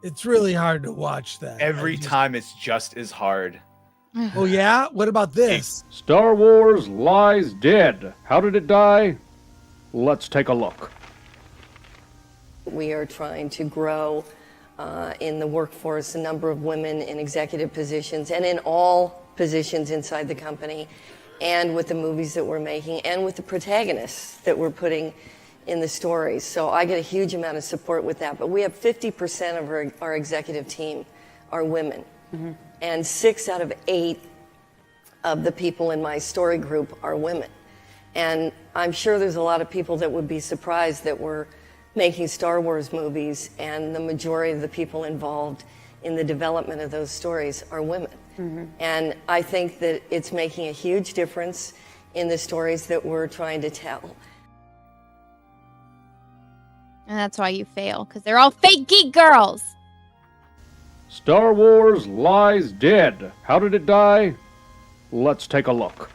It's really hard to watch that. Every time it's just as hard. Oh yeah? What about this? Star Wars lies dead. How did it die? Let's take a look. We are trying to grow in the workforce a number of women in executive positions and in all positions inside the company, and with the movies that we're making and with the protagonists that we're putting in the stories. So I get a huge amount of support with that. But we have 50% of our executive team are women. Mm-hmm. And 6 out of 8 of the people in my story group are women. And I'm sure there's a lot of people that would be surprised that we're making Star Wars movies and the majority of the people involved in the development of those stories are women. Mm-hmm. And I think that it's making a huge difference in the stories that we're trying to tell. And that's why you fail, because they're all fake geek girls. Star Wars lies dead. How did it die? Let's take a look.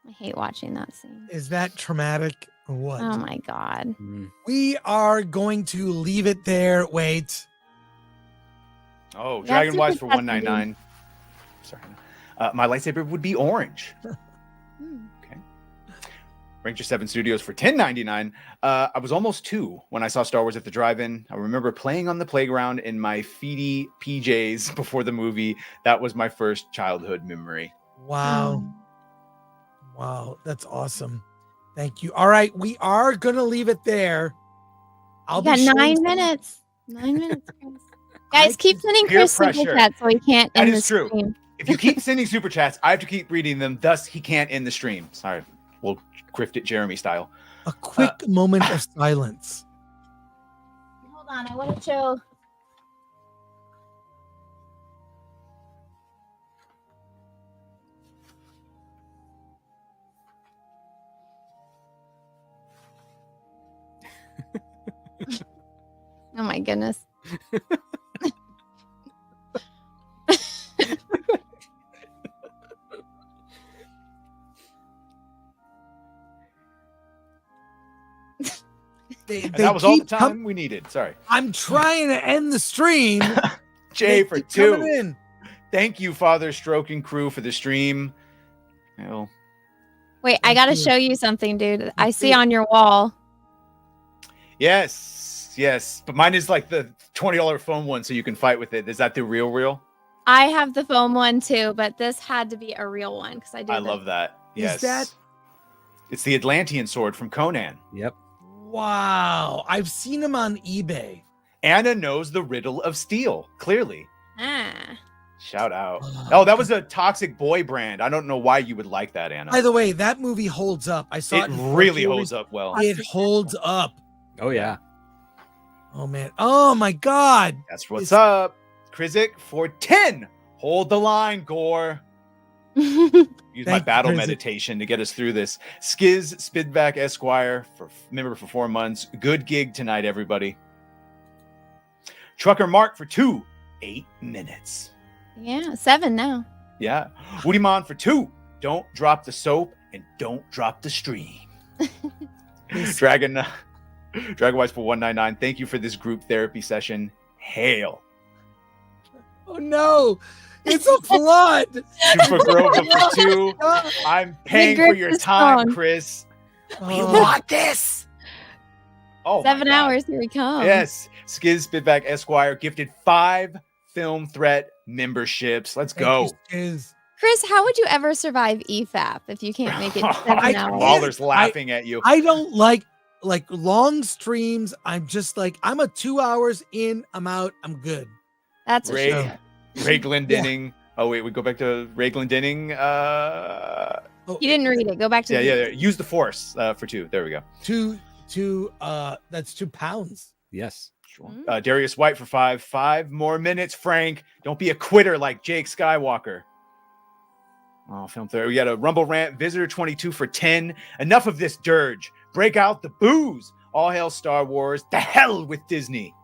I hate watching that scene. Is that traumatic or what? Oh my God. We are going to leave it there. Wait. Oh, Dragon Wise for $1.99. Sorry. My lightsaber would be orange. Okay. Ranger 7 Studios for $10.99. I was almost 2 when I saw Star Wars at the drive-in. I remember playing on the playground in my feety PJs before the movie. That was my first childhood memory. Wow. Wow, that's awesome. Thank you. All right, we are going to leave it there. I'll be 9 minutes. 9 minutes, Chris. Guys, keep sending Chris super chats so he can't end the stream. That is true. If you keep sending super chats, I have to keep reading them. Thus, he can't end the stream. Sorry. We'll grift it Jeremy style. A quick moment of silence. Hold on. I want to show. Oh, my goodness. That was all the time we needed. Sorry. I'm trying to end the stream. Jay for 2. Thank you, Father Stroke and crew, for the stream. Well, wait, I got to show you something, dude. I see on your wall. Yes. But mine is like the $20 foam one, so you can fight with it. Is that the real? I have the foam one too, but this had to be a real one because I love that. Yes. Is that? It's the Atlantean sword from Conan. Yep. Wow. I've seen him on eBay. Anna knows the riddle of steel, clearly. Ah. Shout out. Oh, that was a Toxic Boy brand. I don't know why you would like that, Anna. By the way, that movie holds up. I saw it. It really holds up well. It holds up. Oh, yeah. Oh man. Oh my God. That's what's up. Krizik for 10. Hold the line, Gore. Use my battle meditation to get us through this. Skiz Spidback Esquire for member for 4 months. Good gig tonight, everybody. Trucker Mark for 2. 8 minutes. Yeah, 7 now. Yeah. Woodymon for 2. Don't drop the soap and don't drop the stream. Dragon Wise for 199. Thank you for this group therapy session. Hail. Oh no. It's a flood. Super Grova for 2. I'm paying for your time, Chris. We want this. Oh, 7 hours. Here we come. Yes. Skiz Spitback Esquire gifted 5 film threat memberships. Let's go. Chris, how would you ever survive EFAP if you can't make it 7 hours? Waller's laughing at you. I don't like long streams. I'm just like, I'm a 2 hours in, I'm out, I'm good. That's a show. Ray Glendenning. Oh, wait, we go back to Ray Glendenning. You didn't read it. Go back to yeah. Use the force for 2. There we go. That's 2 pounds. Yes. Sure. Darius White for 5. 5 more minutes, Frank. Don't be a quitter like Jake Skywalker. Oh, film there. We got a Rumble Rant. Visitor 22 for 10. Enough of this dirge. Break out the booze. All hail Star Wars. The hell with Disney.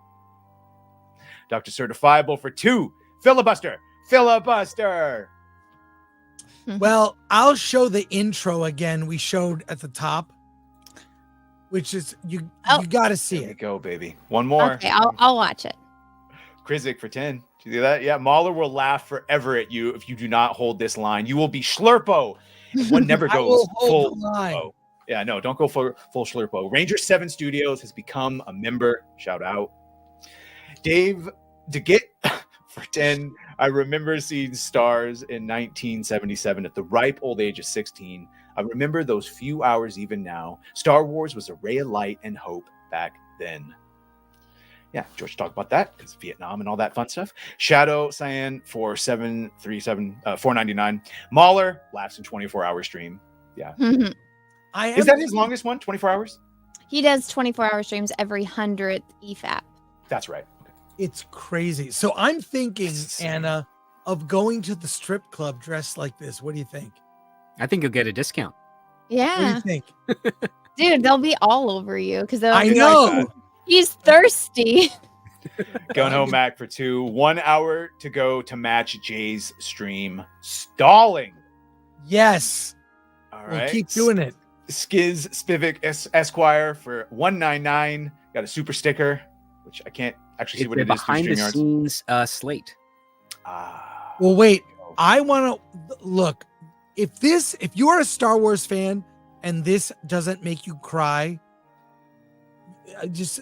Dr. Certifiable for 2. Filibuster. Well, I'll show the intro again we showed at the top, which is you got to see it. Go, baby. One more. Okay, I'll watch it. Krizik for 10. Do you see that? Yeah, Mahler will laugh forever at you if you do not hold this line. You will be Schlurpo. One never goes full Schlurpo. Yeah, no, don't go full Schlurpo. Ranger 7 Studios has become a member. Shout out. Dave DeGit for 10. I remember seeing stars in 1977 at the ripe old age of 16. I remember those few hours even now. Star Wars was a ray of light and hope back then. Yeah, George talked about that because Vietnam and all that fun stuff. Shadow Cyan for 499. Mahler laughs in 24-hour stream. Yeah. Is that his longest one? 24 hours? He does 24-hour streams every 100th EFAP. That's right. Okay. It's crazy. So I'm thinking, Anna, of going to the strip club dressed like this. What do you think? I think you'll get a discount. Yeah. What do you think? Dude, they'll be all over you because I know. Like, he's thirsty. Going home, Mac for 2. 1 hour to go to match Jay's stream. Stalling. Yes. All We'll right. keep doing it. Skiz Spivak Esquire for 199. Got a super sticker, which I can't actually see what it is. Behind the scenes slate. Well, wait. I want to look. If you're a Star Wars fan and this doesn't make you cry, just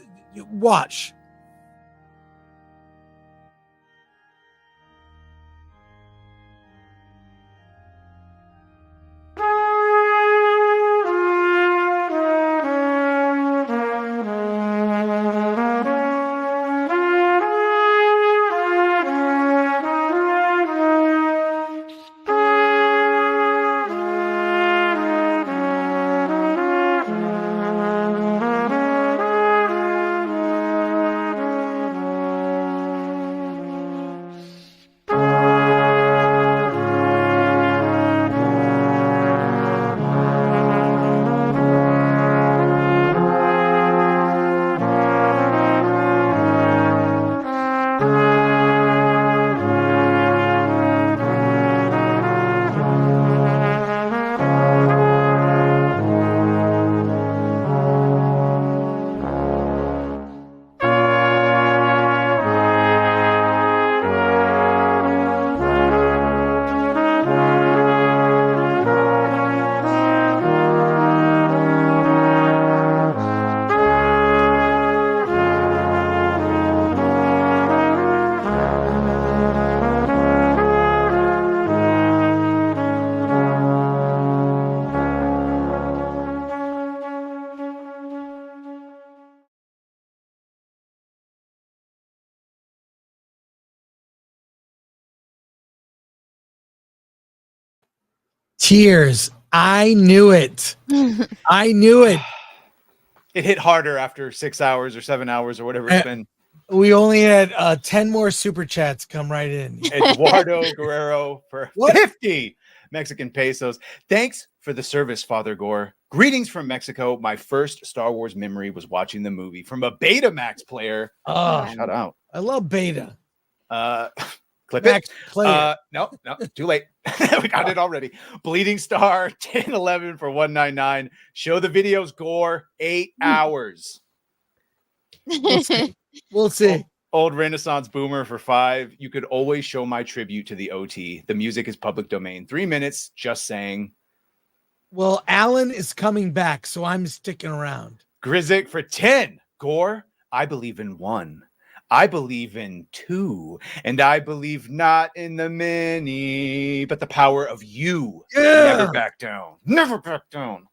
watch. Tears. I knew it. I knew it. it hit harder after 6 hours or 7 hours or whatever it's been. We only had 10 more super chats come right in. Eduardo Guerrero for 50 Mexican pesos. Thanks for the service, Father Gore. Greetings from Mexico. My first Star Wars memory was watching the movie from a Betamax player. Oh, shout out. I love Beta. Clip Max it. player. No, too late. We got it already. Bleeding Star 1011 for 199. Show the videos, Gore. 8 hours. We'll see. Old Renaissance Boomer for 5. You could always show my tribute to the OT. The music is public domain. 3 minutes. Just saying. Well, Alan is coming back, so I'm sticking around. Grizzick for 10. Gore, I believe in 1. I believe in 2. And I believe not in the many, but the power of you. Yeah. Never back down. Never back down.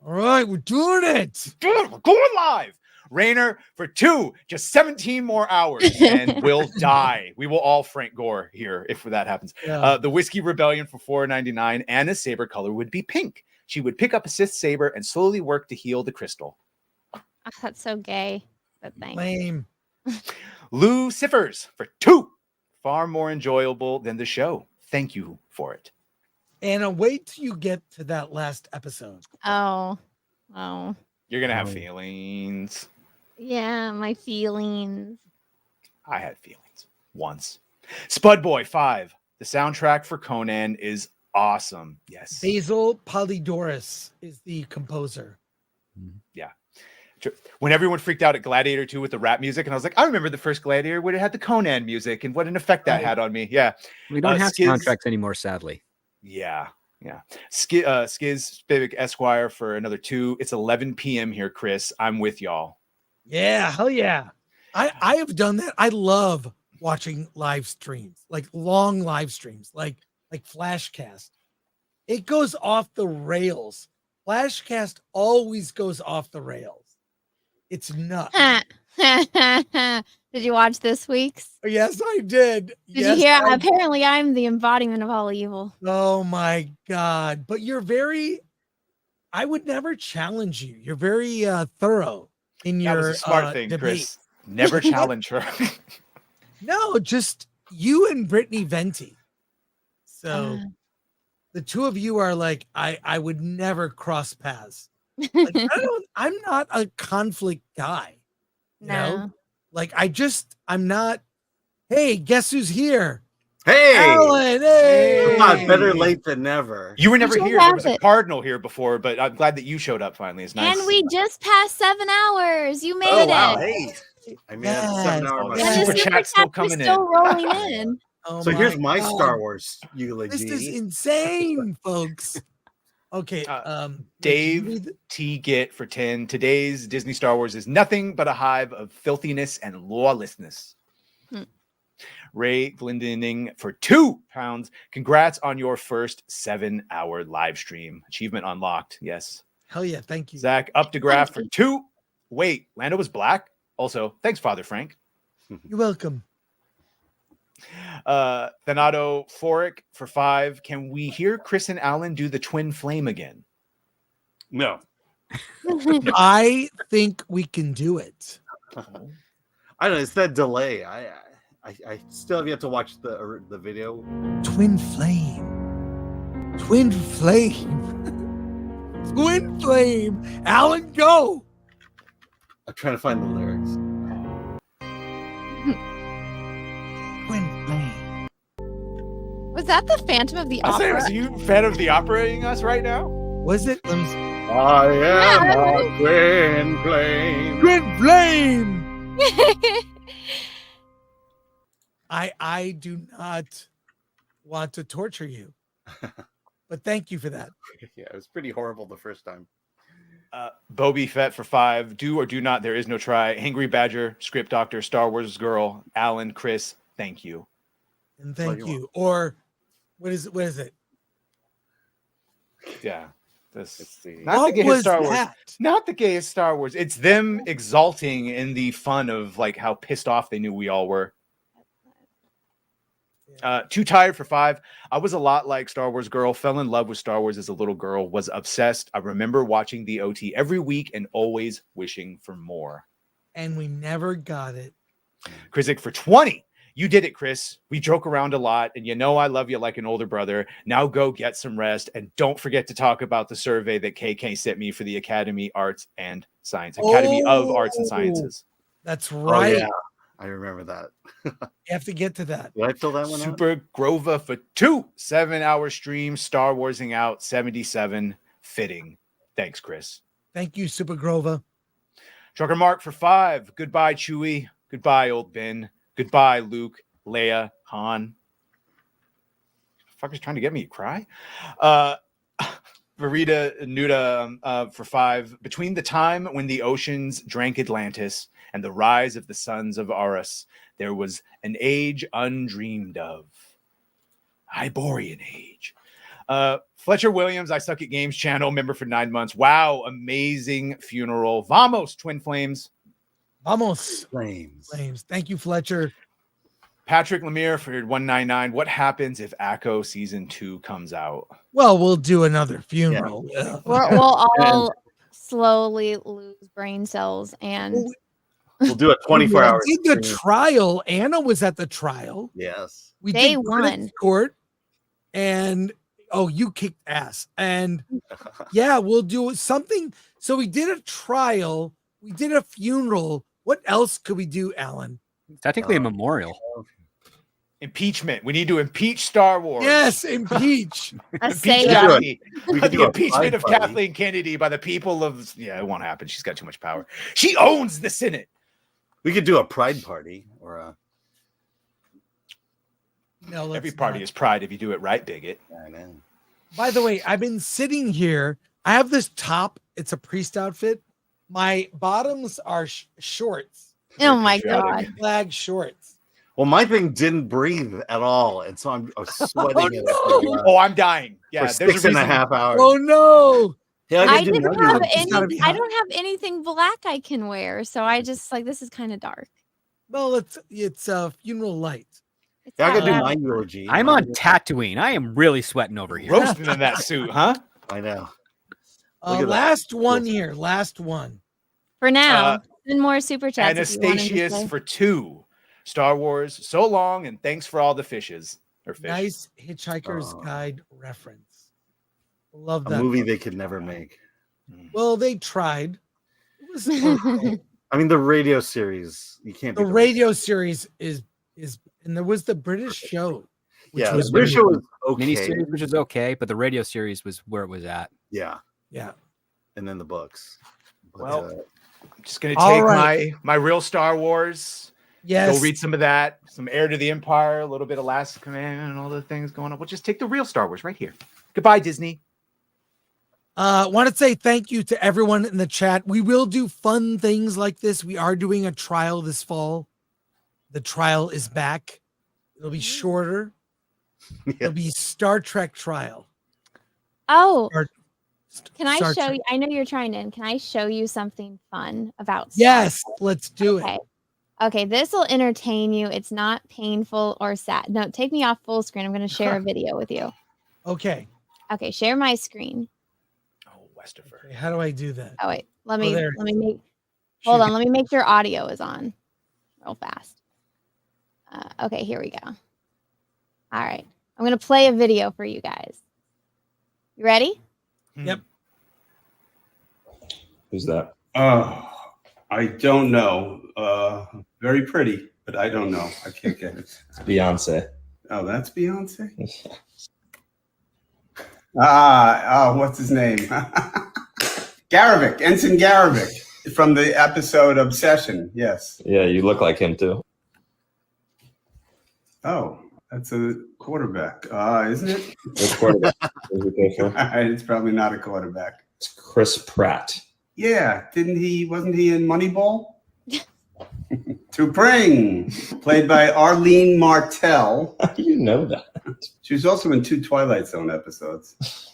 All right, we're doing it. Dude, we're going live. Rainer for 2, just 17 more hours, and we'll die. We will all Frank Gore here if that happens. Yeah. The Whiskey Rebellion for $4.99. Anna's saber color would be pink. She would pick up a Sith saber and slowly work to heal the crystal. Oh, that's so gay. But thanks. Lame. Lou Siffers for 2. Far more enjoyable than the show. Thank you for it. Anna, wait till you get to that last episode. Oh. You're going to have feelings. Yeah, my feelings. I had feelings once. Spudboy 5. The soundtrack for Conan is awesome. Yes. Basil Polydoros is the composer. Yeah. When everyone freaked out at Gladiator 2 with the rap music, and I was like, I remember the first Gladiator when it had the Conan music and what an effect that had on me. Yeah. We don't have Skiz, contracts anymore, sadly. Yeah. Skiz Spivak Esquire for another 2. It's 11 p.m. here, Chris. I'm with y'all. Yeah, hell yeah. I have done that. I love watching live streams, like long live streams, like Flashcast. It goes off the rails. Flashcast always goes off the rails. It's nuts. Did you watch this week's? Yes, I did. Did you hear? Apparently, I'm the embodiment of all evil. Oh my God. But you're I would never challenge you. You're very thorough in your That was a smart thing, debate. Chris. Never challenge her. No, just you and Brittany Venti. So the two of you are like, I would never cross paths. Like, I'm not a conflict guy. You know? Like I'm not, hey, guess who's here? Hey, Alan, hey. Come on, better late than never. You were never here. There was a cardinal here before, but I'm glad that you showed up finally. It's nice. And we just passed 7 hours. You made it. Wow, hey. I mean, Yes. 7 hours. And the super chat's still coming still in. rolling in. Oh So here's my God. Star Wars eulogy. This is insane, folks. Okay, Dave T. Git for 10. Today's Disney Star Wars is nothing but a hive of filthiness and lawlessness. Ray Glendening for £2. Congrats on your first 7-hour live stream. Achievement unlocked. Yes. Hell yeah, thank you. Zach up to graph for 2. Wait, Lando was black? Also, thanks, Father Frank. You're welcome. Thanato Foric for 5. Can we hear Chris and Alan do the twin flame again? No. I think we can do it. I don't know. It's that delay. I still have yet to watch the video. Twin flame. Twin flame. Twin flame. Alan, go. I'm trying to find the lyrics. Twin flame. Was that the Phantom of the I say, Opera? was you fan of the operating us right now? Was it? Let me see. I am a twin flame. Twin flame. I do not want to torture you, but thank you for that. Yeah, it was pretty horrible the first time. Bobby Fett for 5. Do or do not. There is no try. Angry Badger, Script Doctor, Star Wars Girl, Alan, Chris. Thank you. And thank you. Or what is it? What is it? Yeah. This What the gayest was Star Wars. that? Not the gayest Star Wars. It's them exalting in the fun of like how pissed off they knew we all were. Too tired for 5. I was a lot like Star Wars girl, fell in love with Star Wars as a little girl, was obsessed. I remember watching the OT every week and always wishing for more. And we never got it. Krizik for 20. You did it, Chris. We joke around a lot, and you know I love you like an older brother. Now go get some rest, and don't forget to talk about the survey that KK sent me for the Academy Arts and Science. Academy of Arts and Sciences. That's right. Oh, yeah. I remember that. You have to get to that. Did I fill that one out? Super Grova for 2. 7-hour stream, Star Warsing out, 77. Fitting. Thanks, Chris. Thank you, Super Grova. Trucker Mark for 5. Goodbye, Chewie. Goodbye, old Ben. Goodbye, Luke, Leia, Han. Fucker's trying to get me to cry. Verita Nuda for 5. Between the time when the oceans drank Atlantis and the rise of the sons of Aras, there was an age undreamed of. Hyborian age. Fletcher Williams, I Suck at Games channel, member for 9 months. Wow, amazing funeral. Vamos, Twin Flames. Vamos. Flames. Thank you, Fletcher. Patrick Lemire for 199. What happens if ACO season 2 comes out? Well, we'll do another funeral. Yeah. We'll all slowly lose brain cells and We'll do a 24 hours. We did the trial. Anna was at the trial. Yes. We They did won. court, and you kicked ass. And yeah, we'll do something. So we did a trial. We did a funeral. What else could we do, Alan? Technically a memorial. Impeachment. We need to impeach Star Wars. Yes, impeach. Impeach Kathleen. We could do impeachment of Kathleen Kennedy by the people of. Yeah, it won't happen. She's got too much power. She owns the Senate. We could do a pride party or a. No, every party is pride if you do it right, bigot. I know. By the way, I've been sitting here. I have this top. It's a priest outfit. My bottoms are shorts. Oh my God. Flag shorts. Well, my thing didn't breathe at all, and so I'm sweating. Oh, I'm dying. Yeah, for 6.5 hours. Oh no. Yeah, I don't have anything black I can wear, so I just this is kind of dark. Well, it's funeral light. Yeah, I gotta do my eulogy. I'm on Tatooine. I am really sweating over here. Roasting in that suit, huh? I know. Last one here. Last one. For now, and more super chats. Anastasius for 2. Star Wars, so long, and thanks for all the fishes. Or fish. Nice Hitchhiker's Guide reference. Love A that movie book. they could never make. Well, they tried. It was okay. I mean, the radio series. You can't. The beat radio series is, and there was the British show. Which Yeah, was the British show was okay. Miniseries, which is okay, but the radio series was where it was at. Yeah. Yeah. And then the books. But, Well, I'm just gonna All take right. my real Star Wars. Yes. Go read some of that, some Heir to the Empire, a little bit of Last Command, and all the things going on. We'll just take the real Star Wars right here. Goodbye, Disney. Want to say thank you to everyone in the chat. We will do fun things like this. We are doing a trial this fall. The trial is back. It'll be shorter. It'll be Star Trek trial. Oh, Or- can I Star show Trek. you? I know you're trying to. Can I show you something fun about? Star Yes, Wars? let's do Okay. it. Okay, this will entertain you. It's not painful or sad. No, take me off full screen. I'm going to share a video with you. Okay. Okay, share my screen. Okay, how do I do that? Oh wait, let me there it make. Hold on, let me make sure audio is on, real fast. Okay, here we go. All right, I'm gonna play a video for you guys. You ready? Yep. Who's that? I don't know. Very pretty, but I don't know. I can't get it. It's Beyonce. Oh, that's Beyonce? What's his name? Garavik, Ensign Garavik from the episode Obsession. Yes. Yeah, you look like him too. Oh, that's a quarterback, isn't it? Which quarterback? It's probably not a quarterback. It's Chris Pratt. Yeah, wasn't he in Moneyball? To Bring, played by Arlene Martell. How do you know that? She was also in 2 Twilight Zone episodes.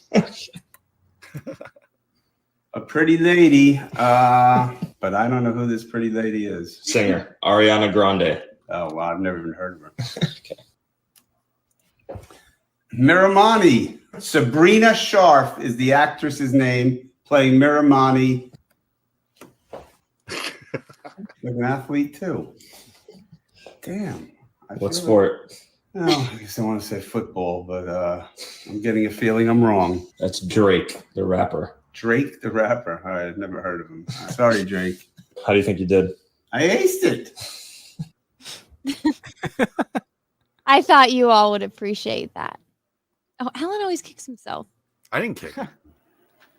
A pretty lady, but I don't know who this pretty lady is. Singer Ariana Grande. Oh, wow, I've never even heard of her. Okay. Miramani. Sabrina Sharf is the actress's name, playing Miramani. Like an athlete too. Damn. What sport? Well, I guess I want to say football, but I'm getting a feeling I'm wrong. That's Drake, the rapper. Drake, the rapper. All right, I've never heard of him. Sorry, Drake. How do you think you did? I aced it. I thought you all would appreciate that. Oh, Alan always kicks himself. I didn't kick.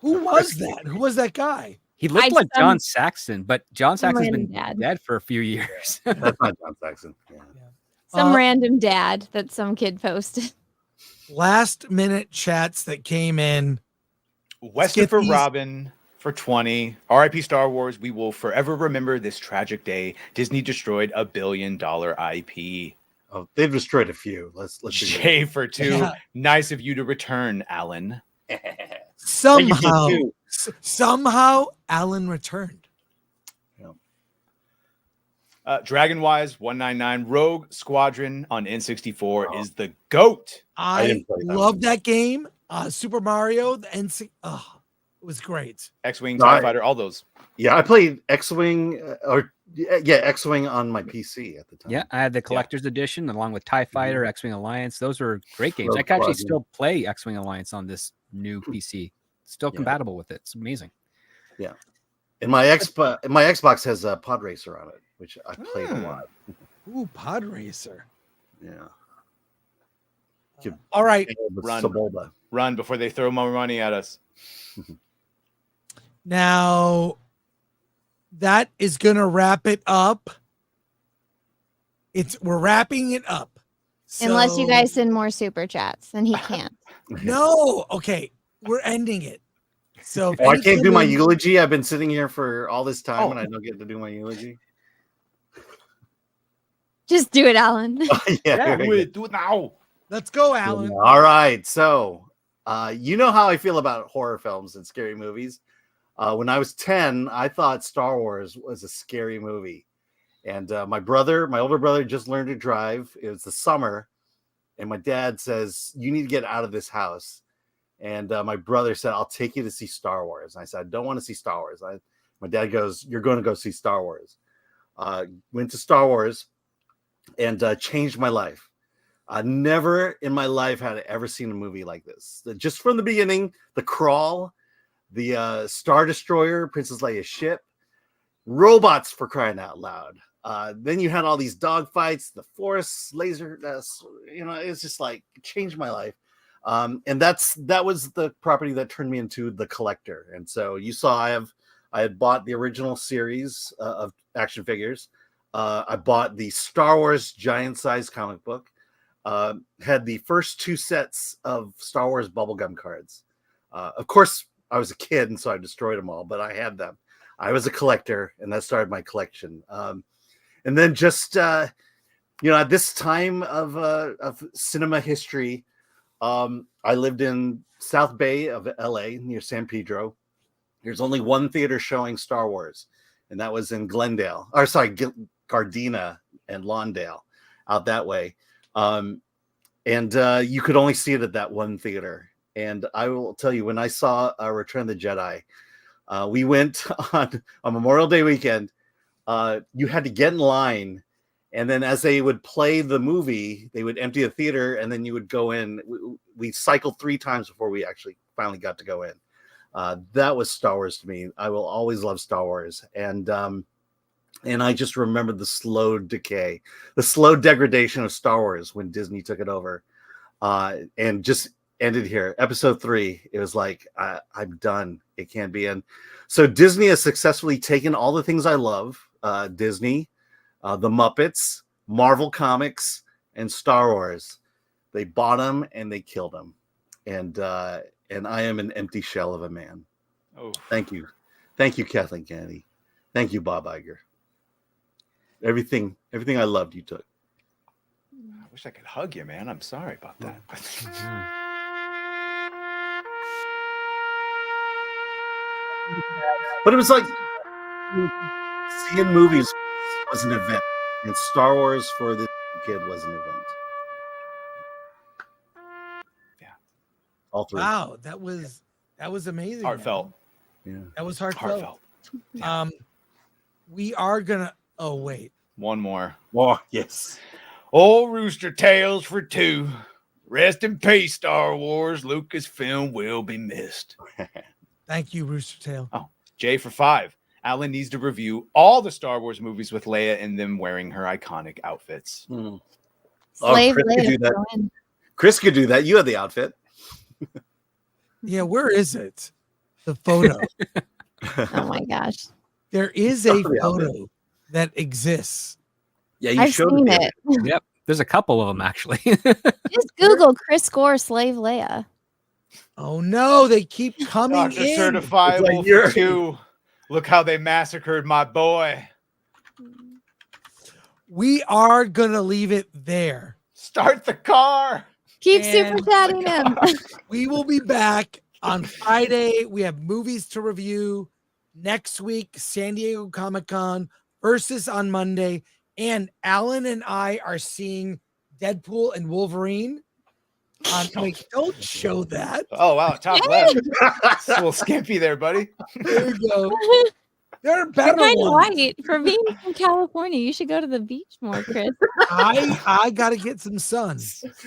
Who was that? Who was that guy? He looked like John Saxon, but John Saxon's been Random dad. dead for a few years. That's not John Saxon. Yeah. Some random dad that some kid posted. Last minute chats that came in. Weston for Robin for 20. RIP Star Wars. We will forever remember this tragic day. Disney destroyed $1 billion IP. Oh, they've destroyed a few. Let's Jay for 2. Yeah. Nice of you to return, Alan. Somehow Alan returned. Dragonwise 199 Rogue Squadron on N64 is the GOAT. I love that game. Super Mario, the NC. Oh, it was great. X-Wing, TIE Fighter, all those. Yeah, I played X-Wing X-Wing on my PC at the time. Yeah, I had the collector's edition along with TIE Fighter, X-Wing Alliance. Those were great games. Rogue I can actually Squadron. still play X-Wing Alliance on this new PC. Still compatible with it. It's amazing. Yeah. And my Xbox has a Pod Racer on it, which I played a lot. Ooh, Pod Racer. Yeah. All right. Run before they throw more money at us. Now, that is going to wrap it up. We're wrapping it up. Unless you So- guys send more super chats, then he can't. No. Okay. We're ending it. So if Oh, I any can't kid do my wins- eulogy. I've been sitting here for all this time Oh. and I don't get to do my eulogy. Just do it, Alan. Yeah, do it now. Let's go, Alan. All right. So, you know how I feel about horror films and scary movies. When I was 10, I thought Star Wars was a scary movie. And my older brother just learned to drive. It was the summer. And my dad says, you need to get out of this house. And my brother said, I'll take you to see Star Wars. And I said, I don't want to see Star Wars. My dad goes, you're going to go see Star Wars. Went to Star Wars and changed my life. Never in my life had I ever seen a movie like this. Just from the beginning, the crawl, the Star Destroyer, Princess Leia's ship, robots for crying out loud. Then you had all these dogfights, the Force, laser, it's just like changed my life. And that was the property that turned me into the collector. And so you saw I had bought the original series of action figures. I bought the Star Wars giant size comic book. Had the first 2 sets of Star Wars bubblegum cards. Of course, I was a kid, and so I destroyed them all, but I had them. I was a collector, and that started my collection. And then just, at this time of cinema history, I lived in South Bay of LA near San Pedro. There's only one theater showing Star Wars, and that was in Gardena and Lawndale out that way. And you could only see it at that one theater. And I will tell you, when I saw Return of the Jedi, we went on Memorial Day weekend. You had to get in line, and then as they would play the movie, they would empty the theater, and then you would go in. We cycled 3 times before we actually finally got to go in. That was Star Wars to me. I will always love Star Wars. And I just remember the slow decay, the slow degradation of Star Wars when Disney took it over, and just ended here. Episode 3, it was like, I'm done. It can't be. And so Disney has successfully taken all the things I love, Disney, the Muppets, Marvel Comics, and Star Wars. They bought them and they killed them. And I am an empty shell of a man. Oh, thank you. Thank you, Kathleen Kennedy. Thank you, Bob Iger. Everything I loved, you took. I wish I could hug you, man. I'm sorry about that. But it was like seeing movies was an event, and Star Wars for the kid was an event. All three. Wow, that was amazing. Heartfelt. Yeah. That was heartfelt. We are gonna. Oh wait. One more. Oh yes. Old Rooster Tales for 2. Rest in peace, Star Wars. Lucasfilm will be missed. Thank you, Rooster Tail. Oh, J for 5. Alan needs to review all the Star Wars movies with Leia in them wearing her iconic outfits. Mm. Slave Chris could Leia do that. going. Chris could do that. You had the outfit. Yeah, where is it? The photo. Oh my gosh. There is a Oh, yeah. photo that exists. Yeah, you I've showed seen me. it. Yep. There's a couple of them actually. Just Google Chris Gore Slave Leia. Oh no, they keep coming Dr. in. Certifiable It's like for you're- 2. Look how they massacred my boy. We are gonna leave it there. Start the car. Keep And- super chatting him. We will be back on Friday. We have movies to review. Next week, San Diego Comic-Con versus on Monday. And Alan and I are seeing Deadpool and Wolverine. Wait, don't show that. Oh, wow. Top left. It's a little skimpy there, buddy. There you go. There are You're better kind of ones. white for being from California. You should go to the beach more, Chris. I gotta get some sun.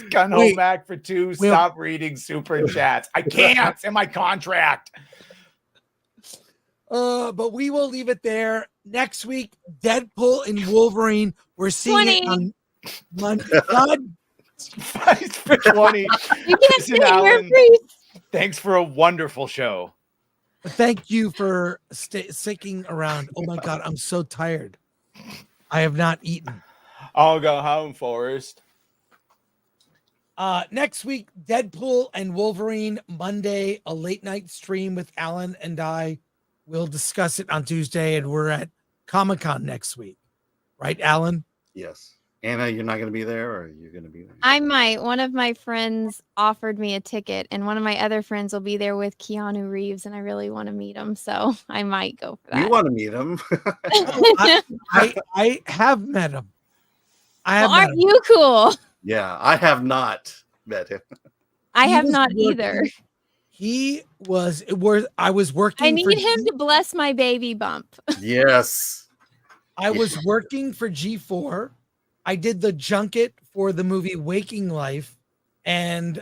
Gun Wait. home back for 2. Well- Stop reading super chats. I can't. It's in my contract. But we will leave it there. Next week, Deadpool and Wolverine. We're seeing it 20. on Monday. God, Fights for 20. You can't Listen, see your Alan, face. thanks for a wonderful show. thank you for sticking around. Oh my God, I'm so tired. I have not eaten. I'll go home, Forrest. Next week, Deadpool and Wolverine. Monday, a late night stream with Alan and I. We'll discuss it on Tuesday, and we're at Comic-Con next week. Right, Alan? Yes. Anna, you're not going to be there, or you're going to be there? I might. One of my friends offered me a ticket, and one of my other friends will be there with Keanu Reeves, and I really want to meet him, so I might go for that. You want to meet him? I have met him. I have Well, met aren't him. you cool? Yeah, I have not met him. I He have was not working- either. He was. I was working. I for need him to bless my baby bump. Yes. I was working for G4. I did the junket for the movie Waking Life, and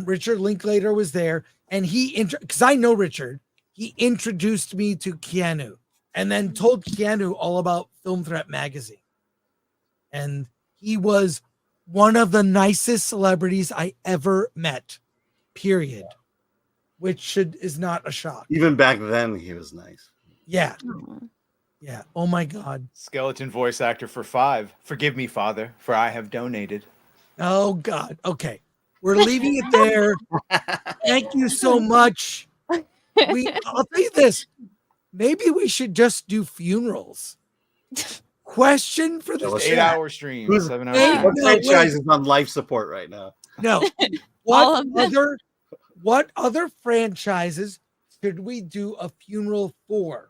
Richard Linklater was there, and he because I know Richard, he introduced me to Keanu, and then told Keanu all about Film Threat magazine, and he was one of the nicest celebrities I ever met. Period. Which is not a shock. Even back then, he was nice. Yeah. Yeah. Oh my God. Skeleton voice actor for 5. Forgive me, Father, for I have donated. Oh God. Okay. We're leaving it there. Thank you so much. I'll tell you this. Maybe we should just do funerals. Question for the Just chat. 8-hour stream. Who's- 7-hour Hey, stream. What no, franchise wait. is on life support right now? No. All What of them. other franchises should we do a funeral for?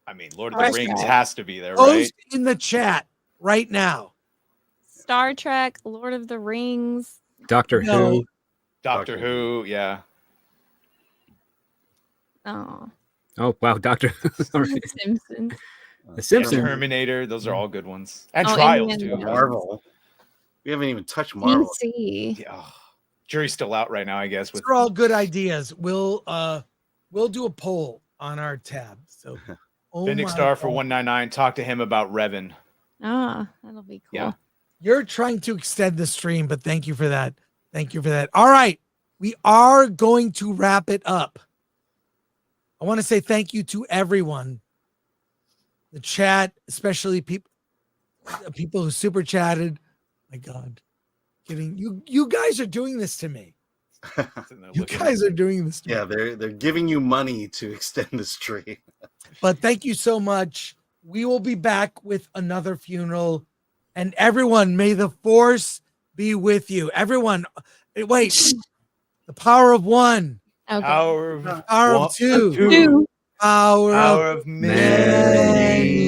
I mean, Lord of the Star Rings Trek. has to be there, right? Post in the chat right now. Star Trek, Lord of the Rings. Doctor No. Who. Doctor Who, yeah. Oh, Oh wow, Doctor Who. All right. Simpsons. The Simpsons. Terminator, those are all good ones. And Oh, Trials, Indiana too. Jones. Marvel. We haven't even touched Marvel. DC. Yeah. Oh, jury's still out right now, I guess. With These are all good ideas. We'll do a poll on our tab. So Bendick my Star for God. 199. Talk to him about Revan. Ah, that'll be cool. Yeah. You're trying to extend the stream, but thank you for that. Thank you for that. All right. We are going to wrap it up. I want to say thank you to everyone. The chat, especially people who super chatted. My God. Kidding. You guys are doing this to me. You guys are doing this to me. Yeah, they're giving you money to extend the stream. But thank you so much. We will be back with another funeral. And everyone, may the force be with you. Everyone, wait. The power of one. Power of, Power one, of two. two. Power Power of of many.